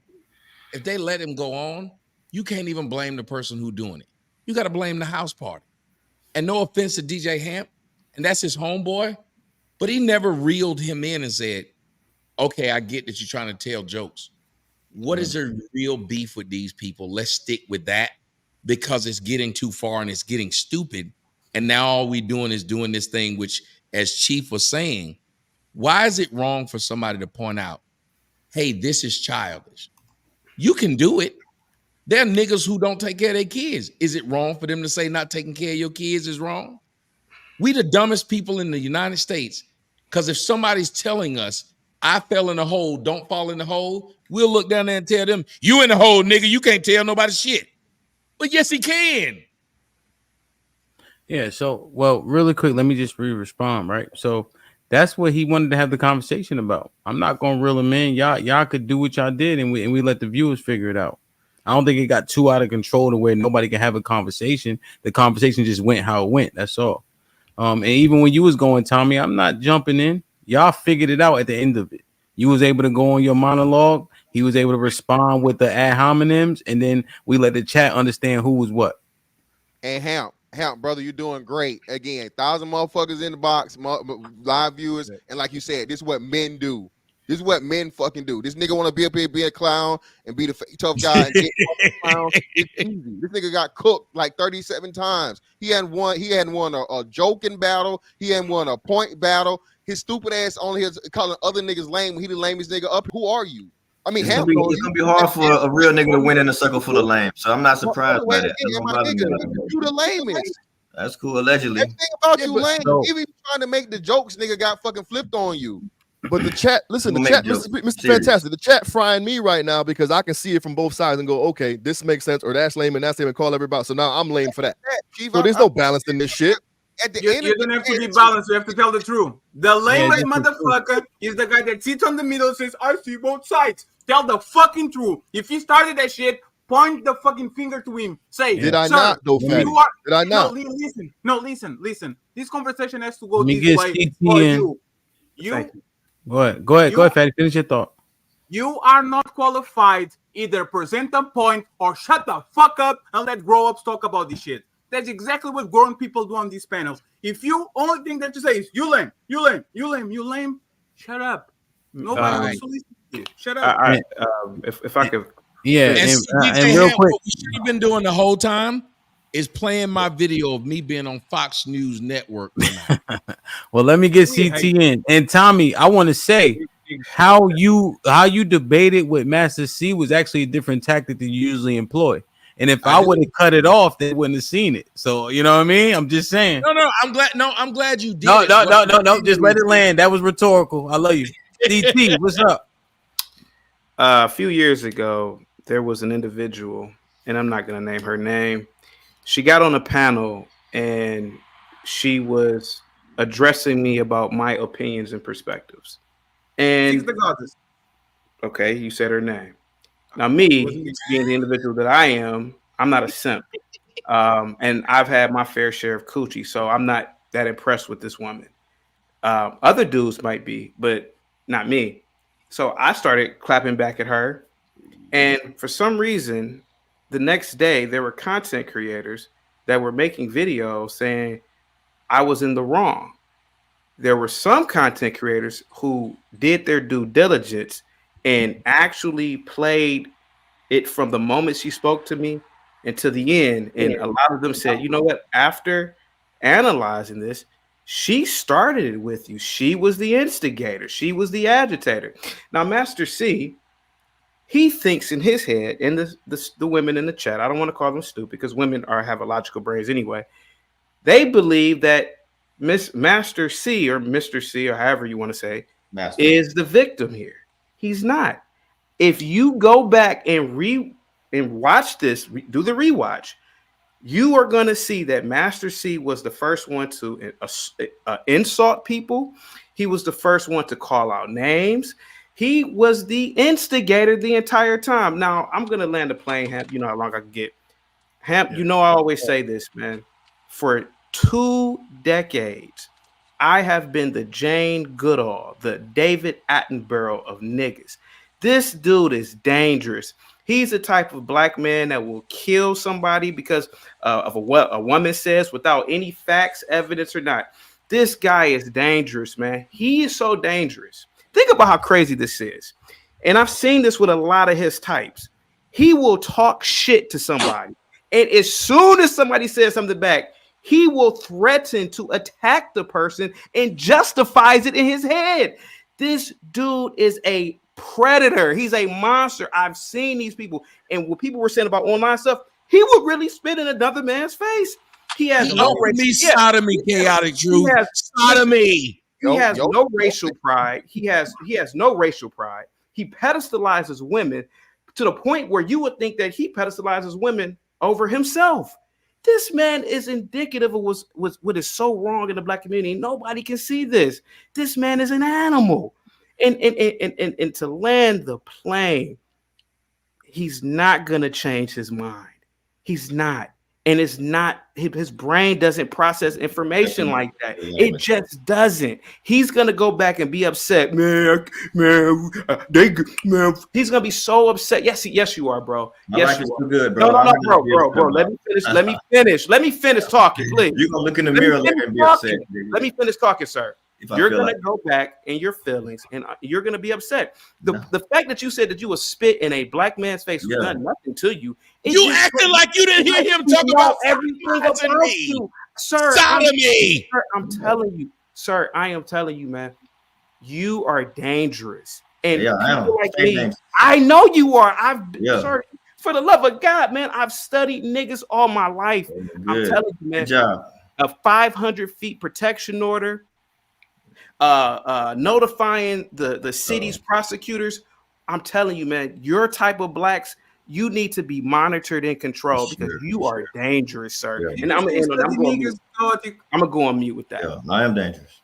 If they let him go on, you can't even blame the person who's doing it. You got to blame the house party. And no offense to DJ Hamp, and that's his homeboy, but he never reeled him in and said, okay, I get that you're trying to tell jokes. What is their real beef with these people? Let's stick with that because it's getting too far and it's getting stupid. And now all we're doing is doing this thing, which, as Chief was saying, why is it wrong for somebody to point out, hey, this is childish? You can do it. There are niggas who don't take care of their kids. Is it wrong for them to say not taking care of your kids is wrong? We the dumbest people in the United States, because if somebody's telling us, I fell in the hole, don't fall in the hole, we'll look down there and tell them, you in the hole, nigga, you can't tell nobody shit. But yes, he can. Yeah, so, well, really quick, let me just respond, right? So that's what he wanted to have the conversation about. I'm not going to reel him in. Y'all could do what y'all did, and we let the viewers figure it out. I don't think it got too out of control to where nobody can have a conversation. The conversation just went how it went. That's all. And even when you was going, Tommy, I'm not jumping in. Y'all figured it out at the end of it. You was able to go on your monologue. He was able to respond with the ad hominems, and then we let the chat understand who was what. And Hamp, brother, you're doing great. Again, 1,000 motherfuckers in the box, live viewers, and like you said, this is what men do. This is what men fucking do. This nigga want to be up here, be a clown, and be the tough guy. And get clown. It's easy. This nigga got cooked like 37 times. He hadn't won a joking battle. He hadn't won a point battle. His stupid ass only is calling other niggas lame when he the lamest nigga up. Who are you? I mean, it's gonna be hard for a real nigga to win in a circle full of lame. So I'm not surprised by that. You the lamest. That's cool, allegedly. Everything about you but lame. no. Even trying to make the jokes, nigga, got fucking flipped on you. But the chat, listen, the We'll chat, make jokes. Mr. Serious. Fantastic, the chat frying me right now because I can see it from both sides and go, okay, this makes sense, or that's lame and that's lame, and call everybody. So now I'm lame for that. So there's no balance in this shit. At the You don't have to be balanced. You have to tell the truth. The lamest motherfucker is the guy that sits on the middle and says, I see both sides. Tell the fucking truth. If he started that shit, point the fucking finger to him. Say, Did I not, though, Fatty? Did I not? No, listen. This conversation has to go Let me this get way CT for in. you. Go ahead, Fatty. Finish your thought. You are not qualified. Either present a point or shut the fuck up and let grown-ups talk about this shit. That's exactly what grown people do on these panels. If you only thing that you say is you lame, shut up. Nobody wants to listen to you. Shut up. If I could, and real quick, what we should have been doing the whole time is playing my video of me being on Fox News Network tonight. Well, let me get CT in. And Tommy, I want to say how you debated with Master C was actually a different tactic than you usually employ. And if I would have cut it off, they wouldn't have seen it. So you know what I mean? I'm just saying. No, I'm glad you did. No. Just let it land. That was rhetorical. I love you. CT, what's up? A few years ago, there was an individual, and I'm not going to name her name. She got on a panel and she was addressing me about my opinions and perspectives. And She's the goddess. Okay, you said her name. Now, me being the individual that I am, I'm not a simp. And I've had my fair share of coochie, so I'm not that impressed with this woman. Other dudes might be, but not me. So I started clapping back at her. And for some reason, the next day, there were content creators that were making videos saying I was in the wrong. There were some content creators who did their due diligence and actually played it from the moment she spoke to me and to the end. And a lot of them said, you know what, after analyzing this, she started it with you. She was the instigator. She was the agitator. Now, Master C, he thinks in his head, and the women in the chat, I don't want to call them stupid because women have illogical brains anyway. They believe that Master C or Mr. C or however you want to say is the victim here. He's not. If you go back and watch this, do the rewatch, you are going to see that Master C was the first one to insult people. He was the first one to call out names. He was the instigator the entire time. Now, I'm going to land the plane, Hamp. You know how long I can get. Hamp, you know I always say this, man. For 2 decades, I have been the Jane Goodall, the David Attenborough of niggas. This dude is dangerous. He's the type of black man that will kill somebody because of what a woman says without any facts, evidence, or not. This guy is dangerous, man. He is so dangerous. Think about how crazy this is. And I've seen this with a lot of his types. He will talk shit to somebody. And as soon as somebody says something back, he will threaten to attack the person and justifies it in his head. This dude is a predator. He's a monster. I've seen these people. And what people were saying about online stuff, he would really spit in another man's face. He has no sodomy, chaotic truth. Sodomy. He has no racial pride. He has no racial pride. He pedestalizes women to the point where you would think that he pedestalizes women over himself. This man is indicative of what is so wrong in the black community. Nobody can see this. This man is an animal. And to land the plane, he's not gonna change his mind. He's not. And it's not, his brain doesn't process information like that. It just doesn't. He's gonna go back and be upset, man. He's gonna be so upset. Yes, you are, bro. Yes, you are. Good, bro. No, bro. Let me finish talking, please. You're gonna look in the mirror later and be upset. Let me finish talking, sir. You're gonna go back in your feelings, and you're gonna be upset. The fact that you said that you would spit in a black man's face who's done nothing to you. You acting like you didn't hear him talk about everything about you, sir. Sodomy. I'm telling you, sir. I am telling you, man. You are dangerous. And people like me, I know you are. I've been, Yeah. sir, for the love of God, man, I've studied niggas all my life. I'm telling you, man. Good job. A 500 feet protection order, notifying the city's prosecutors. I'm telling you, man, your type of blacks, you need to be monitored and controlled because you are dangerous, sir. Yeah. And I'm gonna go on mute with that. Yeah, I am dangerous.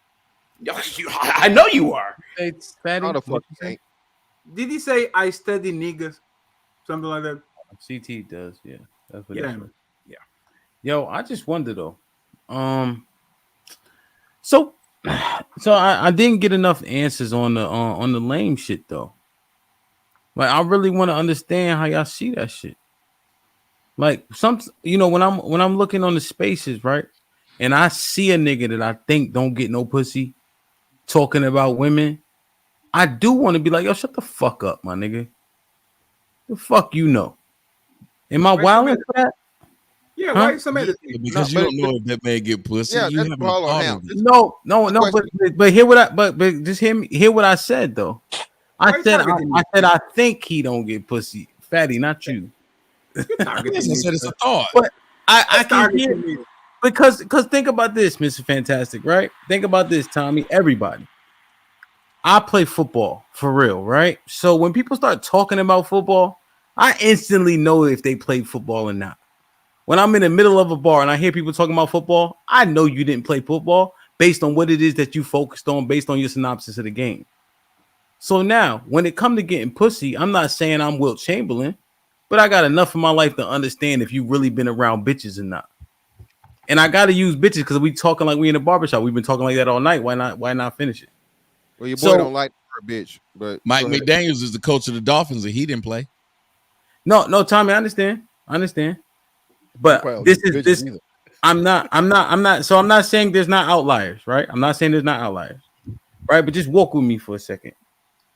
I know you are. It's fatty. How the fuck you think? Did he say I study niggas? Something like that. CT does, yeah. That's what Yeah. yeah. Yo, I just wonder though. So I didn't get enough answers on the lame shit though. Like I really want to understand how y'all see that shit. Like when I'm looking on the spaces, right? And I see a nigga that I think don't get no pussy talking about women, I do want to be like, yo, shut the fuck up, my nigga. The fuck you know? Am I wilding for that? Yeah, why you somebody? Because you don't know if that man get pussy. Yeah, you that's haven't all on thought him. of it. No, but hear what just hear what I said though. I said I think he don't get pussy. Fatty, not you. I said it's a thought. But I can hear because think about this, Mr. Fantastic, right? Think about this, Tommy. Everybody. I play football for real, right? So when people start talking about football, I instantly know if they played football or not. When I'm in the middle of a bar and I hear people talking about football, I know you didn't play football based on what it is that you focused on, based on your synopsis of the game. So now, when it comes to getting pussy, I'm not saying I'm Wilt Chamberlain, but I got enough of my life to understand if you really been around bitches or not. And I got to use bitches because we talking like we in a barbershop. We've been talking like that all night. Why not finish it? Well, your boy don't like her bitch, but Mike McDaniels is the coach of the Dolphins, and he didn't play. No, Tommy, I understand. But this. I'm not. So I'm not saying there's not outliers, right? I'm not saying there's not outliers, right? But just walk with me for a second.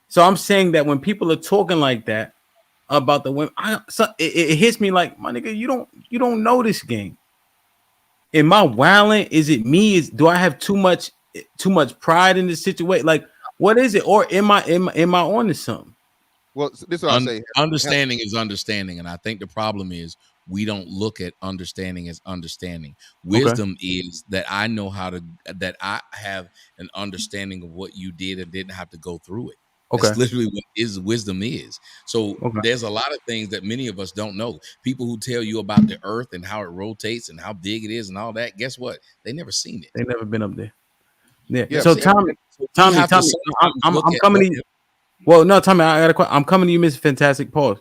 So I'm saying that when people are talking like that about the women, it hits me like, my nigga, you don't know this game. Am I wilding? Is it me? Do I have too much pride in this situation? Like, what is it? Or am I on to something? Well, this is what I say. Understanding is understanding, and I think the problem is we don't look at understanding as understanding. Wisdom is that I know that I have an understanding of what you did and didn't have to go through it. That's literally what wisdom is. So there's a lot of things that many of us don't know. People who tell you about the earth and how it rotates and how big it is and all that, guess what? They never seen it. They never been up there. Yeah. So Tommy, I'm coming to you. Well, no, Tommy, I got a question. I'm coming to you, Mr. Fantastic. Pause.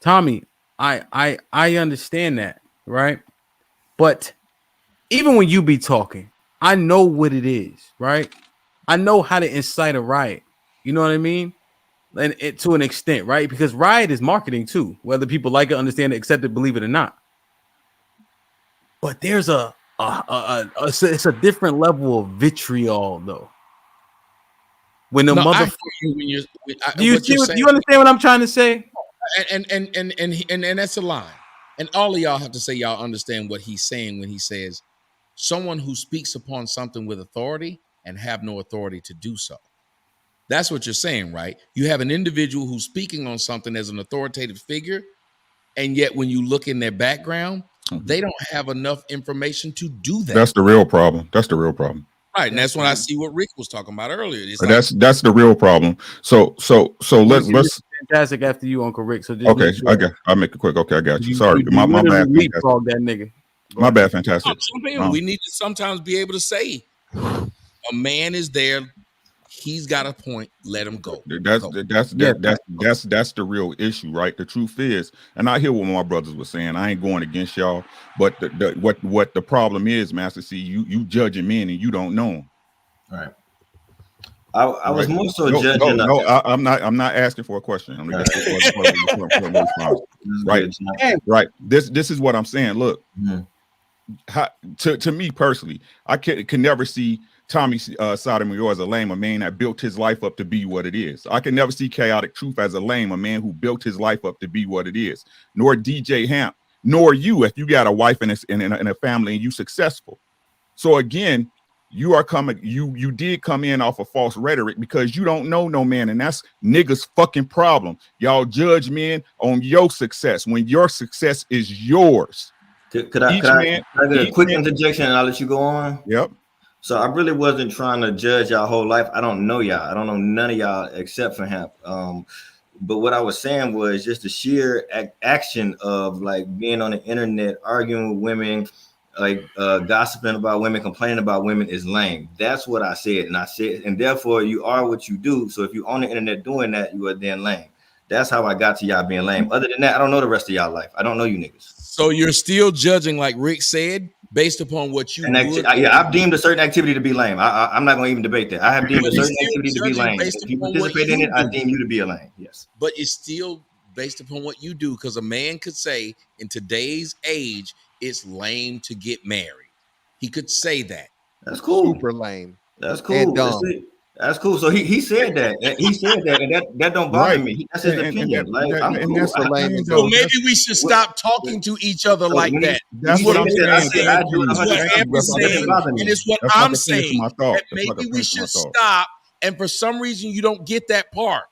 Tommy, I understand that, right? But even when you be talking, I know what it is, right? I know how to incite a riot. You know what I mean? And it to an extent, right? Because riot is marketing too, whether people like it, understand it, accept it, believe it or not. But there's it's a different level of vitriol, though. When the mother, do you understand what I'm trying to say? And that's a line. And all of y'all have to say y'all understand what he's saying when he says someone who speaks upon something with authority and have no authority to do so. That's what you're saying, right? You have an individual who's speaking on something as an authoritative figure, and yet when you look in their background, they don't have enough information to do that. That's the real problem. Right, and that's when I see what Rick was talking about earlier. It's That's the real problem. So let's Fantastic after you, Uncle Rick. So just I'll make it quick. Okay, I got you. Sorry, my bad. Leapfrog that nigga. My bad, Fantastic. We need to sometimes be able to say a man is there. He's got a point. Let him go. That's the real issue, right? The truth is, and I hear what my brothers were saying. I ain't going against y'all, but what the problem is, Master C, you judging men and you don't know them. All right. I was more so judging. I'm not asking for a question. I'm right. This is what I'm saying. Look, to me personally, I can never see Tommy Sotomayor as a lame, a man that built his life up to be what it is. I can never see Chaotic Truth as a lame, a man who built his life up to be what it is. Nor DJ Hamp, nor you if you got a wife and a family and you successful. So again, you are coming, you did come in off of false rhetoric because you don't know no man, and that's niggas fucking problem. Y'all judge men on your success when your success is yours. Could I get a quick interjection and I'll let you go on? Yep. So I really wasn't trying to judge y'all whole life. I don't know y'all. I don't know none of y'all except for him. But what I was saying was just the sheer action of like being on the internet, arguing with women, like gossiping about women, complaining about women is lame. That's what I said. And I said, and therefore you are what you do. So if you're on the internet doing that, you are then lame. That's how I got to y'all being lame. Other than that, I don't know the rest of y'all life. I don't know you niggas. So you're still judging, like Rick said, based upon what you would. I've deemed a certain activity to be lame. I'm not going to even debate that. I have deemed a certain activity to be lame. If you participate in it, I deem you to be a lame. Yes. But it's still based upon what you do, because a man could say in today's age, it's lame to get married. He could say that. That's cool. Super lame. That's cool. And dumb. That's cool. So he said that. He said that, and that don't bother me. That's his opinion. So maybe we should stop talking to each other like that. That's what I'm saying. And it's what I'm saying. That maybe we should stop. And for some reason, you don't get that part.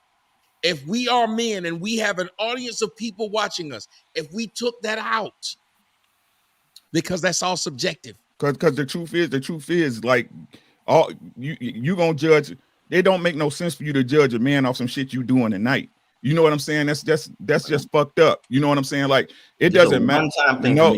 If we are men and we have an audience of people watching us, if we took that out, because that's all subjective. Because the truth is like, all you gonna judge. It don't make no sense for you to judge a man off some shit you doing at night. You know what I'm saying? That's just fucked up. You know what I'm saying? Like it doesn't matter. No.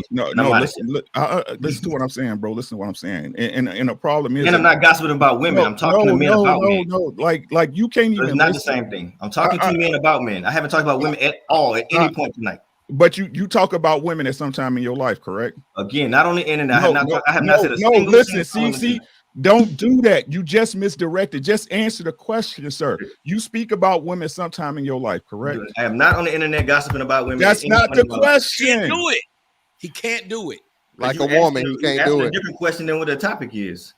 Listen to what I'm saying, bro. Listen to what I'm saying. And the problem is, and I'm not gossiping about women. I'm talking to men about men. Like you can't even. It's not the same thing. I'm talking to men about men. I haven't talked about women at all at any point tonight. But you talk about women at some time in your life, correct? Again, not on the internet. I have not said a single listen, see. Don't do that. You just misdirected. Just answer the question, sir. You speak about women sometime in your life, correct? I am not on the internet gossiping about women. That's not the question. He can't do it. He can't do it. Like a woman, he can't do it. A different question than what the topic is.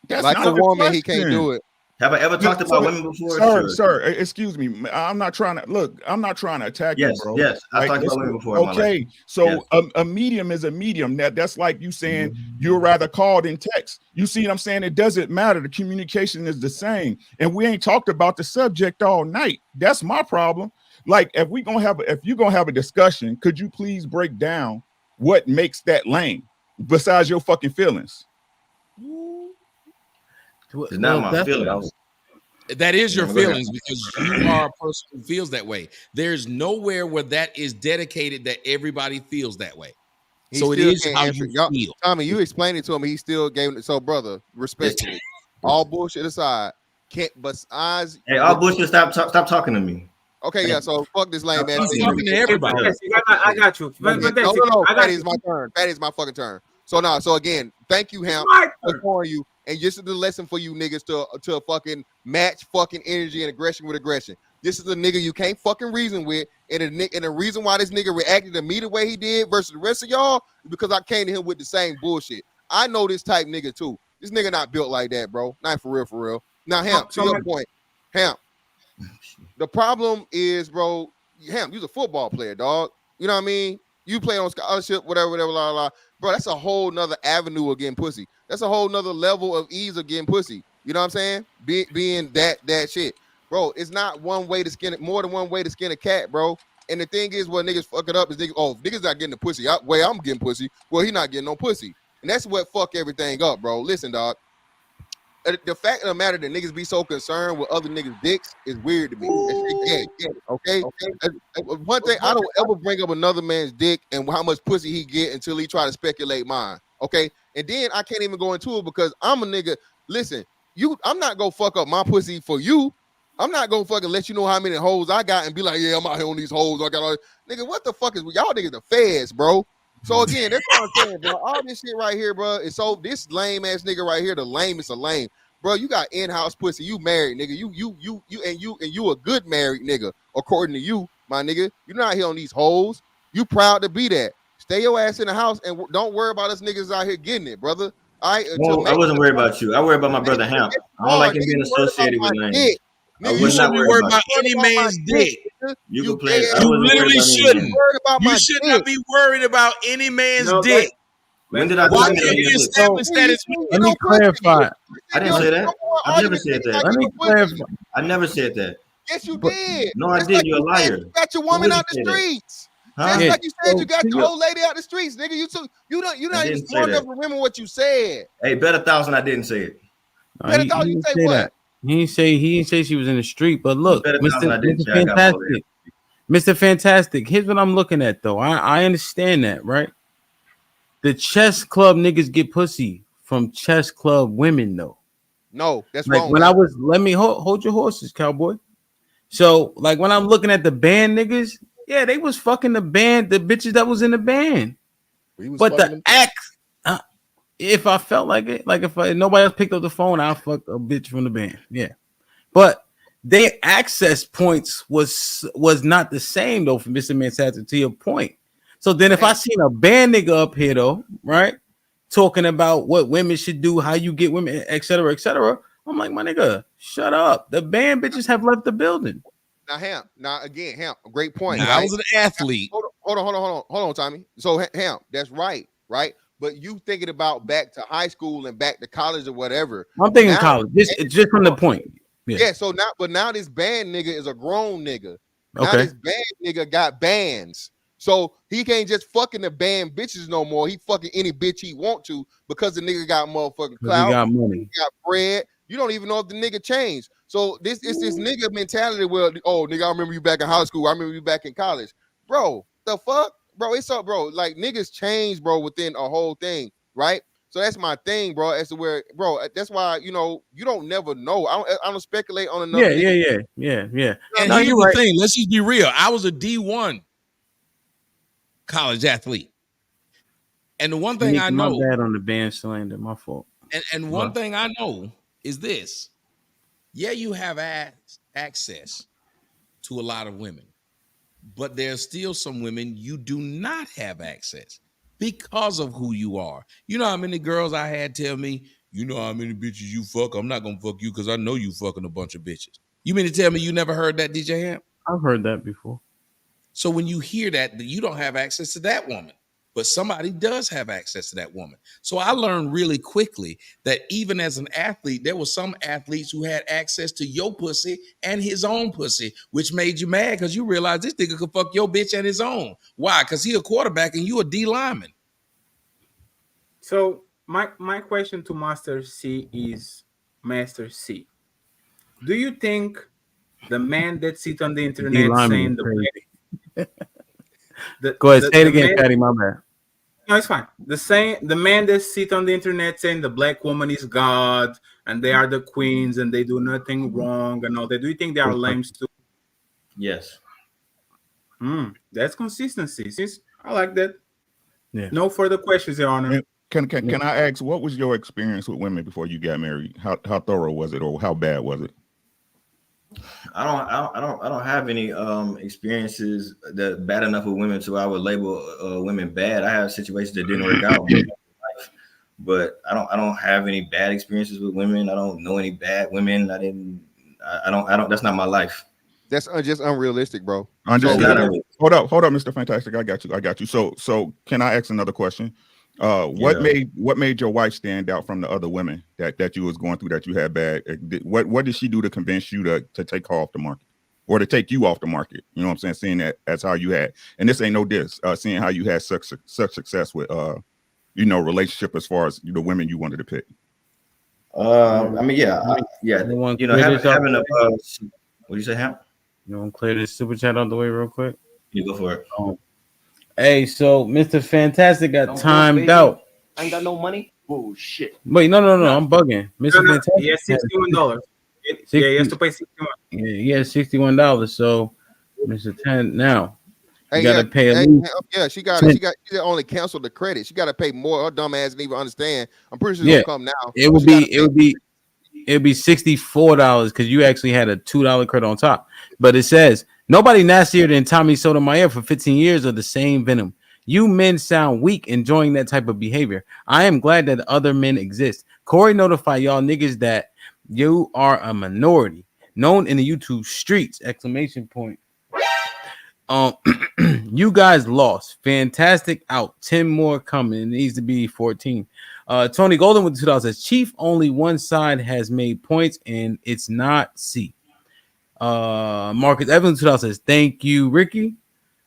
That's like a woman, he can't do it. Have I ever talked about women before? Sir, excuse me. I'm not trying to attack you, bro. Yes, I talked about women before. Okay, so a medium is a medium. That's like you saying you'd rather call than text. You see what I'm saying? It doesn't matter. The communication is the same, and we ain't talked about the subject all night. That's my problem. Like if you're gonna have a discussion, could you please break down what makes that lame besides your fucking feelings? It's not my feelings. That is your feelings, because you are a person who feels that way. There's nowhere where that is dedicated that everybody feels that way. So it is how you feel. Tommy, you explained it to him. He still gave it. So, brother, respectfully, all bullshit aside, besides. Hey, all bullshit. Stop talking to me. Okay, yeah. So fuck this lame ass. He's talking to everybody. I got you. No. Fatty's my turn. Fatty's my fucking turn. So now, so again, thank you, Ham, for showing you. And this is the lesson for you niggas to fucking match fucking energy and aggression with aggression. This is a nigga you can't fucking reason with. And the reason why this nigga reacted to me the way he did versus the rest of y'all is because I came to him with the same bullshit. I know this type nigga too. This nigga not built like that, bro. Not for real. Now, Ham, to your point, Ham, the problem is, bro, Ham, you're a football player, dog. You know what I mean? You play on scholarship, whatever, blah. Bro, that's a whole nother avenue of getting pussy. That's a whole nother level of ease of getting pussy. You know what I'm saying? Being that shit. Bro, it's not one way to skin it, more than one way to skin a cat, bro. And the thing is, what niggas fuck it up is niggas not getting the pussy. Way I'm getting pussy, well, he not getting no pussy. And that's what fuck everything up, bro. Listen, dog. The fact of the matter that niggas be so concerned with other niggas' dicks is weird to me. Okay? One thing, I don't ever bring up another man's dick and how much pussy he get until he try to speculate mine. Okay? And then I can't even go into it because I'm a nigga. Listen, I'm not gonna fuck up my pussy for you. I'm not gonna fucking let you know how many hoes I got and be like, yeah, I'm out here on these hoes. I got all nigga. What the fuck is y'all niggas the feds, bro? So again, that's what I'm saying, bro. All this shit right here, bro, is so this lame ass nigga right here, the lamest of lame, bro. You got in-house pussy. You married, nigga. You a good married nigga, according to you, my nigga. You're not here on these hoes. You proud to be that. Stay your ass in the house and don't worry about us niggas out here getting it, brother. I wasn't worried about you. I worry about my brother Hamp. I don't like him being associated with names. You shouldn't be worried about any man's dick. You literally shouldn't. You should not be worried about any man's dick. When did I Why say can't you that? establish that as Let me clarify. I didn't say that. I never said that. Let me clarify. I never said that. Yes, you did. No, I Just did. like You're a you said, liar. you got your When woman did out you the say that? streets. Huh? Just Yeah. like you said, you got So, your old lady out the streets, nigga. You not I even didn't say smart enough that. to remember what you said. Hey, bet 1,000 I didn't say it. Better he thought you didn't say say what? that. He didn't say she was in the street. But look, Bet 1,000 I didn't Mr. say. I got more than Fantastic, Mr. Fantastic. Here's what I'm looking at though. I understand that, right? The chess club niggas get pussy from chess club women though. No, that's Like wrong. when man. I was, let me hold your horses, cowboy. So like when I'm looking at the band niggas, yeah, they was fucking the bitches that was in the band. But the acts, if I felt like it, like if nobody else picked up the phone, I'll fuck a bitch from the band. Yeah, but their access points was not the same though. For Mr. Mansatta, to your point. So then, if I seen a band nigga up here though, right, talking about what women should do, how you get women, etc., I'm like, my nigga, shut up. The band bitches have left the building. Now again, great point. Now, right? I was an athlete. Hold on, Tommy. So Ham, that's right? But you thinking about back to high school and back to college or whatever. I'm thinking college. Just from the point. Yeah. So now this band nigga is a grown nigga. Now Okay. this band nigga got bands. So he can't just fucking the band bitches no more. He fucking any bitch he want to because the nigga got motherfucking clout. He got money. He got bread. You don't even know if the nigga changed. So it's this nigga mentality where, oh nigga, I remember you back in high school. I remember you back in college. Bro, the fuck? Bro, it's up, bro. Like niggas change, bro, within a whole thing, right? So that's my thing, bro. As to where, bro, that's why you don't never know. I don't speculate on another. Yeah. And No, here's you're the right. thing. Let's just be real. I was a D1 college athlete, and the one thing I know, my bad on the band slander, my fault. and one thing I know is this: yeah, you have access to a lot of women, but there's still some women you do not have access because of who you are. You know how many girls I had tell me, you know how many bitches you fuck? I'm not gonna fuck you because I know you fucking a bunch of bitches. You mean to tell me you never heard that, DJ Hamp? I've heard that before. So when you hear that you don't have access to that woman, but somebody does have access to that woman. So I learned really quickly that even as an athlete, there were some athletes who had access to your pussy and his own pussy, which made you mad because you realized this nigga could fuck your bitch and his own. Why? Because he a quarterback and you a D lineman. So my question to Master C is, Master C, do you think the man that sits on the internet saying Go ahead, say it again, Patty. My bad. No, it's fine. The man that sits on the internet saying the black woman is God and they are the queens and they do nothing wrong and all that. Do you think they are lame too? Yes. That's consistency. I like that. Yeah. No further questions, Your Honor. Can I ask, what was your experience with women before you got married? How thorough was it, or how bad was it? I don't have any experiences that bad enough with women so I would label women bad. I have situations that didn't work out, but I don't have any bad experiences with women. I don't know any bad women. I don't. That's not my life. That's just unrealistic, bro. Hold up, Mr. Fantastic. I got you. So can I ask another question? What made your wife stand out from the other women that you was going through that you had bad? What did she do to convince you to take her off the market, or to take you off the market? You know what I'm saying? Seeing that that's how you had, and this ain't no diss. Seeing how you had such success with relationship as far as the women you wanted to pick. I mean, yeah. You know, having a what do you say, Ham? You want to clear this super chat out the way real quick? You go for it. Hey, so Mr. Fantastic got timed out. I ain't got no money. Bullshit. Wait, no, I'm bugging. Mr. Fantastic. He has $61. Yeah, he has to pay $61. Yeah, he has $61. So, Mr. 10 now. You gotta pay at least. She only canceled the credit. She gotta pay more. Her dumb ass didn't even understand. I'm pretty sure it's gonna come now. It would be $64 because you actually had a $2 credit on top. But it says nobody nastier than Tommy Sotomayor for 15 years of the same venom. You men sound weak enjoying that type of behavior. I am glad that other men exist. Corey notify y'all niggas that you are a minority known in the YouTube streets! ! You guys lost. Fantastic out. 10 more coming. It needs to be 14. Tony Golden with the $2 says, Chief, only one side has made points, and it's not C. Marcus Evans $2 says, thank you, Ricky.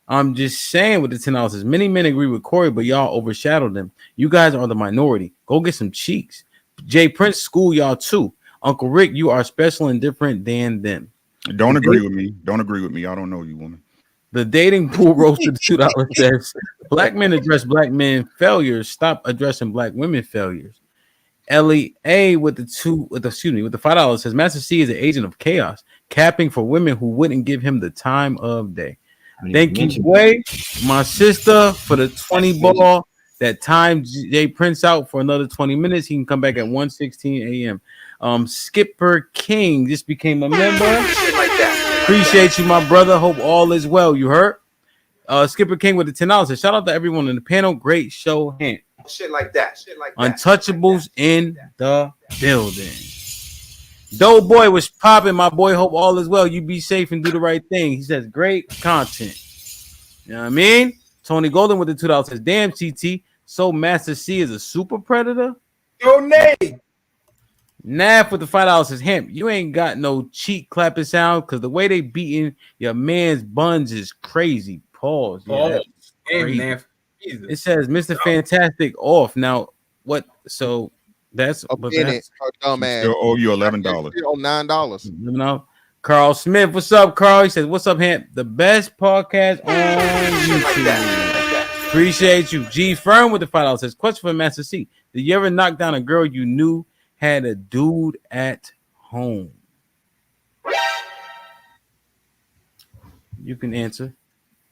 I'm just saying with the $10 says, many men agree with Corey, but y'all overshadowed them. You guys are the minority. Go get some cheeks. Jay Prince, school y'all too. Uncle Rick, you are special and different than them. Don't agree with me. Don't agree with me. I don't know you, woman. The dating pool roasted $2 says, black men address black men failures. Stop addressing black women failures. Ellie A with the $5 says, Master C is an agent of chaos, capping for women who wouldn't give him the time of day. Thank you, boy. My sister for the 20 ball. That time Jay Prince out for another 20 minutes. He can come back at 1:16 a.m. Skipper King just became a member. Appreciate you, my brother. Hope all is well. You heard? Skipper King with the $10 says, shout out to everyone in the panel. Great show. Hand. Shit like that. Shit like that. Untouchables in the building. Doughboy was popping. My boy, hope all is well. You be safe and do the right thing. He says, great content. You know what I mean? Tony Golden with the $2 says, damn, CT. So Master C is a super predator? Yo, Nate. Nav with the $5 says, Hemp, you ain't got no cheek clapping sound because the way they beating your man's buns is crazy. Pause. Yeah, Damn, Nav. it says Mr. Fantastic off. Now, what? So that's up in it. Dumbass. Still owe you $11. $9. You know, Carl Smith, what's up, Carl? He says, what's up, Hemp? The best podcast on YouTube. Appreciate you. G Firm with the $5 says, question for Master C. Did you ever knock down a girl you knew had a dude at home? You can answer.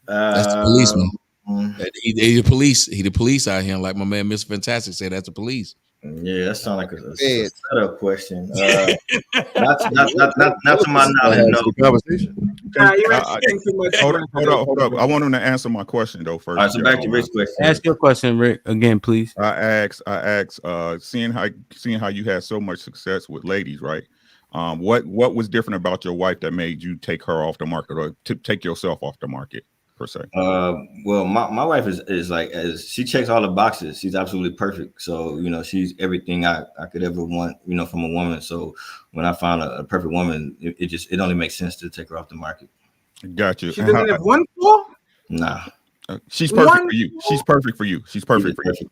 That's the policeman. He the police. He the police out here, like my man Mr. Fantastic said. That's the police. Yeah, that sounds like a setup question. Not to my knowledge. No. Hold up. I want him to answer my question though first. All right, so back to Rick's question. Ask your question, Rick, again, please. I asked, seeing how you had so much success with ladies, right? What was different about your wife that made you take her off the market or to take yourself off the market per se? Well, my wife is like, as she checks all the boxes. She's absolutely perfect. So, you know, she's everything I could ever want, you know, from a woman. So when I found a perfect woman, it only makes sense to take her off the market. Got you. She doesn't have one flaw? Nah. She's perfect for you. She's perfect for you. She's perfect for you.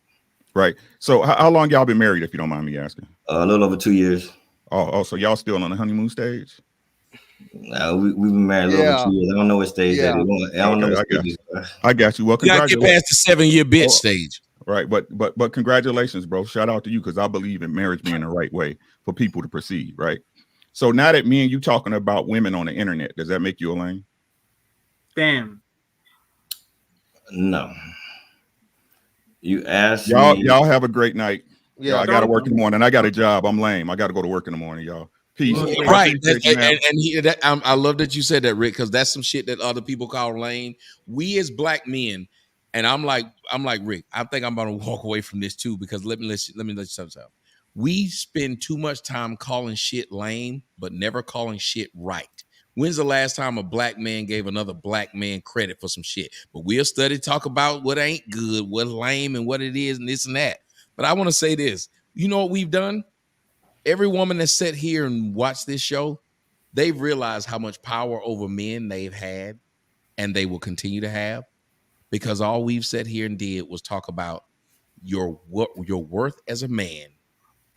Right. So how long y'all been married, if you don't mind me asking? A little over 2 years. Oh, so y'all still on the honeymoon stage? No, we've been married a little over 2 years. I don't know what stage that is. I don't know what stage. I got you. Well, you gotta get past the 7-year bitch stage. Right, but congratulations, bro. Shout out to you because I believe in marriage being the right way for people to proceed, right? So now that me and you talking about women on the internet, does that make you a lame? Damn. No. You asked y'all have a great night. Yeah, I gotta work in the morning. I got a job. I'm lame. I gotta go to work in the morning, y'all. Peace. Right. I love that you said that, Rick, because that's some shit that other people call lame. We as black men, and I'm like Rick, I think I'm gonna walk away from this too, because let me let you something. We spend too much time calling shit lame, but never calling shit right. When's the last time a black man gave another black man credit for some shit? But we'll talk about what ain't good, what's lame, and what it is, and this and that. But I want to say this. You know what we've done? Every woman that sat here and watched this show, they've realized how much power over men they've had and they will continue to have, because all we've sat here and did was talk about your worth as a man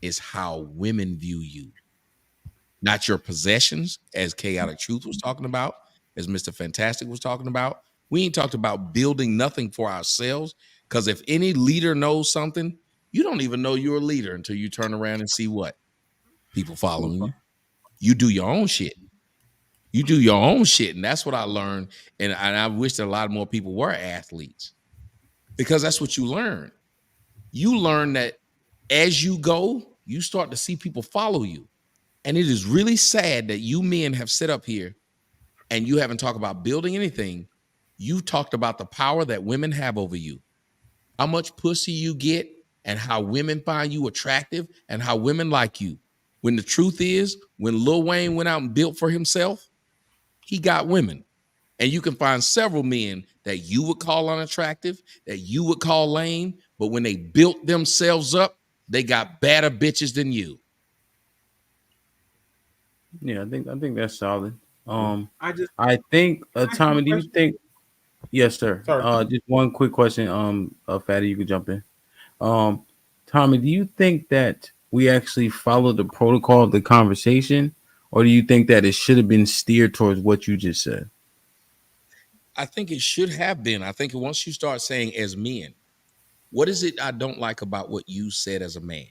is how women view you, not your possessions, as Chaotic Truth was talking about, as Mr. Fantastic was talking about. We ain't talked about building nothing for ourselves, because if any leader knows something, you don't even know you're a leader until you turn around and see what? People following you. You do your own shit. You do your own shit. And that's what I learned. And I wish that a lot more people were athletes, because that's what you learn. You learn that as you go, you start to see people follow you. And it is really sad that you men have set up here and you haven't talked about building anything. You talked about the power that women have over you, how much pussy you get, and how women find you attractive and how women like you. When the truth is, when Lil Wayne went out and built for himself, he got women. And you can find several men that you would call unattractive, that you would call lame, but when they built themselves up, they got better bitches than you. Yeah, I think that's solid. I think Tommy, do you think? Yes, sir. Sorry. Just one quick question. Fatty, you could jump in. Tommy, do you think that we actually followed the protocol of the conversation, or do you think that it should have been steered towards what you just said? I think it should have been. I think once you start saying as men, what is it I don't like about what you said as a man?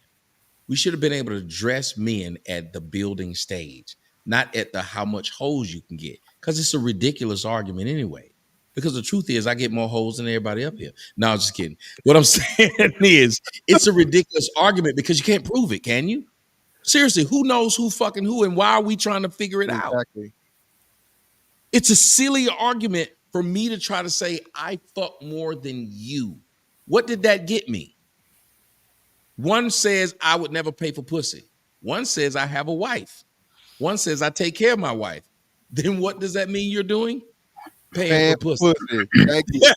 We should have been able to address men at the building stage, not at the how much hoes you can get, because it's a ridiculous argument anyway. Because the truth is, I get more hoes than everybody up here. No, I'm just kidding. What I'm saying is, it's a ridiculous argument because you can't prove it, can you? Seriously, who knows who fucking who, and why are we trying to figure it out? It's a silly argument for me to try to say I fuck more than you. What did that get me? One says I would never pay for pussy. One says I have a wife. One says I take care of my wife. Then what does that mean you're doing? Paying for pussy. Thank you.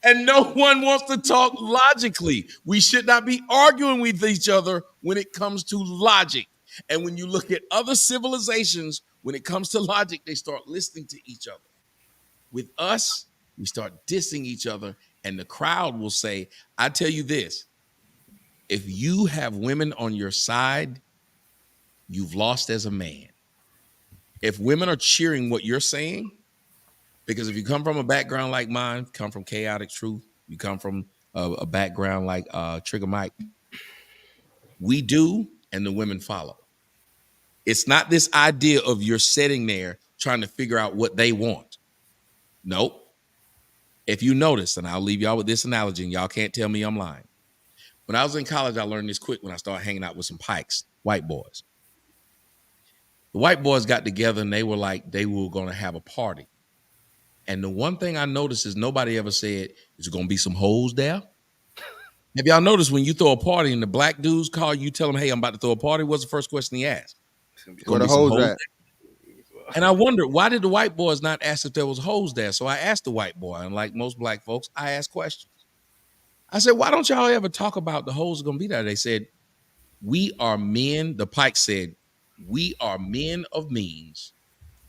And no one wants to talk logically. We should not be arguing with each other when it comes to logic. And when you look at other civilizations, when it comes to logic, they start listening to each other. With us, we start dissing each other, and the crowd will say, I tell you this, if you have women on your side, you've lost as a man. If women are cheering what you're saying, because if you come from a background like mine, come from Chaotic Truth, you come from a background like Trigger Mike, we do, and the women follow. It's not this idea of you're sitting there trying to figure out what they want. Nope. If you notice, and I'll leave y'all with this analogy, and y'all can't tell me I'm lying. When I was in college, I learned this quick when I started hanging out with some pikes, white boys. The white boys got together and they were going to have a party. And the one thing I noticed is nobody ever said, is there going to be some hoes there? Have y'all noticed when you throw a party and the black dudes call you, tell them, hey, I'm about to throw a party, what's the first question he asked? Where the hoes at? And I wondered, why did the white boys not ask if there was hoes there? So I asked the white boy, and like most black folks, I ask questions. I said, why don't y'all ever talk about the hoes going to be there? They said, we are men. The Pike said, we are men of means.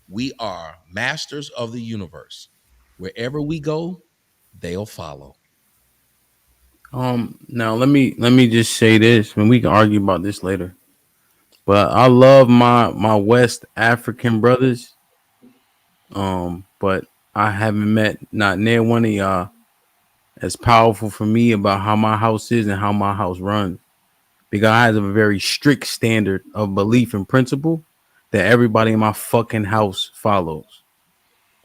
We are masters of the universe. Wherever we go, they'll follow. Now let me just say this, and we can argue about this later. But I love my West African brothers. But I haven't met not near one of y'all as powerful for me about how my house is and how my house runs. Because I have a very strict standard of belief and principle that everybody in my fucking house follows.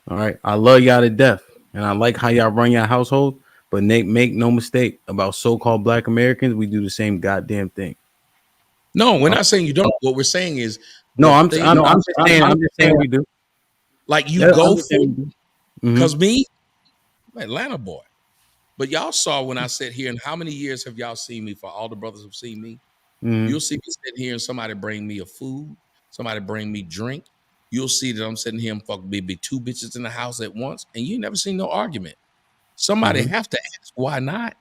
All right. I love y'all to death. And I like how y'all run your household. But make no mistake about so-called Black Americans, we do the same goddamn thing. No, we're not saying you don't. What we're saying is I'm just saying we do. Like you go for because me, I'm an Atlanta boy. But y'all saw when I sat here, and how many years have y'all seen me? For all the brothers who've seen me, you'll see me sitting here and somebody bring me a food, somebody bring me drink. You'll see that I'm sitting here and fuck maybe two bitches in the house at once, and you never seen no argument. Somebody have to ask why not?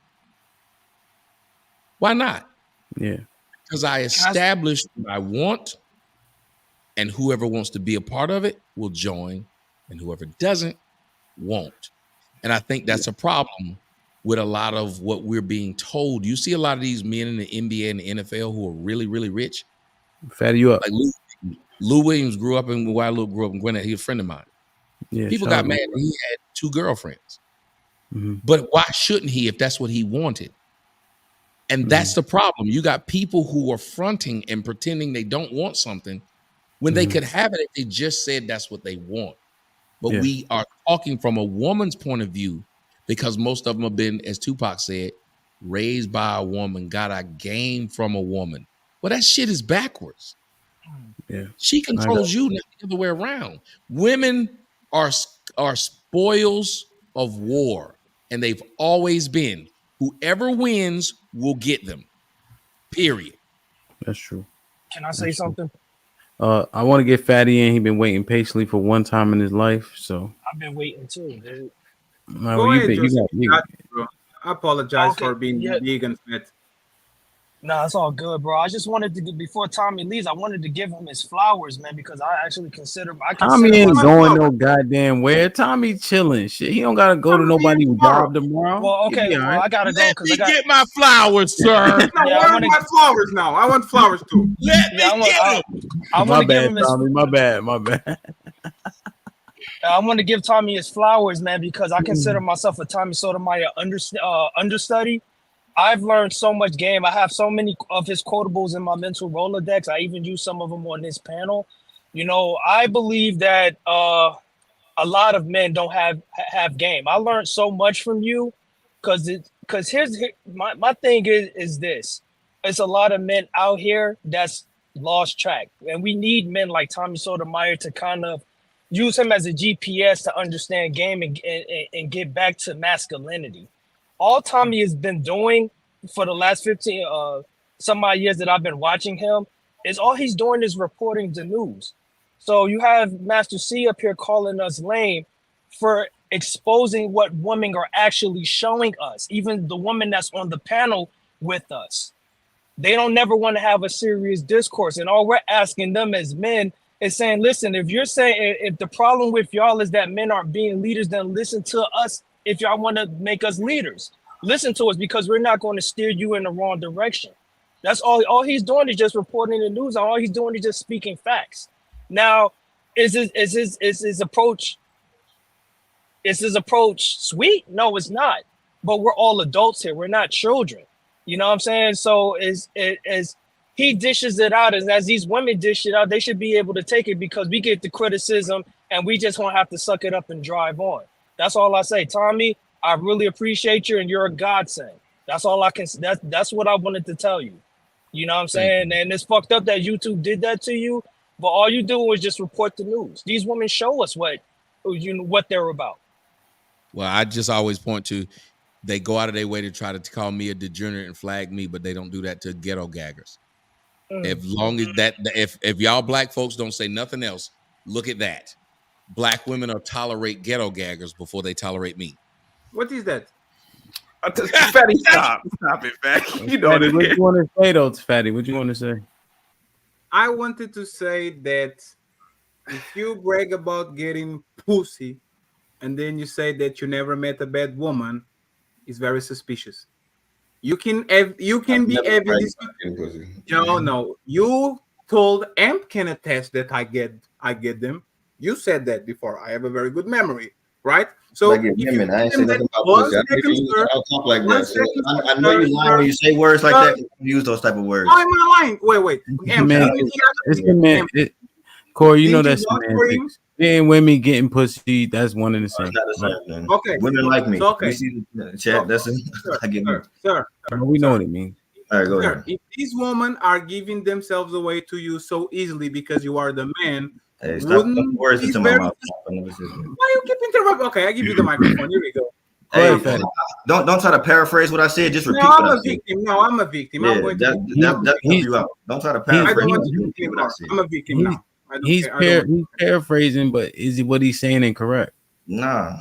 Why not? Yeah. Because I established what I want, and whoever wants to be a part of it will join, and whoever doesn't won't. And I think that's a problem with a lot of what we're being told. You see a lot of these men in the NBA and the NFL who are really, really rich. Fatty you up. Like Lou Williams grew up in where I grew up in Gwinnett. He's a friend of mine. Yeah, people got mad that he had 2 girlfriends. But why shouldn't he if that's what he wanted? And that's the problem. You got people who are fronting and pretending they don't want something when they could have it if they just said that's what they want. But we are talking from a woman's point of view because most of them have been, as Tupac said, raised by a woman, got a game from a woman. Well, that shit is backwards. Yeah, she controls you, not the other way around. Women are spoils of war, and they've always been. Whoever wins will get them. Period. That's true. Can I say something? I want to get Fatty in. He's been waiting patiently for one time in his life. So I've been waiting too, dude. Go ahead, Joseph. you Bro. I apologize Okay, for being yeah. big and fat. Nah, it's all good, bro. I just wanted to before Tommy leaves, I wanted to give him his flowers, man, because I actually consider Tommy ain't myself- going no goddamn where. Tommy chilling. Shit, he don't gotta go to nobody's job tomorrow. Well, okay, He'll be all well, right. I gotta go because I got Get my flowers, sir. No, Yeah, I where's wanna- my flowers now? I want flowers too. Let me get I My want to give bad, him his. Tommy. My bad. I want to give Tommy his flowers, man, because I consider myself a Tommy Sotomayor understudy. I've learned so much game. I have so many of his quotables in my mental Rolodex. I even use some of them on this panel. You know, I believe that a lot of men don't have game. I learned so much from you because here's my thing is this. It's a lot of men out here that's lost track, and we need men like Tommy Sotomayor to kind of use him as a GPS to understand game and get back to masculinity. All Tommy has been doing for the last 15 some odd years that I've been watching him is all he's doing is reporting the news. So you have Master C up here calling us lame for exposing what women are actually showing us, even the woman that's on the panel with us. They don't never want to have a serious discourse. And all we're asking them as men is saying, listen, if you're saying if the problem with y'all is that men aren't being leaders, then listen to us. If y'all want to make us leaders, listen to us because we're not going to steer you in the wrong direction. That's all he's doing is just reporting the news. All he's doing is just speaking facts. Now, is his approach sweet? No, it's not. But we're all adults here. We're not children. You know what I'm saying? So as he dishes it out, as these women dish it out, they should be able to take it because we get the criticism and we just won't have to suck it up and drive on. That's all I say. Tommy, I really appreciate you and you're a godsend. That's all I can that's what I wanted to tell you. You know what I'm saying? And it's fucked up that YouTube did that to you, but all you do is just report the news. These women show us what they're about. Well, I just always point to they go out of their way to try to call me a degenerate and flag me, but they don't do that to ghetto gaggers. As long as that, if y'all black folks don't say nothing else, look at that. Black women will tolerate ghetto gaggers before they tolerate me. What is that? Fatty, stop it, Fatty. You know Fatty, what you want to say though, Fatty? What you want to say? I wanted to say that if you brag about getting pussy and then you say that you never met a bad woman, it's very suspicious. You can be evidence. No. You told Amp can attest that I get them. You said that before. I have a very good memory, right? So I get women. I ain't say nothing about pussy. I'll talk like that. So I know you lying when you say words like that. You use those type of words. Why am I lying? Wait. Amp, Corey, you know that's semantics. Men, women getting pussy, that's one and the same. Okay. Women like me. Okay. You see the chat, that's it. I get me. Sir. We know what it means. All right, go ahead. If these women are giving themselves away to you so easily because you are the man, hey, stop putting words into my mouth. Why you keep interrupting? Okay, I give you the microphone. Here we go. Hey, don't try to paraphrase what I said. Just repeat what I said. No, I'm a victim. Yeah, I'm going to that help you out. Don't try to paraphrase. I'm a victim now. He's paraphrasing, but is what he's saying incorrect? Nah.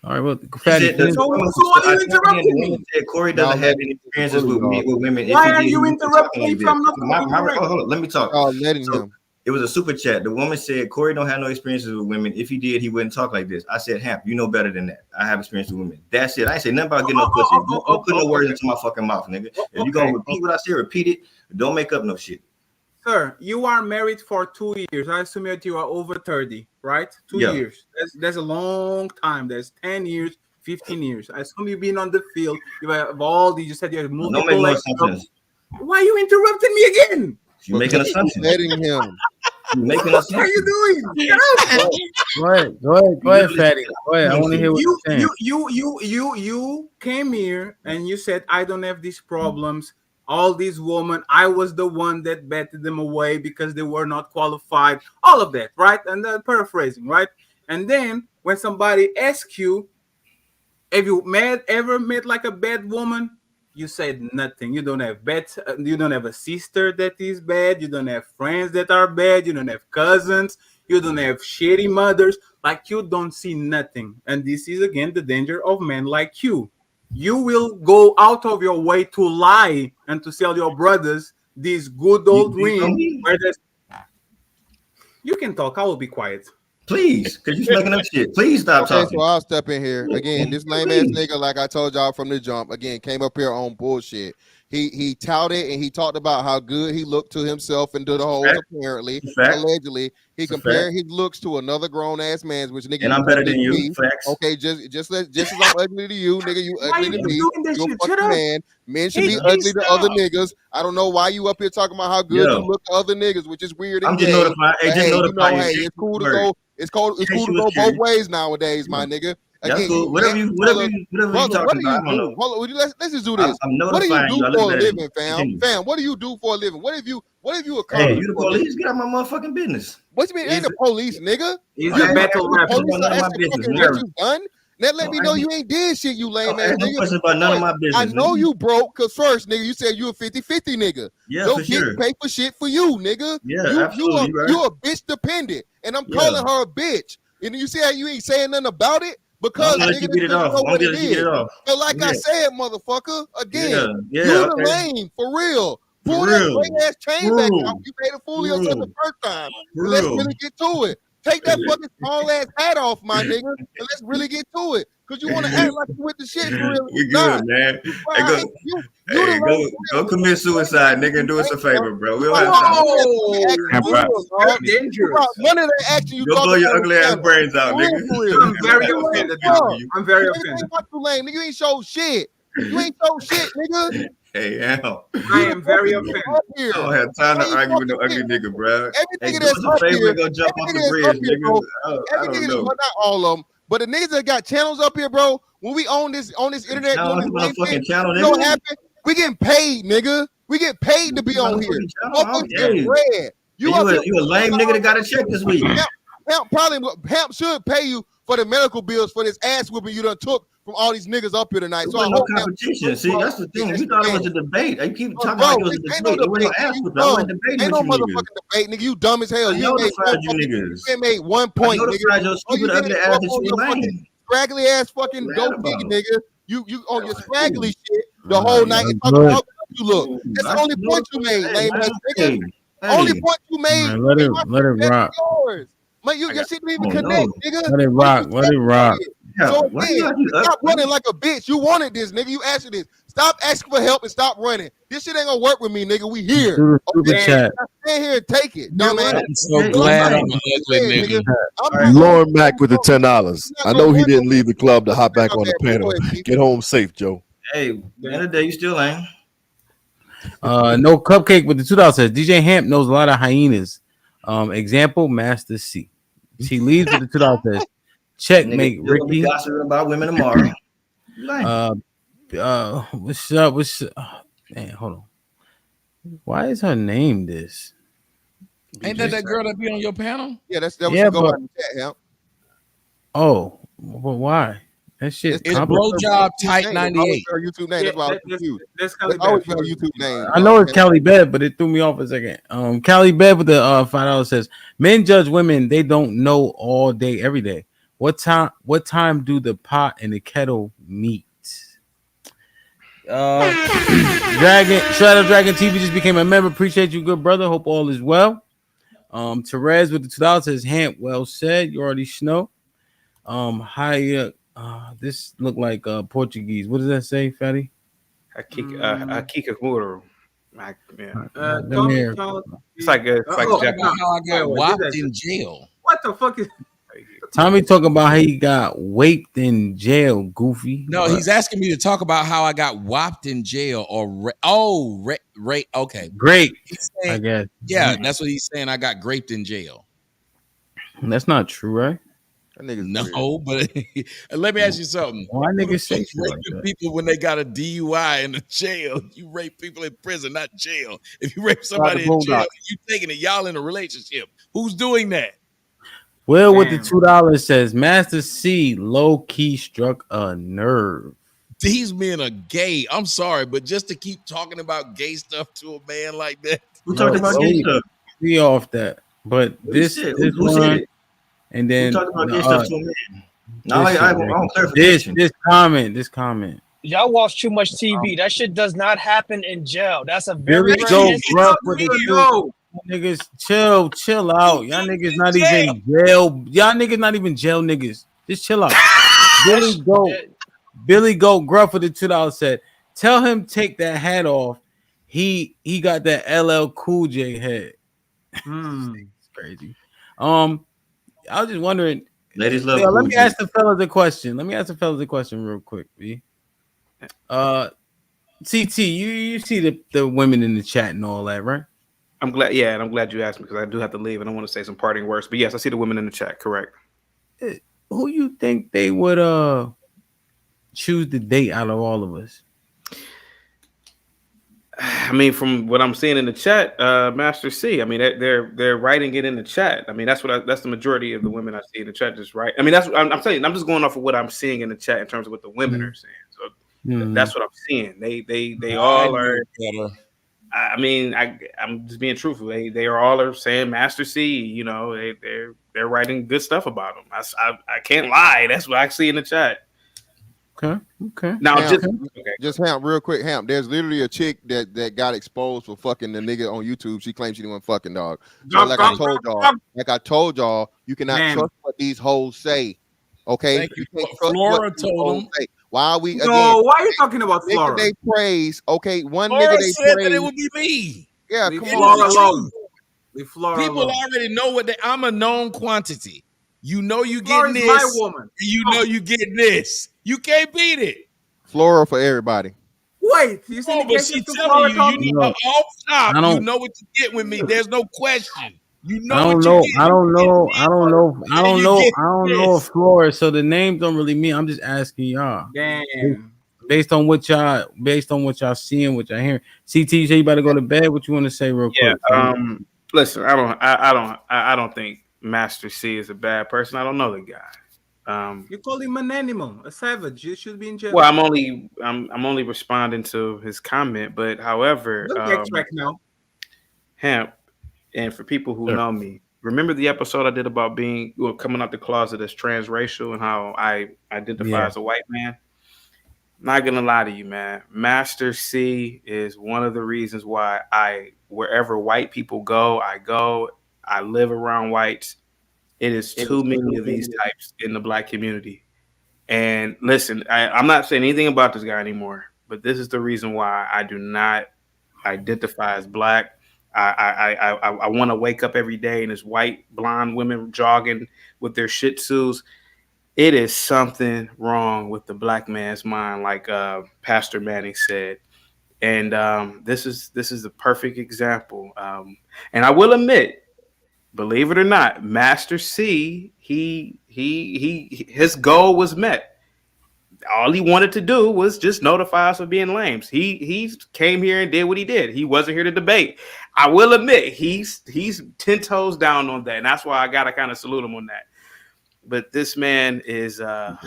All right, well, Fatty, so why are you interrupting me? Corey doesn't have any experiences with women. Why are you interrupting me from not hold on, let me talk. Letting him. It was a super chat. The woman said Corey don't have no experiences with women. If he did, he wouldn't talk like this. I said, Hamp, you know better than that. I have experience with women. That's it. I ain't say nothing about getting no pussy. Don't put no words into my fucking mouth, nigga. If you gonna repeat what I said, repeat it. Don't make up no shit. Sir, you are married for 2 years. I assume that you are over 30, right? 2 years. That's a long time. That's 10 years, 15 years. I assume you've been on the field. You have all these. You said you have multiple. Don't make no assumptions. Why are you interrupting me again? You're making assumptions. Letting him. You're making What assumptions. are you doing? Get out. Go ahead, Fatty. Go ahead. I want to hear what you're saying. You came here and you said I don't have these problems. All these women, I was the one that batted them away because they were not qualified. All of that, right? And then paraphrasing, right? And then when somebody asks you, have you ever met like a bad woman? You said nothing. You don't have bad. You don't have a sister that is bad. You don't have friends that are bad. You don't have cousins. You don't have shitty mothers. Like, you don't see nothing. And this is again the danger of men like you. You will go out of your way to lie and to sell your brothers this good old dream. You can talk. I will be quiet. Please, because you're making up shit. Please stop Okay, talking. so I'll step in here again. This lame ass nigga, like I told y'all from the jump, again came up here on bullshit. He touted and he talked about how good he looked to himself and to the hoes. Apparently, allegedly, he compared his looks to another grown ass man's. Which nigga, And I'm better than you. Facts. Okay, just as I'm ugly to you, nigga, you ugly to me. You a fucking man. Men should be ugly to other niggas. I don't know why you up here talking about how good you look to other niggas, which is weird. I'm just notifying. Hey, just notify you. Hey, it's cool to go. It's cool to go both ways nowadays, my nigga. Again, cool. Whatever you talking about, I don't know. Hold on, let's just do this. I'm What do you do notifying for a you. living, fam? Fam, what do you do for a living? What have you accomplished? Hey, you the police? Get out my motherfucking business. What you mean? Ain't the police, nigga? He's You a battle rapper. police None of my asking business. fucking what you done? Now let me know you ain't did shit, you lame ass No nigga. question about none of my business. I know you broke, cause first, nigga, you said you a 50-50 nigga. Yeah, Your for bitch sure. pay for shit for you, nigga. Yeah, absolutely, right. You a bitch dependent, and I'm calling her a bitch. And you see how you ain't saying nothing about it? Because I'm gonna let you get it off. I'm gonna let you get it off. So like I Yeah. said, motherfucker, again, Yeah, you the okay. lame for real. For Pull that real. great ass chain back out. You made a fool of yourself the first time. For Let's real. really get to it. Take that fucking small ass hat off, my nigga, and let's really get to it. Cause you want to act like you with the shit for real. We good, man. Hey, go commit suicide, nigga, and do us a favor, bro. We don't have time. None of that action you Go blow your ugly ass brains out, nigga. I'm very offended. I'm very offended. You lame, nigga. You ain't show shit. You ain't show shit, nigga. Hey, Al. I am very offended. I don't have time to argue with no ugly nigga, bro. Hey, Everything do us that's a up favor here, and go jump off the everything that's bridge, up here, bro. nigga. I don't know. Well, not all of them, but the niggas that got channels up here, bro. When we own this internet, Channel, doing you this want a fucking shit, channel, you know what nigga? happened? We getting paid, nigga. We get paid to be on here. Motherfuckers Hey. get bread. You a lame nigga that got a check this week. Hamp should pay you for the medical bills for this ass whooping you done took from all these niggas up here tonight. So I no hope competition. See, that's the thing. You thought it was a debate. I keep talking like it was a debate. It wasn't no ass whooping. I wasn't debating Ain't no with you motherfucking niggas. debate, nigga. You dumb as hell. I notified you niggas. You ain't made 1 point, I nigga. notified your stupid ugly ass that you lame. Scraggly ass fucking Mad goatee, about it. nigga. You on your scraggly shit the whole night and talking about how good you look. That's the only point you made, lame ass nigga. Only point you made. Man, let it rock. Yours. Man, your shit didn't even connect, nigga. Let it rock. Let it rock. So again, stop running like a bitch. You wanted this, nigga. You asked for this. Stop asking for help and stop running. This shit ain't gonna work with me, nigga. We here. Do the super chat. Stand here and take it, dumbass. I'm so glad I'm an ugly nigga. Lauren Mack with the $10. I know he didn't leave the club to hop back on the panel. Get home safe, Joe. Hey, at the end of the day, you still lame. No Cupcake with the $2 says DJ Hamp knows a lot of hyenas. Example, Master C. She leads with the $2 says checkmate, Nigga, you'll be Ricky. gossiping about women tomorrow. What's up? Man, hold on. Why is her name this? Ain't that girl that be on your panel? Yeah, that was Yeah, go but- on the chat, yeah. Oh, but why? That shit. It's Blowjob Tight 98. Her YouTube name. That's why I was confused. That's It's always been her YouTube name. I know it's Cali Bed, but it threw me off a second. Cali Bed with the $5 says men judge women they don't know all day, every day. What time do the pot and the kettle meet? Shadow Dragon TV just became a member. Appreciate you, good brother. Hope all is well. Therese with the $2 says Hamp, well said. You already know. Hi, this look like Portuguese. What does that say, Fatty? Akikamuru. It's like Japanese. how I got whopped in jail. What the fuck is? Tommy talking about how he got waped in jail, goofy. No, he's asking me to talk about how I got whopped in jail or okay. Great. He's saying, I guess. Yeah, that's what he's saying. I got raped in jail. That's not true, right? No, but let me ask you something. Why niggas say shit like raping that? people when they got a DUI in the jail? You rape people in prison, not jail. If you rape somebody in jail, you taking it. Y'all in a relationship. Who's doing that? Will with the $2 says Master C low key struck a nerve. these men are gay. I'm sorry, but just to keep talking about gay stuff to a man like that. Who talked about gay stuff? We off that. But this said- this who said one, it? and then Who talked about gay stuff to a man? No, this I shit, want clarification. this comment. Y'all watch too much TV. That shit does not happen in jail. That's a very Billy rare Goat instance. Gruff with the two niggas. Chill out. Y'all niggas not even jail. Y'all niggas not even jail niggas. Just chill out. Billy Goat Gruff with the $2 set. Tell him take that hat off. He got that LL Cool J head. It's crazy. I was just wondering. Ladies love. Let Cool me J. ask the fellas a question. Real quick, B. CT, you see the women in the chat and all that, right? I'm glad. Yeah, and I'm glad you asked me because I do have to leave and I want to say some parting words. But yes, I see the women in the chat. Correct. Who you think they would choose to date out of all of us? I mean, from what I'm seeing in the chat, Master C. I mean, they're writing it in the chat. I mean, that's the majority of the women I see in the chat just write. I mean, I'm telling you, I'm just going off of what I'm seeing in the chat in terms of what the women are saying. So that's what I'm seing. They all are. I mean, I'm just being truthful. They are all saying Master C. You know, they're writing good stuff about him. I can't lie. That's what I see in the chat. Okay. Now, Ham, okay. just Ham, real quick, Ham. There's literally a chick that got exposed for fucking the nigga on YouTube. She claims she didn't fucking dog. So like I told y'all, you cannot trust what these hoes say. Okay, Thank you. can't trust Flora what these told hoes him. say. Why are we again? No, why are you talking about nigga Flora? They praise. Okay, one Flora nigga they said praise. that it would be me. Yeah, Leave come Flora on. alone. Leave Flora People alone. already know what I'm a known quantity. You know you Flora getting is my this. woman. And you know you getting this. You can't beat it. Flora for everybody. Wait, you said Oh, but she's telling you know off top, you know what you get with me. There's no question. You know I don't what know. you get. I don't know if Flora. So the names don't really mean. I'm just asking y'all. Damn. Based on what y'all seeing, what y'all hearing. CT, you say you about to go to bed. What you want to say real quick? Listen, I don't think Master C is a bad person. I don't know the guy. You call him an animal, a savage. You should be in jail. Well, I'm only responding to his comment, but however, backtrack now. Hamp, and for people who know me, remember the episode I did about coming out the closet as transracial and how I identify as a white man? Not gonna lie to you, man. Master C is one of the reasons why wherever white people go, I go. I live around whites. It is too many of these types in the black community. And listen, I'm not saying anything about this guy anymore, but this is the reason why I do not identify as black. I want to wake up every day and there's white blonde women jogging with their Shih Tzus. It is something wrong with the black man's mind, like Pastor Manning said. And this is a perfect example. And I will admit, believe it or not, Master C, his goal was met. All he wanted to do was just notify us of being lames. He came here and did what he did. He wasn't here to debate. I will admit he's 10 toes down on that, and that's why I gotta kind of salute him on that. But this man is yeah.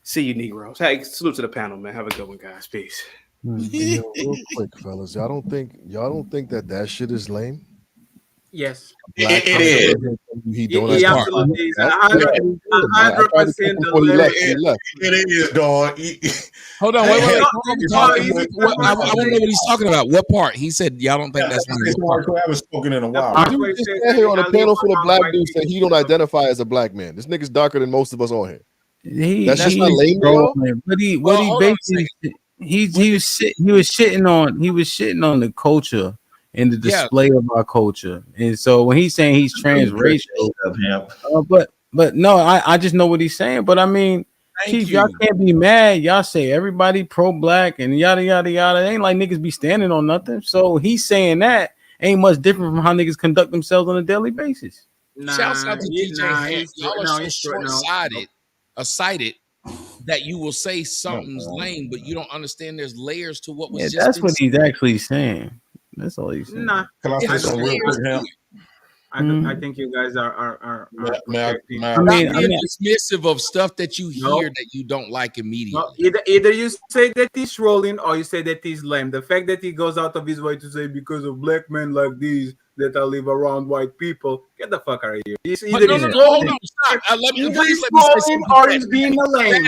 See you, Negroes. Hey, salute to the panel, man. Have a good one, guys. Peace. Yo, real quick, fellas, y'all don't think that shit is lame? Yes, Black it is. He don't He identify. absolutely is. That's 100% before he left. He left. It is, dog. Hold on, wait. I want to know I what he's talking about. What part? He said, y'all don't think that's I haven't spoken in a while. Dude just stand here on a panel full of black dudes saying he don't identify as a black man. This nigga's darker than most of us on here. That's just not lame, bro. He was shitting on the culture and the display of our culture. And so when he's saying he's transracial, but no, I just know what he's saying. But I mean, Chief, y'all can't be mad. Y'all say everybody pro-black and yada yada yada. It ain't like niggas be standing on nothing. So he's saying that ain't much different from how niggas conduct themselves on a daily basis. Shouts out to DJ. Y'all are so short-sighted that you will say something's lame, but you don't understand there's layers to what was just that's what he's actually saying. That's all he's saying. Can I say something real quick, Ham? I think you guys are protecting. Stop being dismissive of stuff that you hear that you don't like immediately. No, either you say that he's trolling or you say that he's lame. The fact that he goes out of his way to say because of black men like these that I live around white people, get the fuck out of here. No, hold on, stop. Please let me say something. Or he's being a lame.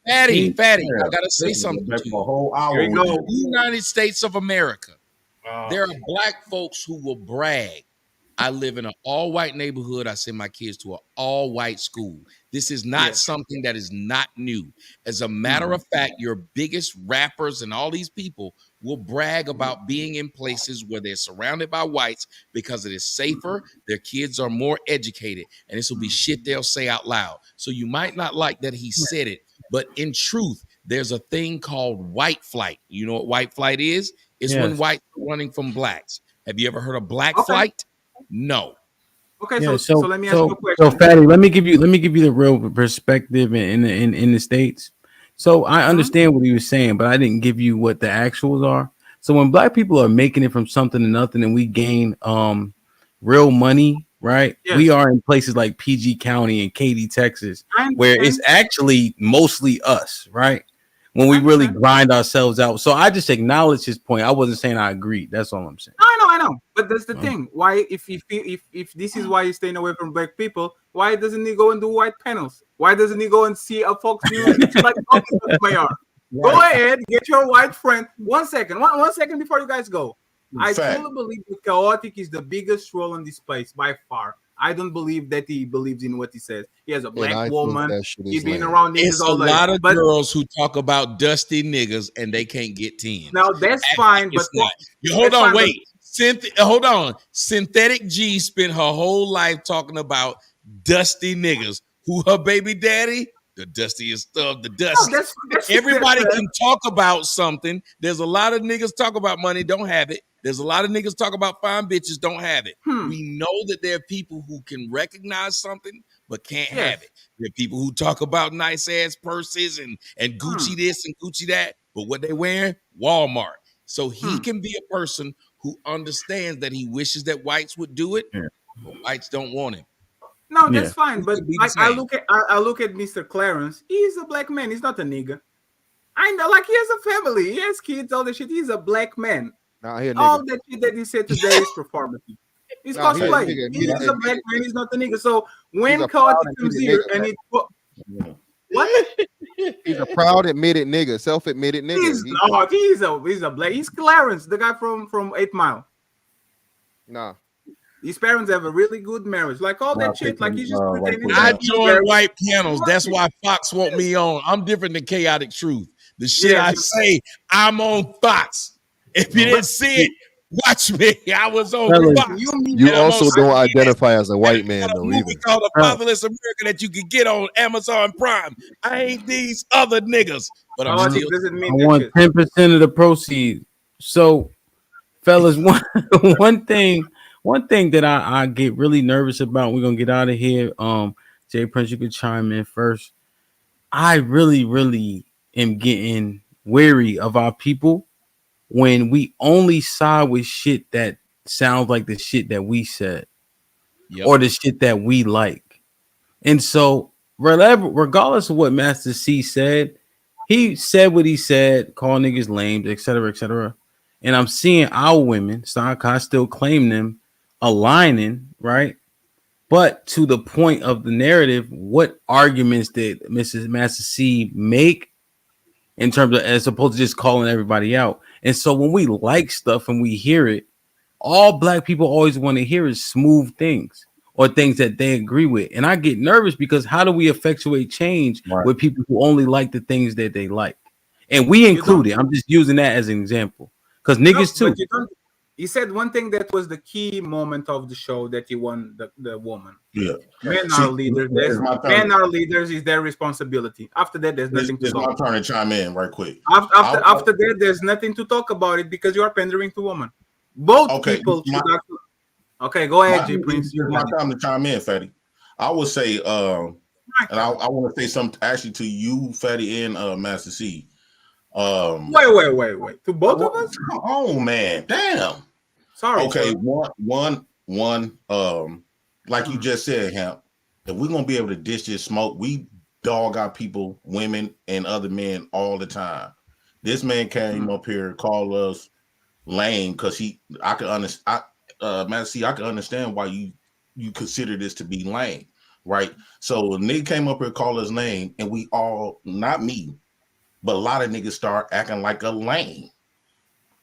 Fatty, I gotta say something to you. Here we go. In the United States of America, there are black folks who will brag. I live in an all-white neighborhood. I send my kids to an all-white school. This is not something that is not new. As a matter of fact, your biggest rappers and all these people will brag about being in places where they're surrounded by whites because it is safer. Their kids are more educated, and this will be shit they'll say out loud. So you might not like that he said it, but in truth, there's a thing called white flight. You know what white flight is? It's when whites are running from blacks. Have you ever heard of black flight? No. Okay, Yeah, so let me ask you a question. So, Fatty, let me give you the real perspective in the States. So I understand what he was saying, but I didn't give you what the actuals are. So when black people are making it from something to nothing and we gain real money, right? Yes. We are in places like PG County and Katy, Texas, where it's actually mostly us, right? When we really grind ourselves out. So I just acknowledge his point. I wasn't saying I agreed. That's all I'm saying. I know. But that's the thing. Why, if this is why he's staying away from black people, why doesn't he go and do white panels? Why doesn't he go and see a Fox News like Mayor? Go ahead, get your white friend. One second before you guys go. I truly believe that Chaotic is the biggest troll in this place by far. I don't believe that he believes in what he says. He has a black woman. He's been around niggas It's all a day. lot of girls who talk about dusty niggas and they can't get 10. Now that's fine, but hold on, wait. Hold on. Synthetic G spent her whole life talking about dusty niggas. Who her baby daddy? The dustiest of the dust. Everybody can talk about something. There's a lot of niggas talk about money, don't have it. There's a lot of niggas talk about fine bitches, don't have it. We know that there are people who can recognize something but can't have it. There are people who talk about nice ass purses and Gucci this and Gucci that, but what they wearing? Walmart. So he can be a person who understands that he wishes that whites would do it, but whites don't want him. No, that's fine. But I look at Mr. Clarence. He's a black man. He's not a nigga. I know, like he has a family. He has kids, all that shit. He's a black man. All that shit that he said today is performative. He's cosplay. He is a black man. He's not a nigga. So when Chaotic comes here and he what? He's a proud admitted nigga, self-admitted nigga. He's a black. He's Clarence, the guy from 8 Mile. Nah. His parents have a really good marriage. Like all that shit. Like he's just pretending. I join white panels. That's why Fox want me on. I'm different than Chaotic Truth. The shit I say, I'm on Fox. If you didn't see it, watch me. I was on Fox. You also don't identify as a white man, though, either. It's called A Fatherless America that you can get on Amazon Prime. I ain't these other niggas, but I'm still. I want 10% of the proceeds. So, fellas, one thing that I get really nervous about. We're gonna get out of here. Jay Prince, you can chime in first. I really am getting weary of our people when we only side with shit that sounds like the shit that we said or the shit that we like. And so regardless of what Master C said, he said what he said, call niggas lame, etc., etc. And I'm seeing our women, I still claim them, aligning, right? But to the point of the narrative, what arguments did Mrs. Master C make in terms of as opposed to just calling everybody out? And so when we like stuff and we hear it, all black people always want to hear is smooth things or things that they agree with. And I get nervous because how do we effectuate change with people who only like the things that they like? And we include it. I'm just using that as an example because niggas too. He said one thing that was the key moment of the show that he won the woman. Yeah, men are leaders. Men are leaders. Is their responsibility. After that, there's nothing to talk. It's my turn to chime in right quick. After that, there's nothing to talk about it because you are pandering to women. Both people. Okay, go ahead, G Prince. It's my time to chime in, Fatty. I would say, and I want to say something actually to you, Fatty, and Master C. Wait. To both of us? Oh man, damn. Sorry. Okay, one. One, like you just said, Hemp, if we're gonna be able to dish this smoke, we dog our people, women, and other men all the time. This man came up here, called us lame because I can understand. I can understand why you consider this to be lame, right? So a nigga came up here, called us lame, and we all, not me, but a lot of niggas start acting like a lame.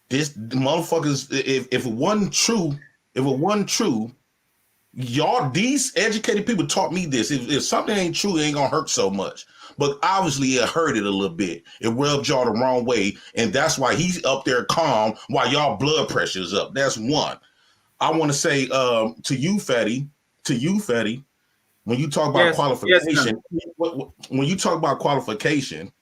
This motherfuckers, if it wasn't true, y'all, these educated people taught me this. If something ain't true, it ain't gonna hurt so much. But obviously it hurt it a little bit. It rubbed y'all the wrong way. And that's why he's up there calm while y'all blood pressure is up. That's one. I want to say to you, Fatty, when you talk about qualification, when you talk about qualification,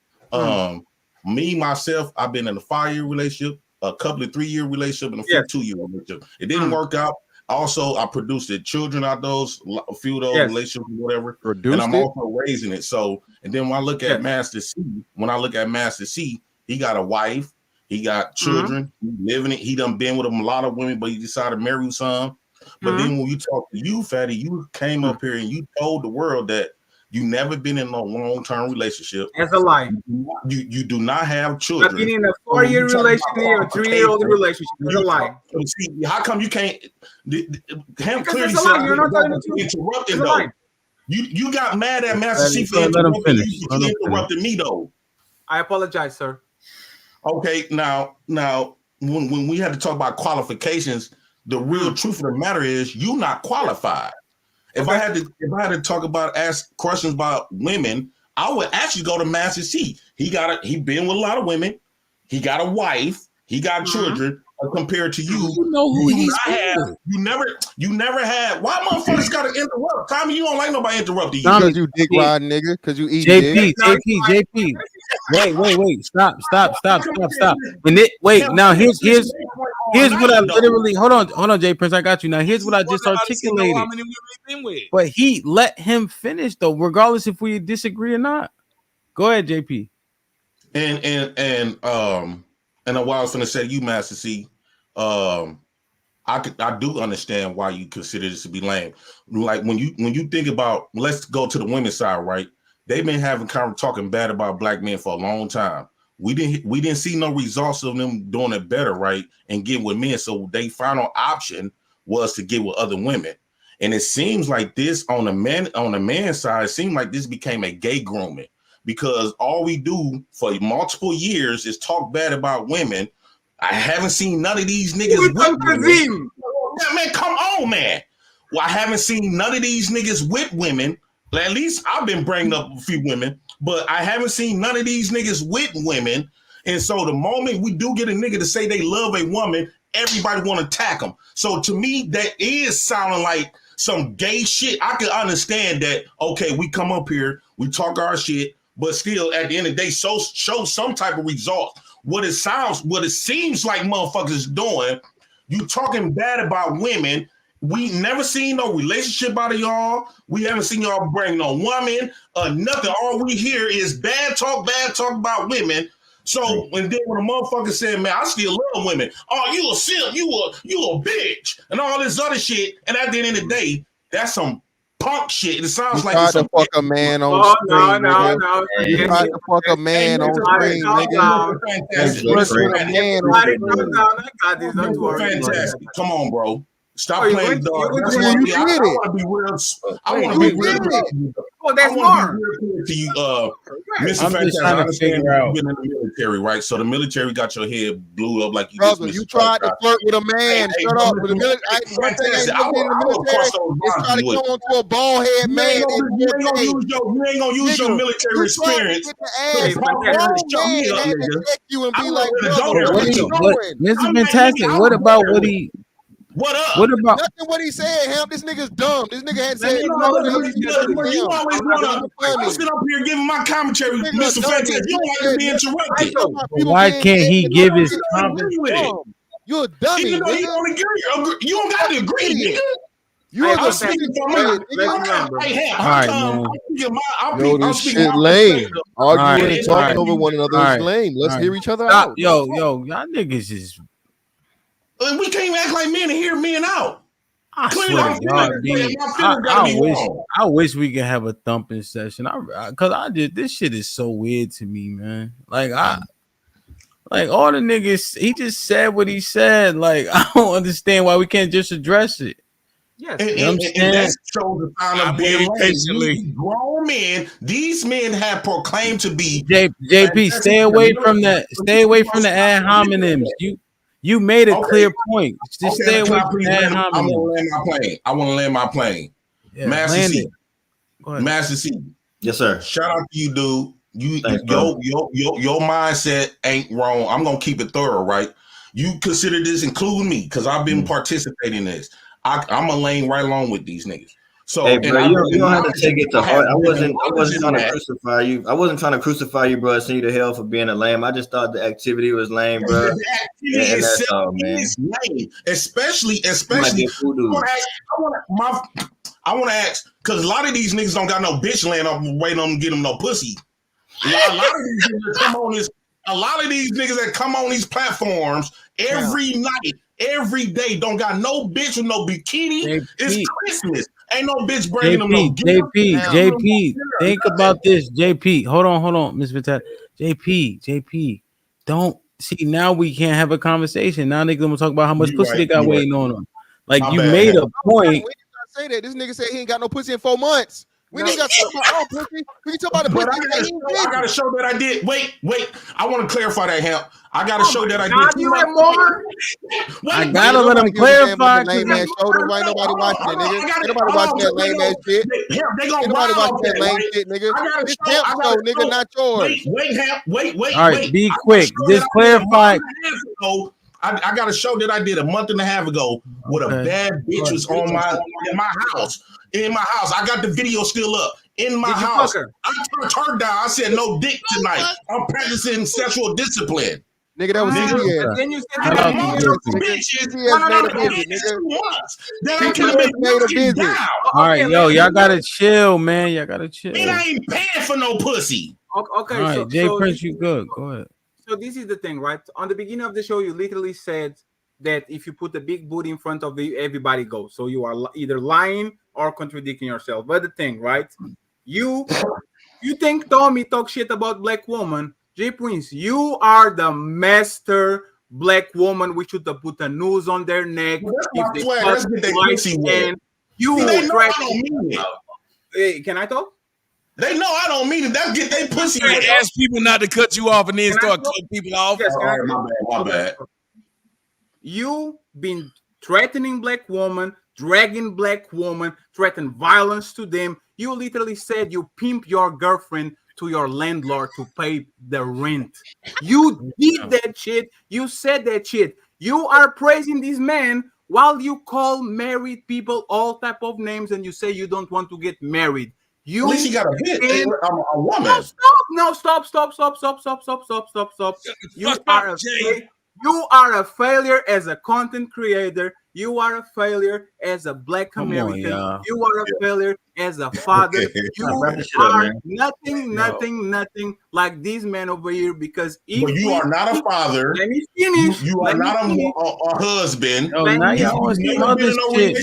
me, myself, I've been in a 5-year relationship, a couple of 3-year relationship, and a few 2-year relationship. It didn't work out. Also, I produced children out those, a few of those relationships, whatever. And I'm also raising it. So, and then when I look at Master C, he got a wife, he got children, he living it. He done been with a lot of women, but he decided to marry some. But then when you talk to you, Fatty, you came up here and you told the world that you never been in a long-term relationship. That's a lie. You do not have children. I've been in a 4-year relationship or a 3-year-old relationship. That's a lie. See, how come you can't? Him clearly said you're not telling the truth. Interrupting though. You got mad at Master C for interrupting. He interrupted me though. I apologize, sir. Okay, now when we had to talk about qualifications, the real truth of the matter is you not qualified. If I had to talk about, ask questions about women, I would actually go to Master C. He been with a lot of women. He got a wife. He got children. Compared to you, you know who he's with. You never had. Why motherfuckers got to interrupt? Tommy, you don't like nobody interrupting you. Because you dick ride, nigga. Because you eat dick. JP. Wait. Stop. And now here's what I literally. Hold on, J Prince. I got you. Now here's what I just articulated. How many women he's been with. But he let him finish though, regardless if we disagree or not. Go ahead, JP. And what I was going to say to you, Master C, I do understand why you consider this to be lame. Like when you think about, let's go to the women's side, right? They've been talking bad about black men for a long time. We didn't see no results of them doing it better, right? And get with men. So their final option was to get with other women. And it seems like this on the man's side, it seemed like this became a gay grooming. Because all we do for multiple years is talk bad about women. I haven't seen none of these niggas with women. Yeah, man, come on, man. Well, I haven't seen none of these niggas with women. At least I've been bringing up a few women, but I haven't seen none of these niggas with women. And so the moment we do get a nigga to say they love a woman, everybody want to attack them. So to me, that is sounding like some gay shit. I can understand that. Okay, we come up here, we talk our shit. But still, at the end of the day, show some type of result. What it seems like motherfuckers doing, you talking bad about women. We never seen no relationship out of y'all. We haven't seen y'all bring no woman or nothing. All we hear is bad talk about women. So and then when a motherfucker said, man, I still love women. Oh, you a simp, you a bitch, and all this other shit. And at the end of the day, that's some punk shit. It sounds like it's to fuck a man on screen. No. You tried to fuck a man on screen, nigga. Fantastic. Come on, bro. Stop playing dog. I want to be real. I want to be real. Oh, that's more. To you, Mr. Fantastic, I understand you've been in the military, right? So the military got your head blew up like you brother, you tried to flirt with a man. Shut up. With the military, one thing ain't looking in the military is try to go onto a bald head man. You ain't gonna use your military experience. Mr. Fantastic, what about what he? What up? What about nothing? What he said, Hemp? This nigga's dumb. This nigga had said. You always want to sit up here giving my commentary, Mr. Fantastic. You don't like to be interrupted. Why can't he give his comment? You're a dummy. Even though you don't agree, you don't got to agree, nigga. I'm speaking for mine. Yo, this shit lame. Arguing and talking over one another is lame. Let's hear each other out. Yo, y'all niggas is. We can't even act like men and hear men out. I Clearly, swear I'm to God, feeling, B, my feelings gotta be wrong. I wish we could have a thumping session. Cause this shit is so weird to me, man. Like all the niggas, he just said what he said. Like, I don't understand why we can't just address it. Yes, And, you know what I'm and saying? that shows the sign I'm of being waiting lame. patiently. These grown men, these men have proclaimed to be JP, stay away from that. Stay away from the ad hominems. You made a clear point. Just stay away from the ad I hominems. want to land my plane. I want to land my plane. Yeah, Master land C. it. Go ahead. Master C. Yes, sir. Shout out to you, dude. Thanks, bro. Your mindset ain't wrong. I'm gonna keep it thorough, right? You consider this, including me, because I've been participating in this. I'm a lane right along with these niggas. So, hey, bro, you don't have to take it to heart. I wasn't trying to that. crucify you. I wasn't trying to crucify you, bro. Send you to hell for being a lame. I just thought the activity was lame, bro. The activity And that's itself all, man. is lame, especially. I want to ask because a lot of these niggas don't got no bitch laying up waiting on them to get them no pussy. A lot of these niggas that come on this. A lot of these niggas that come on these platforms every night, every day, don't got no bitch with no bikini. It's Christmas. Ain't no bitch bringing them no gift. JP, think about this. JP, hold on, Miss Vitat. JP, don't see now we can't have a conversation. Now niggas gonna talk about how much pussy they got waiting on them. Like you made a point. Say that this nigga said he ain't got no pussy in 4 months. We ain't got to talk about pussy. We can talk about the pussy. I gotta show that I did. Wait. I want to clarify that, Hemp. I gotta show that I did. I gotta let him clarify. Lame ass show. Ain't nobody watching that, nigga. Ain't nobody watching that lame ass shit. Ain't nobody watching that lame shit, nigga. This Hemp show, nigga, not yours. Wait. All right, be quick. Just clarify. I got a show that I did a month and a half ago with a bad bitch was in my house. In my house, I got the video still up. In my house, I turned her down. I said no dick tonight. I'm practicing sexual discipline. Nigga, that was CBS. Then you said all right, yo, y'all gotta chill, man. Y'all gotta chill. And I ain't paying for no pussy. Okay, all right, so Jay Prince, you good? Go ahead. So this is the thing, right? On the beginning of the show, you literally said that if you put a big booty in front of you, everybody goes. So you are either lying or contradicting yourself. But the thing, right? You think Tommy talk shit about black woman? Jay Prince, you are the master black woman. We should have put a noose on their neck. Hey, can I talk? They know I don't mean it. That's get they pussy. You ask people not to cut you off and then start cutting people off. Yes, my bad. You been threatening black woman, dragging black woman, threaten violence to them. You literally said you pimp your girlfriend to your landlord to pay the rent. You did that shit. You said that shit. You are praising these men while you call married people all type of names and you say you don't want to get married. You at least you got a hit. I'm a woman. Stop. You are a failure as a content creator. You are a failure as a black American. You are a failure as a father. You are nothing like these men over here because if you are not a father. Let me finish. You are not a husband. Oh, now y'all want some other shit.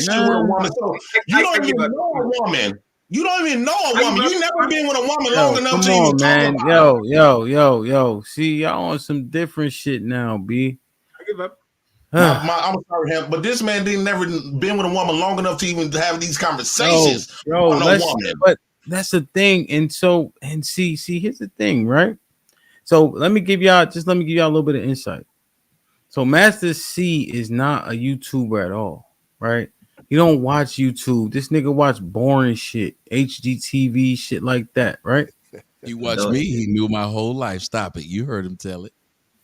You don't even know a woman. You don't even know a woman. You never been with a woman long enough to even talk about it. Yo. See, y'all on some different shit now, B. I give up. I'm sorry, him, but this man didn't never been with a woman long enough to even have these conversations. But that's the thing. And see, here's the thing, right? So let me give y'all a little bit of insight. So Master C is not a YouTuber at all, right? You don't watch YouTube. This nigga watch boring shit, HGTV shit like that, right? He watched me. He knew my whole life. Stop it. You heard him tell it.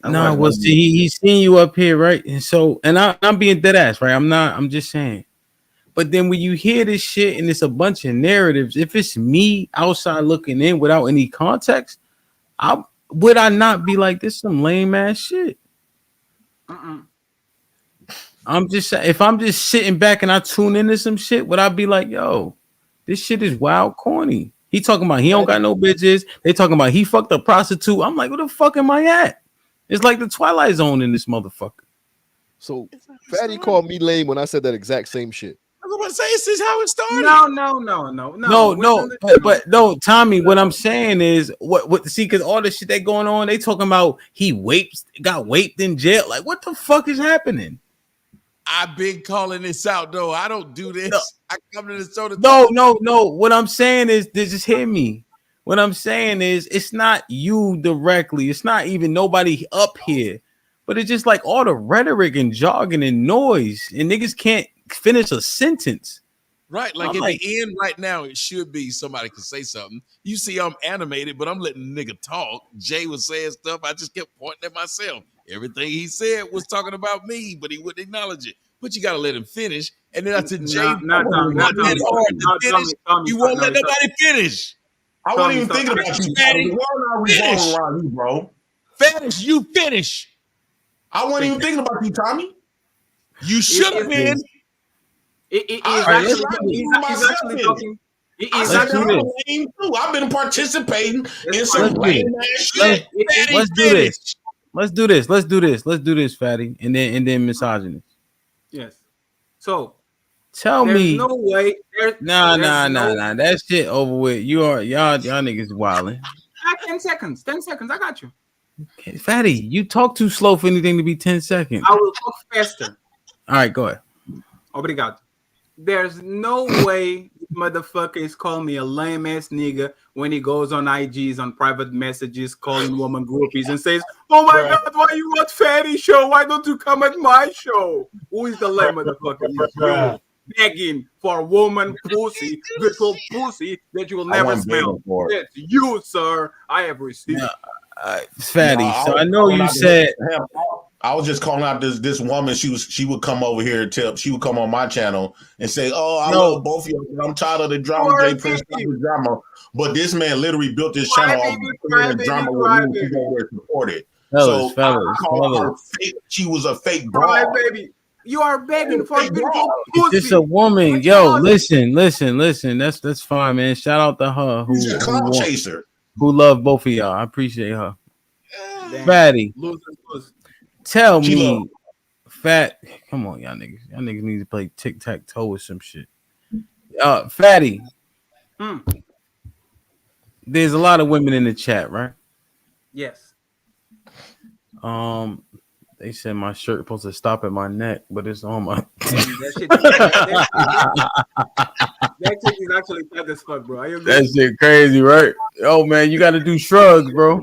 No, well, see, he's seen you up here, right? And I'm being dead ass, right? I'm just saying. But then when you hear this shit and it's a bunch of narratives, if it's me outside looking in without any context, would I not be like, this some lame ass shit? I'm just saying, if I'm just sitting back and I tune into some shit, would I be like, yo, this shit is wild corny? He talking about he don't got no bitches. They talking about he fucked a prostitute. I'm like, where the fuck am I at? It's like the Twilight Zone in this motherfucker. So Fatty called me lame when I said that exact same shit. want to say this is how it started. No. But no, Tommy. What I'm saying is, what? See, because all the shit they going on, they talking about he got raped in jail. Like, what the fuck is happening? I've been calling this out though. I don't do this. I come to the show to No. What I'm saying is, just hear me. What I'm saying is, it's not you directly. It's not even nobody up here. But it's just like all the rhetoric and jargon and noise, and niggas can't finish a sentence. Right, like at the end right now, it should be somebody can say something. You see, I'm animated, but I'm letting the nigga talk. Jay was saying stuff. I just kept pointing at myself. Everything he said was talking about me, but he wouldn't acknowledge it. But you got to let him finish. And then I said, Jay, you won't let nobody finish. I wasn't even thinking about you, Fatty. Why are we revolving around you, bro? Finish, you finish. I wasn't even thinking about you, Tommy. You should have been. He's actually talking. I've been participating in some lame ass shit. Let's do this, Fatty, and then misogynist. Yes. So tell me, no way. Nah. That shit over with. Y'all niggas wilding. 10 seconds. 10 seconds. I got you. Okay, Fatty, you talk too slow for anything to be 10 seconds. I will talk faster. All right, go ahead. Obrigado. There's no way motherfucker is calling me a lame ass nigga when he goes on IGs on private messages calling woman groupies and says, "Oh my God, why you not Fatty show? Why don't you come at my show?" Who is the lame motherfucker? You begging for woman pussy, virtual pussy that you will never smell. That's you, sir. I have received. Fatty. So I know you said. I was just calling out this woman. She would come over here and she would come on my channel and say, "Oh, I love both of you. I'm tired of the drama, Jay Prince, stop the drama." But this man literally built this channel off the drama with me. People were supported. Fellas. She was a fake broad. Baby. You are begging for beautiful pussy. It's a woman. Yo, listen. That's fine, man. Shout out to her Who's a clout chaser who love both of y'all. I appreciate her. Fatty. Tell me, Fat. Come on, y'all niggas. Y'all niggas need to play tic-tac-toe or some shit. Fatty. There's a lot of women in the chat, right? Yes. They said my shirt supposed to stop at my neck, but it's on my. That shit is actually tight as fuck, bro. That shit crazy, right? Oh man, you got to do shrugs, bro.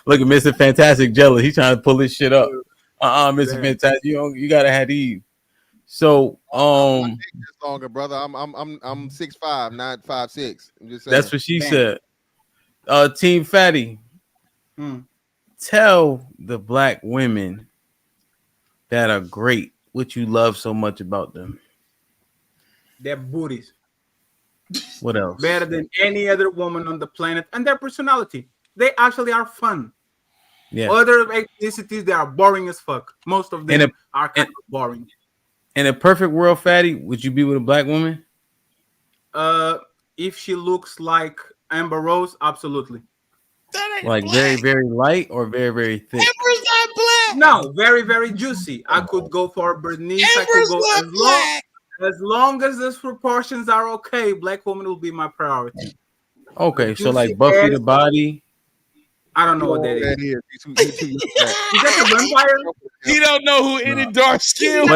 Look at Mr. Fantastic jealous. He's trying to pull this shit up. Mr. Fantastic, you gotta have these. So, longer, brother. I'm 6'5", not 5'6". I'm just saying. That's what she said. Team Fatty. Tell the black women that are great what you love so much about them. Their booties. What else? Better than any other woman on the planet, and their personality. They actually are fun. Yeah. Other ethnicities, they are boring as fuck. Most of them are kind of boring. In a perfect world, Fatty, would you be with a black woman? If she looks like Amber Rose, absolutely. Like black. Very, very light or very, very thick? Amber's not black. No, very, very juicy. I could go for Bernice. I could go as long as those proportions are okay. Black woman will be my priority. Okay, so like Buffy the Body. I don't know what that is. Is that a vampire? He don't know who any dark skin.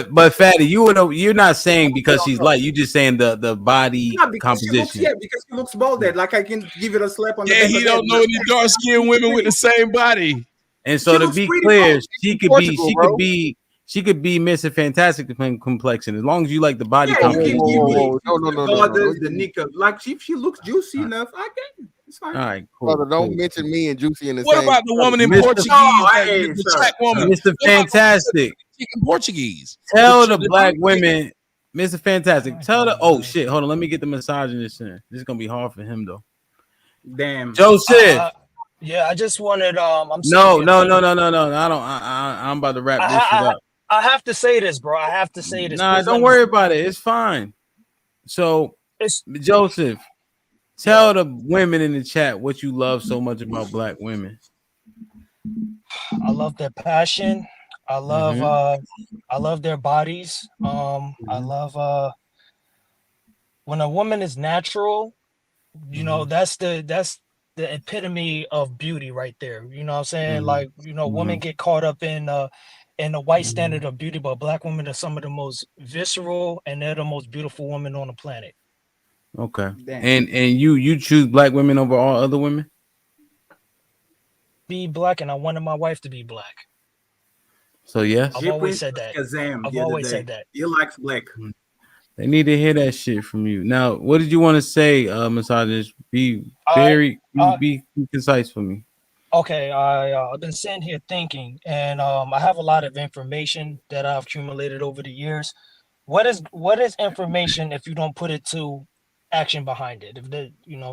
But Fatty, you're not saying because she's light. You just saying the body composition. Because she looks balded. Like I can give it a slap on the back. Yeah, he don't know any dark skinned women with the same body. And so to be clear, she could be Mr. Fantastic complexion as long as you like the body composition. No. The Nika. Like if she looks juicy enough, I can. It's fine. All right, cool. Brother, don't mention me and Juicy in the same. What about the woman in Portuguese? The black woman, Mr. Fantastic. In Portuguese. Tell the black women, Mr. Fantastic. Tell the shit. Hold on, let me get the misogynist in. This is gonna be hard for him though. Damn. Joseph. Yeah, I just wanted. I'm no. I don't. I'm about to wrap this shit up. I have to say this, bro. I have to say this. Nah, don't worry about it. It's fine. So, Joseph. Tell the women in the chat what you love so much about black women. I love their passion. I love their bodies. I love when a woman is natural, you know, that's the epitome of beauty right there. You know what I'm saying? Like, you know, women get caught up in the white standard of beauty, but black women are some of the most visceral and they're the most beautiful women on the planet. Okay. Damn. And you choose black women over all other women? Be black, and I wanted my wife to be black. So yes. I've always said that. Kazam I've the other always day. said that. He likes black. They need to hear that shit from you. Now, what did you want to say, misogynist? Be very be concise for me. Okay, I've been sitting here thinking, and I have a lot of information that I've accumulated over the years. What is information if you don't put it to action behind it? If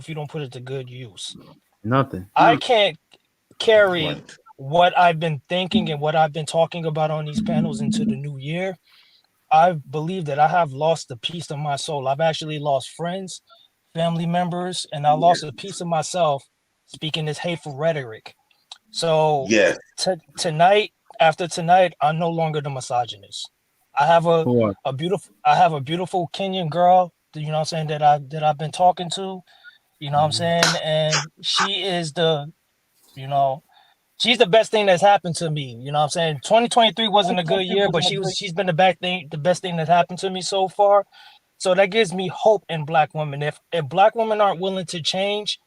you don't put it to good use. Nothing. I can't carry what I've been thinking and what I've been talking about on these panels into the new year. I believe that I have lost a piece of my soul. I've actually lost friends, family members, and I lost a piece of myself speaking this hateful rhetoric. So tonight, after tonight, I'm no longer the misogynist. I have a beautiful Kenyan girl, you know what I'm saying, that I've been talking to, you know what I'm saying, and she is she's the best thing that's happened to me. You know what I'm saying? 2023 wasn't a good year, but she's been the best thing that happened to me so far. So that gives me hope in black women. If black women aren't willing to change,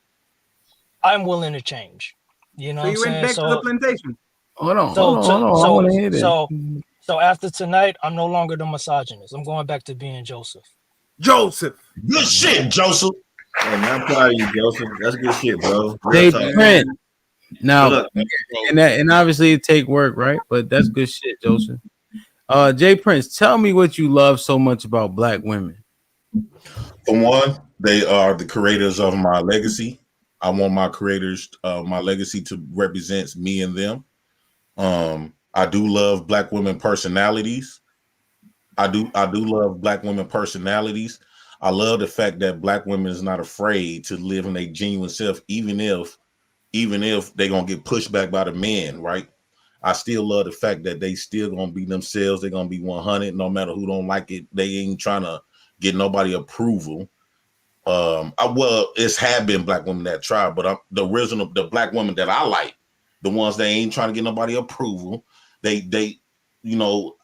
I'm willing to change. You know So what I'm you went saying? back to the plantation. Hold on. I want to hear that. So after tonight, I'm no longer the misogynist. I'm going back to being Joseph. Joseph. Good shit, Joseph. Hey, man, I'm proud of you, Joseph. That's good shit, bro. They Real talk. print. Now, Look, and obviously it take work, right? But that's good shit, Joseph. Jay Prince, tell me what you love so much about black women. For one, they are the creators of my legacy. I want my creators, my legacy to represent me and them. I do love black women personalities. I do love black women personalities. I love the fact that black women is not afraid to live in their genuine self, even if they're gonna get pushed back by the men, right? I still love the fact that they still gonna be themselves. They're gonna be 100, no matter who don't like it. They ain't trying to get nobody approval. It's have been black women that try, but the black women that I like, the ones that ain't trying to get nobody approval. They, you know,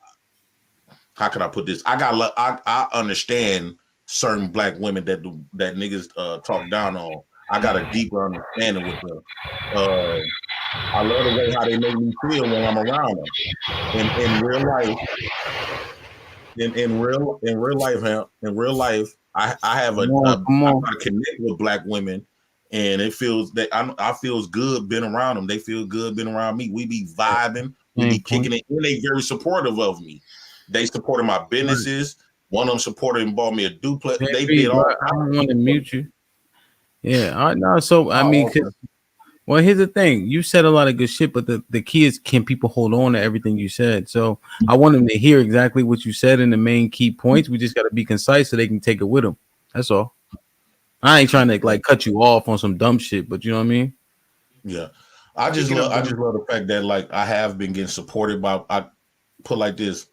how can I put this? I understand certain black women that niggas talk down on. I got a deeper understanding with them. I love the way how they make me feel when I'm around them. In real life, I have I connect with black women, and it feels that I feels good being around them. They feel good being around me. We be vibing, we be kicking it, and they very supportive of me. They supported my businesses. One of them supported and bought me a duplex. They did all. I don't want to mute you. Yeah, I know. So I mean, well, here's the thing. You said a lot of good shit, but the key is, can people hold on to everything you said? So I want them to hear exactly what you said in the main key points. We just got to be concise so they can take it with them. That's all. I ain't trying to like cut you off on some dumb shit, but you know what I mean? Yeah, I just love the fact that like I have been getting supported by. I put like this.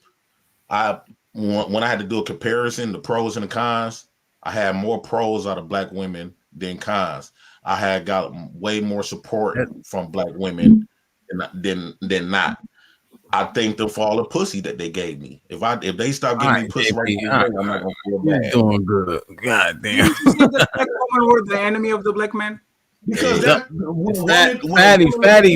When I had to do a comparison, the pros and the cons, I had more pros out of black women than cons. I had got way more support from black women than not. I thank them for all the pussy that they gave me. If they stop giving me pussy right now, I'm not gonna feel bad. Doing good. God damn. You see that black women were the enemy of the black man? Because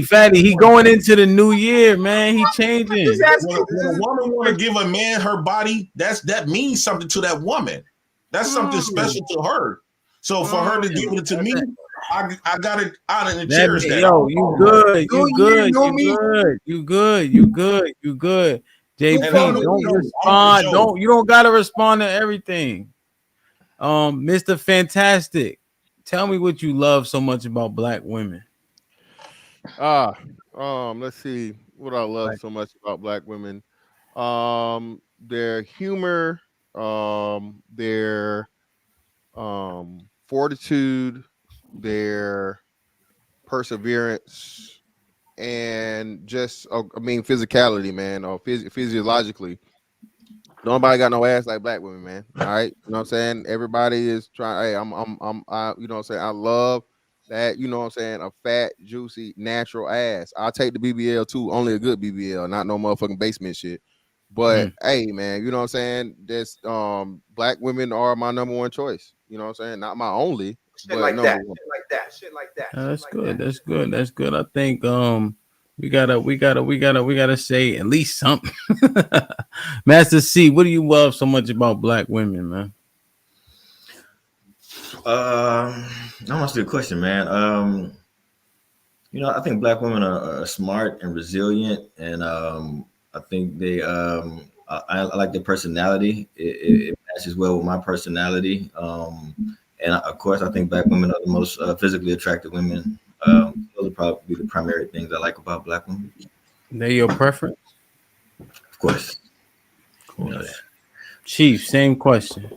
fatty. He going into the new year, man. He changing. When a woman want to give a man her body, that means something to that woman. That's something special to her. So for her to give it to me, I got it out and cherish that. Yo, you good. You good. JP, don't respond. You don't gotta respond to everything. Mr. Fantastic, tell me what you love so much about black women. Let's see what I love so much about black women. Their humor, their fortitude, their perseverance, and just I mean physicality, man, or physiologically. Nobody got no ass like black women, man. All right, you know what I'm saying? Everybody is trying. Hey, you know what I'm saying? I love that. You know what I'm saying? A fat, juicy, natural ass. I'll take the BBL too. Only a good BBL, not no motherfucking basement shit. But hey, man, you know what I'm saying? This black women are my number one choice. You know what I'm saying? Not my only, Shit but like number that. one. Shit like that. Shit like that. That's good. That's good. That's good. I think we gotta say at least something. Master C, what do you love so much about black women, man? That's a good question, man. You know, I think black women are smart and resilient, and I think they I like their personality. It matches well with my personality. And of course, I think black women are the most physically attractive women. Those are probably the primary things I like about black women. They're your preference? Of course. You know that. Chief, same question.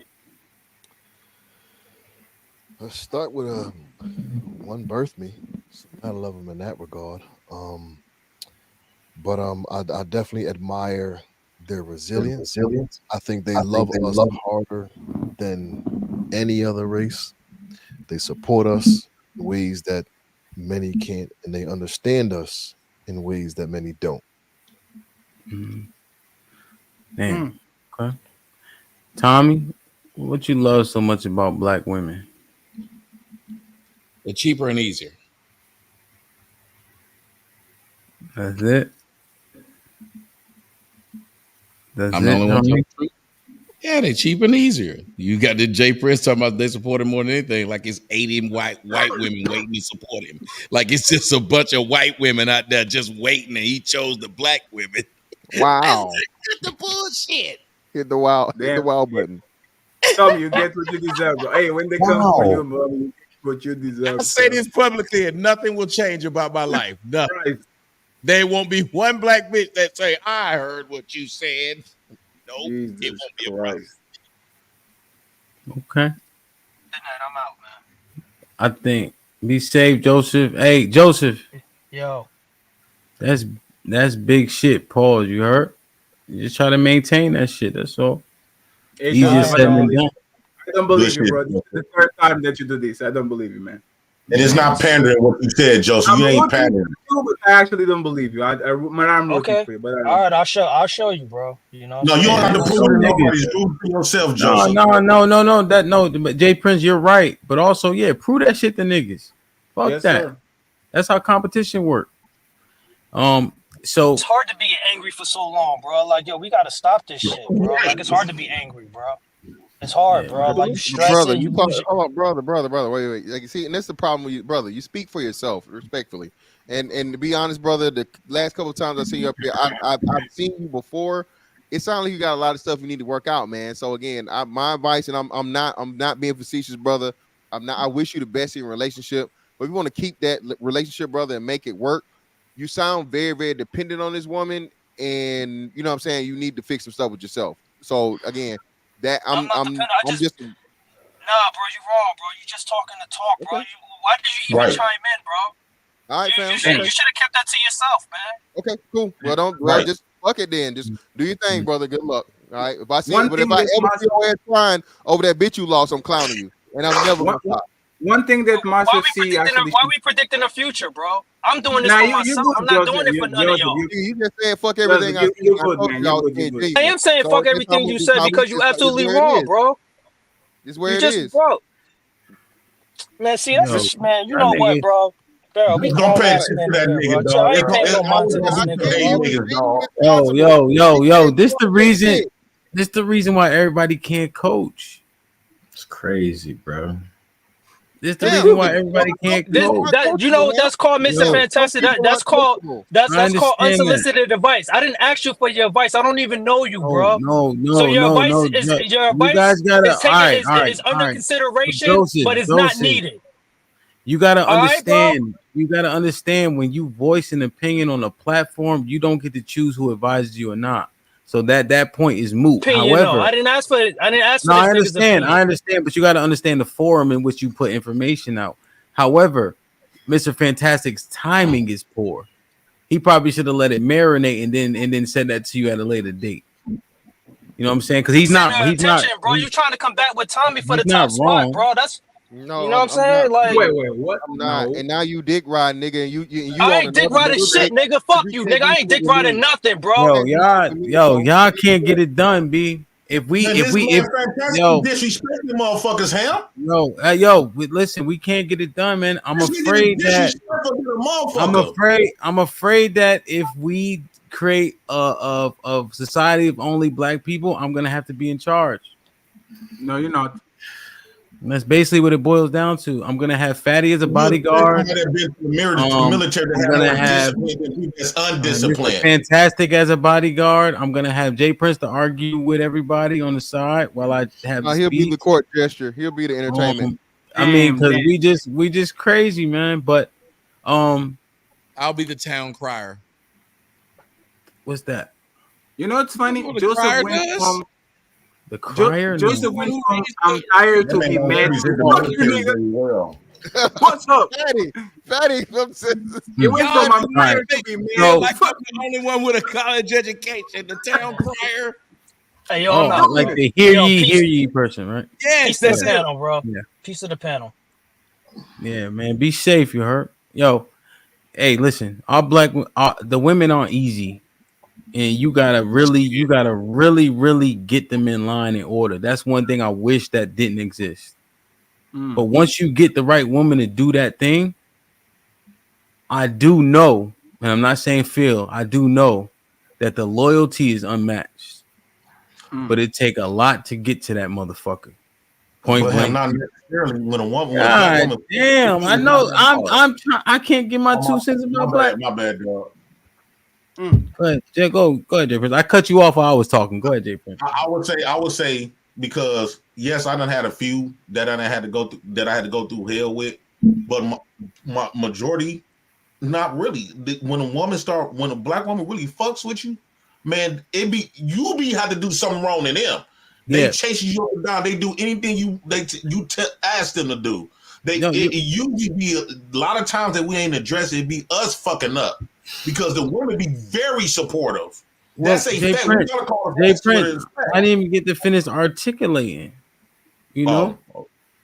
Let's start with one birthed me. So I love him in that regard. But I definitely admire their resilience. I think they love us harder than any other race. They support us in ways that many can't, and they understand us in ways that many don't. Damn. Okay. Tommy, what you love so much about black women? They're cheaper and easier. That's it. That's I'm the only one. Yeah, they're cheaper and easier. You got the Jay Prince talking about they support him more than anything. Like it's 80 white women waiting to support him. Like it's just a bunch of white women out there just waiting, and he chose the black women. Wow. Get the bullshit. Hit the wild button. Tommy, you get what you deserve, bro. Hey, when they come for you, bro, you get what you deserve. I say this publicly, and nothing will change about my life. Nothing. Right. There won't be one black bitch that say, I heard what you said. Nope, Jesus it won't be a problem. Okay. I'm out, man. I think be safe, Joseph. Hey, Joseph. Yo. That's big shit, Paul. You heard? You just try to maintain that shit. That's all. Hey, easier said than done. I don't believe you, bro. This is the third time that you do this. I don't believe you, man. And it's not pandering what you said, Joseph. You ain't pandering. I actually don't believe you. I'm okay. for you, but all right, I'll show you, bro. You know. No, you don't have to prove it. Nobody's doing it yourself, Joseph. No. But Jay Prince, you're right. But also, yeah, prove that shit to niggas. Fuck yes, that. Sir. That's how competition work. So it's hard to be angry for so long, bro. Like, yo, we gotta stop this shit, bro. Like, it's hard to be angry, bro. It's hard, bro. Like, you stressing. Brother, you brother. Wait. Like, you see, and that's the problem with you, brother. You speak for yourself, respectfully. And to be honest, brother, the last couple of times I see you up here, I've seen you before. It sounds like you got a lot of stuff you need to work out, man. So again, my advice, and I'm not being facetious, brother. I wish you the best in your relationship, but if you want to keep that relationship, brother, and make it work, you sound very, very dependent on this woman, and you know what I'm saying, you need to fix some stuff with yourself. So again, that I'm just nah, bro, you wrong, bro. You just talking to talk, bro. Why did you even chime in, bro? All right, fam. You should have kept that to yourself, man. Okay, cool. Well, just fuck it then. Just do your thing, brother. Good luck. All right. If I see if I ever see your ass crying over that bitch you lost, I'm clowning you, and I'm never gonna stop. One thing that Master C actually. Why we predicting the future, bro? I'm doing this for myself. I'm not doing it for none of y'all. You just said fuck everything. I am saying fuck everything you said because you absolutely wrong, bro. It's where it is. Bro. Man, see, that's man. You know what, bro? Bro, we don't pay attention to that nigga, dog. I ain't paying no mind to this nigga, Yo. This the reason why everybody can't coach. It's crazy, bro. This the reason why everybody can't coach. That's called misinformed. That's called unsolicited advice. I didn't ask you for your advice. I don't even know you, bro. No. So your advice is under consideration, but it's not needed. You gotta understand. You gotta understand when you voice an opinion on a platform, you don't get to choose who advises you or not. So that point is moot. However, I didn't ask for it. I understand, but you got to understand the forum in which you put information out. However, Mr. Fantastic's timing is poor. he probably should have let it marinate and then said that to you at a later date. You know what I'm saying? Because he's not, bro. You trying to come back with Tommy for the he's not top spot, wrong. bro? That's No, you know what I'm I'm not. saying? Like, Wait, what? I'm not. No. And now you dick ride, nigga, and you I on ain't dick another riding nigga shit, nigga. Fuck you, nigga. I ain't dick riding nothing, bro. Y'all can't get it done, B. If Man, this man fantastic disrespecting motherfuckers, Ham. Listen, we can't get it done, man. I'm This nigga afraid is that disrespectful to the motherfucker. I'm afraid that if we create a society of only black people, I'm gonna have to be in charge. No, you're not. And that's basically what it boils down to. I'm gonna have Fatty as a bodyguard. I'm gonna have that's undisciplined. Fantastic as a bodyguard. I'm gonna have Jay Prince to argue with everybody on the side while I have. He'll be the court gesture. He'll be the entertainment. I mean, because we just crazy, man. But I'll be the town crier. What's that? You know, it's funny. What the Joseph crier went does? from the crier. Joseph went from I'm tired to be mad. What's up, Fatty? It went from I'm tired to be mad. Like I'm the only one with a college education. The town crier. Hey, yo, like the hear ye person, right? Yes, Piece of that's the it. panel, bro. Yeah. Piece of the panel. Yeah, man. Be safe. You heard? Yo, hey, listen. The women aren't easy. And you gotta really get them in line and order. That's one thing I wish that didn't exist. But once you get the right woman to do that thing, I do know, and I'm not saying feel, I do know that the loyalty is unmatched. But it take a lot to get to that motherfucker. Point blank. Not necessarily when a woman. God damn! I know. I can't get my 2 cents about black. My bad, dog. Go ahead, Jay. Go ahead, Jay Prince. I cut you off while I was talking. Go ahead, Jay Prince. I would say because yes, I done had a few that I had to go through hell with, but my majority, not really. When a black woman really fucks with you, man, you have to do something wrong to them. They chase you up and down. They do anything you ask them to do. It usually be a lot of times that we ain't addressed. It be us fucking up because the women be very supportive. That's a Jay fact. Prince, I didn't even get to finish articulating. You know,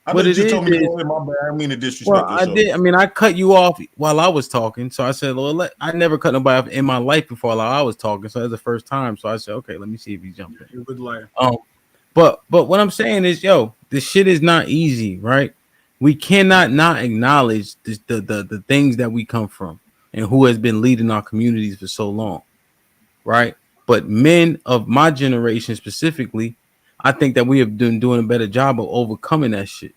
what it is. Told me my bad. I mean to disrespect. I did. I mean, I cut you off while I was talking, so I said, "Well, I never cut nobody off in my life before while I was talking, so that's the first time." So I said, "Okay, let me see if he jumped in." You're a good liar. But what I'm saying is, this shit is not easy, right? We cannot not acknowledge the things that we come from and who has been leading our communities for so long, right? But men of my generation specifically, I think that we have been doing a better job of overcoming that shit,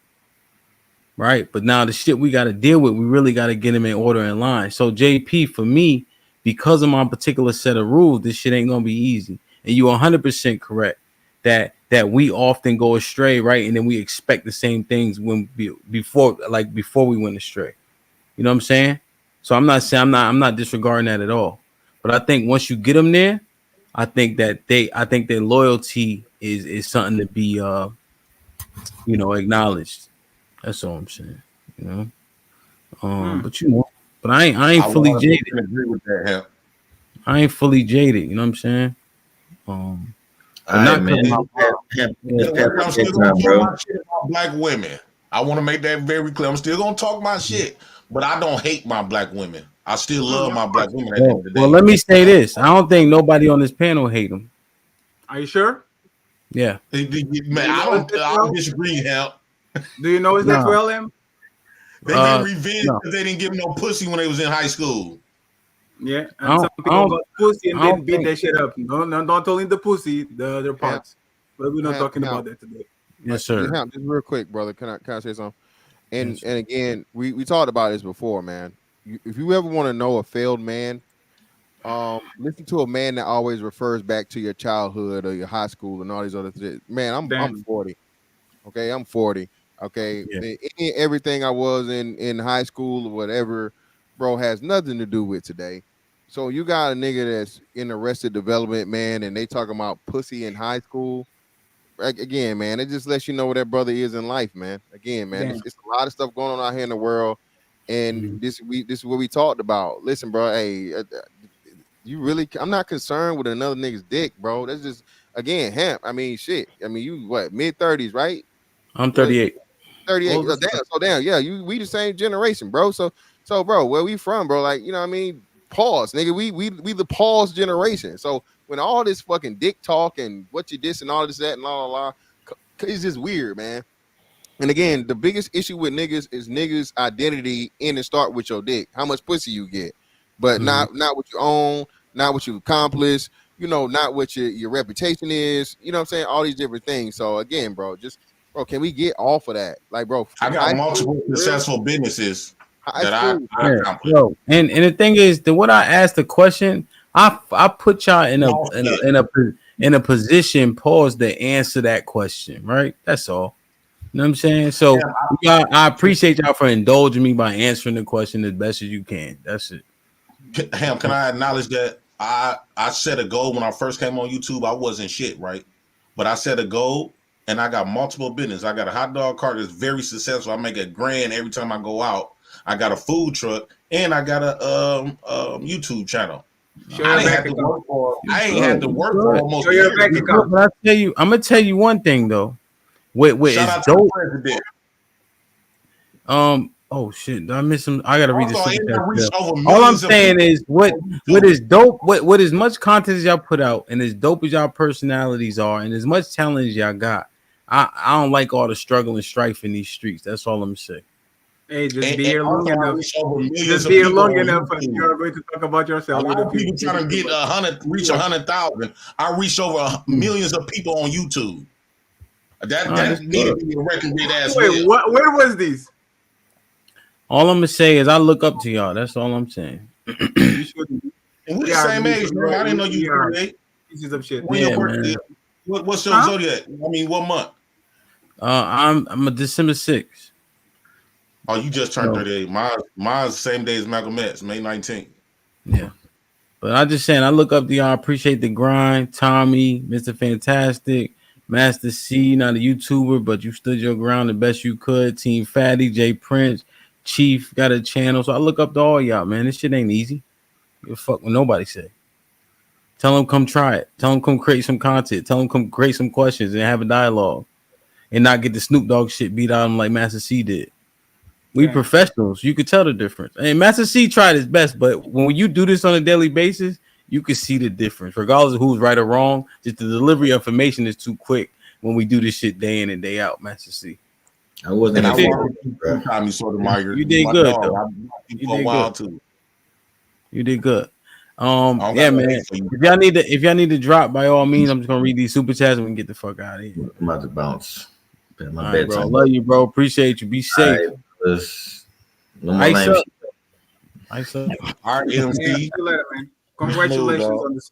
right? But now the shit we got to deal with, we really got to get them in order in line. So JP, for me, because of my particular set of rules, this shit ain't gonna be easy. And you're 100% correct that we often go astray, right? And then we expect the same things before we went astray. You know what I'm saying? So I'm not disregarding that at all. But I think once you get them there, I think their loyalty is something to be acknowledged. That's all I'm saying. You know, but I ain't fully jaded. Agree with that, Hell. I ain't fully jaded. You know what I'm saying? I'm still gonna talk my shit about black women. I want to make that very clear. I'm still gonna talk my shit, but I don't hate my black women. I still love my black women. At the end of the day. Well, let me say this. I don't think nobody on this panel hate them. Are you sure? Yeah. Man, I don't disagree, Hell. Do you know his next well, M? They get revenge because they didn't give no pussy when they was in high school. Yeah, and some people got pussy and then beat that shit up. No, not only the pussy, the other parts. But we're not talking about that today. Yes, sir. Just real quick, brother. Can I say something? And again, we talked about this before, man. If you ever want to know a failed man, listen to a man that always refers back to your childhood or your high school and all these other things. Man, I'm 40. Okay, I'm 40. Okay, everything I was in high school or whatever, bro, has nothing to do with today. So you got a nigga that's in Arrested Development, man, and they talking about pussy in high school. Again, man, it just lets you know where that brother is in life, man. Again, man, it's a lot of stuff going on out here in the world, and this is what we talked about. Listen, bro, hey, You really? I'm not concerned with another nigga's dick, bro. That's just again hemp. I mean, shit. I mean, you what mid-30s, right? I'm 38. 38. Old Oh, as damn. fuck. So damn. Yeah, we the same generation, bro. So bro, where we from, bro? Like, you know what I mean? Pause, nigga. We the pause generation. So when all this fucking dick talk and what you this and all this that and la la la, it's just weird, man. And again, the biggest issue with niggas is niggas' identity in and start with your dick. How much pussy you get, but not what you own, not what you accomplish. You know, not what your reputation is. You know what I'm saying? All these different things. So again, bro, can we get off of that? Like, bro, I got high multiple school, successful businesses high that school, I Yeah, accomplished. yo, and the thing is that when I asked the question, I put y'all in a position, pause to answer that question, right? That's all. You know what I'm saying? So I appreciate y'all for indulging me by answering the question as best as you can. That's it. Ham, can I acknowledge that I set a goal when I first came on YouTube? I wasn't shit, right? But I set a goal and I got multiple business. I got a hot dog cart that's very successful. I make $1,000 every time I go out. I got a food truck and I got a YouTube channel. I ain't had to work for almost a year. But I'm gonna tell you one thing though. Shout out to the president. Oh shit! Did I miss some? I gotta read this. All All I'm saying is what is dope. What as much content as y'all put out, and as dope as y'all personalities are, and as much talent as y'all got, I don't like all the struggle and strife in these streets. That's all I'm saying. Hey, just be here long enough. Just be here long enough, and you're going to talk about yourself. A lot of people trying to get reach 100,000. I reached over millions of people on YouTube. That needed to be a record big ass. Wait, where was this? All I'm gonna say is I look up to y'all. That's all I'm saying. And we're the same age, bro. I didn't know you were 38. Pieces of shit. What's your zodiac? I mean, what month? I'm a December 6th. Oh, you just turned 38. Mine's the same day as Malcolm X, May 19th. Yeah. But I'm just saying, I look up to y'all. I appreciate the grind. Tommy, Mr. Fantastic, Master C, not a YouTuber, but you stood your ground the best you could. Team Fatty, Jay Prince, Chief got a channel. So I look up to all y'all, man. This shit ain't easy. Give a fuck what nobody say. Tell them come try it. Tell them come create some content. Tell them come create some questions and have a dialogue. And not get the Snoop Dogg shit beat out of them like Master C did. We professionals. You could tell the difference. And Master C tried his best, but when you do this on a daily basis, you can see the difference. Regardless of who's right or wrong, just the delivery of information is too quick when we do this shit day in and day out, Master C. I wasn't. You did good. You did good too. You did good. Yeah, man. If y'all need to drop, by all means, I'm just gonna read these super chats and we can get the fuck out of here. I'm about to bounce. My right, bro. Love you, bro. Appreciate you. Be safe. Ice up. Ice up. RMC. Congratulations on this.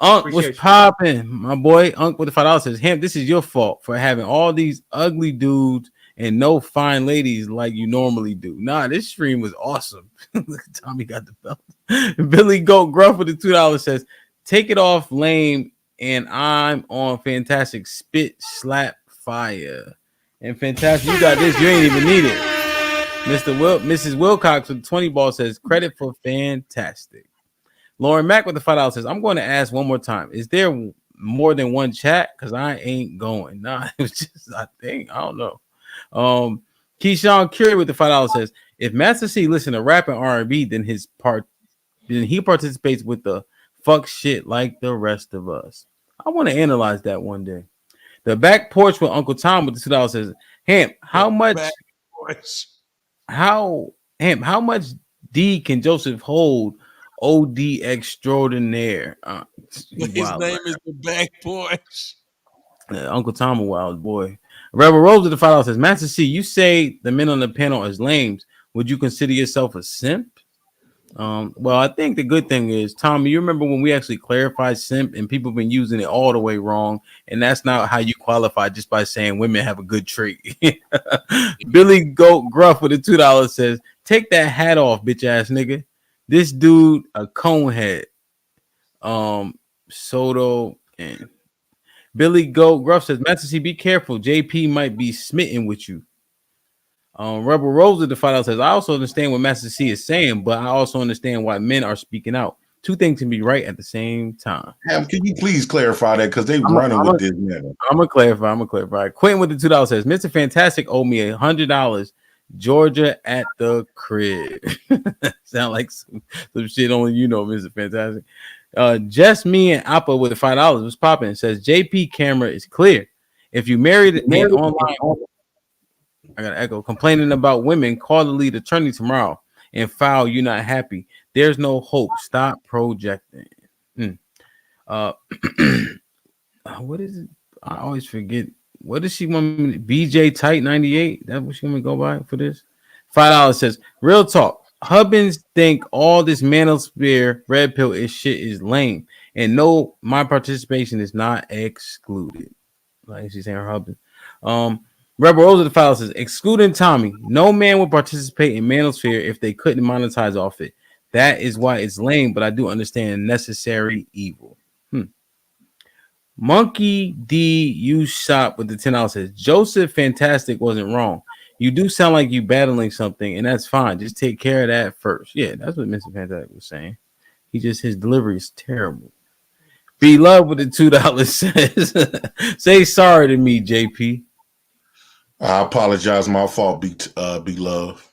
Unc was popping, my boy. Unc with the $5 says, "Ham, this is your fault for having all these ugly dudes and no fine ladies like you normally do." Nah, this stream was awesome. Tommy got the belt. Billy Goat Gruff with the $2 says, "Take it off, lame, and I'm on fantastic. Spit slap fire." And fantastic, you got this. You ain't even need it. Mrs. Wilcox with the 20 ball says, "Credit for fantastic." Lauren Mack with the $5 says, "I'm going to ask one more time. Is there more than one chat? Because I ain't going." Nah, it was just, I don't know. Keyshawn Curie with the $5 says, "If Master C listen to rap and R&B, then he participates with the fuck shit like the rest of us." I want to analyze that one day. The back porch with Uncle Tom with the $2 says, "Ham, how much D can Joseph hold? OD extraordinaire." His name is the back porch. Uncle Tom, a wild boy. Rebel Rose with the $5 says, "Master C, you say the men on the panel as lames. Would you consider yourself a simp?" Well, I think the good thing is, Tommy, you remember when we actually clarified simp and people have been using it all the way wrong, and that's not how you qualify just by saying women have a good trait. Billy Goat Gruff with the $2 says, "Take that hat off, bitch ass nigga. This dude a conehead." Soto and Billy Goat Gruff says, "Master C, be careful. JP might be smitten with you." Rebel Rose of the $5 says, "I also understand what Master C is saying, but I also understand why men are speaking out. Two things can be right at the same time. Ham, can you please clarify that? Because they running with this nigga. I'm gonna clarify. Quentin with the $2 says, Mr. Fantastic owed me $100. Georgia at the crib. Sound like some shit only you know, Mr. Fantastic. Just me and Appa with the $5 was popping. Says JP camera is clear. If you married an online, I gotta echo, complaining about women, call the lead attorney tomorrow and file you're not happy. There's no hope. Stop projecting. What is it? I always forget. What does she want me to, BJ Tight 98? That what she want me to go by for this? $5 says, real talk. Hubbins think all this Manosphere red pill is shit is lame. And no, my participation is not excluded. Like she's saying her Hubbins. Rebel Rose of the $5 says, excluding Tommy, no man would participate in Manosphere if they couldn't monetize off it. That is why it's lame, but I do understand necessary evil. Monkey D you shop with the $10 says, Joseph Fantastic wasn't wrong. You do sound like you battling something, and that's fine. Just take care of that first. Yeah, that's what Mr. Fantastic was saying. His delivery is terrible. Be love with the $2 says, say sorry to me, JP. I apologize. My fault. Be love.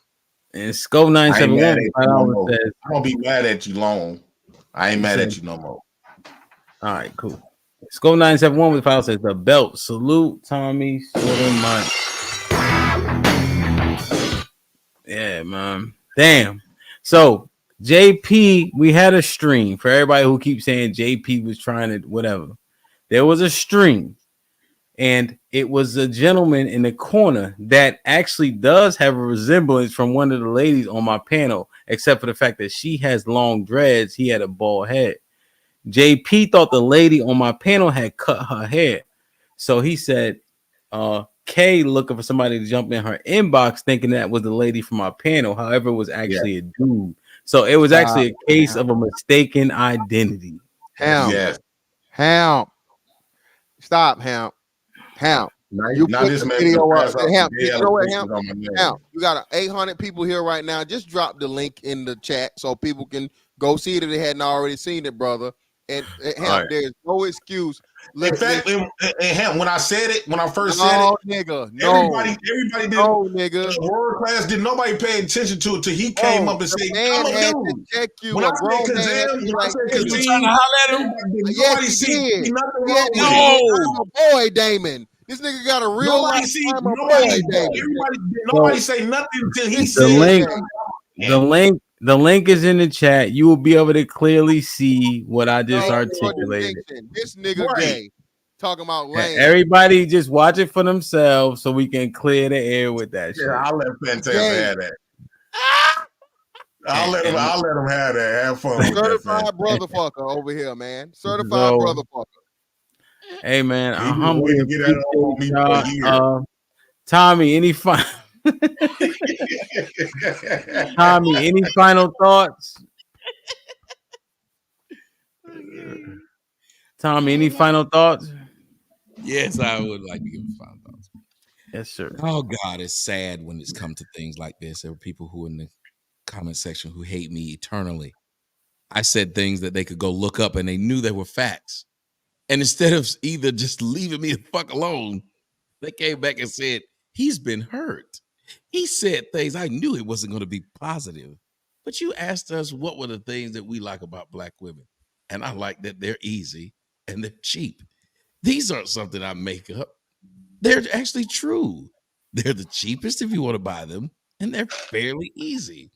And Scope 971 says, I don't be mad at you long. I ain't mad at you no more. All right, cool. Scope 971 with the $5 says, the belt. Salute, Tommy. Yeah, man. Damn. So JP, we had a stream for everybody who keeps saying JP was trying to whatever. There was a stream, and it was a gentleman in the corner that actually does have a resemblance from one of the ladies on my panel, except for the fact that she has long dreads. He had a bald head. JP thought the lady on my panel had cut her hair. So he said, Kay looking for somebody to jump in her inbox thinking that was the lady from my panel. However, it was actually a dude. So it was actually a case of a mistaken identity. Ham. Stop, Ham. You put the video up. Ham, you know what, Ham? You got 800 people here right now. Just drop the link in the chat so people can go see it if they hadn't already seen it, brother. And Ham, there's no excuse. In fact, when I said it, when I first said it, nigga, everybody did. Nigga. World class did nobody pay attention to it till he came up and said, "Man had to check you." When I said Kazam, you trying to holler at him. Nobody see nothing wrong with it. I'm a boy, Damon. This nigga got a real life. Nobody say nothing until he said the link is in the chat. You will be able to clearly see what I just articulated. This nigga gay talking about lame. Everybody just watch it for themselves so we can clear the air with that shit. I'll let Fantastic have that. I'll let him have that. Have fun with certified brotherfucker over here, man. Certified brotherfucker. Hey man, I'm humble. Tommy, any final Tommy, any final thoughts? Tommy, any final thoughts? Yes, I would like to give final thoughts. Yes, sir. Oh God, it's sad when it's come to things like this. There are people who in the comment section who hate me eternally. I said things that they could go look up and they knew they were facts. And instead of either just leaving me the fuck alone, they came back and said, he's been hurt. He said things I knew it wasn't going to be positive. But you asked us what were the things that we like about black women. And I like that they're easy and they're cheap. These aren't something I make up. They're actually true. They're the cheapest if you want to buy them, and they're fairly easy.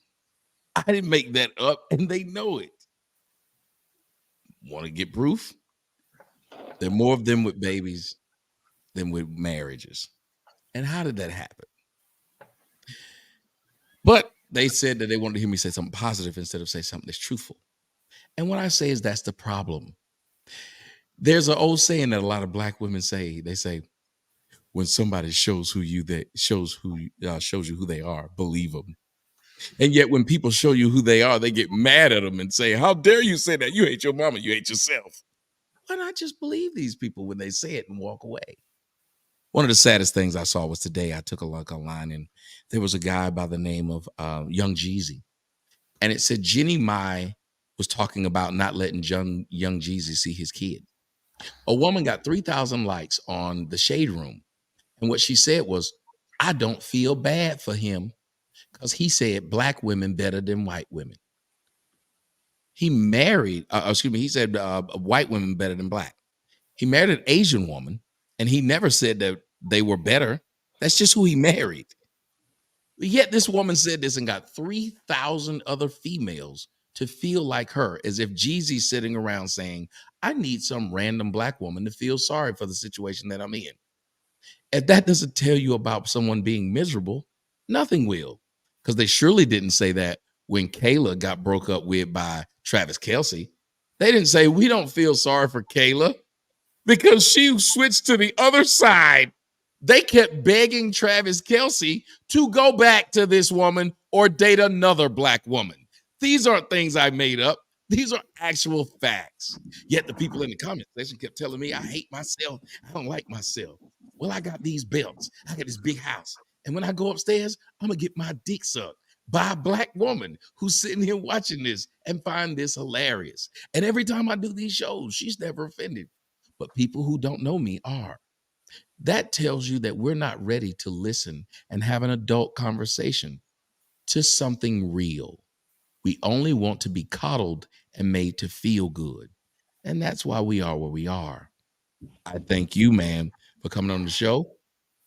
I didn't make that up, and they know it. Want to get proof? There are more of them with babies than with marriages. And how did that happen? But they said that they wanted to hear me say something positive instead of say something that's truthful. And what I say is that's the problem. There's an old saying that a lot of black women say. They say, when somebody shows you who they are, believe them. And yet when people show you who they are, they get mad at them and say, how dare you say that? You hate your mama, you hate yourself. Why not just believe these people when they say it and walk away? One of the saddest things I saw was today, I took a look online and there was a guy by the name of Young Jeezy. And it said Jenny Mai was talking about not letting young Jeezy see his kid. A woman got 3,000 likes on the Shade Room. And what she said was, I don't feel bad for him because he said black women better than white women. He married, he said white women better than black. He married an Asian woman, and he never said that they were better. That's just who he married. Yet this woman said this and got 3,000 other females to feel like her, as if Jeezy's sitting around saying, I need some random black woman to feel sorry for the situation that I'm in. If that doesn't tell you about someone being miserable, nothing will. Because they surely didn't say that when Kayla got broke up with by Travis Kelce. They didn't say, we don't feel sorry for Kayla because she switched to the other side. They kept begging Travis Kelce to go back to this woman or date another black woman. These aren't things I made up. These are actual facts. Yet the people in the comment section kept telling me, I hate myself. I don't like myself. Well, I got these belts. I got this big house. And when I go upstairs, I'm going to get my dick sucked by a black woman who's sitting here watching this and find this hilarious. And every time I do these shows, she's never offended. But people who don't know me are. That tells you that we're not ready to listen and have an adult conversation to something real. We only want to be coddled and made to feel good. And that's why we are where we are. I thank you, man, for coming on the show.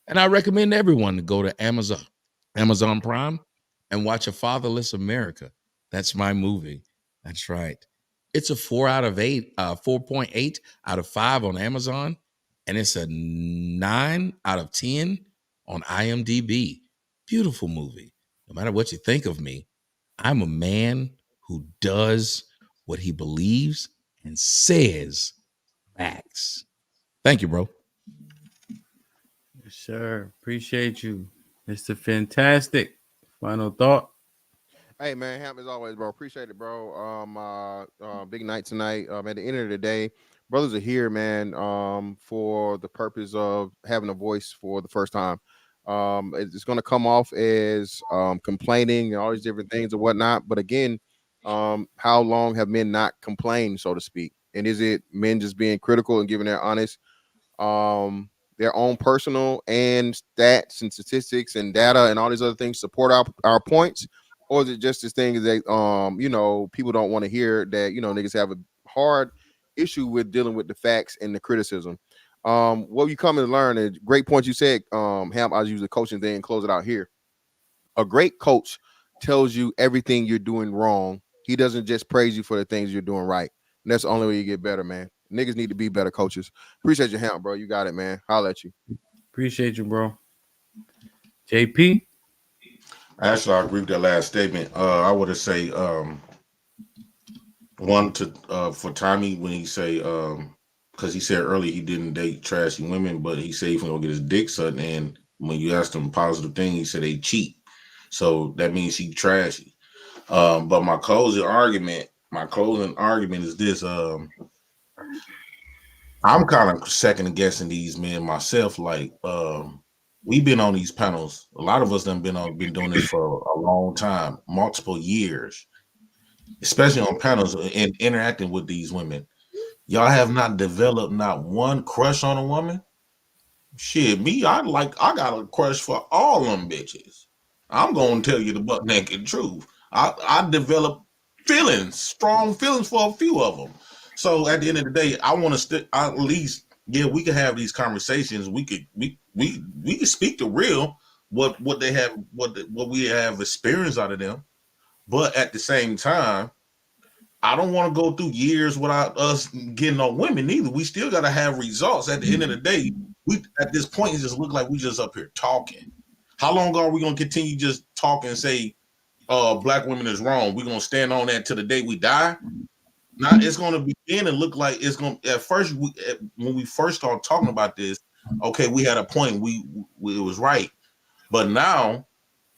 And I recommend everyone to go to Amazon Prime and watch A Fatherless America. That's my movie. That's right. It's a 4.8 out of 5 on Amazon. And it's a 9 out of 10 on IMDb. Beautiful movie. No matter what you think of me, I'm a man who does what he believes and says facts. Thank you, bro. Yes, sir. Appreciate you. Mr. Fantastic. Final thought. Hey man, Hamp as always, bro. Appreciate it, bro. Big night tonight. At the end of the day, brothers are here, man. For the purpose of having a voice for the first time. It's gonna come off as complaining and all these different things and whatnot. But again, how long have men not complained, so to speak? And is it men just being critical and giving their honest their own personal and stats and statistics and data and all these other things support our points? Or is it just this thing that people don't want to hear that niggas have a hard issue with dealing with the facts and the criticism? What you come and learn, and great point you said, Ham, I'll use the coaching thing and close it out here. A great coach tells you everything you're doing wrong. He doesn't just praise you for the things you're doing right. And that's the only way you get better, man. Niggas need to be better coaches. Appreciate your help, bro. You got it, man. Holla at you. Appreciate you, bro. JP? Actually, I agree with that last statement. I would say one for Tommy when he say because he said earlier he didn't date trashy women, but he said he's gonna get his dick sucked. And when you asked him a positive thing, he said they cheat. So that means he trashy. But my closing argument is this. I'm kind of second guessing these men myself. Like we've been on these panels. A lot of us been doing this for a long time, multiple years, especially on panels and interacting with these women. Y'all have not developed not one crush on a woman. Shit, me, I got a crush for all them bitches. I'm gonna tell you the butt naked truth. I developed strong feelings for a few of them. So at the end of the day, I want to at least, we can have these conversations. We can speak the real what they have, what we have experienced out of them. But at the same time, I don't want to go through years without us getting on women either. We still got to have results. At the end of the day, at this point, it just look like we just up here talking. How long are we going to continue just talking and say, black women is wrong? We're going to stand on that till the day we die? Now it's going to begin and look like it's going to, at first, when we first started talking about this, okay, we had a point, it was right. But now,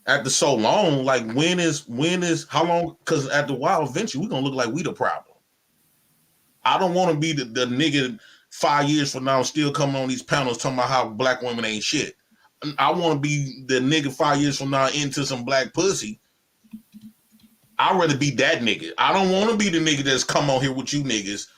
after so long, like when is how long? Because after a while, eventually, we're going to look like we the problem. I don't want to be the nigga 5 years from now still coming on these panels talking about how black women ain't shit. I want to be the nigga 5 years from now into some black pussy I'd rather be that nigga. I don't want to be the nigga that's come on here with you niggas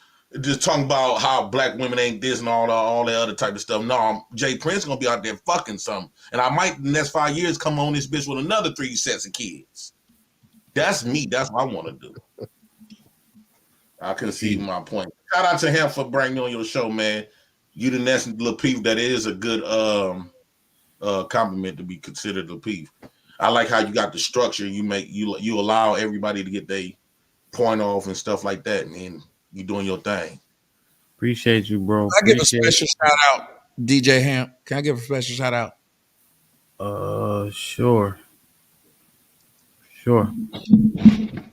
just talking about how black women ain't this and all that other type of stuff. No, Jay Prince gonna be out there fucking something, and I might in the next 5 years come on this bitch with another 3 sets of kids. That's me. That's what I want to do. I concede my point. Shout out to him for bringing you on your show, man. You the next Lapeef. That is a good compliment to be considered Lapeef. I like how you got the structure. You allow everybody to get their point off and stuff like that, and you doing your thing. Appreciate you, bro. Can I give a special shout out, DJ Hamp? Can I give a special shout out? Sure.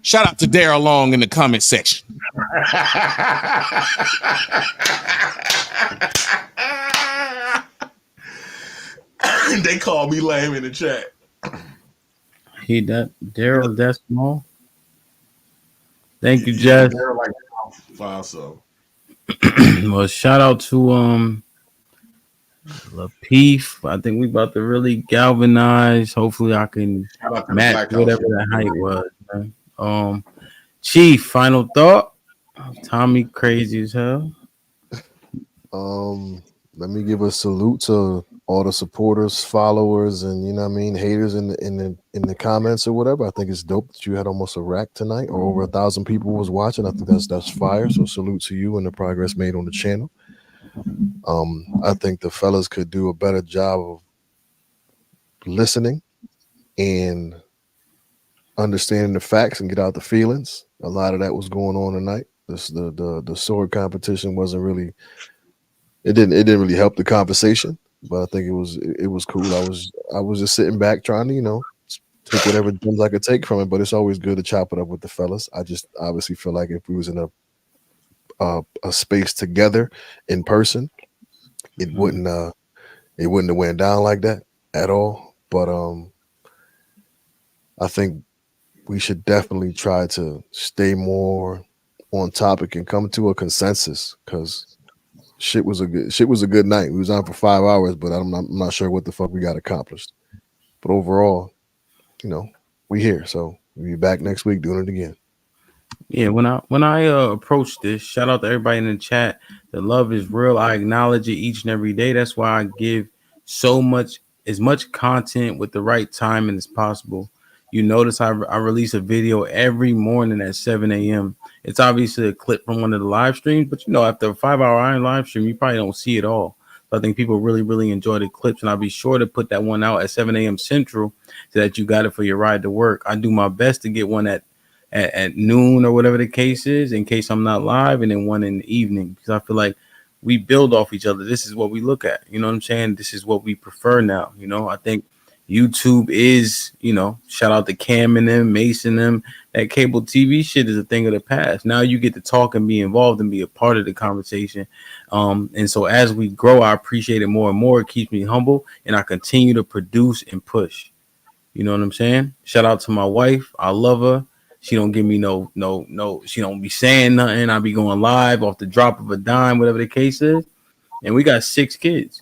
Shout out to Daryl Long in the comment section. They call me lame in the chat. Daryl that small. Thank you, Jess. Daryl like 5 so. Well, shout out to Lapeef. I think we about to really galvanize. Hopefully, I can match whatever the height was. Man. Chief, final thought. Tommy, crazy as hell. Let me give a salute to all the supporters, followers, and you know what I mean, haters in the comments or whatever. I think it's dope that you had almost a rack tonight, or over 1,000 people was watching. I think that's fire. So salute to you and the progress made on the channel. I think the fellas could do a better job of listening and understanding the facts and get out the feelings. A lot of that was going on tonight. The sword competition wasn't really. It didn't really help the conversation, but I think it was cool. I was just sitting back trying to take whatever gems I could take from it. But it's always good to chop it up with the fellas. I just obviously feel like if we was in a space together in person, it wouldn't have went down like that at all. But I think we should definitely try to stay more on topic and come to a consensus, because shit was a good night. We was on for 5 hours, but I'm not sure what the fuck we got accomplished. But overall, we here, so we'll be back next week doing it again. Yeah, when I approach this, shout out to everybody in the chat. The love is real. I acknowledge it each and every day. That's why I give as much content with the right timing as possible. You notice I release a video every morning at 7 a.m. It's obviously a clip from one of the live streams, but after a 5-hour iron live stream, you probably don't see it all. So I think people really, really enjoy the clips, and I'll be sure to put that one out at 7 a.m. Central so that you got it for your ride to work. I do my best to get one at noon or whatever the case is, in case I'm not live, and then one in the evening, because I feel like we build off each other. This is what we look at. You know what I'm saying? This is what we prefer now. I think YouTube is, shout out to Cam and them, Mason them. That cable TV shit is a thing of the past. Now you get to talk and be involved and be a part of the conversation. And so as we grow, I appreciate it more and more. It keeps me humble, and I continue to produce and push. You know what I'm saying? Shout out to my wife. I love her. She don't give me no. She don't be saying nothing. I be going live off the drop of a dime, whatever the case is. And we got 6 kids.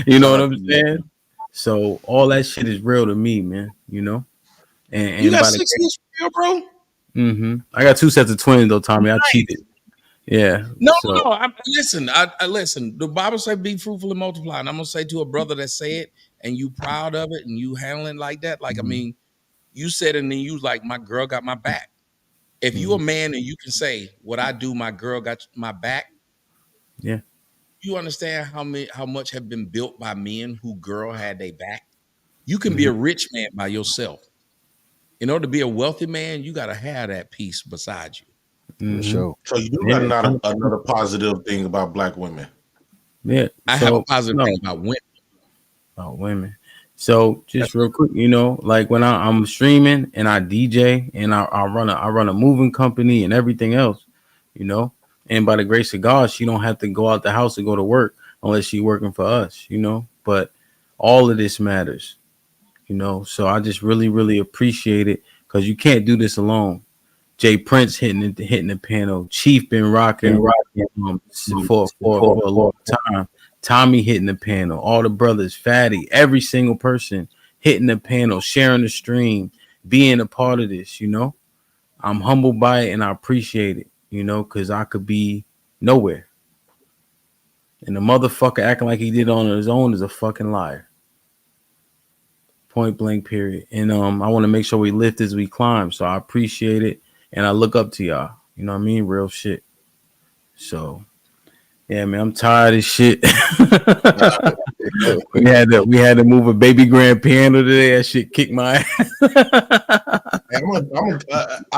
You know what I'm saying? So all that shit is real to me, man. And You got 6 kids for real, bro? Mm-hmm. I got 2 sets of twins though, Tommy. I cheated. Yeah. No. Listen. Listen. The Bible say, "Be fruitful and multiply." And I'm gonna say to a brother that say it, and you proud of it, and you handling like that. Like, I mean, you said it, and then you like, "My girl got my back." If you a man and you can say, "What I do, my girl got my back," yeah. You understand how much have been built by men who girl had their back? You can be a rich man by yourself. In order to be a wealthy man, you got to have that piece beside you. For sure. So you do got another positive thing about black women. Yeah. I have a positive thing about women. About women. So just real quick, like when I'm streaming and I DJ and I run a moving company and everything else, and by the grace of God, she don't have to go out the house to go to work unless she's working for us, But all of this matters, So I just really, really appreciate it, because you can't do this alone. Jay Prince hitting the panel. Chief been rocking for a long time. Tommy hitting the panel. All the brothers, Fatty, every single person hitting the panel, sharing the stream. being a part of this. You know, I'm humbled by it and I appreciate it. You know, because I could be nowhere. And the motherfucker acting like he did on his own is a fucking liar. Point blank, period. And I want to make sure we lift as we climb. So I appreciate it. And I look up to y'all. You know what I mean? Real shit. So yeah, man, I'm tired of shit. we had to move a baby grand piano today. That shit kicked my ass. I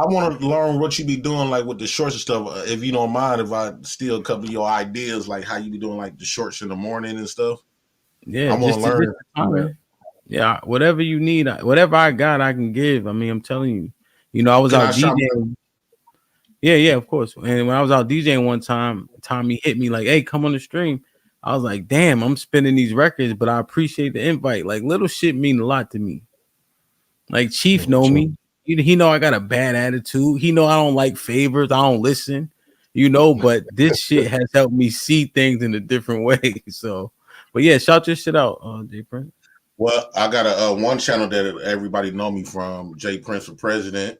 want to learn what you be doing, like with the shorts and stuff. If you don't mind, if I steal a couple of your ideas, like how you be doing, like the shorts in the morning and stuff. Yeah, I want to learn. Yeah, whatever you need, whatever I got, I can give. I mean, I'm telling you. You know, I was out DJing. Yeah, of course. And when I was out DJing one time, Tommy hit me like, "Hey, come on the stream." I was like, "Damn, I'm spinning these records, but I appreciate the invite." Like, little shit mean a lot to me. Like Chief know me. He know I got a bad attitude. He know I don't like favors. I don't listen. You know, but this shit has helped me see things in a different way. So, but yeah, shout your shit out, J Prince. Well, I got a one channel that everybody know me from, J Prince for President.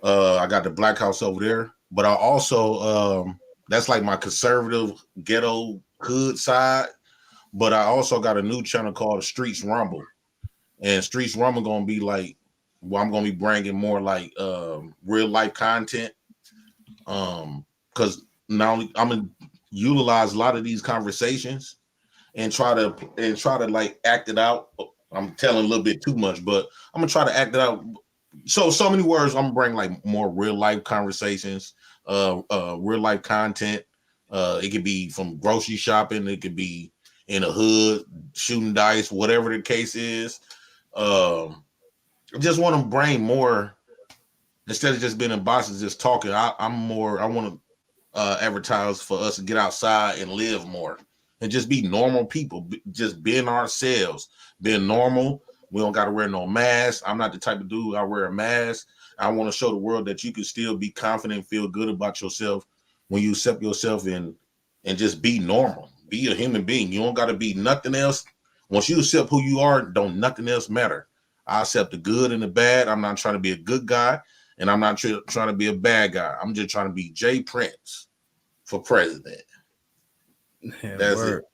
I got the Black House over there, but I also that's like my conservative ghetto hood side. But I also got a new channel called Streets Rumble, and Streets Rumble gonna be like, well, I'm gonna be bringing more like real life content, because not only I'm gonna utilize a lot of these conversations and try to like act it out. I'm telling a little bit too much, but I'm gonna try to act it out. So many words. I'm gonna bring like more real life conversations, real life content. It could be from grocery shopping. It could be in a hood shooting dice, whatever the case is. I just want to bring more instead of just being in boxes, just talking. I want to advertise for us to get outside and live more and just be normal people, just being ourselves, being normal. We don't got to wear no mask. I'm not the type of dude I wear a mask. I want to show the world that you can still be confident, feel good about yourself when you accept yourself and just be normal. Be a human being. You don't got to be nothing else. Once you accept who you are, don't nothing else matter. I accept the good and the bad. I'm not trying to be a good guy, and I'm not trying to be a bad guy. I'm just trying to be J Prince for president. Yeah, that's word. it.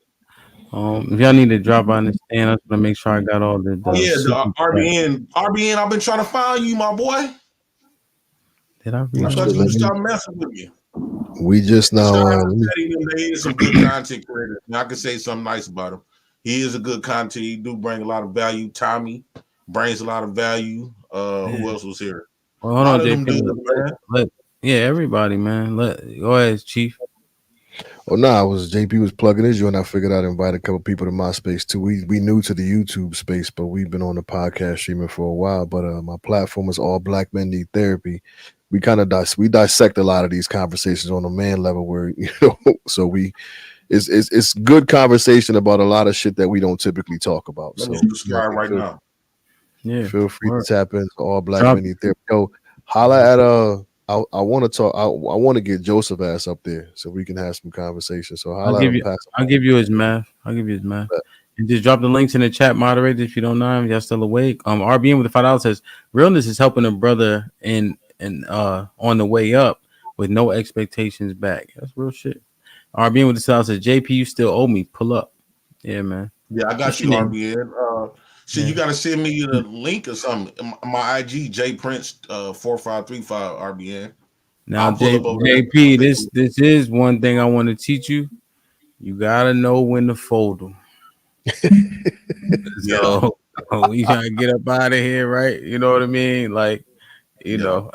If y'all need to drop, I understand. I just want to make sure I got all the the RBN. I've been trying to find you, my boy. Did I I thought you would stop messing with me. We just now. He is some good content creator. I can say something nice about him. He is a good content. He do bring a lot of value. Tommy brings a lot of value. Who else was here? Well, hold on, JP. Yeah, everybody, man. Go ahead, Chief. Oh no, JP was plugging his you, and I figured I'd invite a couple people to my space too. We new to the YouTube space, but we've been on the podcast streaming for a while. But my platform is All Black Men Need Therapy. We kind of dissect a lot of these conversations on a man level, where so it's good conversation about a lot of shit that we don't typically talk about. Let me so subscribe right now. Yeah, feel free to tap into All Black Men Need Therapy. Yo, holla at I want to talk. I want to get Joseph ass up there so we can have some conversation. So I'll give you his math. And just drop the links in the chat, moderator, if you don't know him. Y'all still awake? RBN with the $5 says realness is helping a brother and on the way up with no expectations back. That's real shit. RBN with the $5 says JP, you still owe me. Pull up. Yeah, man. Yeah, I got you, RBN. You got to send me the link or something. My IG, J Prince 4535 RBN. Now, JP, this is one thing I want to teach you. You gotta know when to fold them. So we gotta get up out of here, right? You know what I mean? Like, you know.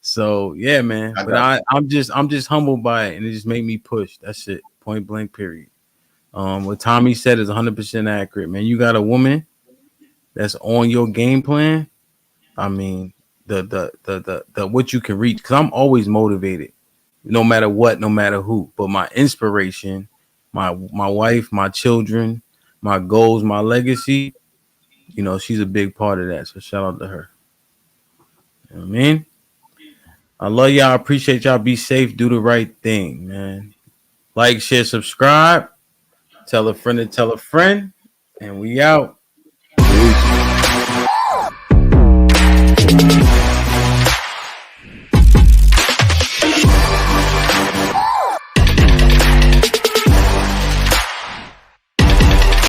So yeah, man. But I'm just humbled by it, and it just made me push. That's it. Point blank. Period. What Tommy said is 100% accurate, man. You got a woman that's on your game plan. I mean, the what you can reach, because I'm always motivated, no matter what, no matter who. But my inspiration, my wife, my children, my goals, my legacy, she's a big part of that. So shout out to her. You know what I mean? I love y'all. I appreciate y'all. Be safe. Do the right thing, man. Like, share, subscribe. Tell a friend to tell a friend, and we out.